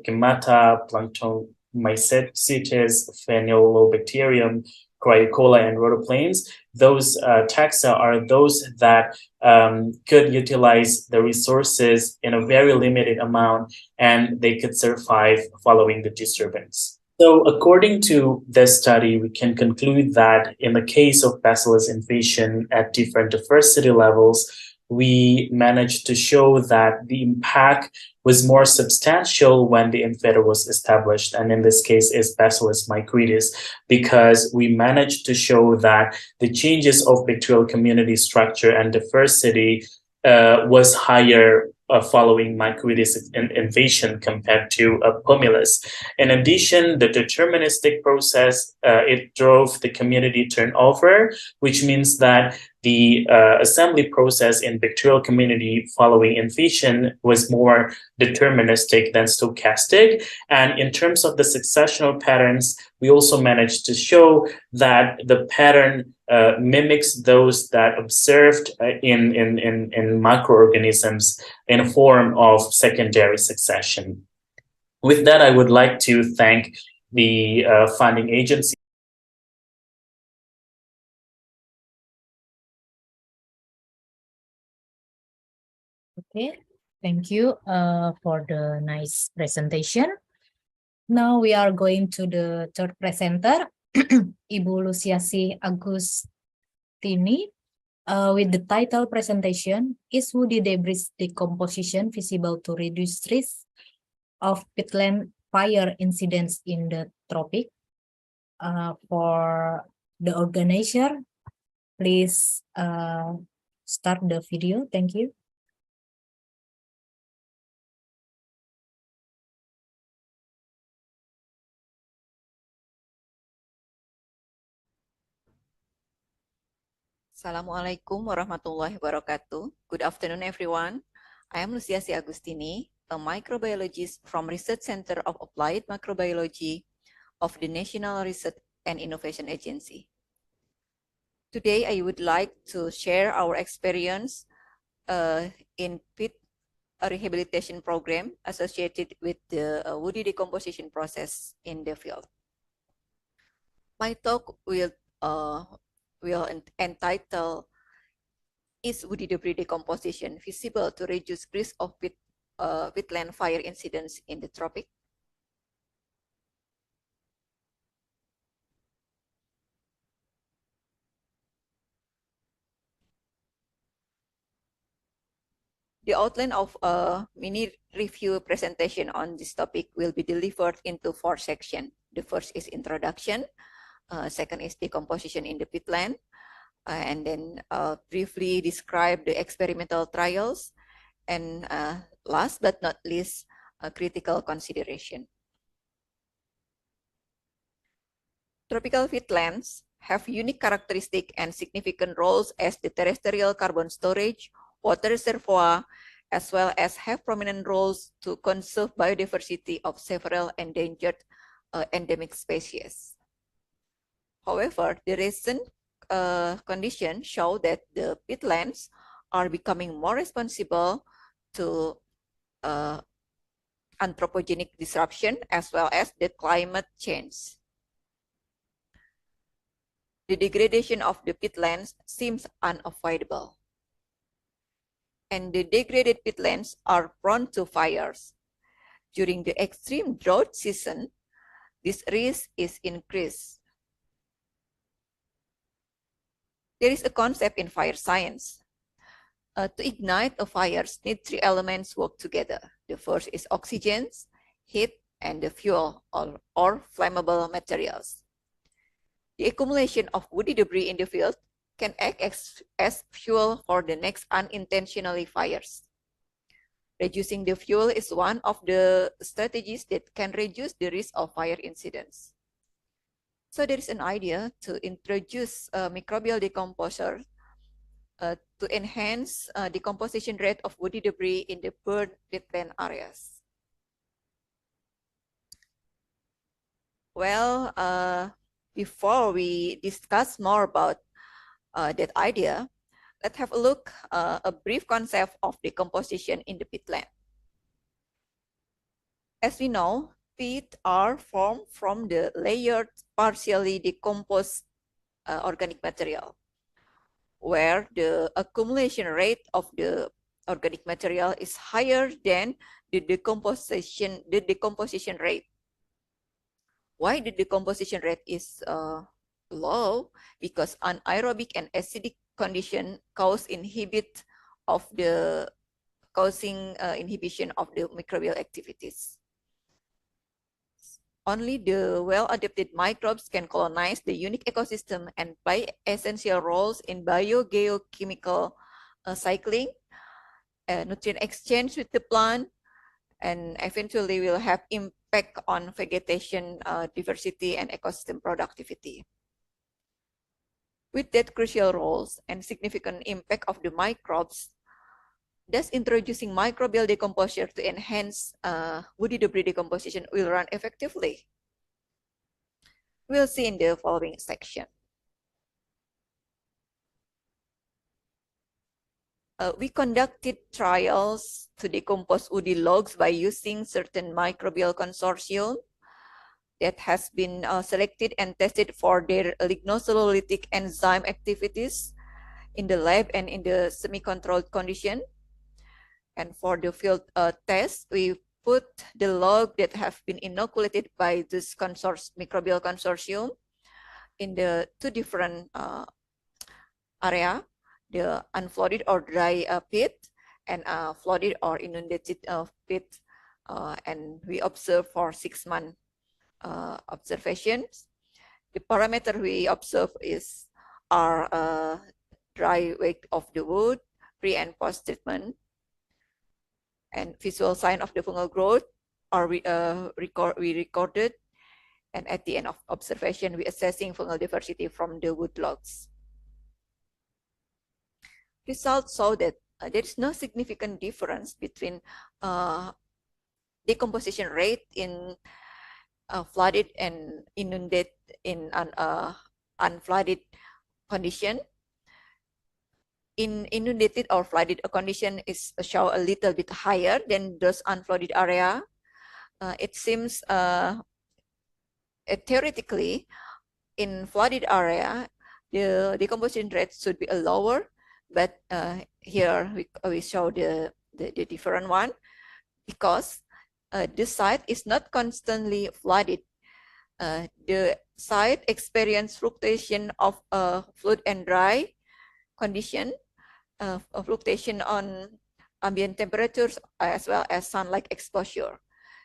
Gemata, Planktomycetes, Phenylobacterium, Cryocolla, and Rhodoplanes, those taxa are those that could utilize the resources in a very limited amount, and they could survive following the disturbance. So according to this study, we can conclude that in the case of bacillus invasion at different diversity levels, we managed to show that the impact was more substantial when the invader was established, and in this case is Bacillus microides, because we managed to show that the changes of bacterial community structure and diversity was higher following microides invasion compared to Pomulus. In addition, the deterministic process, it drove the community turnover, which means that the assembly process in bacterial community following invasion was more deterministic than stochastic. And in terms of the successional patterns, we also managed to show that the pattern mimics those that observed in microorganisms in a form of secondary succession. With that, I would like to thank the funding agency. Okay, thank you for the nice presentation. Now we are going to the third presenter, Ibu Luciasi Agustini, with the title presentation, Is Woody Debris Decomposition Feasible to Reduce Risk of Peatland Fire Incidents in the Tropic? For the organizer, please start the video. Thank you. Assalamualaikum warahmatullahi wabarakatuh. Good afternoon, everyone. I am Luciasi Agustini, a microbiologist from Research Center of Applied Microbiology of the National Research and Innovation Agency. Today, I would like to share our experience in pit rehabilitation program associated with the woody decomposition process in the field. My talk will entitle, "Is woody debris decomposition feasible to reduce risk of wetland fire incidents in the tropic?" The outline of a mini review presentation on this topic will be delivered into 4 sections. The first is introduction, second is decomposition in the peatland, and then briefly describe the experimental trials, and last but not least, a critical consideration. Tropical peatlands have unique characteristics and significant roles as the terrestrial carbon storage, water reservoir, as well as have prominent roles to conserve biodiversity of several endangered endemic species. However, the recent conditions show that the peatlands are becoming more responsible to anthropogenic disruption as well as the climate change. The degradation of the peatlands seems unavoidable, and the degraded peatlands are prone to fires. During the extreme drought season, this risk is increased. There is a concept in fire science. To ignite a fire, need 3 elements work together. The first is oxygen, heat, and the fuel or flammable materials. The accumulation of woody debris in the field can act as fuel for the next unintentionally fires. Reducing the fuel is one of the strategies that can reduce the risk of fire incidents. So there is an idea to introduce a microbial decomposer to enhance decomposition rate of woody debris in the burned wetland areas. Well, before we discuss more about that idea, let's have a look a brief concept of decomposition in the peatland. As we know, peat are formed from the layered, partially decomposed organic material, where the accumulation rate of the organic material is higher than the decomposition rate. Why the decomposition rate is low? Because anaerobic and acidic condition cause inhibition of the microbial activities. Only the well-adapted microbes can colonize the unique ecosystem and play essential roles in biogeochemical cycling, nutrient exchange with the plant, and eventually will have impact on vegetation diversity and ecosystem productivity. With that crucial roles and significant impact of the microbes, thus introducing microbial decomposer to enhance woody debris decomposition will run effectively. We'll see in the following section. We conducted trials to decompose woody logs by using certain microbial consortium that has been selected and tested for their lignocellulosic enzyme activities in the lab and in the semi-controlled condition. And for the field test, we put the log that have been inoculated by this microbial consortium in the 2 different area, the unflooded or dry pit and flooded or inundated pit. And we observe for 6-month observations. The parameter we observe are dry weight of the wood, pre and post treatment, and visual sign of the fungal growth are we recorded, and at the end of observation, we assessing fungal diversity from the wood logs. Results show that there is no significant difference between decomposition rate in flooded and inundated in an unflooded condition. In inundated or flooded condition is show a little bit higher than those unflooded area. It seems theoretically in flooded area the decomposition rate should be lower, but here we show the different one because the site is not constantly flooded. The site experience fluctuation of flood and dry condition, fluctuation on ambient temperatures as well as sunlight exposure.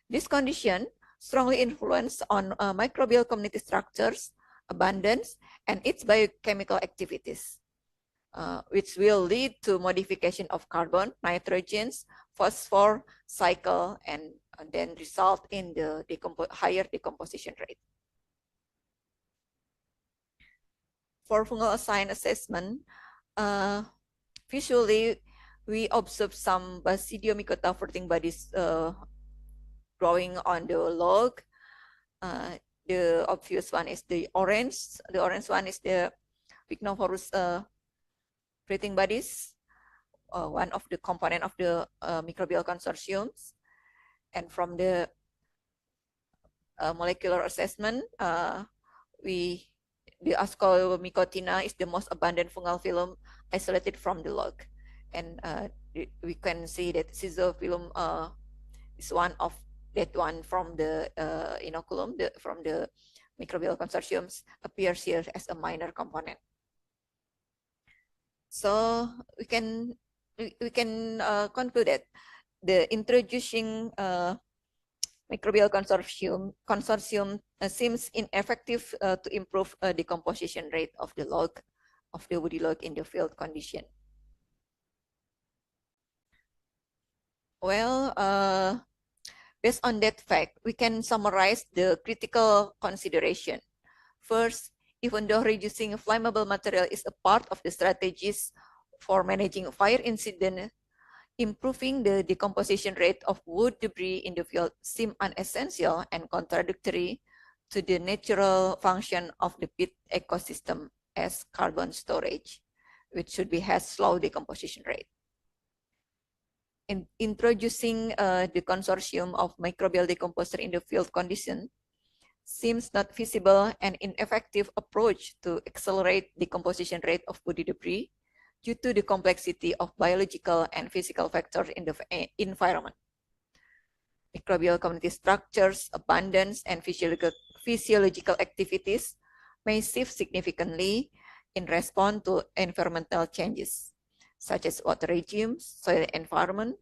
This condition strongly influence on microbial community structures, abundance, and its biochemical activities, which will lead to modification of carbon, nitrogens, phosphor cycle, and then result in the higher decomposition rate. For fungal sign assessment, visually we observe some basidiomycota fruiting bodies growing on the log. The obvious one is the orange. The orange one is the Pycnophorus fruiting bodies, one of the component of the microbial consortiums. And from the molecular assessment, the Ascomycotina is the most abundant fungal phylum isolated from the log. And we can see that Schizophyllum is one of that one from the inoculum, from the microbial consortiums, appears here as a minor component. So we can conclude that the introducing microbial consortium seems ineffective to improve decomposition rate of the log, of the woody log in the field condition. Well, based on that fact, we can summarize the critical consideration. First, even though reducing flammable material is a part of the strategies for managing fire incident, improving the decomposition rate of wood debris in the field seem unessential and contradictory to the natural function of the pit ecosystem as carbon storage, which should be has slow decomposition rate. In introducing the consortium of microbial decomposer in the field condition seems not feasible and ineffective approach to accelerate decomposition rate of woody debris due to the complexity of biological and physical factors in the environment. Microbial community structures, abundance, and physiological activities may shift significantly in response to environmental changes, such as water regimes, soil environment,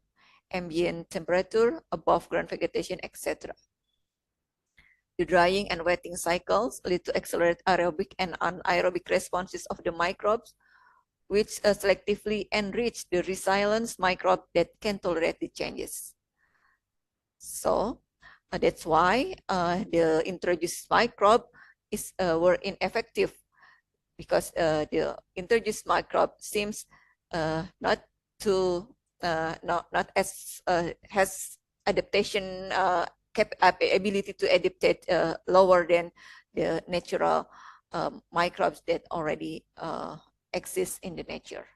ambient temperature, above ground vegetation, etc. The drying and wetting cycles lead to accelerated aerobic and anaerobic responses of the microbes, which selectively enrich the resilience microbe that can tolerate the changes. So that's why the introduced microbe were ineffective, because the introduced microbe seems not as has adaptation ability to adapt lower than the natural microbes that already exist in the nature.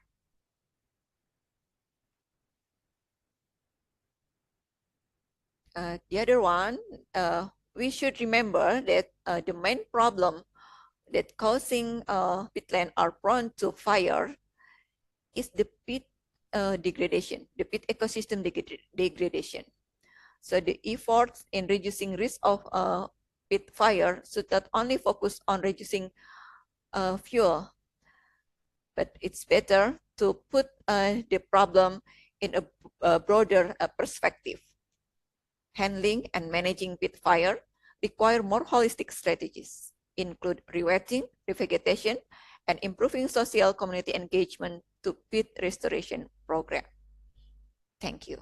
The other one, we should remember that the main problem that causing peatland are prone to fire is the peat degradation, the peat ecosystem degradation. So the efforts in reducing risk of peat fire should not only focus on reducing fuel, but it's better to put the problem in a broader perspective. Handling and managing peat fire require more holistic strategies, include rewetting, revegetation, and improving social community engagement to peat restoration program. Thank you.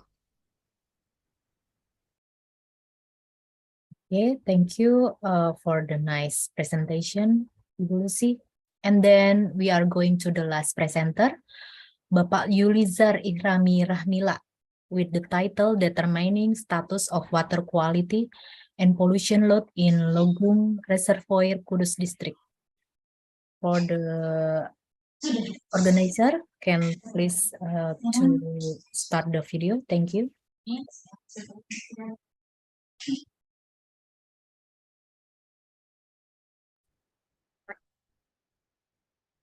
Okay, thank you for the nice presentation, Ibu Lucy. And then we are going to the last presenter, Bapak Yulizar Ikrami Rahmila. with the title Determining Status of Water Quality and Pollution Load in Logung Reservoir, Kudus District. For the organizer, can please to start the video. Thank you.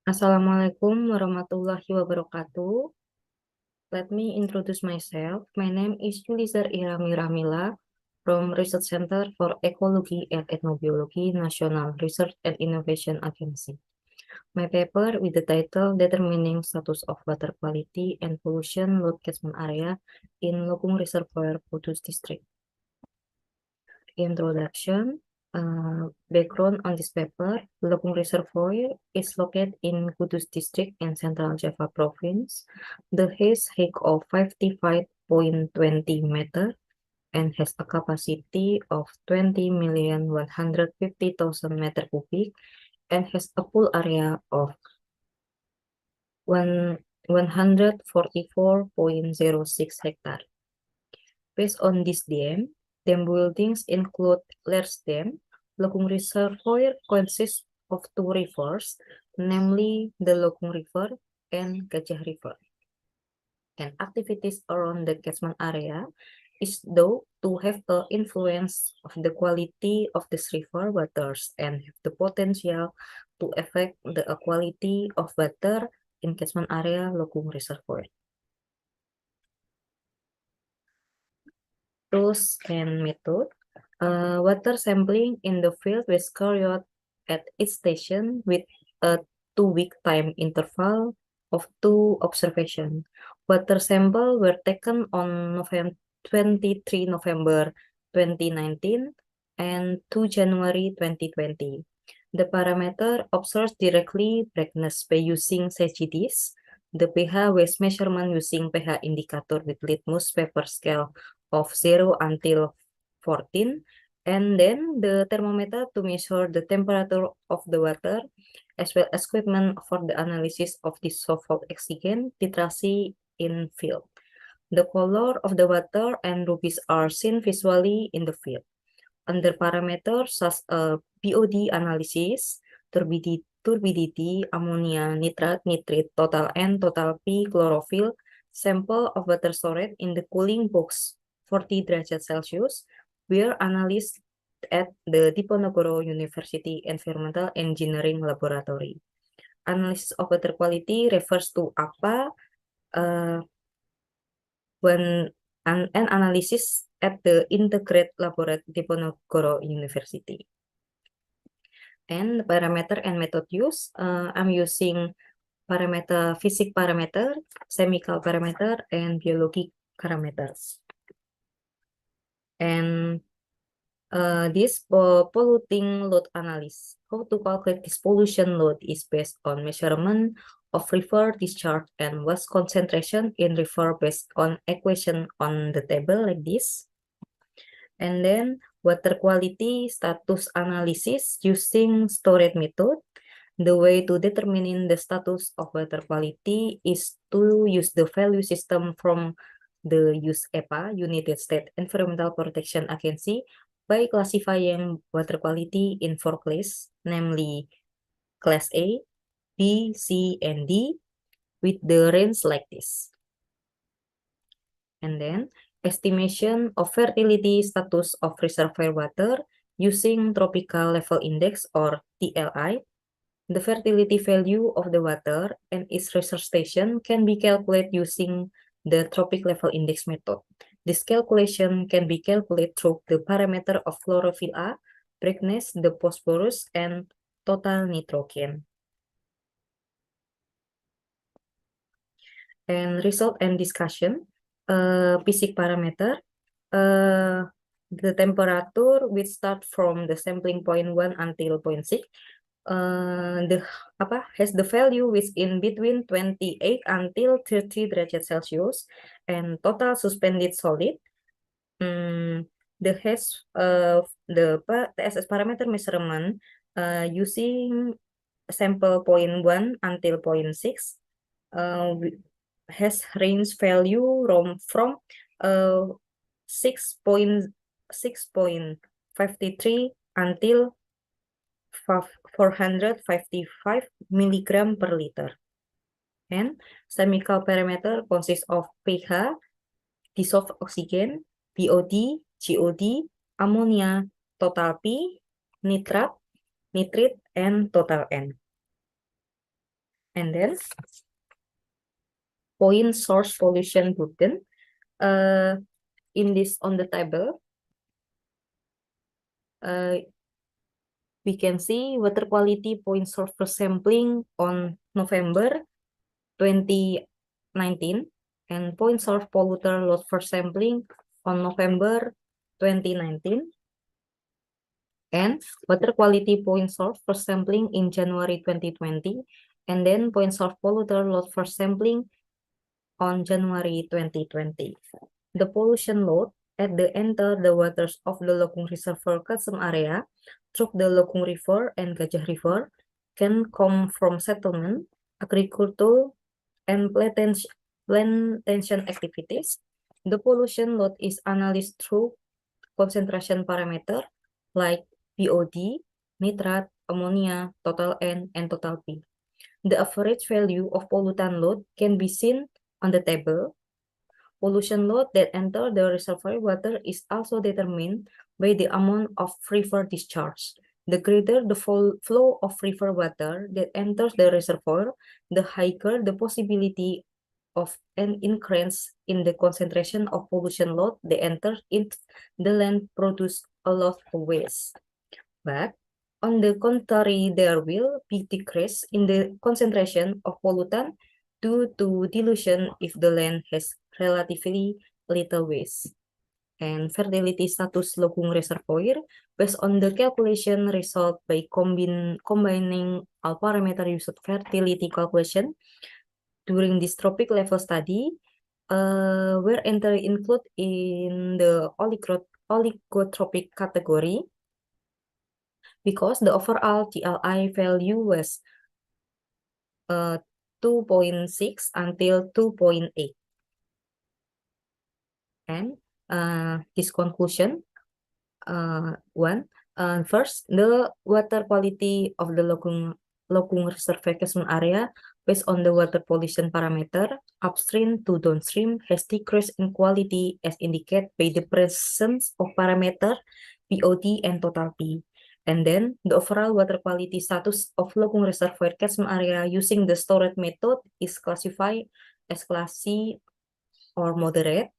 Assalamualaikum warahmatullahi wabarakatuh. Let me introduce myself. My name is Julizar Irami Ramila from Research Center for Ecology and Ethnobiology, National Research and Innovation Agency. My paper with the title Determining Status of Water Quality and Pollution Load Catchment Area in Logung Reservoir, Kudus District. Introduction. Background on this paper, Logung Reservoir is located in Kudus District in Central Java Province. The height of 55.20 meter and has a capacity of 20,150,000 meter cubic and has a pool area of 144.06 hectare. Based on this dam buildings include large dam. Logung Reservoir consists of two rivers, namely the Logung River and Gajah River. And activities around the catchment area is thought to have an influence of the quality of this river waters and have the potential to affect the quality of water in catchment area Logung Reservoir. Tools and method. Water sampling in the field was carried out at each station with a 2-week time interval of 2 observations. Water samples were taken on 23 November 2019 and 2 January 2020. The parameter observed directly brightness by using CGDs. The pH was measurement using pH indicator with litmus paper scale of 0 until 14, and then the thermometer to measure the temperature of the water, as well as equipment for the analysis of the so-called oxygen titrasi in field. The color of the water and rubies are seen visually in the field. Under parameters such as BOD analysis, turbidity, ammonia, nitrate, nitrate, total N, total P, chlorophyll, sample of water stored in the cooling box 40 derajat Celsius were analyzed at the Diponegoro University Environmental Engineering Laboratory. Analysis of water quality refers to apa when an analysis at the integrated laboratory Diponegoro University. And parameter and method use, I'm using parameter, physics parameter, chemical parameter, and biologic parameters. And this polluting load analysis. How to calculate this pollution load is based on measurement of river discharge and waste concentration in river based on equation on the table like this. And then water quality status analysis using storage method. The way to determine the status of water quality is to use the value system from the USEPA, United States Environmental Protection Agency, by classifying water quality in 4 classes, namely class A, B, C, and D, with the range like this. And then estimation of fertility status of reservoir water using tropical level index or TLI. The fertility value of the water and its research station can be calculated using the tropic level index method. This calculation can be calculated through the parameter of chlorophyll A, brightness, the phosphorus, and total nitrogen. And result and discussion, physics parameter, the temperature which start from the sampling point 1 until point 6, has the value which in between 28 until 30 derajat Celsius and total suspended solid. The TSS parameter measurement using sample point 1 until point 6 has range value from 6.53 until 455 milligram per liter. And chemical parameter consists of pH, dissolved oxygen, BOD, GOD, ammonia, total P, nitrat, nitrate, and total N. And then point source pollution burden. In this on the table, we can see water quality point source for sampling on November 2019 and point source polluter load for sampling on November 2019 and water quality point source for sampling in January 2020 and then point source polluter load for sampling on January 2020. The pollution load at the enter the waters of the Lokung Reservoir custom area through the Lokung River and Gajah River can come from settlement, agriculture, and plantation activities. The pollution load is analyzed through concentration parameter like BOD, nitrat, ammonia, total N, and total P. The average value of pollutant load can be seen on the table. Pollution load that enter the reservoir water is also determined by the amount of river discharge. The greater the flow of river water that enters the reservoir, the higher the possibility of an increase in the concentration of pollution load that enters into the land produce a lot of waste. But on the contrary, there will be decrease in the concentration of pollutant due to dilution if the land has relatively little waste. And fertility status Lokung Reservoir based on the calculation result by combining all parameter used fertility calculation during this trophic level study were entered include in the oligotrophic category because the overall TLI value was 2.6 until 2.8. And this conclusion, first, the water quality of the Lokung Reservoir catchment area based on the water pollution parameter upstream to downstream has decreased in quality as indicated by the presence of parameter BOD and total P. And then the overall water quality status of Lokung Reservoir catchment area using the storage method is classified as class C or moderate.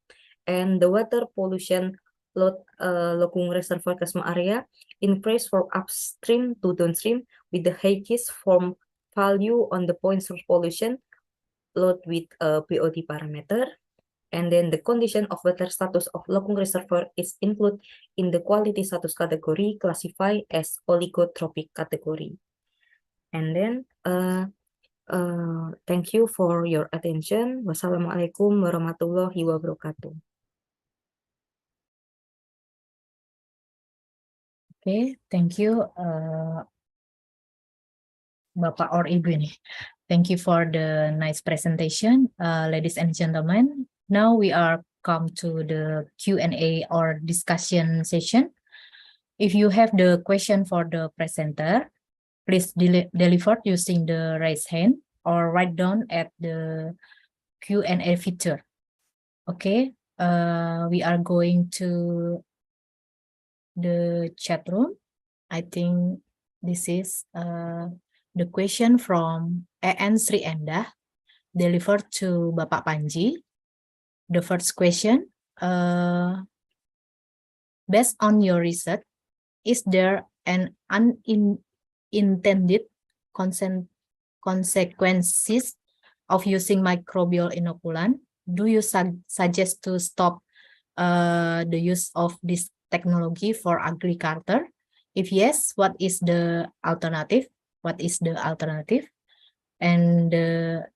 And the water pollution load Lokung Reservoir catchment area increased from upstream to downstream with the highest form value on the point source pollution load with a BOD parameter. And then the condition of water status of Lokung Reservoir is included in the quality status category classified as oligotrophic category. And then thank you for your attention. Wassalamualaikum warahmatullahi wabarakatuh. Okay, thank you, Bapak or Ibu ini. Thank you for the nice presentation, ladies and gentlemen. Now we are come to the Q&A or discussion session. If you have the question for the presenter, please deliver using the raise hand or write down at the Q&A feature. Okay, we are going to the chat room. I think this is the question from EN Sri Endah delivered to Bapak Panji. The first question, based on your research, is there an unintended consequences of using microbial inoculant? Do you suggest to stop the use of this technology for agriculture? If yes, what is the alternative? What is the alternative? And the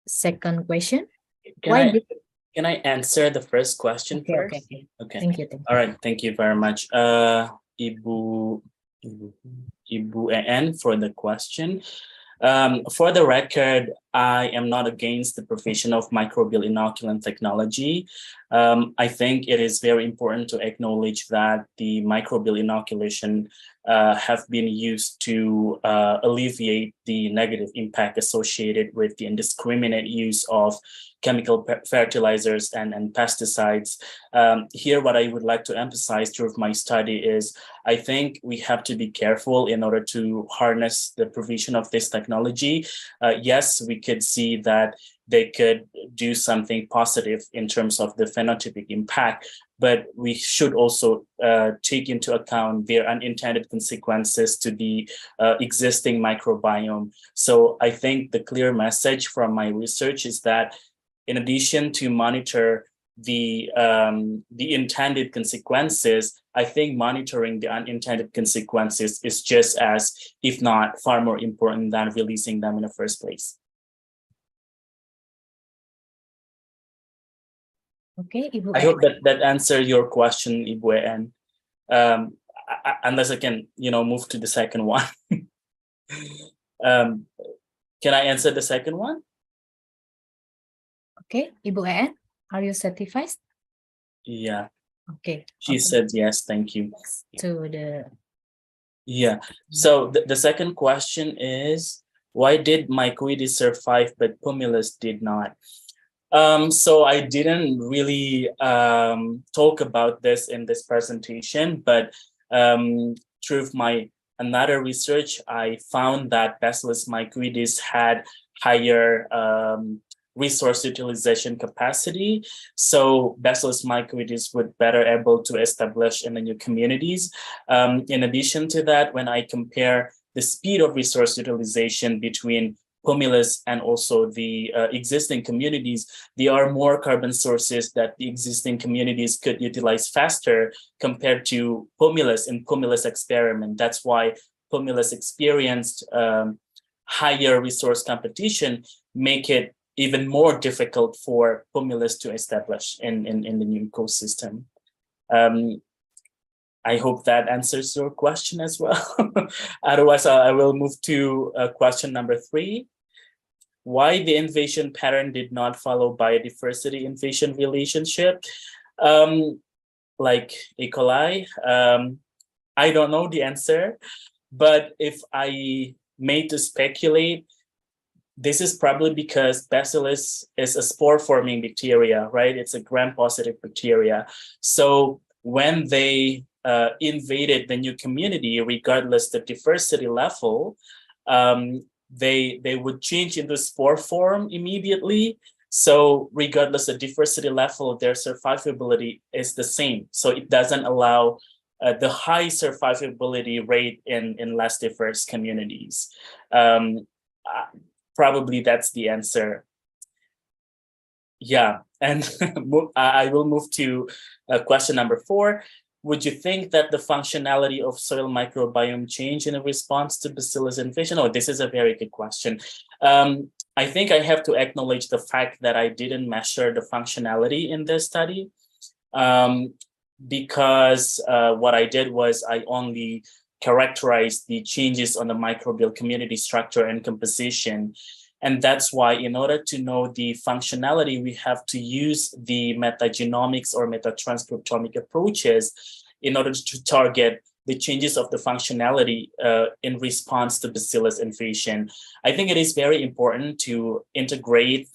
second question, Can I answer the first question first? Okay. Thank you. All right. Thank you very much, Ibu EN, for the question. For the record, I am not against the provision of microbial inoculant technology. I think it is very important to acknowledge that the microbial inoculation have been used to alleviate the negative impact associated with the indiscriminate use of chemical fertilizers and pesticides. Here, what I would like to emphasize through my study is I think we have to be careful in order to harness the provision of this technology. Yes, we could see that they could do something positive in terms of the phenotypic impact, but we should also take into account their unintended consequences to the existing microbiome. So I think the clear message from my research is that in addition to monitor the intended consequences, I think monitoring the unintended consequences is just as, if not far more important than releasing them in the first place. Okay, Ibu. I hope that answered your question, Ibu, and unless I can, move to the second one. Can I answer the second one? Okay, Ibu En, are you satisfied? Yeah. Okay. She said yes, thank you. To the Yeah. So the second question is, why did mycoides survive but Pumilus did not? So I didn't really talk about this in this presentation, but through my another research, I found that Bacillus mycoides had higher resource utilization capacity. So Bacillus mycoides would better able to establish in the new communities. In addition to that, when I compare the speed of resource utilization between Pumilus and also the existing communities, there are more carbon sources that the existing communities could utilize faster compared to Pumilus in Pumilus experiment. That's why Pumilus experienced higher resource competition, make it even more difficult for Pumilus to establish in the new ecosystem. I hope that answers your question as well. Otherwise, I will move to question number 3. Why the invasion pattern did not follow biodiversity invasion relationship? Like E. coli, I don't know the answer, but if I made to speculate, this is probably because Bacillus is a spore-forming bacteria, right? It's a gram-positive bacteria. So when they invaded the new community, regardless the diversity level, they would change into spore form immediately. So regardless of diversity level, their survivability is the same. So it doesn't allow the high survivability rate in less diverse communities. Probably that's the answer. Yeah, and I will move to question number 4. Would you think that the functionality of soil microbiome change in response to Bacillus invasion? Oh, this is a very good question. I think I have to acknowledge the fact that I didn't measure the functionality in this study because what I did was I only characterized the changes on the microbial community structure and composition. And that's why in order to know the functionality, we have to use the metagenomics or metatranscriptomic approaches in order to target the changes of the functionality in response to Bacillus invasion. I think it is very important to integrate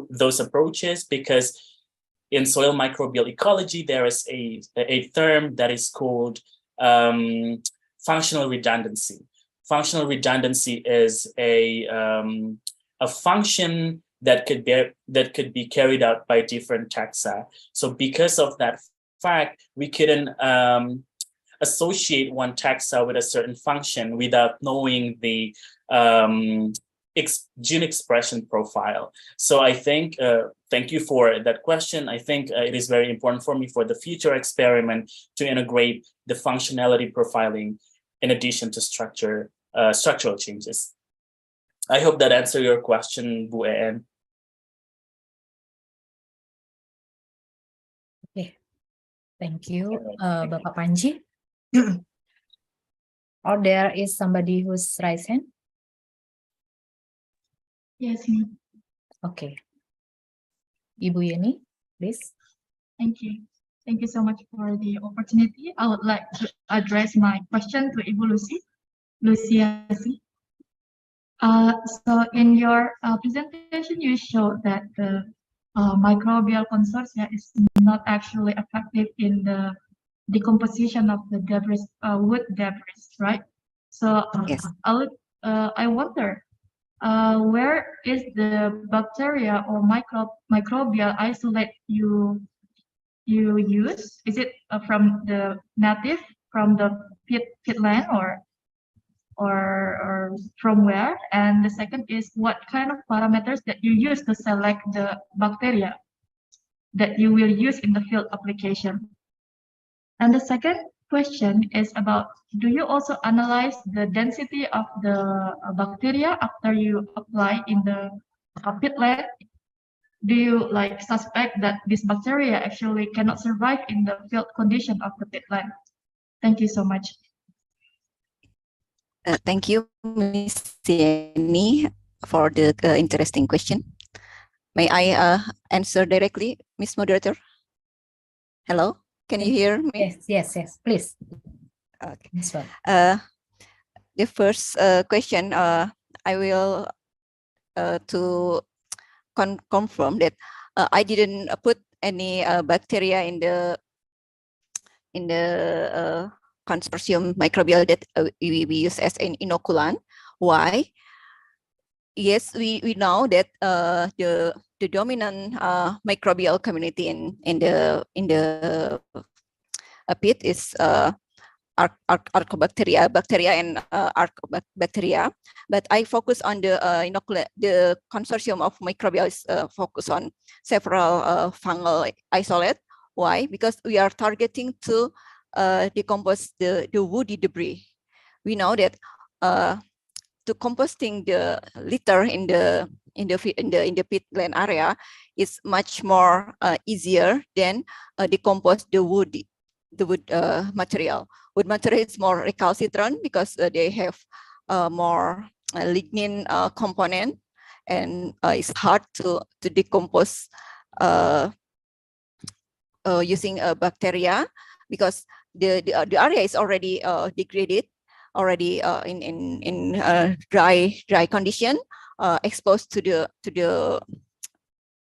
those approaches because in soil microbial ecology, there is a term that is called functional redundancy. Functional redundancy is a function that could be carried out by different taxa. So because of that fact, we couldn't associate one taxa with a certain function without knowing the gene expression profile. So I think, thank you for that question. I think it is very important for me for the future experiment to integrate the functionality profiling in addition to structural changes. I hope that answered your question, Bu En. Okay, thank you, Bapak Panji. Or there is somebody who's raised hand? Yes, me. Okay. Ibu Yeni, please. Thank you. Thank you so much for the opportunity. I would like to address my question to Ibu Luciasi. So in your presentation, you showed that the microbial consortia is not actually effective in the decomposition of the debris, wood debris, right? So Yes. I wonder, where is the bacteria or microbial isolate you use? Is it from the native, from the peatland, or from where? And the second is, what kind of parameters that you use to select the bacteria that you will use in the field application? And the second question is about, do you also analyze the density of the bacteria after you apply in the peatland? Do you like suspect that this bacteria actually cannot survive in the field condition of the peatland? Thank you so much. Thank you, Ms. Yeni, for the interesting question. May I answer directly, Ms. Moderator? Hello, can you hear me? Yes, please. Okay. This one. The first question, I will to confirm that I didn't put any bacteria in the consortium microbial that we use as an inoculant. Why? Yes, we know that the dominant microbial community in the pit is Archobacteria, bacteria and Archobacteria, but I focus on the consortium of microbial is focus on several fungal isolate. Why? Because we are targeting to decompose the woody debris. We know that to composting the litter in the peatland area is much more easier than decompose the wood material. Wood material is more recalcitrant because they have more lignin component, and it's hard to decompose using a bacteria because the area is already degraded, already in dry condition, exposed to the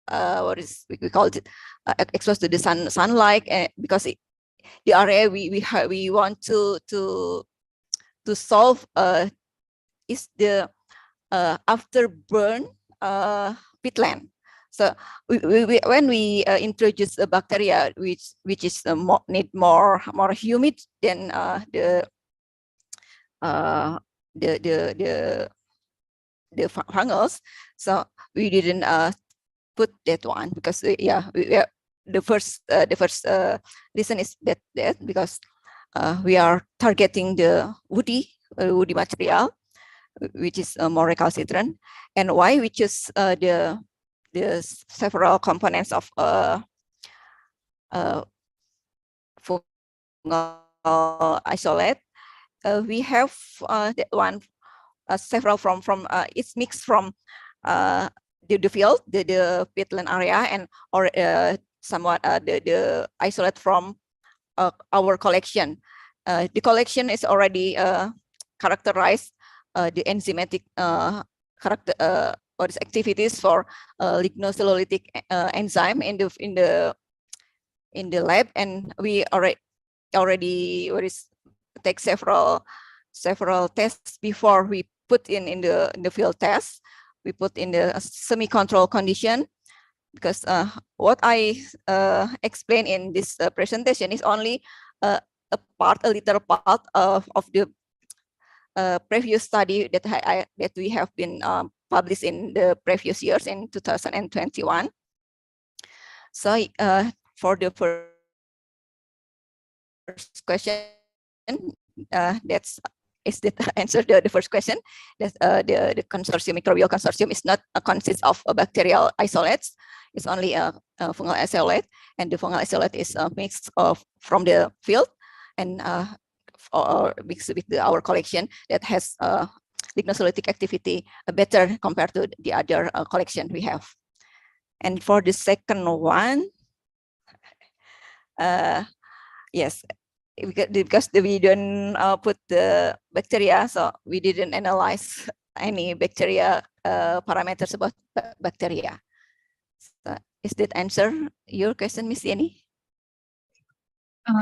what is we call it, exposed to the sunlight, because the area we want to solve is the after burn peatland. So when we introduce a bacteria which is need more humid than the fungals, so we didn't put that one because the first reason is that because we are targeting the woody material, which is more recalcitrant. And why we choose the several components of fungal isolate. We have that one several from it's mixed from the field, the peatland area, and or somewhat the isolate from our collection. The collection is already characterized the enzymatic character or activities for lignocellulitic enzyme in the lab, and we already take several tests before we put in the field test. We put in the semi-control condition, because what I explained in this presentation is only a little part of the previous study that we have been published in the previous years in 2021. So for the first question, is that answer the first question? That the consortium, microbial consortium, is not consists of bacterial isolates. It's only a fungal isolate, and the fungal isolate is mixed from the field and or mixed with our collection that has lignocellulosic activity better compared to the other collection we have. And for the second one, yes, because we don't put the bacteria, so we didn't analyze any bacteria parameters about bacteria. So, is that answer your question, Miss Yeni?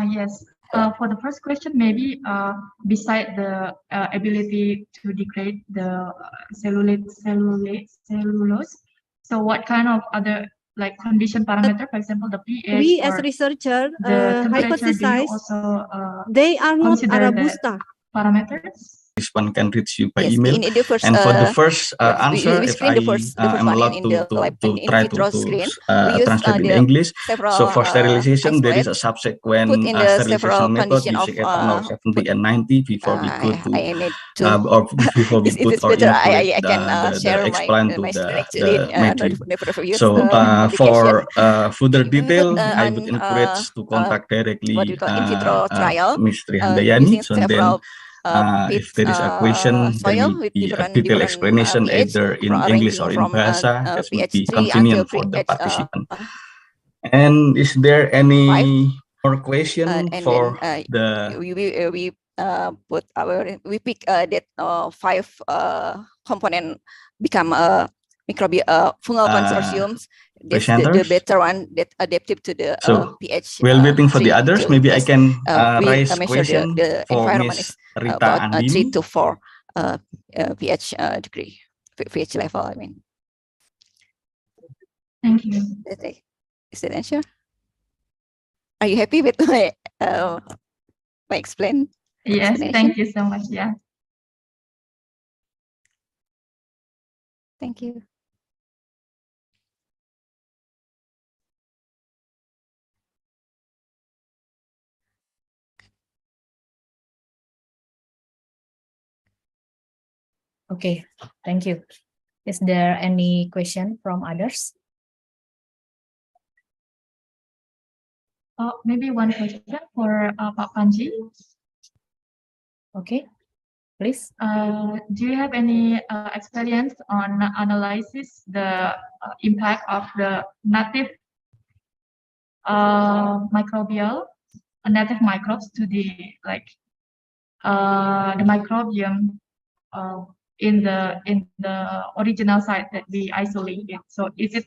Yes. For the first question, maybe beside the ability to degrade the cellulose, so what kind of other like condition parameter, for example, the pH We as or researcher the temperature, do you hypothesize also they are not consider that Arabusta. parameters? This one can reach you by Yes, email. in the first, And for the first yes, answer, we if screen I the first am one allowed in the lab, to in try vitro to screen. We use translate in the English. several So for sterilization, there is a isolates, subsequent put in the sterilization several method condition of using ethanol 70 and 90 before we go to I need to or before we if put it's or better inoculate I can the share explant to my screen the actually material. the previous So publication. for further We detail, put I would encourage to contact what directly we call in vitro trial Ms. Trihandayani. using So then several if there is a question, there soil will with be a different detailed explanation pH, either in English ranging or in from Bahasa that would pH be 3 until convenient for the pH participant. And is there 5, any more question and for then the we put we pick that 5 component become fungal consortiums. That's the presenters? better one that adaptive to the So pH. while waiting for the 3 others, to, maybe I yes, can we raise measure question the for environment Miss is Rita about 3 Andini. to 4 pH degree, pH level. I mean. Thank you. Is that answer? Are you happy with my Yes, explanation? thank you so much. Yeah. Thank you. Okay, thank you. Is there any question from others? Maybe one question for Pak Panji. Okay, please. Do you have any experience on analysis the impact of the native native microbes to the the microbiome in the original site that we isolated? So is it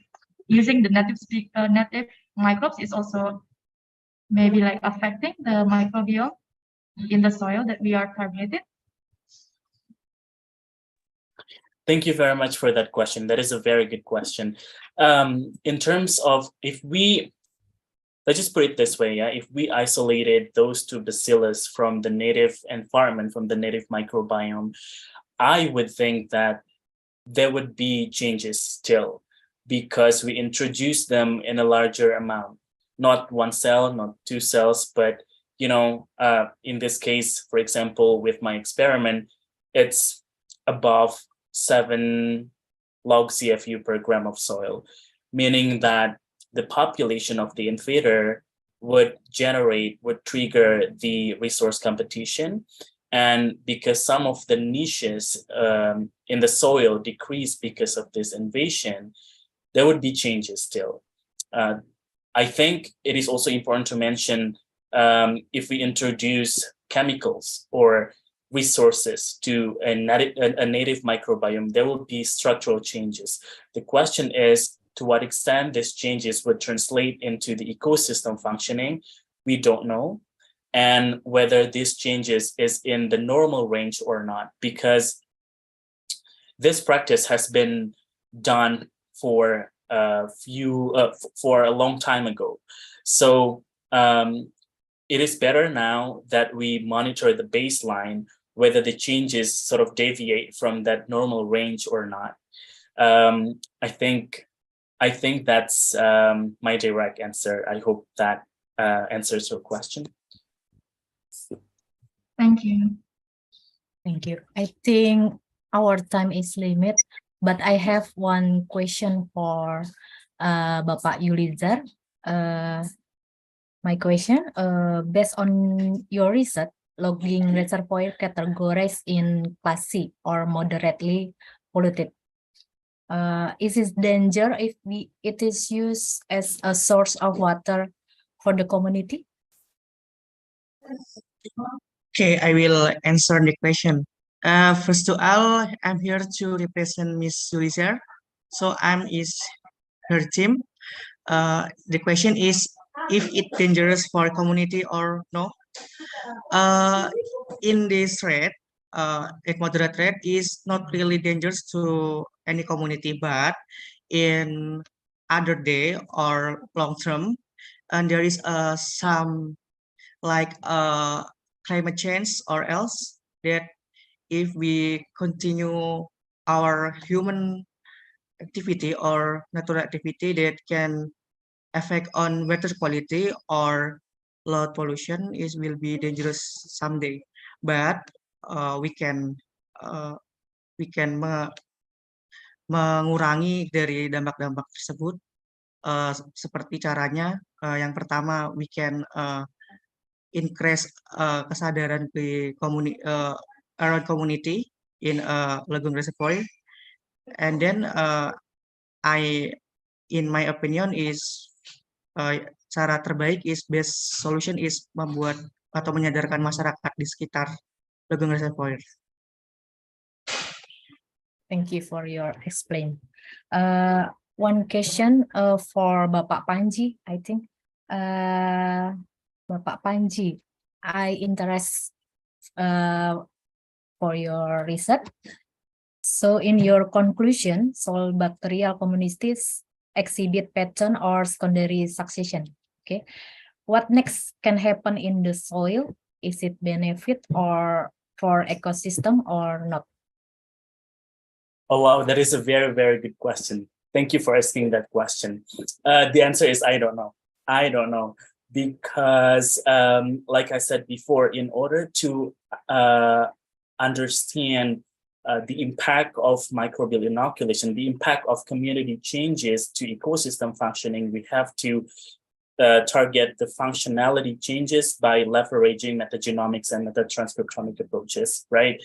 using the native microbes is also maybe like affecting the microbiome in the soil that we are targeted? Thank you very much for that question. That is a very good question. In terms of let's just put it this way, yeah. If we isolated those 2 bacillus from the native environment, from the native microbiome, I would think that there would be changes still because we introduced them in a larger amount, not 1 cell, not 2 cells, but in this case, for example, with my experiment, it's above 7 log CFU per gram of soil, meaning that the population of the invader would trigger the resource competition. And because some of the niches in the soil decrease because of this invasion, there would be changes still. I think it is also important to mention if we introduce chemicals or resources to a native microbiome, there will be structural changes. The question is, to what extent these changes would translate into the ecosystem functioning, we don't know. And whether these changes is in the normal range or not, because this practice has been done for a long time ago. So it is better now that we monitor the baseline, whether the changes sort of deviate from that normal range or not. I think that's my direct answer. I hope that answers your question. Thank you. Thank you. I think our time is limited, but I have one question for Bapak Yulizar. My question, based on your research, logging reservoir categorized in Class C or moderately polluted. Is it danger if it is used as a source of water for the community? Okay, I will answer the question. First of all, I'm here to represent Miss Yuliser. So I'm is her team. The question is if it dangerous for community or no. In this threat, a moderate threat is not really dangerous to any community, but in other day or long term, and there is some like climate change or else that if we continue our human activity or natural activity that can affect on water quality or loud pollution is will be dangerous someday. But we can mengurangi dari dampak-dampak tersebut seperti caranya yang pertama we can increase kesadaran di around community in lagoon reservoir, and then in my opinion is cara terbaik is best solution is membuat atau menyadarkan masyarakat di sekitar lagoon reservoir. Thank you for your explain. One question for Bapak Panji, I think. Bapak Panji, I interest for your research. So in your conclusion, soil bacterial communities exhibit pattern or secondary succession. Okay, what next can happen in the soil? Is it benefit or for ecosystem or not? Oh, wow, that is a very, very good question. Thank you for asking that question. The answer is I don't know. I don't know. Because like I said before, in order to understand the impact of microbial inoculation, the impact of community changes to ecosystem functioning, we have to target the functionality changes by leveraging metagenomics and metatranscriptomic approaches, right?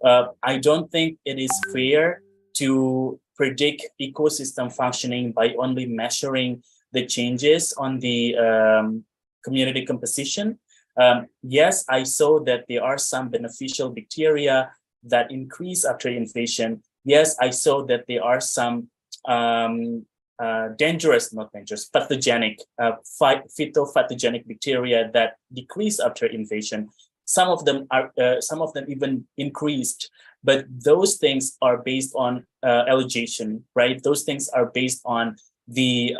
I don't think it is fair to predict ecosystem functioning by only measuring the changes on the community composition. Yes, I saw that there are some beneficial bacteria that increase after invasion. Yes, I saw that there are some pathogenic, phytopathogenic bacteria that decrease after invasion. Some of them even increased, but those things are based on allegation, right? Those things are based on the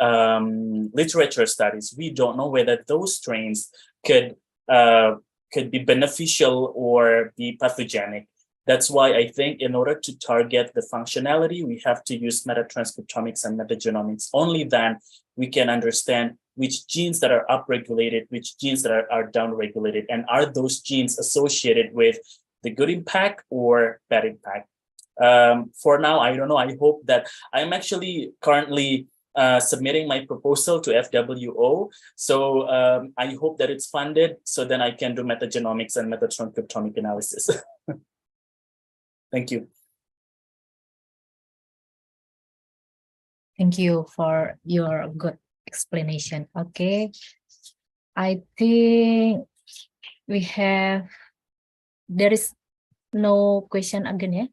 literature studies. We don't know whether those strains could be beneficial or be pathogenic. That's why I think in order to target the functionality, we have to use metatranscriptomics and metagenomics. Only then we can understand which genes that are upregulated, which genes that are downregulated, and are those genes associated with the good impact or bad impact. For now, I don't know. I hope that I'm actually currently submitting my proposal to FWO. So I hope that it's funded so then I can do metagenomics and metatranscriptomic analysis. Thank you. Thank you for your good explanation. Okay, I think there is no question again. Yeah?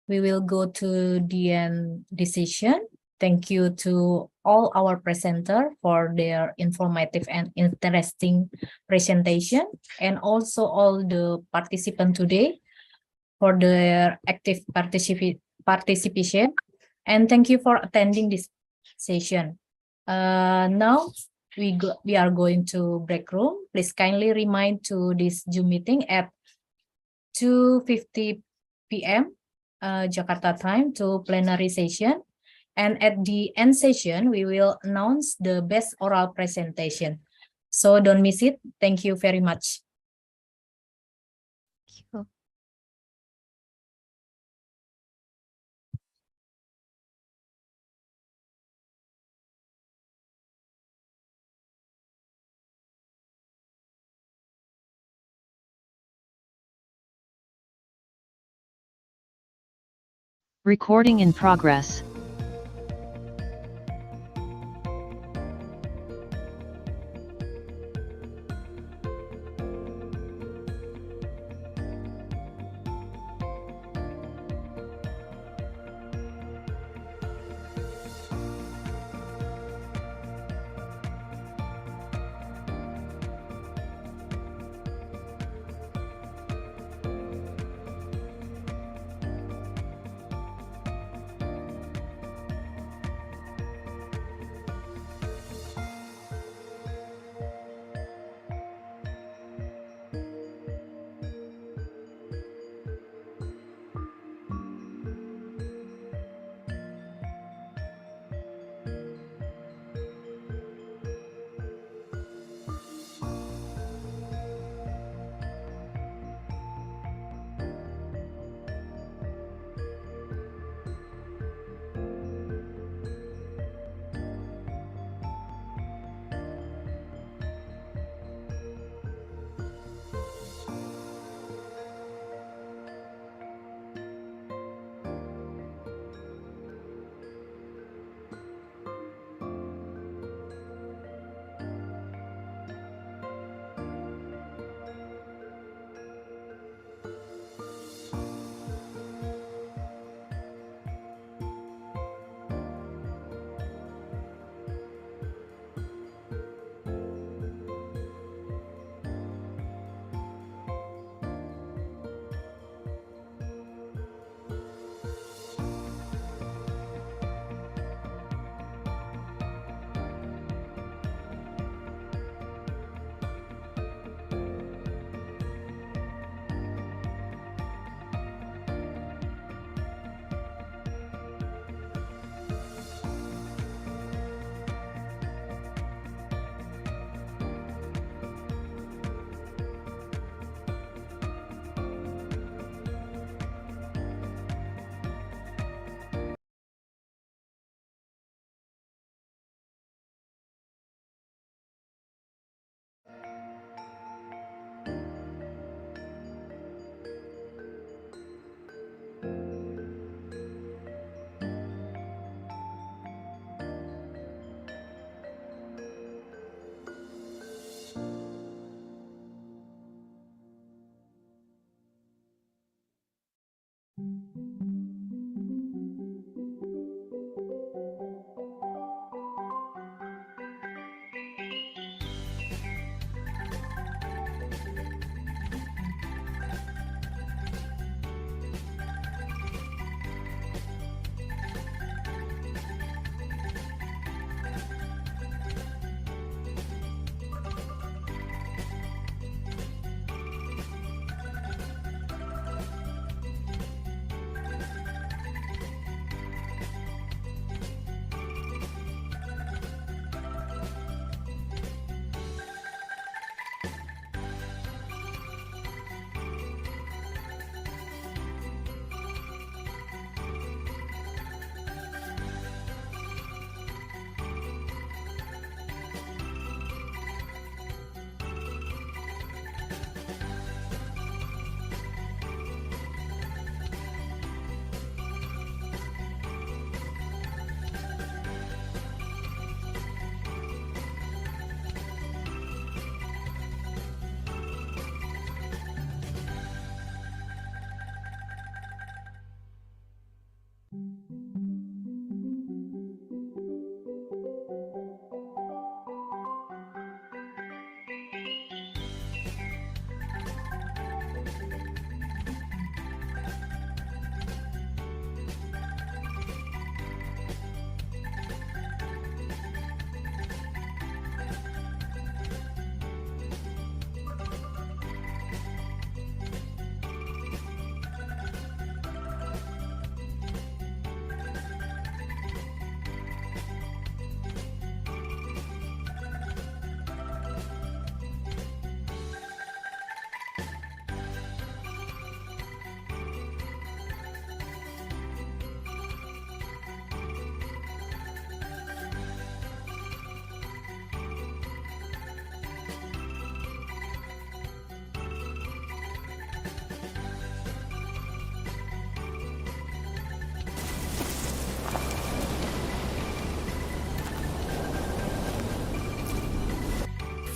We will go to the end decision. Thank you to all our presenters for their informative and interesting presentation, and also all the participants today for their active participation. And thank you for attending this session. Now we are going to break room. Please kindly remind to this Zoom meeting at 2:50 p.m. Jakarta time to plenary session. And at the end session, we will announce the best oral presentation. So don't miss it. Thank you very much. Recording in progress.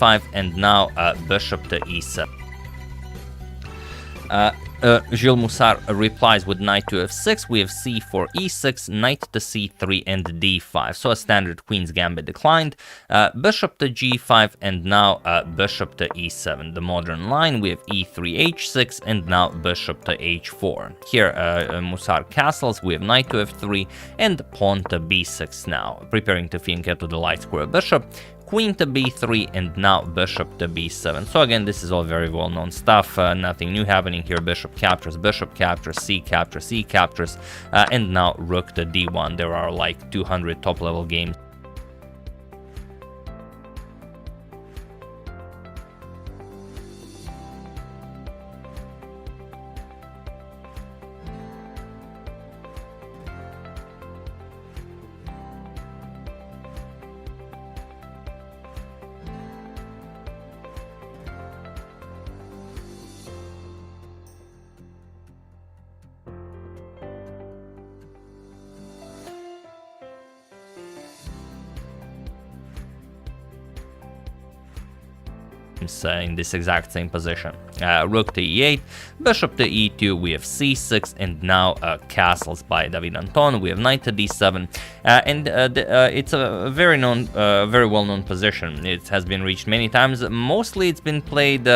g5, and now bishop to e7. Gilles Moussard replies with knight to f6, we have c4, e6, knight to c3, and d5. So a standard queen's gambit declined. Bishop to g5, and now bishop to e7. The modern line, we have e3, h6, and now bishop to h4. Here, Moussard castles, we have knight to f3, and pawn to b6 now, preparing to fianchetto to the light square bishop. Queen to b3, and now bishop to b7. So again, this is all very well-known stuff. Nothing new happening here. Bishop captures, c captures, and now rook to d1. There are like 200 top-level games. In this exact same position. Rook to e8, bishop to e2, we have c6, and now castles by David Anton. We have knight to d7, and it's a very well-known position. It has been reached many times. Mostly it's been played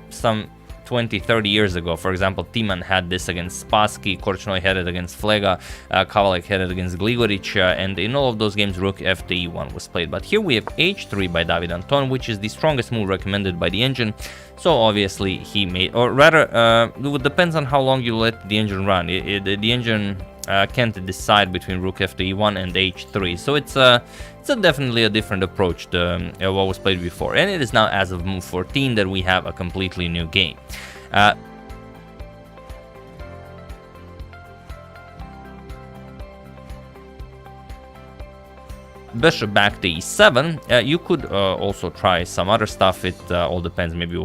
some 20-30 years ago. For example, Timan had this against Spassky, Korchnoi had it against Flega, Kavalek had it against Gligoric, and in all of those games, rook f to e1 was played. But here we have h3 by David Anton, which is the strongest move recommended by the engine. So obviously he made, or rather, it depends on how long you let the engine run. The engine can't decide between rook f to e1 and h3. So it's definitely a different approach to what was played before. And it is now, as of move 14, that we have a completely new game. Bishop back to e7. You could also try some other stuff. It all depends, maybe.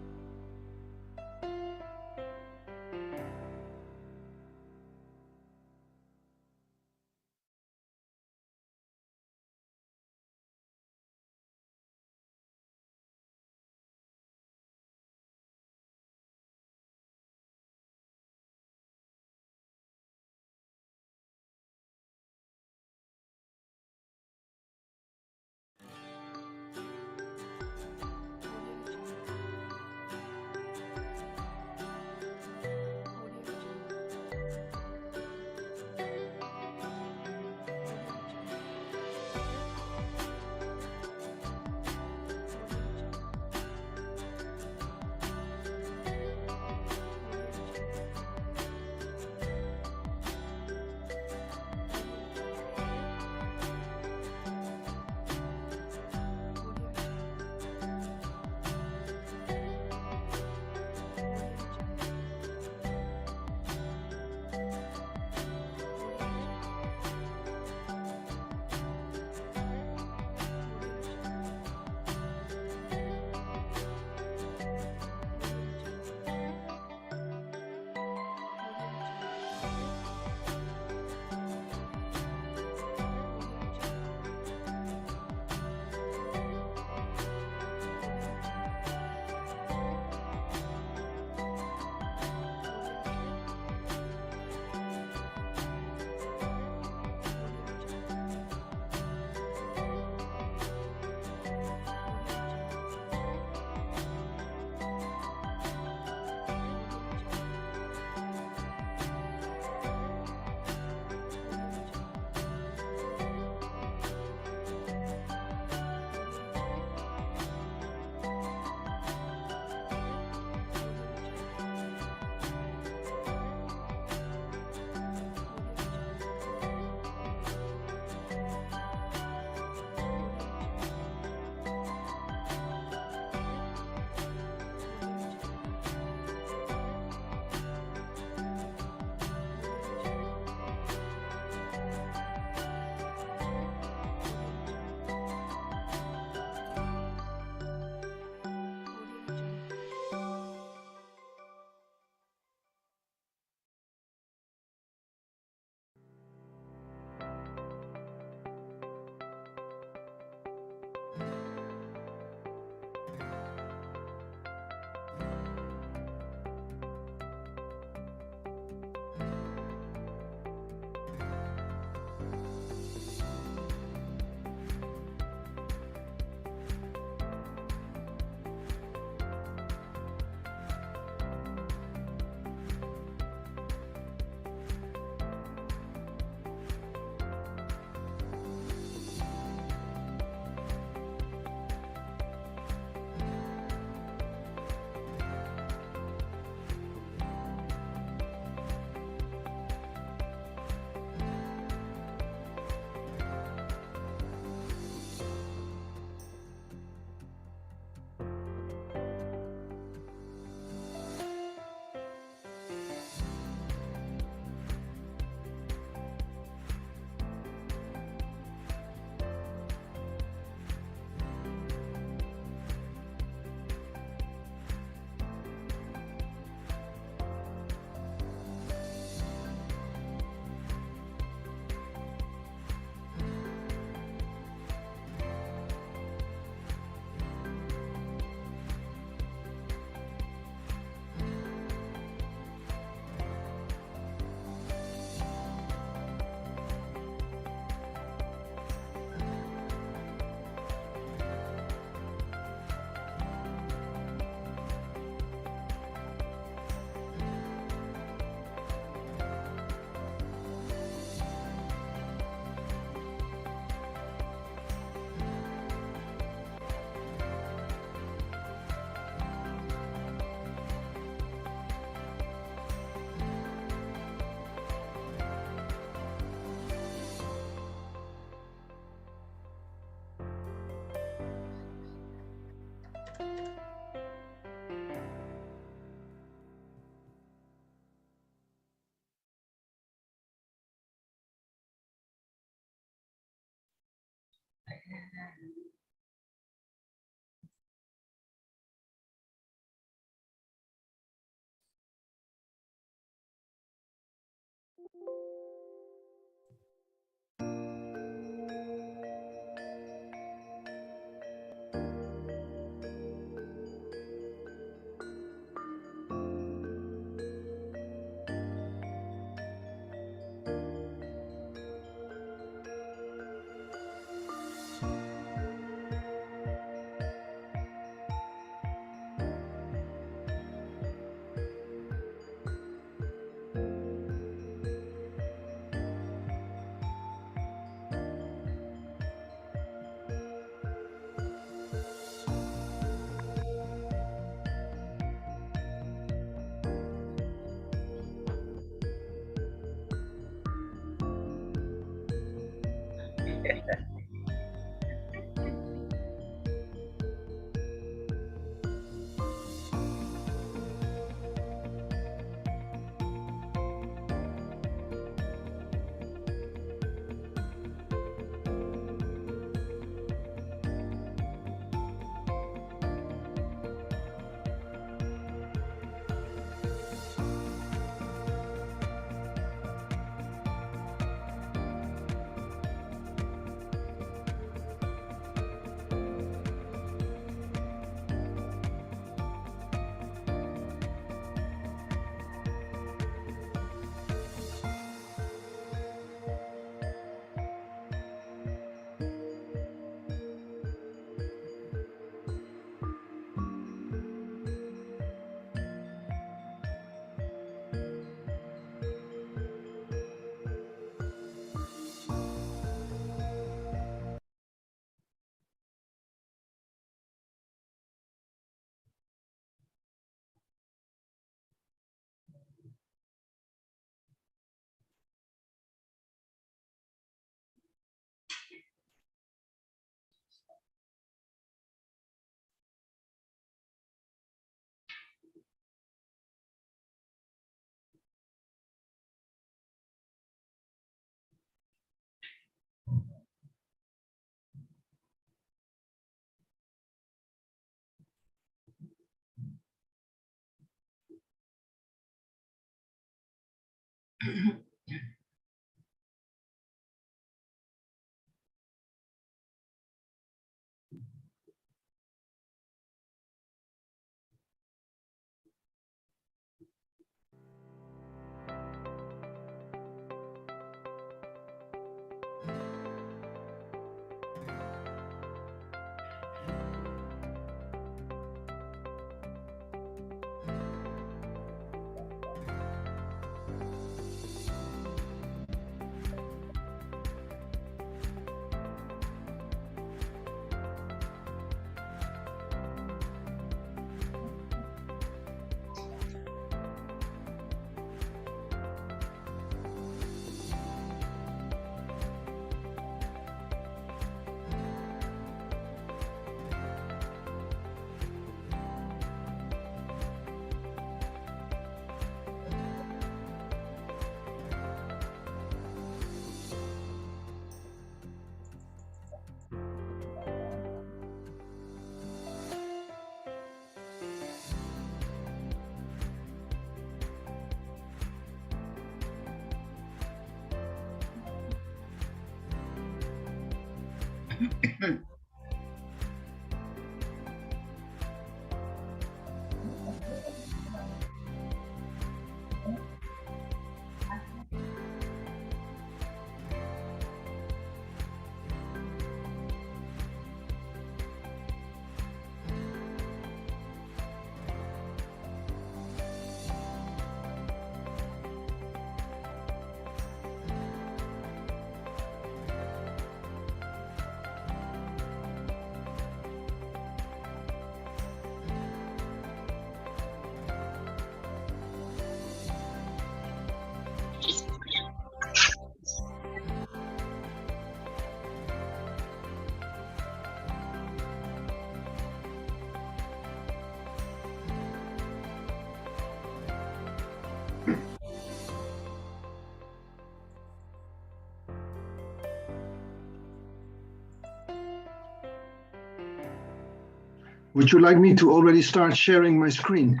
Would you like me to already start sharing my screen?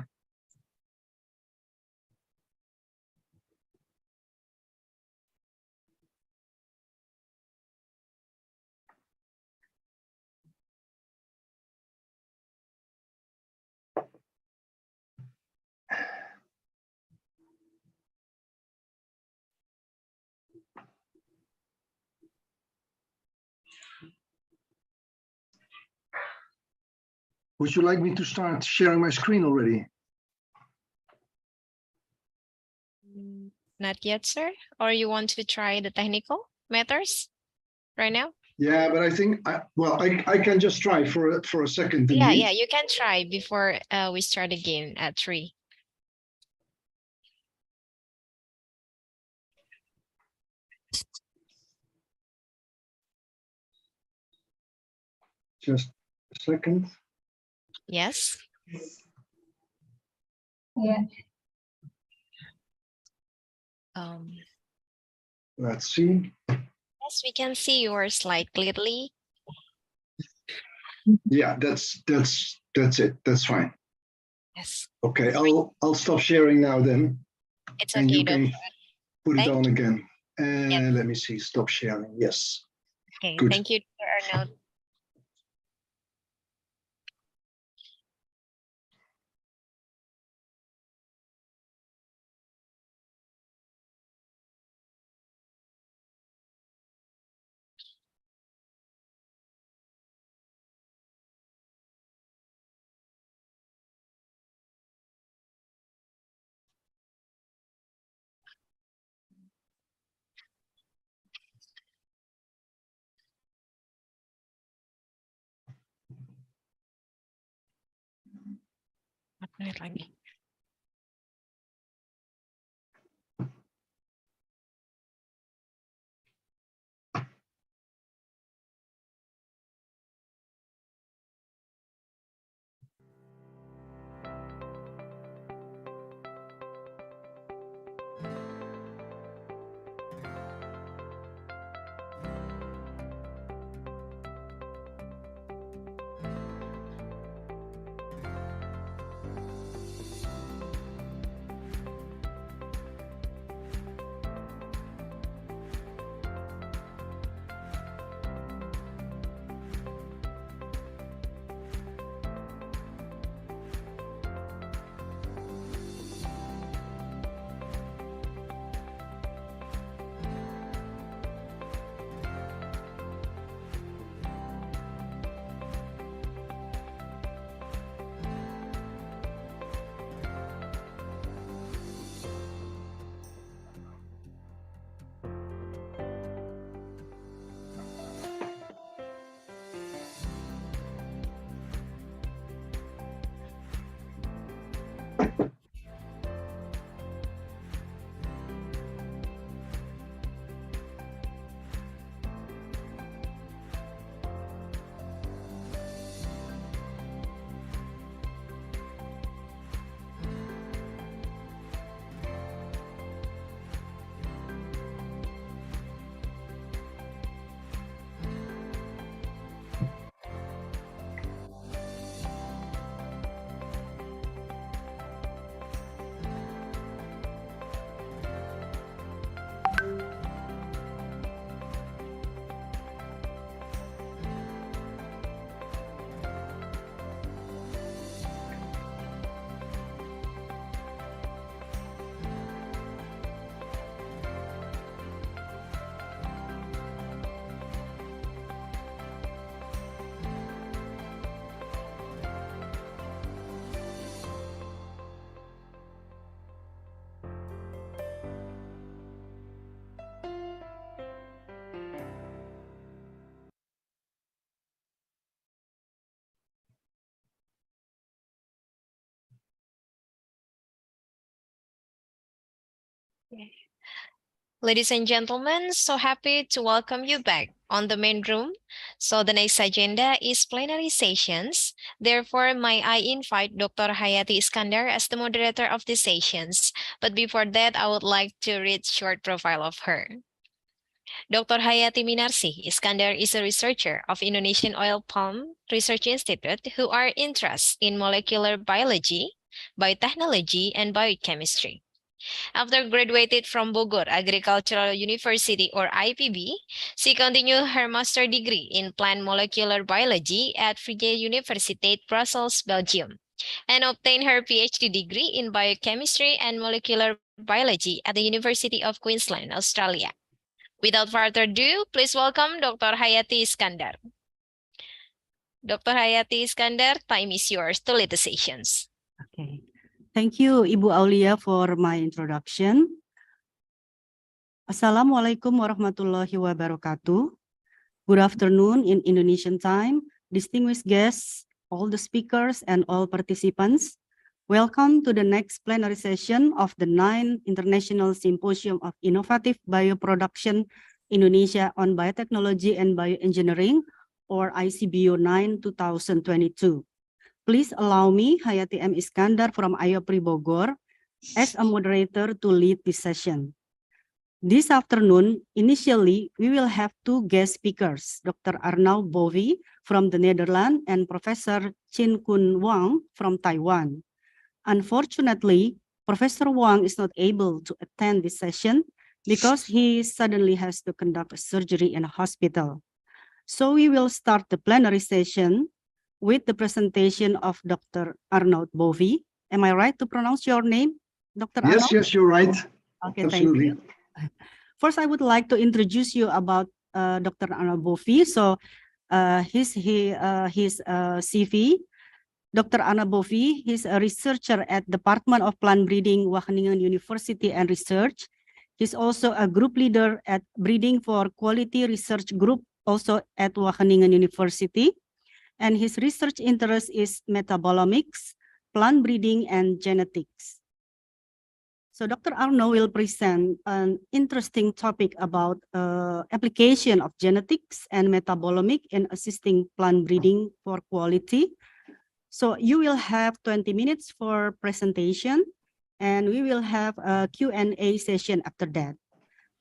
Would you like me to start sharing my screen already? Not yet, sir. Or you want to try the technical matters right now? Yeah, but I think, I can just try for a second. Yeah, indeed. yeah, you can try before we start again at 3. Just a second. Yes. Yeah. Let's see. Yes, we can see your slide clearly. Yeah, that's it. That's fine. Yes. Okay, I'll stop sharing now then. It's And okay. you can put it Thank on you. again. And let me see, stop sharing. Yes. Okay, Good. thank you, Dr. Arnold. Menit lagi. Ladies and gentlemen, so happy to welcome you back on the main room. So the next agenda is plenary sessions. Therefore, may I invite Dr. Hayati Iskandar as the moderator of the sessions. But before that, I would like to read short profile of her. Dr. Hayati Minarsi Iskandar is a researcher of Indonesian Oil Palm Research Institute who are interested in molecular biology, biotechnology, and biochemistry. After graduated from Bogor Agricultural University or IPB, she continued her master degree in plant molecular biology at Vrije Universiteit Brussels, Belgium, and obtained her PhD degree in biochemistry and molecular biology at the University of Queensland, Australia. Without further ado, please welcome Dr. Hayati Iskandar. Dr. Hayati Iskandar, time is yours to lead the sessions. Okay. Thank you, Ibu Aulia, for my introduction. Assalamualaikum warahmatullahi wabarakatuh. Good afternoon in Indonesian time, distinguished guests, all the speakers, and all participants. Welcome to the next plenary session of the 9th International Symposium of Innovative Bioproduction Indonesia on Biotechnology and Bioengineering, or ISIBio 9 2022. Please allow me, Hayati M. Iskandar from IOPRI Bogor, as a moderator to lead this session. This afternoon, initially, we will have two guest speakers, Dr. Arnoud Bovie from the Netherlands and Professor Chin Kun Wang from Taiwan. Unfortunately, Professor Wang is not able to attend this session because he suddenly has to conduct a surgery in a hospital. So we will start the plenary session with the presentation of Dr. Arnoud Bovie. Am I right to pronounce your name, Dr. Arnoud? Yes, you're right. Okay, Absolutely. thank you. First, I would like to introduce you about Dr. Arnoud Bovie. So his CV. Dr. Arnoud Bovie, he's a researcher at Department of Plant Breeding, Wageningen University and Research. He's also a group leader at Breeding for Quality Research Group, also at Wageningen University. And his research interest is metabolomics, plant breeding, and genetics. So Dr. Arnoud will present an interesting topic about application of genetics and metabolomics in assisting plant breeding for quality. So you will have 20 minutes for presentation, and we will have a Q&A session after that.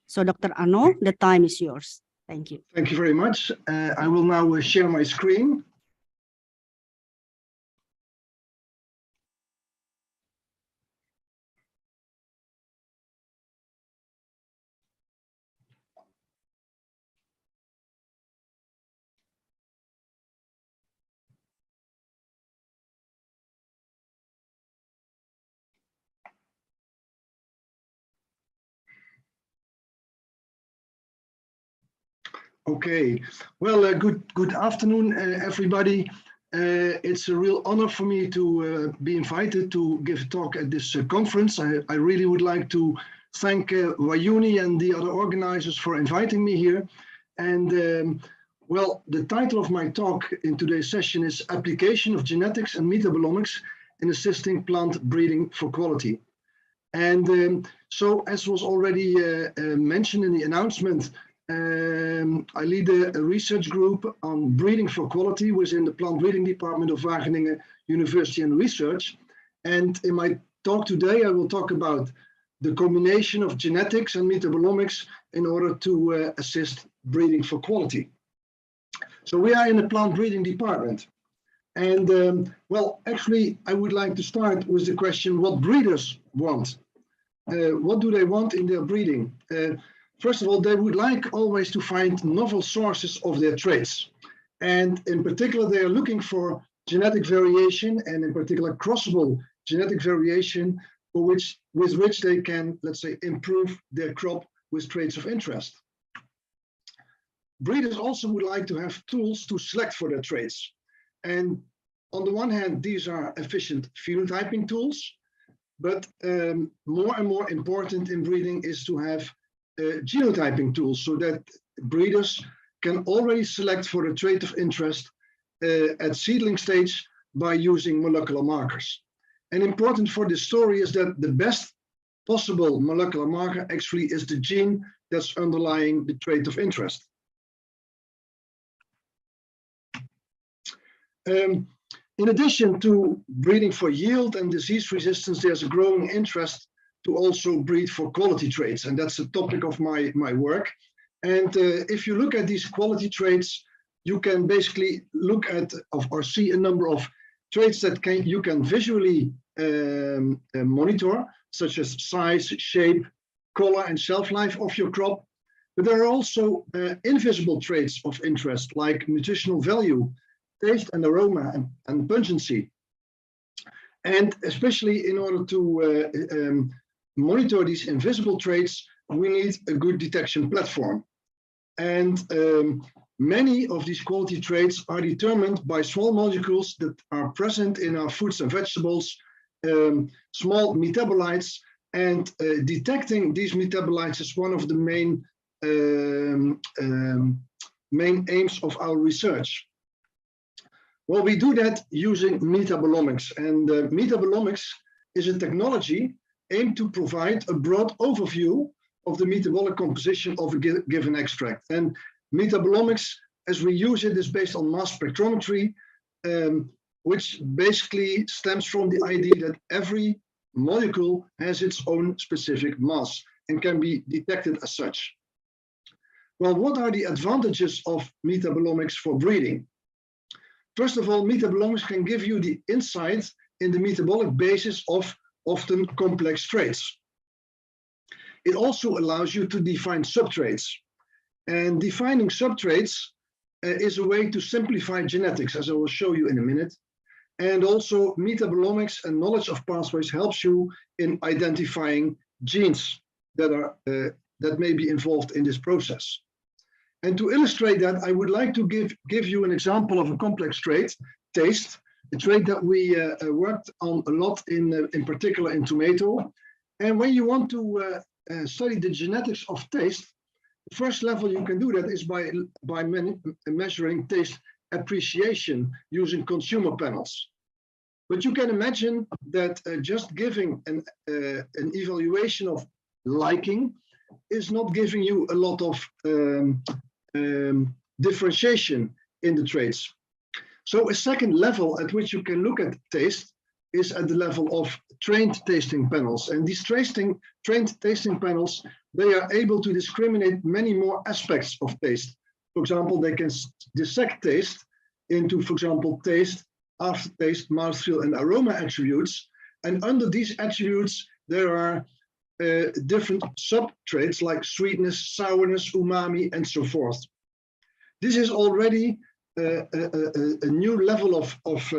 So Dr. Arnoud, the time is yours. Thank you. Thank you very much. I will now share my screen. Okay, well, good afternoon, everybody. It's a real honor for me to be invited to give a talk at this conference. I really would like to thank Wayuni and the other organizers for inviting me here. And well, the title of my talk in today's session is Application of Genetics and Metabolomics in Assisting Plant Breeding for Quality. And so, as was already mentioned in the announcement, I lead a research group on breeding for quality within the plant breeding department of Wageningen University and Research. And in my talk today, I will talk about the combination of genetics and metabolomics in order to assist breeding for quality. So we are in the plant breeding department. And well, actually, I would like to start with the question, what breeders want? What do they want in their breeding? First of all, they would like always to find novel sources of their traits. And in particular, they are looking for genetic variation, and in particular, crossable genetic variation with which they can, let's say, improve their crop with traits of interest. Breeders also would like to have tools to select for their traits. And on the one hand, these are efficient phenotyping tools, but more and more important in breeding is to have genotyping tools so that breeders can already select for a trait of interest at seedling stage by using molecular markers. And important for this story is that the best possible molecular marker actually is the gene that's underlying the trait of interest. In addition to breeding for yield and disease resistance, there's a growing interest to also breed for quality traits, and that's the topic of my work. And if you look at these quality traits, you can basically look at or see a number of traits that you can visually monitor, such as size, shape, color, and shelf life of your crop. But there are also invisible traits of interest, like nutritional value, taste and aroma, and pungency. And especially in order to monitor these invisible traits, we need a good detection platform. And many of these quality traits are determined by small molecules that are present in our fruits and vegetables, small metabolites, and detecting these metabolites is one of the main aims of our research. Well, we do that using metabolomics, and metabolomics is a technology aimed to provide a broad overview of the metabolic composition of a given extract. And metabolomics, as we use it, is based on mass spectrometry, which basically stems from the idea that every molecule has its own specific mass and can be detected as such. Well, what are the advantages of metabolomics for breeding? First of all, metabolomics can give you the insight in the metabolic basis of often complex traits. It also allows you to define subtraits. And defining subtraits is a way to simplify genetics, as I will show you in a minute. And also metabolomics and knowledge of pathways helps you in identifying genes that may be involved in this process. And to illustrate that, I would like to give you an example of a complex trait, taste, a trait that we worked on a lot in particular in tomato. And when you want to study the genetics of taste, the first level you can do that is by measuring taste appreciation using consumer panels. But you can imagine that just giving an evaluation of liking is not giving you a lot of differentiation in the traits. So a second level at which you can look at taste is at the level of trained tasting panels. And these trained tasting panels, they are able to discriminate many more aspects of taste. For example, they can dissect taste into, for example, taste, aftertaste, mouthfeel, and aroma attributes. And under these attributes, there are different sub-traits like sweetness, sourness, umami, and so forth. This is already a new level of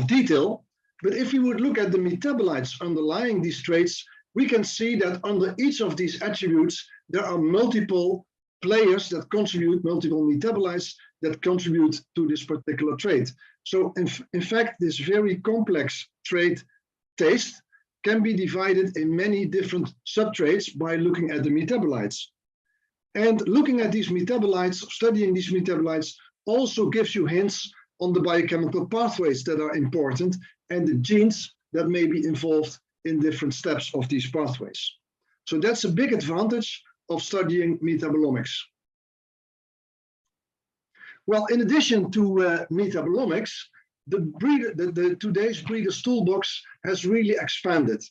detail. But if we would look at the metabolites underlying these traits, we can see that under each of these attributes, there are multiple players that contribute, multiple metabolites that contribute to this particular trait. So in fact, this very complex trait, taste, can be divided in many different subtraits by looking at the metabolites. And looking at these metabolites, studying these metabolites, also gives you hints on the biochemical pathways that are important and the genes that may be involved in different steps of these pathways. So that's a big advantage of studying metabolomics. Well, in addition to metabolomics, today's breeder's toolbox has really expanded.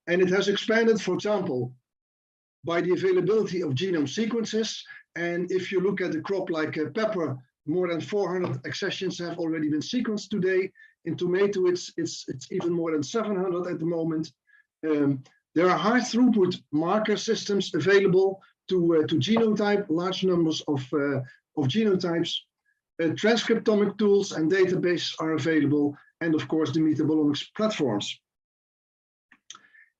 And it has expanded, for example, by the availability of genome sequences. And if you look at a crop like pepper, more than 400 accessions have already been sequenced today. In tomato, it's even more than 700 at the moment. There are high throughput marker systems available to genotype large numbers of genotypes. Transcriptomic tools and databases are available, and of course the metabolomics platforms.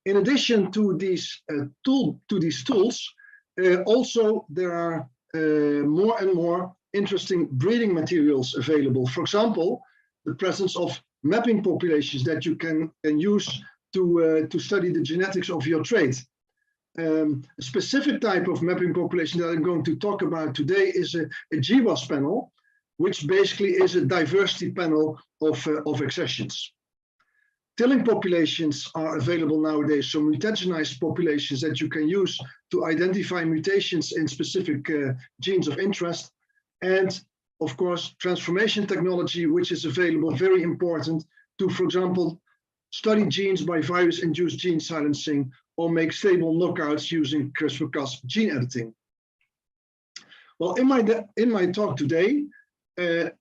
In addition to these tools, also there are more and more interesting breeding materials available. For example, the presence of mapping populations that you can use to study the genetics of your trait. A specific type of mapping population that I'm going to talk about today is a GWAS panel, which basically is a diversity panel of accessions. Tilling populations are available nowadays, so mutagenized populations that you can use to identify mutations in specific genes of interest. And of course, transformation technology, which is available, very important to, for example, study genes by virus-induced gene silencing or make stable knockouts using CRISPR-Cas gene editing. Well, in my talk today, the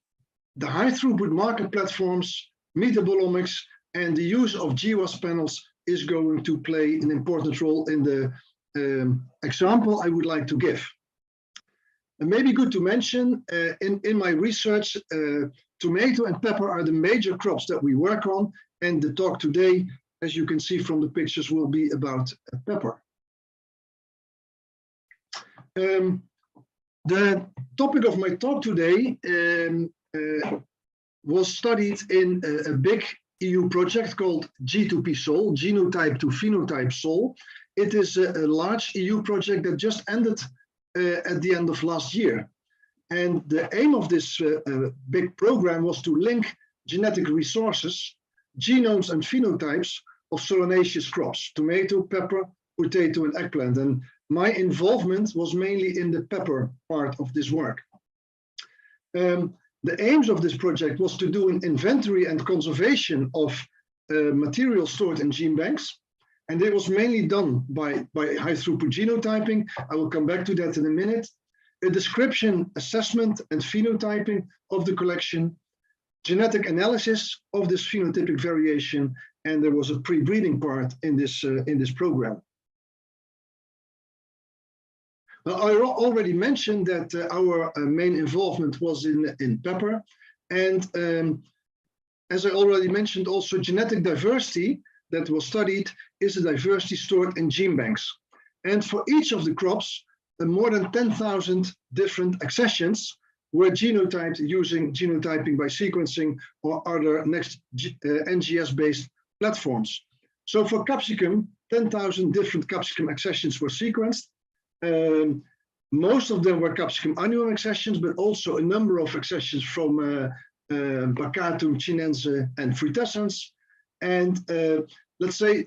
high throughput marker platforms, metabolomics, and the use of GWAS panels is going to play an important role in the example I would like to give. It may be good to mention, in my research, tomato and pepper are the major crops that we work on, and the talk today, as you can see from the pictures, will be about pepper. The topic of my talk today was studied in a big EU project called G2P-SOL, Genotype to Phenotype SOL. It is a large EU project that just ended at the end of last year. And the aim of this big program was to link genetic resources, genomes and phenotypes of solanaceous crops, tomato, pepper, potato, and eggplant. And my involvement was mainly in the pepper part of this work. The aims of this project was to do an inventory and conservation of material stored in gene banks. And it was mainly done by high throughput genotyping. I will come back to that in a minute. A description, assessment, and phenotyping of the collection, genetic analysis of this phenotypic variation, and there was a pre-breeding part in this program. Now, I already mentioned that our main involvement was in pepper, and as I already mentioned, also genetic diversity that was studied is the diversity stored in gene banks. And for each of the crops, more than 10,000 different accessions were genotyped using genotyping by sequencing or other next NGS-based platforms. So for capsicum, 10,000 different capsicum accessions were sequenced. Most of them were capsicum annuum accessions, but also a number of accessions from Bacatum, Chinense, and Frutescens. And let's say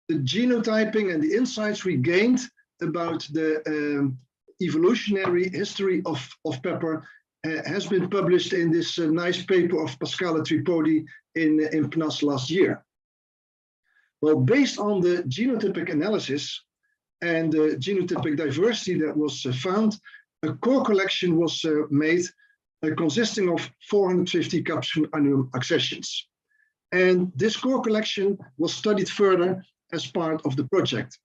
the genotyping and the insights we gained about the evolutionary history of pepper has been published in this nice paper of Pascale Tripodi in PNAS last year. Well, based on the genotypic analysis and the genotypic diversity that was found, a core collection was made consisting of 450 capsicum annuum accessions. And this core collection was studied further as part of the project.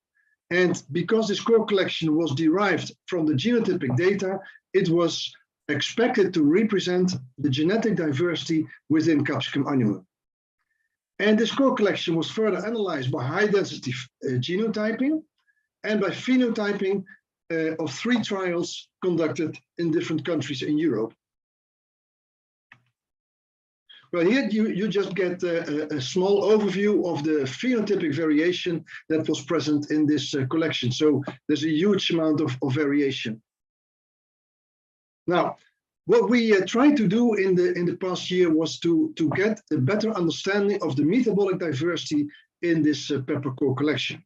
And because this core collection was derived from the genotypic data, it was expected to represent the genetic diversity within capsicum annuum. And this core collection was further analyzed by high density genotyping and by phenotyping of 3 trials conducted in different countries in Europe. Well, here you just get a small overview of the phenotypic variation that was present in this collection. So there's a huge amount of variation. Now, what we tried to do in the past year was to get a better understanding of the metabolic diversity in this pepper core collection.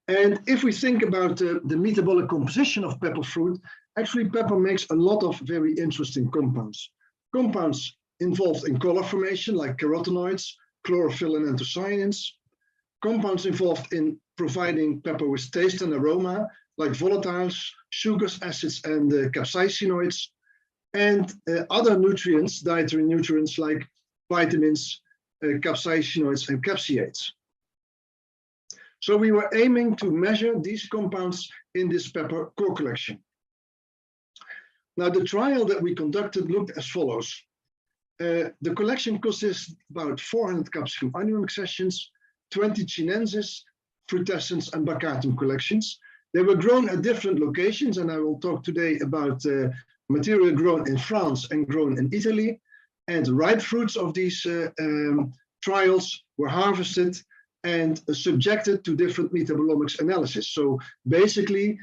And if we think about the metabolic composition of pepper fruit, actually pepper makes a lot of very interesting compounds. Compounds involved in color formation, like carotenoids, chlorophyll, and anthocyanins. Compounds involved in providing pepper with taste and aroma, like volatiles, sugars, acids, and capsaicinoids. And other nutrients, dietary nutrients, like vitamins, capsaicinoids, and capsiates. So we were aiming to measure these compounds in this pepper core collection. Now, the trial that we conducted looked as follows. The collection consists about 400 capsicum annuum accessions, 20 Chinensis, Frutescens, and Bacatum collections. They were grown at different locations, and I will talk today about material grown in France and grown in Italy. And ripe fruits of these trials were harvested and subjected to different metabolomics analysis. So basically,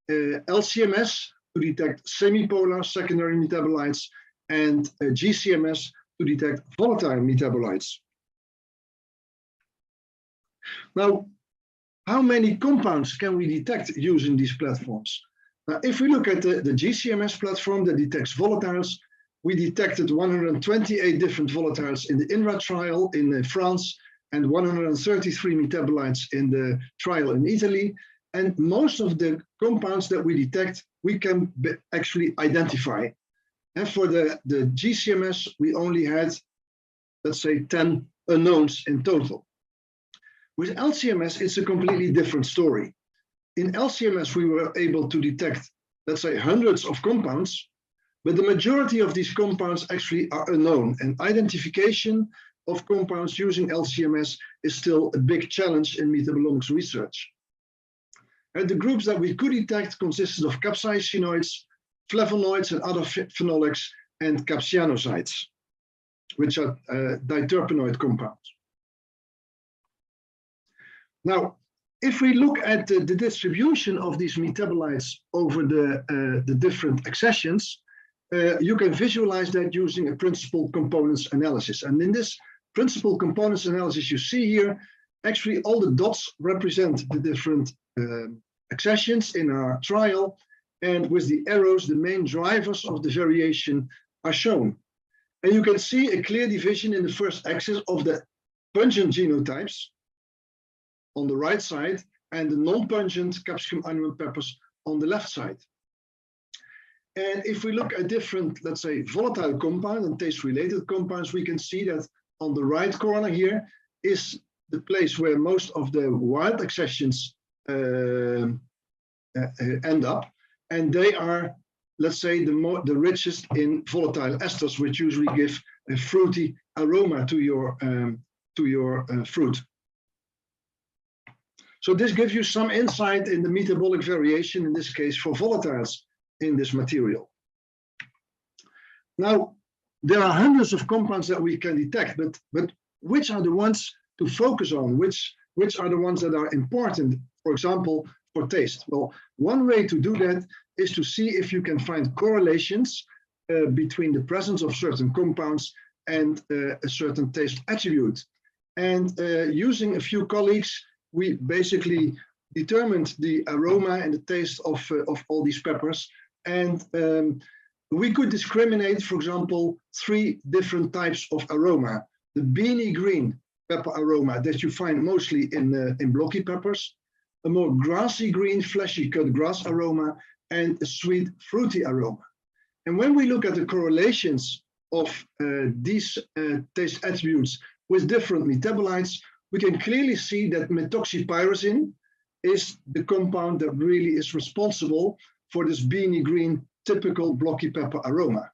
LCMS to detect semipolar secondary metabolites, and GCMS to detect volatile metabolites. Now, how many compounds can we detect using these platforms? Now, if we look at the GCMS platform that detects volatiles, we detected 128 different volatiles in the INRA trial in France, and 133 metabolites in the trial in Italy. And most of the compounds that we detect, we can actually identify. And for the GCMS, we only had, let's say, 10 unknowns in total. With LCMS, it's a completely different story. In LCMS, we were able to detect, let's say, hundreds of compounds, but the majority of these compounds actually are unknown, and identification of compounds using LCMS is still a big challenge in metabolomics research. And the groups that we could detect consisted of capsaicinoids, flavonoids and other phenolics, and capsicanoids, which are diterpenoid compounds. Now, if we look at the distribution of these metabolites over the different accessions, you can visualize that using a principal components analysis. And in this principal components analysis you see here, actually all the dots represent the different accessions in our trial, and with the arrows, the main drivers of the variation are shown. And you can see a clear division in the first axis of the pungent genotypes on the right side, and the non-pungent capsicum onion peppers on the left side. And if we look at different, let's say, volatile compounds and taste-related compounds, we can see that on the right corner here is the place where most of the wild accessions end up, and they are, let's say, the richest in volatile esters, which usually give a fruity aroma to your fruit. So this gives you some insight in the metabolic variation, in this case for volatiles in this material. Now, there are hundreds of compounds that we can detect, but which are the ones to focus on? Which are the ones that are important, for example, for taste? Well, one way to do that is to see if you can find correlations between the presence of certain compounds and a certain taste attribute. And using a few colleagues, we basically determined the aroma and the taste of all these peppers. And we could discriminate, for example, 3 different types of aroma. The beany green pepper aroma that you find mostly in blocky peppers, a more grassy green fleshy cut grass aroma, and a sweet fruity aroma. And when we look at the correlations of these taste attributes with different metabolites, we can clearly see that methoxypyrazine is the compound that really is responsible for this beany green typical blocky pepper aroma.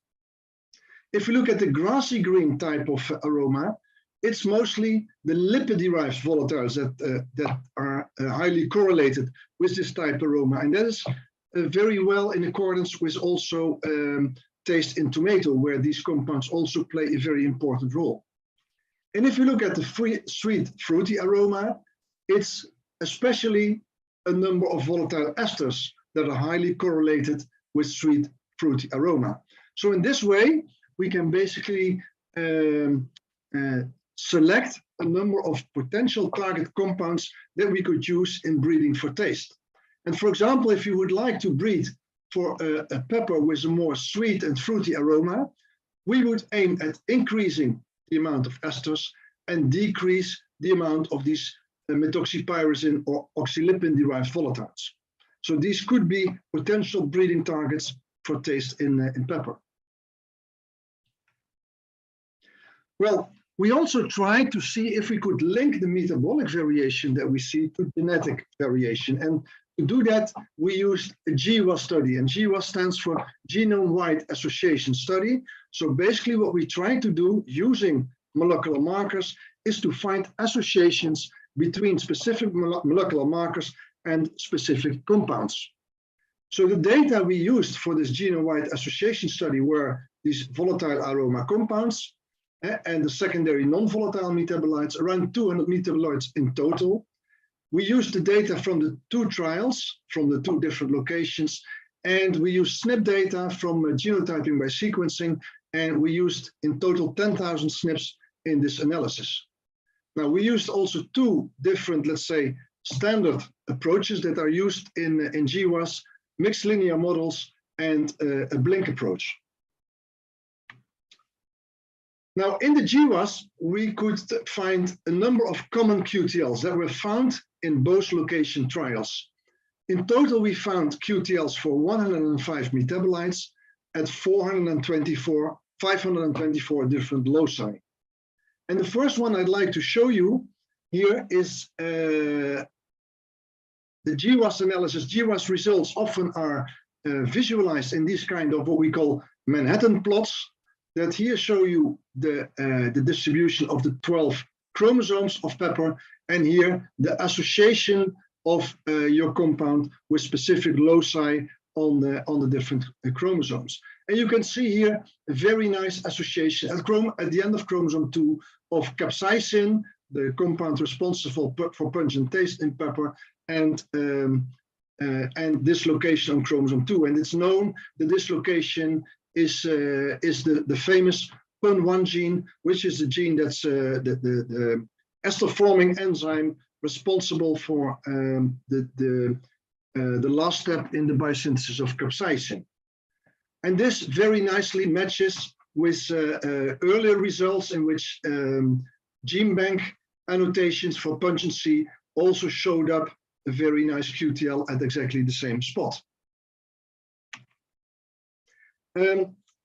If we look at the grassy green type of aroma, it's mostly the lipid-derived volatiles that are highly correlated with this type aroma, and that is very well in accordance with also taste in tomato, where these compounds also play a very important role. And if you look at the sweet fruity aroma, it's especially a number of volatile esters that are highly correlated with sweet fruity aroma. So in this way, we can basically select a number of potential target compounds that we could use in breeding for taste. And for example, if you would like to breed for a pepper with a more sweet and fruity aroma, we would aim at increasing the amount of esters and decrease the amount of these methoxypyrazine or oxylipin-derived volatiles. So these could be potential breeding targets for taste in pepper. Well, we also tried to see if we could link the metabolic variation that we see to genetic variation. And to do that, we used a GWAS study, and GWAS stands for Genome-Wide Association Study. So basically what we try to do using molecular markers is to find associations between specific molecular markers and specific compounds. So the data we used for this genome-wide association study were these volatile aroma compounds and the secondary non-volatile metabolites, around 200 metabolites in total. We used the data from the 2 trials, from the 2 different locations, and we used SNP data from genotyping by sequencing, and we used in total 10,000 SNPs in this analysis. Now, we used also 2 different, let's say, standard approaches that are used in GWAS, mixed linear models and a blink approach. Now, in the GWAS, we could find a number of common QTLs that were found in both location trials. In total, we found QTLs for 105 metabolites at 524 different loci. And the first one I'd like to show you here is the GWAS analysis. GWAS results often are visualized in this kind of what we call Manhattan plots that here show you the distribution of the 12 chromosomes of pepper, and here the association of your compound with specific loci on the different chromosomes. And you can see here a very nice association at the end of chromosome 2 of capsaicin, the compound responsible for pungent taste in pepper, and this location on chromosome 2. And it's known that this location is the famous PUN1 gene, which is the gene that's the ester-forming enzyme responsible for the last step in the biosynthesis of capsaicin. And this very nicely matches with earlier results in which gene bank annotations for pungency also showed up a very nice QTL at exactly the same spot.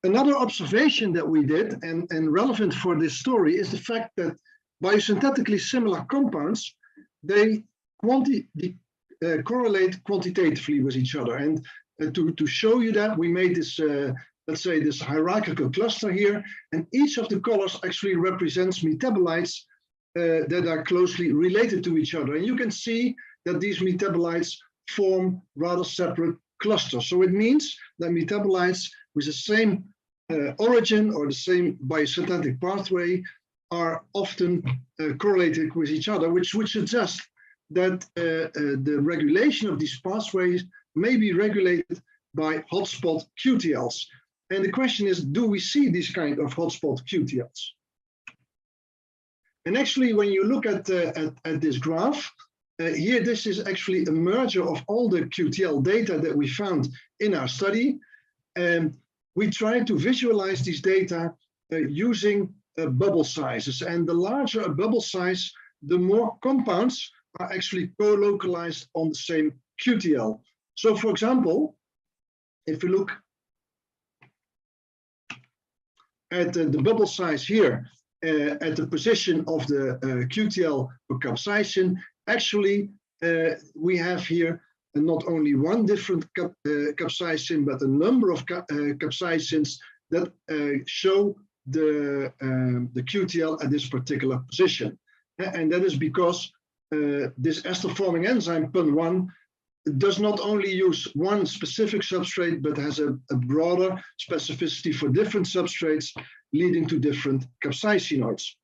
Another observation that we did, and relevant for this story, is the fact that biosynthetically similar compounds, they correlate quantitatively with each other. And to show you that, we made this, let's say, this hierarchical cluster here, and each of the colors actually represents metabolites that are closely related to each other. And you can see that these metabolites form rather separate clusters. So it means that metabolites with the same origin or the same biosynthetic pathway are often correlated with each other, which would suggest that the regulation of these pathways may be regulated by hotspot QTLs. And the question is, do we see these kind of hotspot QTLs? And actually, when you look at this graph, here, this is actually a merger of all the QTL data that we found in our study. We tried to visualize these data using bubble sizes. And the larger a bubble size, the more compounds are actually co-localized on the same QTL. So for example, if you look at the bubble size here, at the position of the QTL for capsaicin, actually we have here not only one different capsaicin, but a number of capsaicins that show the QTL at this particular position. And that is because this ester-forming enzyme, PUN1, does not only use one specific substrate, but has a broader specificity for different substrates, leading to different capsaicinoids.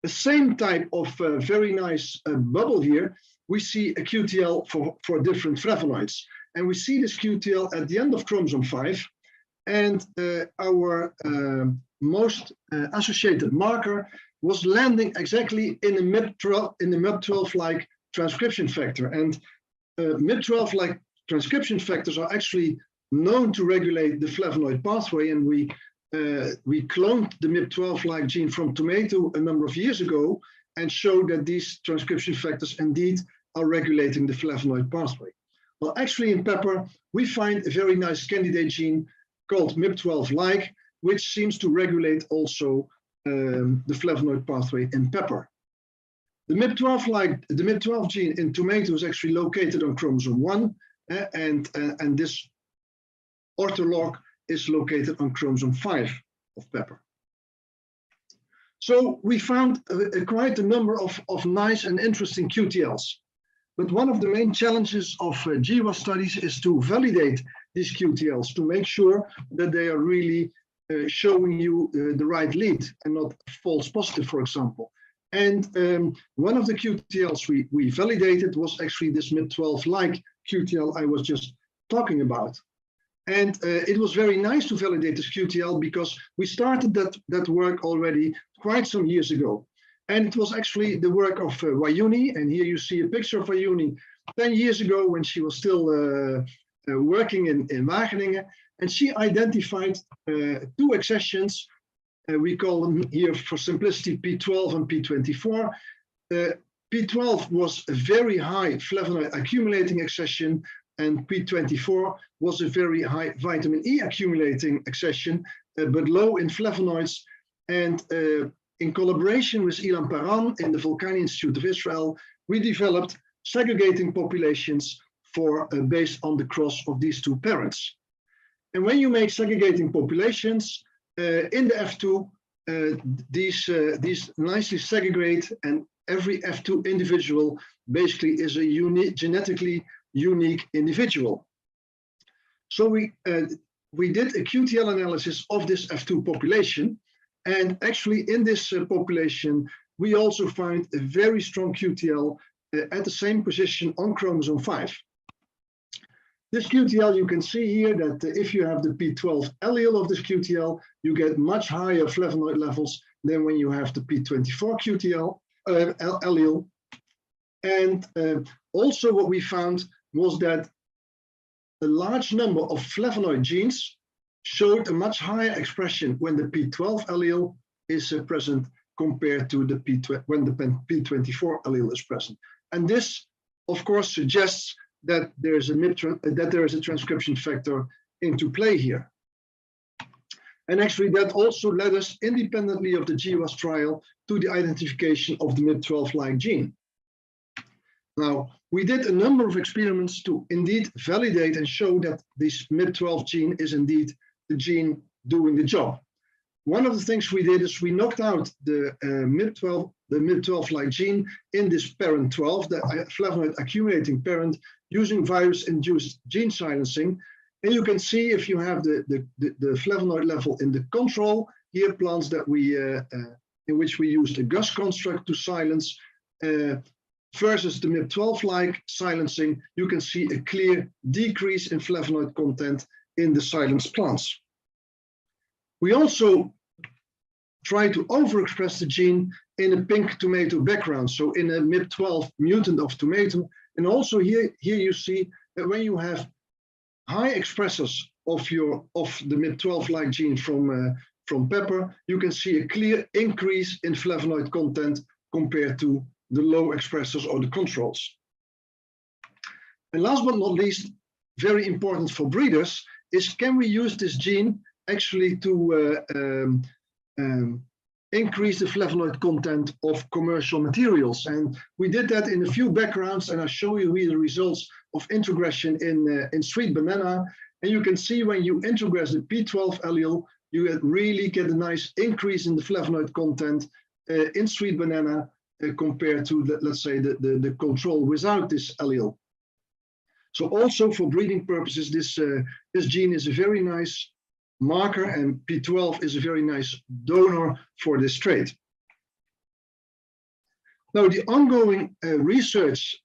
The same type of very nice bubble here, we see a QTL for different flavonoids. And we see this QTL at the end of chromosome 5. And our most associated marker was landing exactly in the MIP12-like transcription factor. And MIP12-like transcription factors are actually known to regulate the flavonoid pathway. And we cloned the MIP12-like gene from tomato a number of years ago and showed that these transcription factors indeed are regulating the flavonoid pathway. Well, actually in pepper, we find a very nice candidate gene called MIP12-like, which seems to regulate also the flavonoid pathway in pepper. The MIP12 gene in tomato is actually located on chromosome 1, and this ortholog is located on chromosome 5 of pepper. So we found quite a number of nice and interesting QTLs. But one of the main challenges of GWAS studies is to validate these QTLs, to make sure that they are really showing you the right lead and not false positive, for example. And one of the QTLs we validated was actually this MIP12-like QTL I was just talking about. And it was very nice to validate this QTL because we started that work already quite some years ago. And it was actually the work of Wayuni, and here you see a picture of Wayuni 10 years ago when she was still working in Wageningen, and she identified 2 accessions We call them here for simplicity P12 and P24. P12 was a very high flavonoid accumulating accession, and P24 was a very high vitamin E accumulating accession, but low in flavonoids. And in collaboration with Ilan Paran in the Volcani Institute of Israel, we developed segregating populations for based on the cross of these two parents. And when you make segregating populations in the F2, these nicely segregate, and every F2 individual basically is a genetically unique individual. So we did a QTL analysis of this F2 population, and actually in this population, we also find a very strong QTL at the same position on chromosome 5. This QTL, you can see here that if you have the P12 allele of this QTL, you get much higher flavonoid levels than when you have the P24 QTL allele. And also what we found was that a large number of flavonoid genes showed a much higher expression when the P12 allele is present compared to the when the P24 allele is present. And this, of course, suggests that there is a transcription factor into play here. And actually that also led us, independently of the GWAS trial, to the identification of the MIP12-like gene. Now, we did a number of experiments to indeed validate and show that this MIP12 gene is indeed the gene doing the job. One of the things we did is we knocked out the MIP12-like gene in this parent 12, the flavonoid accumulating parent, using virus-induced gene silencing. And you can see if you have the flavonoid level in the control, here plants that we in which we used a GUS construct to silence, versus the MIP12-like silencing, you can see a clear decrease in flavonoid content in the silenced plants. We also try to overexpress the gene in a pink tomato background, so in a MIP12 mutant of tomato. And also here you see that when you have high expressors of the MIP12-like gene from pepper, you can see a clear increase in flavonoid content compared to the low expressors or the controls. And last but not least, very important for breeders, is can we use this gene actually to increase the flavonoid content of commercial materials. And we did that in a few backgrounds, and I'll show you here the results of introgression in sweet banana. And you can see when you introgress the P12 allele, you really get a nice increase in the flavonoid content in sweet banana compared to, let's say, the control without this allele. So also for breeding purposes, this gene is a very nice marker, and P12 is a very nice donor for this trait. Now, the ongoing research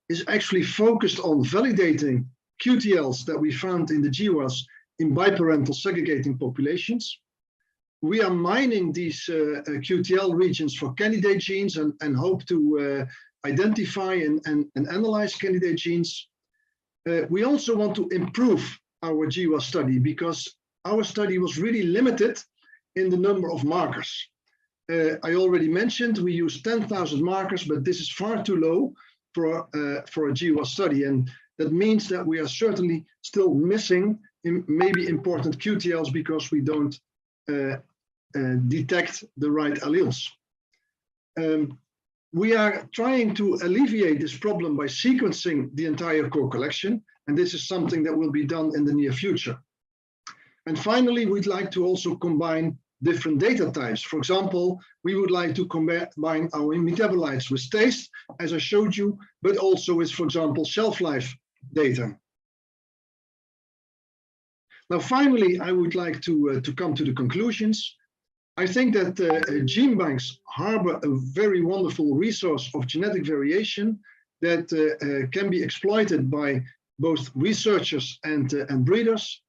is actually focused on validating QTLs that we found in the GWAS in biparental segregating populations. We are mining these QTL regions for candidate genes and hope to identify and analyze candidate genes. We also want to improve our GWAS study because our study was really limited in the number of markers. I already mentioned we use 10,000 markers, but this is far too low for a GWAS study. And that means that we are certainly still missing maybe important QTLs because we don't detect the right alleles. We are trying to alleviate this problem by sequencing the entire core collection, and this is something that will be done in the near future. And finally, we'd like to also combine different data types. For example, we would like to combine our metabolites with taste, as I showed you, but also with, for example, shelf life data. Now, finally, I would like to come to the conclusions. I think that gene banks harbor a very wonderful resource of genetic variation that can be exploited by both researchers and breeders.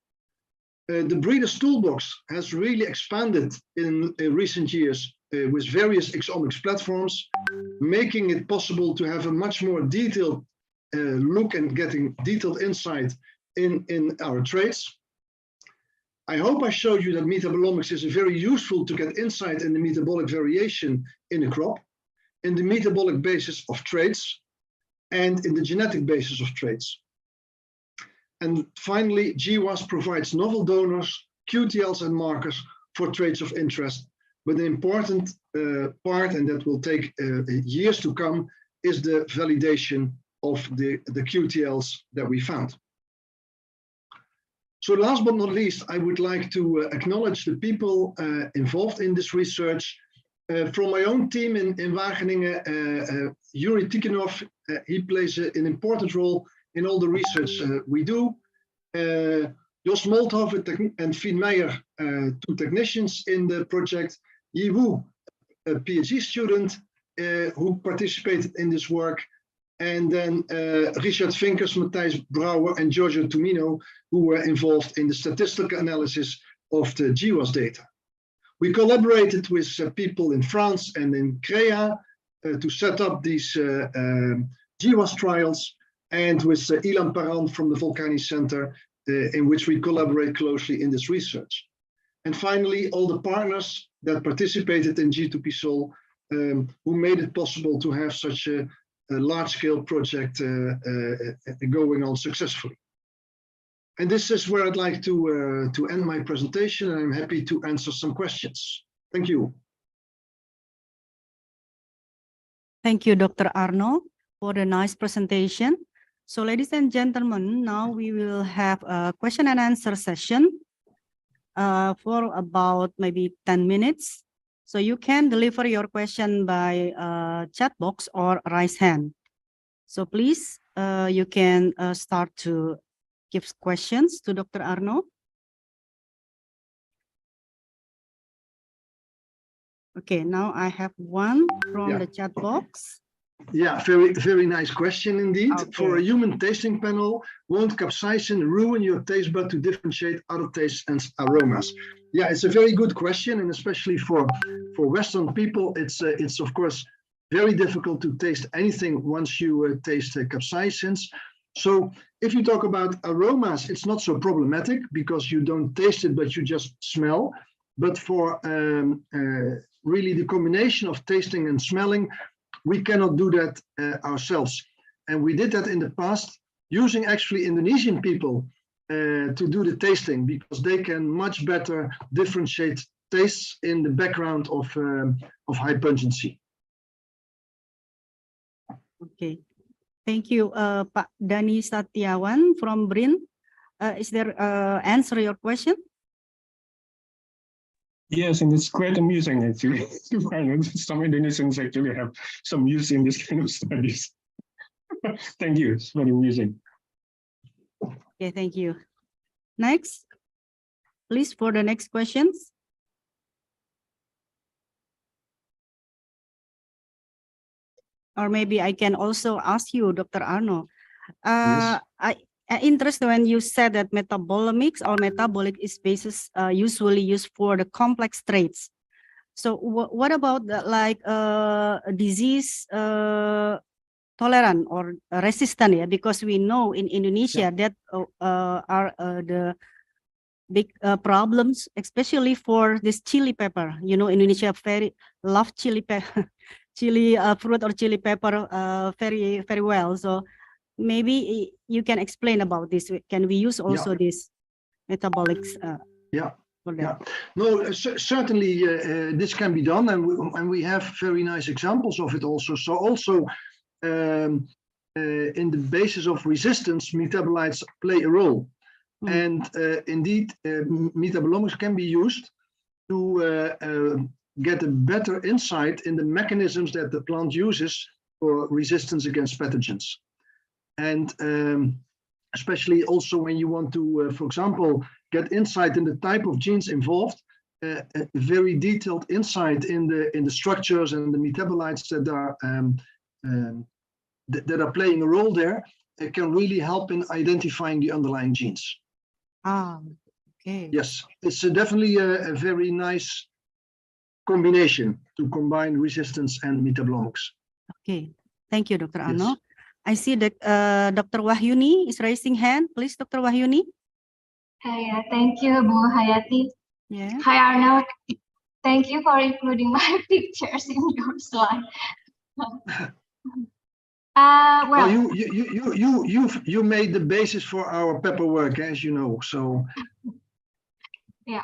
The breeders' toolbox has really expanded in recent years with various exomics platforms, making it possible to have a much more detailed look and getting detailed insight in our traits. I hope I showed you that metabolomics is very useful to get insight in the metabolic variation in a crop, in the metabolic basis of traits, and in the genetic basis of traits. And finally, GWAS provides novel donors, QTLs and markers for traits of interest. But an important part, and that will take years to come, is the validation of the QTLs that we found. So last but not least, I would like to acknowledge the people involved in this research. From my own team in Wageningen, Yuri Tikhonov, he plays an important role in all the research we do. Jos Molthoven and Fien Meijer, two technicians in the project. Yi Wu, a PhD student who participated in this work. And then Richard Vinkers, Matthijs Brouwer, and Giorgio Tumino, who were involved in the statistical analysis of the GWAS data. We collaborated with people in France and in CREA to set up these GWAS trials, and with Ilan Paran from the Volcani Center, in which we collaborate closely in this research. And finally, all the partners that participated in G2P-SOL, who made it possible to have such a large-scale project going on successfully. And this is where I'd like to end my presentation, and I'm happy to answer some questions. Thank you. Thank you, Dr. Arno, for the nice presentation. So, ladies and gentlemen, now we will have a question and answer session for about maybe 10 minutes. So you can deliver your question by chat box or raise hand. So please, you can start to give questions to Dr. Arno. Okay, now I have one from the chat box. Yeah, very nice question indeed. Okay. For a human tasting panel, won't capsaicin ruin your taste bud to differentiate other tastes and aromas? Yeah, it's a very good question, and especially for Western people, it's of course very difficult to taste anything once you taste capsaicins. So if you talk about aromas, it's not so problematic because you don't taste it, but you just smell. But for really the combination of tasting and smelling, we cannot do that ourselves. And we did that in the past using actually Indonesian people to do the tasting, because they can much better differentiate tastes in the background of high pungency. Okay, thank you, Pak Dani Satyawan from BRIN. Is there answer your question? Yes, and it's quite amusing actually to find out some Indonesians actually have some use in this kind of studies. Thank you, it's very amusing. Okay, thank you. Next, please, for the next questions. Or maybe I can also ask you, Dr. Arno. Yes. I'm interested when you said that metabolomics or metabolic is basis usually used for the complex traits. So what about the, like disease tolerant or resistant? Yeah, because we know in Indonesia that are the big problems, especially for this chili pepper. You know, Indonesia very love chili pepper, chili fruit or chili pepper very well. So maybe you can explain about this. Can we use also this metabolics? No, certainly this can be done, and we have very nice examples of it also. So also in the basis of resistance, metabolites play a role. And indeed, metabolomics can be used to get a better insight in the mechanisms that the plant uses for resistance against pathogens. And especially also when you want to, for example, get insight in the type of genes involved, a very detailed insight in the structures and the metabolites that are playing a role there, it can really help in identifying the underlying genes. Ah, okay. Yes, it's definitely a very nice combination to combine resistance and metabolomics. Okay, thank you, Dr. Arno. I see that Dr. Wahyuni is raising hand. Please, Dr. Wahyuni. Yeah, thank you, Bu Hayati. Yeah. Hi, Arnold. Thank you for including my pictures in your slide. Well, you made the basis for our paperwork, as you know. So yeah,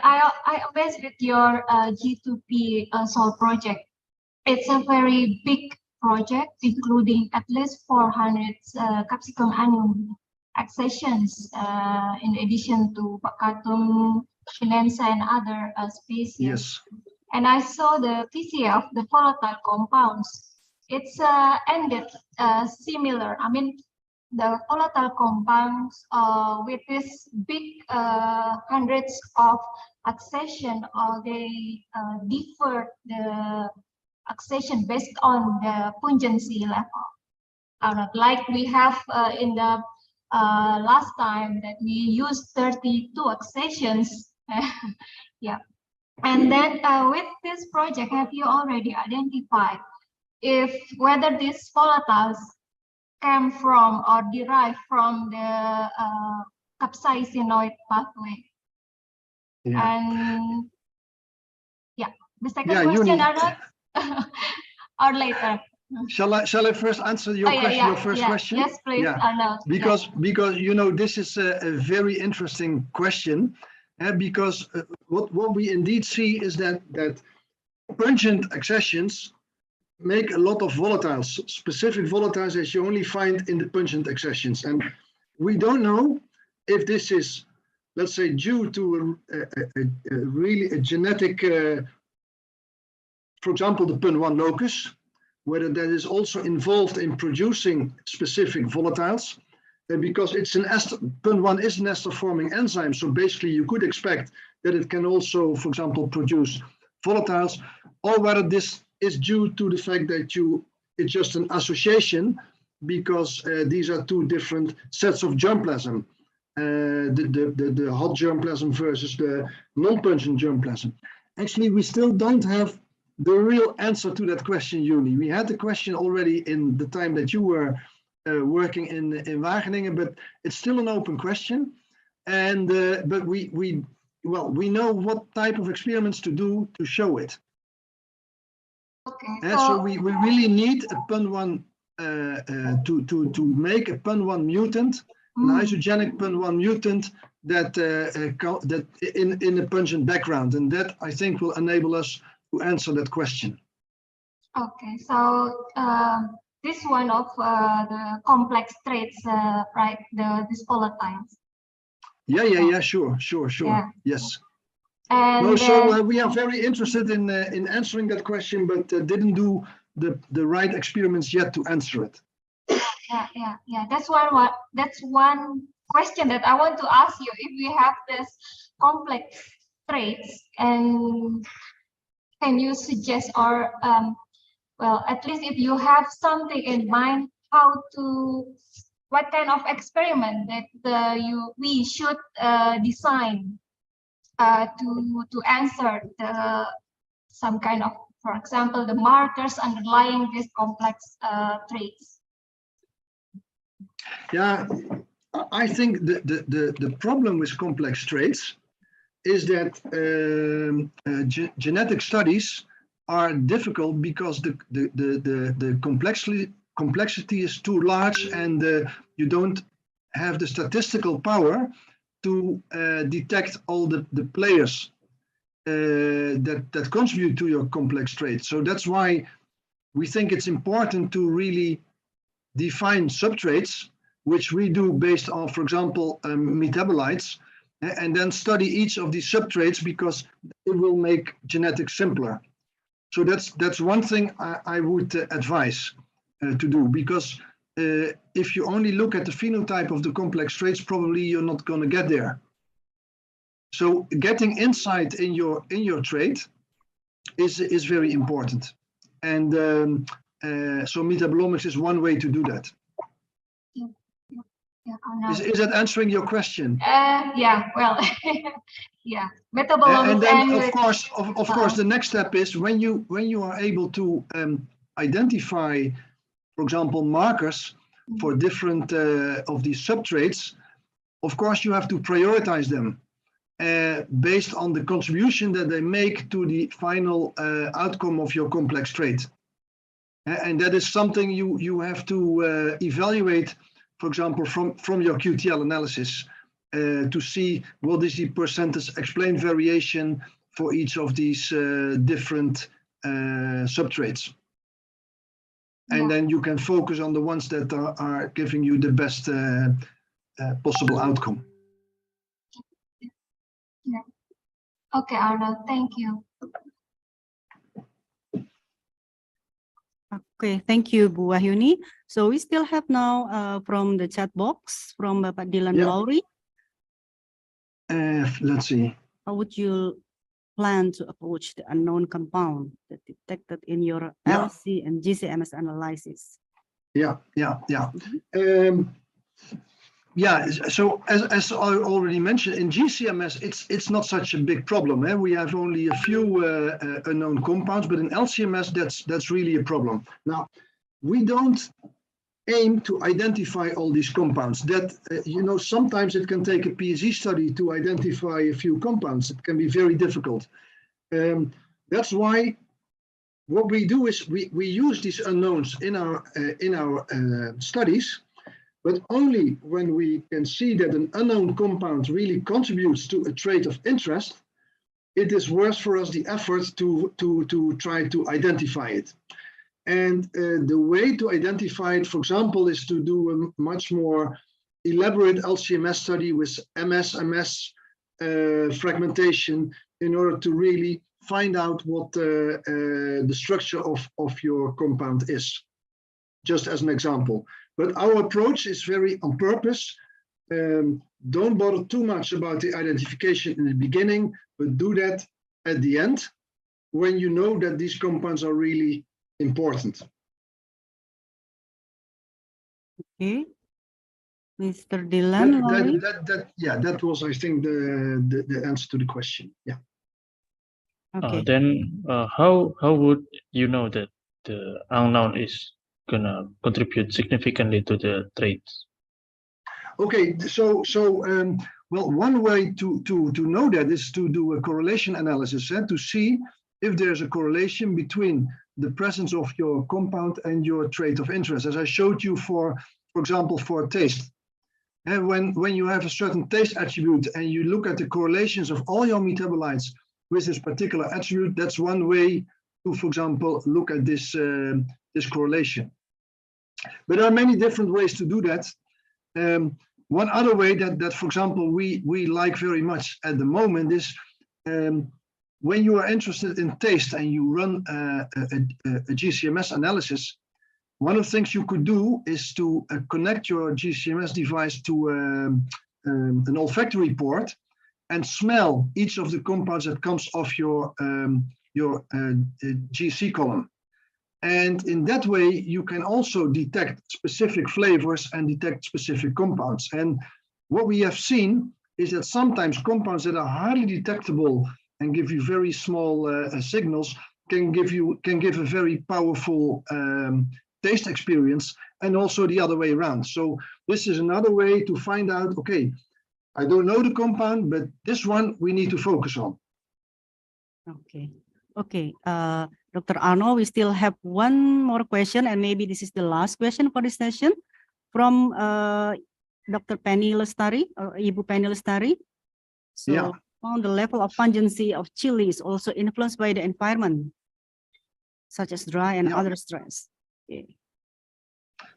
I always with your G2P Sol project. It's a very big project, including at least 400 capsicum annuum accessions, in addition to Pakatum, Chinense, and other species. yes. And I saw the PCA of the volatile compounds. It's ended similar. I mean, the volatile compounds with this big hundreds of accession, they differ the accession based on the pungency level. Like we have in the last time that we used 32 accessions. Yeah. And then with this project, have you already identified whether these volatiles came from or derived from the capsaicinoid pathway? Yeah. And yeah, the second Yeah, question, Arnold, or later. Shall I first answer your question? Your first question? Yes, please, Arnold. Because you know, this is a very interesting question, because what we indeed see is that pungent accessions make a lot of volatiles, specific volatiles that you only find in the pungent accessions, and we don't know if this is, let's say, due to really a genetic, for example, the PUN1 locus, whether that is also involved in producing specific volatiles, because it's an ester. PUN1 is an ester-forming enzyme, so basically you could expect that it can also, for example, produce volatiles, or whether this is due to the fact that it's just an association, because these are two different sets of germplasm, the hot germplasm versus the non-pungent germplasm. Actually, we still don't have the real answer to that question, Juni. We had the question already in the time that you were working in Wageningen, but it's still an open question. And but we know what type of experiments to do to show it. Okay. So we really need a PUN1 to make a PUN1 mutant, an isogenic PUN1 mutant that in a pungent background, and that I think will enable us to answer that question. Okay, so this one of the complex traits, right? These volatiles. Yeah, sure. Yeah. Yes. And no, so we are very interested in answering that question, but didn't do the right experiments yet to answer it. Yeah. That's one question that I want to ask you. If we have this complex traits, and can you suggest, or well, at least if you have something in mind, what kind of experiment that we should design to answer some kind of, for example, the markers underlying these complex traits? Yeah, I think the problem with complex traits is that genetic studies are difficult because the complexity is too large, and you don't have the statistical power to detect all the players that contribute to your complex trait. So that's why we think it's important to really define subtraits, which we do based on, for example, metabolites, and then study each of these subtraits, because it will make genetics simpler. So that's one thing I would advise to do, because if you only look at the phenotype of the complex traits, probably you're not going to get there. So getting insight in your trait is very important, and so metabolomics is one way to do that. Is that answering your question? Yeah, well, yeah, metabolomics. And then of course the next step is when you are able to identify, for example, markers for different of these subtraits, of course, you have to prioritize them based on the contribution that they make to the final outcome of your complex trait. And that is something you have to evaluate, for example, from your QTL analysis to see what is the percentage explained variation for each of these different subtraits. And then you can focus on the ones that are giving you the best possible outcome. Yeah. Okay, Arnold, thank you. Okay, thank you, Bu Wahyuni. So we still have now from the chat box from Bapak Dylan Lowry. Let's see. How would you plan to approach the unknown compound that detected in your LC and GCMS analysis? Yeah. So as I already mentioned, in GCMS, it's not such a big problem. We have only a few unknown compounds, but in LCMS, that's really a problem. Now, we don't aim to identify all these compounds. That sometimes it can take a PhD study to identify a few compounds. It can be very difficult. That's why what we do is we use these unknowns in our studies, but only when we can see that an unknown compound really contributes to a trait of interest, it is worth for us the effort to try to identify it. And the way to identify it, for example, is to do a much more elaborate LCMS study with MS fragmentation in order to really find out what the structure of your compound is, just as an example. But our approach is very on purpose. Don't bother too much about the identification in the beginning, but do that at the end when you know that these compounds are really important. Okay. Mr. Dylan. That was, I think, the answer to the question. Yeah. Okay. Then how would you know that the unknown is gonna contribute significantly to the traits? Okay, so well, one way to know that is to do a correlation analysis and to see if there's a correlation between the presence of your compound and your trait of interest, as I showed you for example, for taste. And when you have a certain taste attribute and you look at the correlations of all your metabolites with this particular attribute, that's one way to, for example, look at this correlation. But there are many different ways to do that. One other way that, for example, we like very much at the moment is when you are interested in taste and you run a GCMS analysis, one of the things you could do is to connect your GCMS device to an olfactory port and smell each of the compounds that comes off your GC column. And in that way, you can also detect specific flavors and detect specific compounds. And what we have seen is that sometimes compounds that are highly detectable and give you very small signals can give a very powerful taste experience, and also the other way around. So this is another way to find out, okay, I don't know the compound, but this one we need to focus on. Okay. Dr. Arno, we still have one more question, and maybe this is the last question for this session from Dr. Penny Lestari, or Ibu Penny Lestari. So, found the level of pungency of chili is also influenced by the environment, such as dry and other stress. Okay.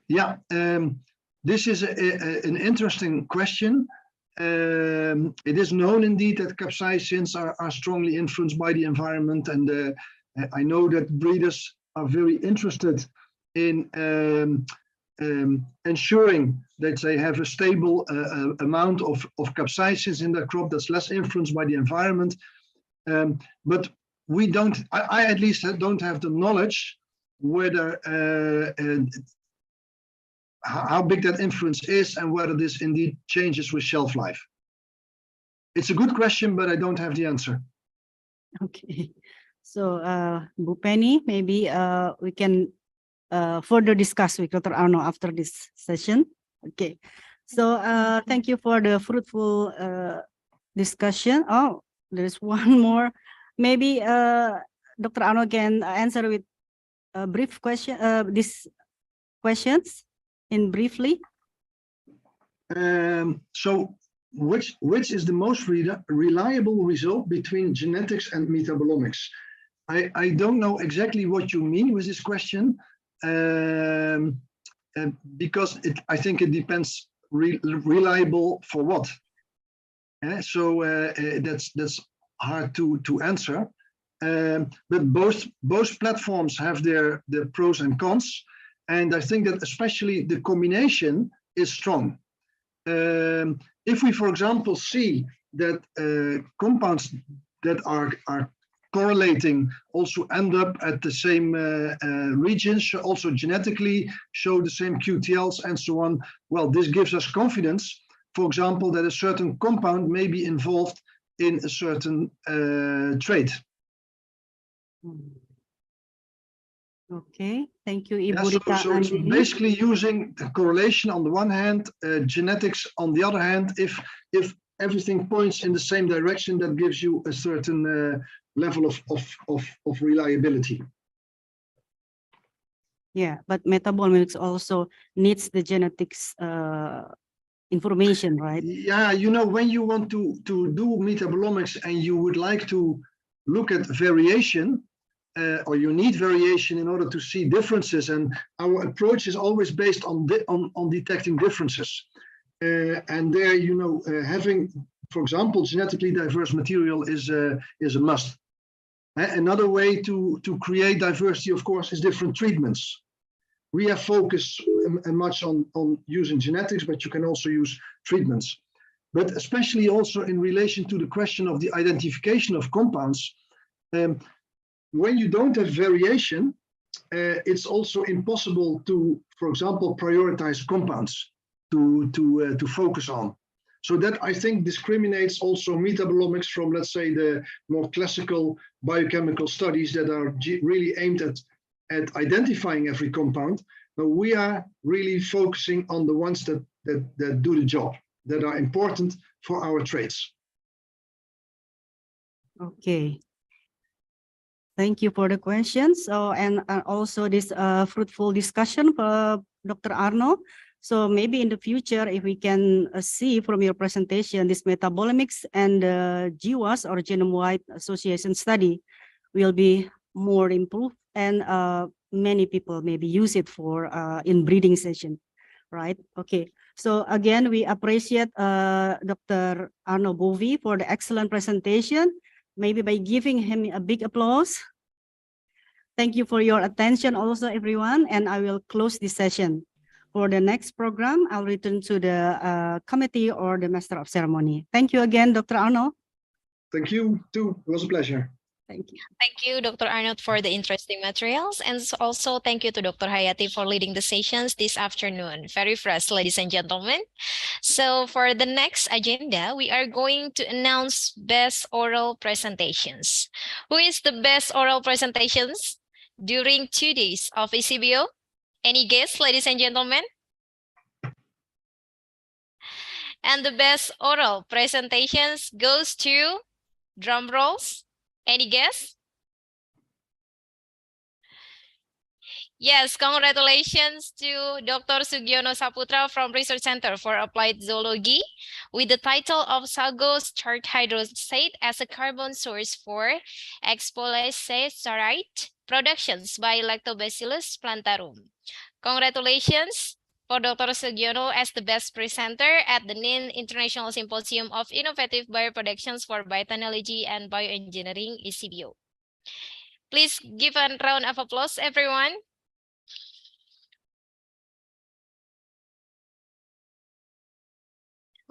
Yeah, this is an interesting question. It is known indeed that capsaicins are strongly influenced by the environment, and I know that breeders are very interested in ensuring that they have a stable amount of capsaicins in their crop that's less influenced by the environment. But we don't, I at least don't have the knowledge whether how big that influence is and whether this indeed changes with shelf life. It's a good question, but I don't have the answer. Okay, so Bu Penny, maybe we can further discuss with Dr. Arno after this session. Okay, So thank you for the fruitful discussion. Oh, there's one more. Maybe Dr. Arno can answer with a brief question. These questions in briefly. So which is the most reliable result between genetics and metabolomics? I don't know exactly what you mean with this question, because I think it depends reliable for what. So that's hard to answer. But both platforms have their pros and cons, and I think that especially the combination is strong. If we, for example, see that compounds that are correlating also end up at the same regions, also genetically show the same QTLs and so on, well, this gives us confidence, for example, that a certain compound may be involved in a certain trait. Okay, thank you, Ibu Yeah, Rita. so it's basically using the correlation on the one hand, genetics on the other hand. If everything points in the same direction, that gives you a certain level of reliability. Yeah, but metabolomics also needs the genetics information, right? Yeah, you know, when you want to do metabolomics and you would like to look at variation, or you need variation in order to see differences, and our approach is always based on detecting differences. And there, you know, having, for example, genetically diverse material is a must. Another way to create diversity, of course, is different treatments. We have focused much on using genetics, but you can also use treatments. But especially also in relation to the question of the identification of compounds, when you don't have variation, it's also impossible to, for example, prioritize compounds to focus on. So that, I think, discriminates also metabolomics from, let's say, the more classical biochemical studies that are really aimed at identifying every compound. But we are really focusing on the ones that do the job, that are important for our traits. Okay. Thank you for the questions. So, and also this fruitful discussion for Dr. Arno. So maybe in the future, if we can see from your presentation, this metabolomics and GWAS or genome-wide association study will be more improved, and many people maybe use it for in breeding session, right? Okay. So again, we appreciate Dr. Arno Bovi for the excellent presentation. Maybe by giving him a big applause. Thank you for your attention also, everyone, and I will close this session. For the next program, I'll return to the committee or the Master of Ceremony. Thank you again, Dr. Arno. Thank you too. It was a pleasure. Thank you. Thank you, Dr. Arnold, for the interesting materials. And also thank you to Dr. Hayati for leading the sessions this afternoon. Very fresh, ladies and gentlemen. So for the next agenda, we are going to announce best oral presentations. Who is the best oral presentations during 2 days of ISIBio? Any guess, ladies and gentlemen? And the best oral presentations goes to, drum rolls, any guess? Yes, congratulations to Dr. Sugiono Saputra from Research Center for Applied Zoology with the title of Sago Starch Hydrosate as a Carbon Source for Expolysaccharide Productions by Lactobacillus plantarum. Congratulations for Dr. Sugiono as the best presenter at the NIN International Symposium of Innovative Bioproductions for Biotechnology and Bioengineering, ISIBio. Please give a round of applause, everyone.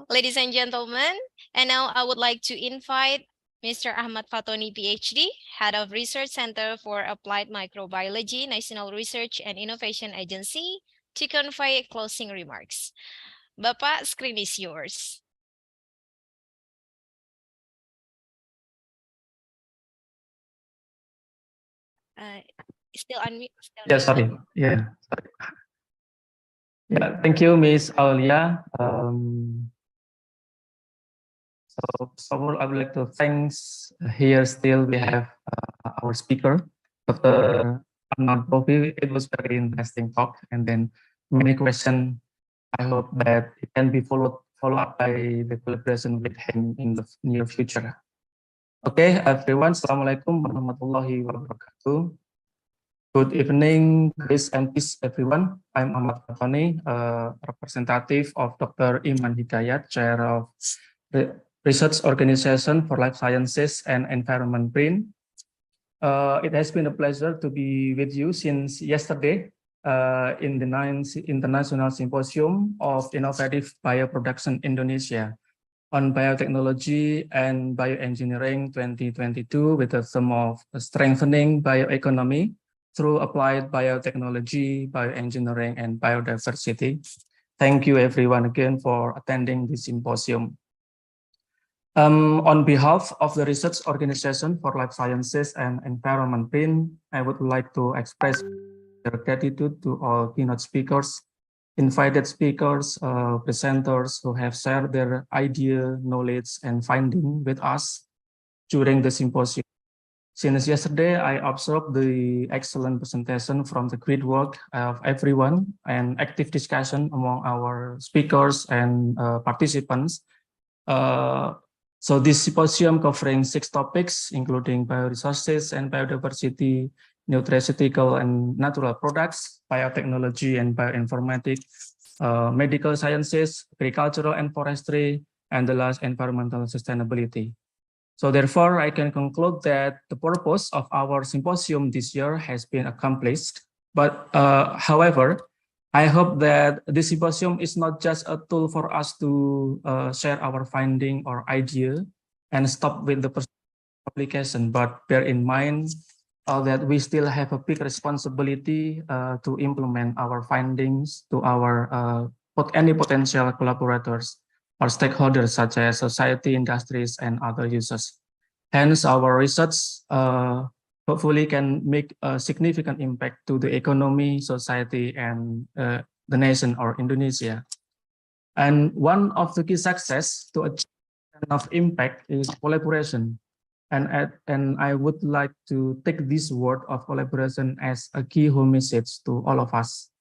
Ladies and gentlemen, and now I would like to invite Mr. Ahmad Fatoni, PhD, Head of Research Center for Applied Microbiology, National Research and Innovation Agency, to convey closing remarks. Bapak, screen is yours. Still unmute. Yeah, sorry. Yeah, sorry. Yeah, thank you, Miss Aulia. So first of all, I would like to thanks here still we have our speaker, Dr. Arnold Bovi. It was very interesting talk, and then many questions. I hope that it can be follow up by the collaboration with him in the near future. Okay, everyone. Assalamualaikum warahmatullahi wabarakatuh. Good evening, grace and peace, everyone. I'm Ahmad Fatani, representative of Dr. Iman Hidayat, Chair of the Research Organization for Life Sciences and Environment BRIN. It has been a pleasure to be with you since yesterday in the 9th International Symposium of Innovative Bioproduction Indonesia on Biotechnology and Bioengineering 2022 with the theme of strengthening bioeconomy through applied biotechnology, bioengineering, and biodiversity. Thank you everyone again for attending this symposium. On behalf of the Research Organization for Life Sciences and Environment BRIN, I would like to express gratitude to all keynote speakers, invited speakers, presenters who have shared their idea, knowledge, and finding with us during the symposium. Since yesterday, I observed the excellent presentation from the great work of everyone and active discussion among our speakers and participants. So this symposium covering 6 topics, including bioresources and biodiversity, nutraceutical and natural products, biotechnology and bioinformatics, medical sciences, agricultural and forestry, and the last, environmental sustainability. So therefore, I can conclude that the purpose of our symposium this year has been accomplished. But however, I hope that this symposium is not just a tool for us to share our finding or idea and stop with the application, but bear in mind that we still have a big responsibility to implement our findings to our any potential collaborators or stakeholders such as society, industries, and other users. Hence, our research hopefully can make a significant impact to the economy, society, and the nation or Indonesia. And one of the key success to achieve enough impact is collaboration. And I would like to take this word of collaboration as a key home message to all of us.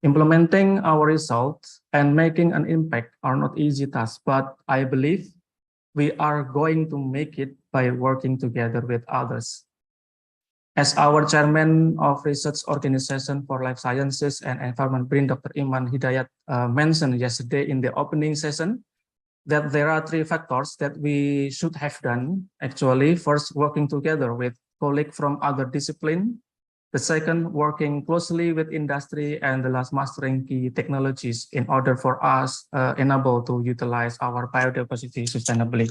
Implementing our results and making an impact are not easy tasks, but I believe we are going to make it by working together with others. As our chairman of Research Organization for Life Sciences and Environment BRIN, Dr. Iman Hidayat mentioned yesterday in the opening session, that there are 3 factors that we should have done. Actually, first, working together with colleagues from other disciplines. The second, working closely with industry, and the last, mastering key technologies in order for us enable to utilize our biodiversity sustainably.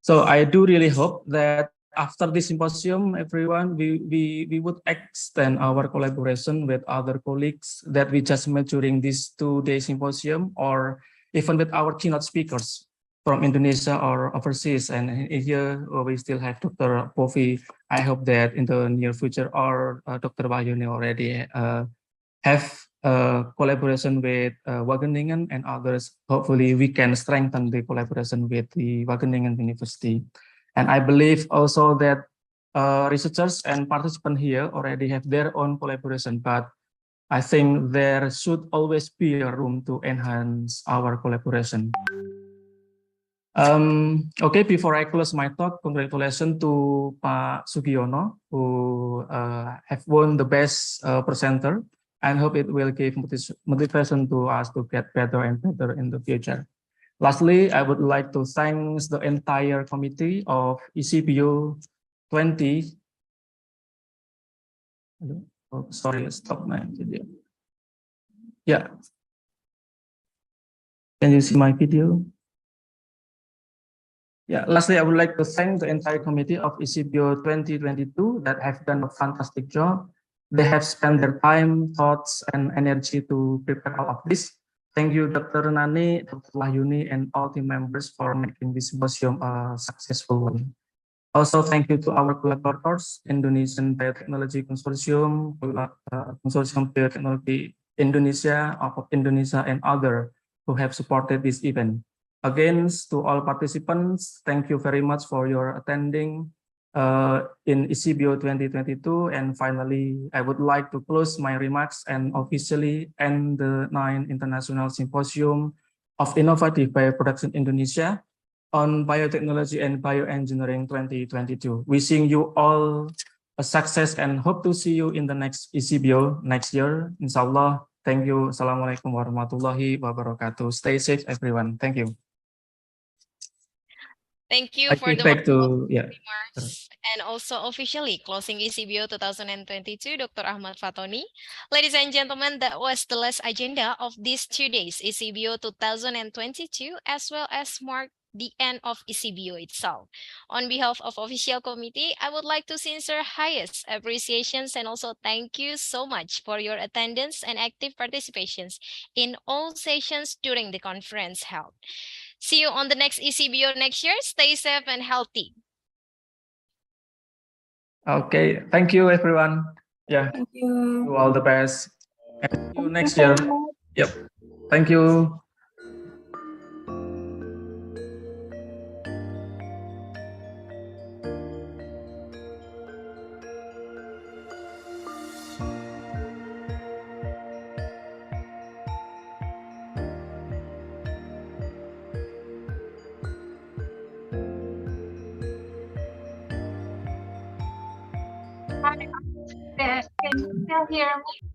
So I do really hope that after this symposium, everyone, we would extend our collaboration with other colleagues that we just met during this 2-day symposium, or even with our keynote speakers from Indonesia or overseas. And here we still have Dr. Bovi. I hope that in the near future, or Dr. Wahyuni already have collaboration with Wageningen and others. Hopefully we can strengthen the collaboration with the Wageningen University. And I believe also that researchers and participants here already have their own collaboration, but I think there should always be a room to enhance our collaboration. Okay, before I close my talk, congratulations to Pak Sugiono, who have won the best presenter, and hope it will give motivation to us to get better and better in the future. Lastly, I would like to thank the entire committee of ISIBio 20. Oh, sorry, stop my video. Yeah. Can you see my video? Yeah, lastly, I would like to thank the entire committee of ISIBio 2022 that have done a fantastic job. They have spent their time, thoughts, and energy to prepare all of this. Thank you, Dr. Nani, Dr. Wahyuni, and all team members for making this symposium a successful one. Also, thank you to our collaborators, Indonesian Biotechnology Consortium, Consortium Biotechnology Indonesia, of Indonesia, and other who have supported this event. Again, to all participants, thank you very much for your attending in ISIBio 2022. And finally, I would like to close my remarks and officially end the 9th International Symposium of Innovative Bioproduction Indonesia on Biotechnology and Bioengineering 2022. Wishing you all a success and hope to see you in the next ISIBio next year. Inshallah. Thank you. Assalamualaikum warahmatullahi wabarakatuh. Stay safe, everyone. Thank you. Thank you I for think the back wonderful to, yeah. remarks and also officially closing ISIBio 2022, Dr. Ahmad Fatoni. Ladies and gentlemen, that was the last agenda of these 2 days, ISIBio 2022, as well as mark the end of ISIBio itself. On behalf of official committee, I would like to sincere highest appreciations and also thank you so much for your attendance and active participations in all sessions during the conference held. See you on the next ISIBio next year. Stay safe and healthy. Okay, thank you, everyone. Yeah, Thank you. do all the best. And see you next year. Yep. Thank you. Can you still hear me?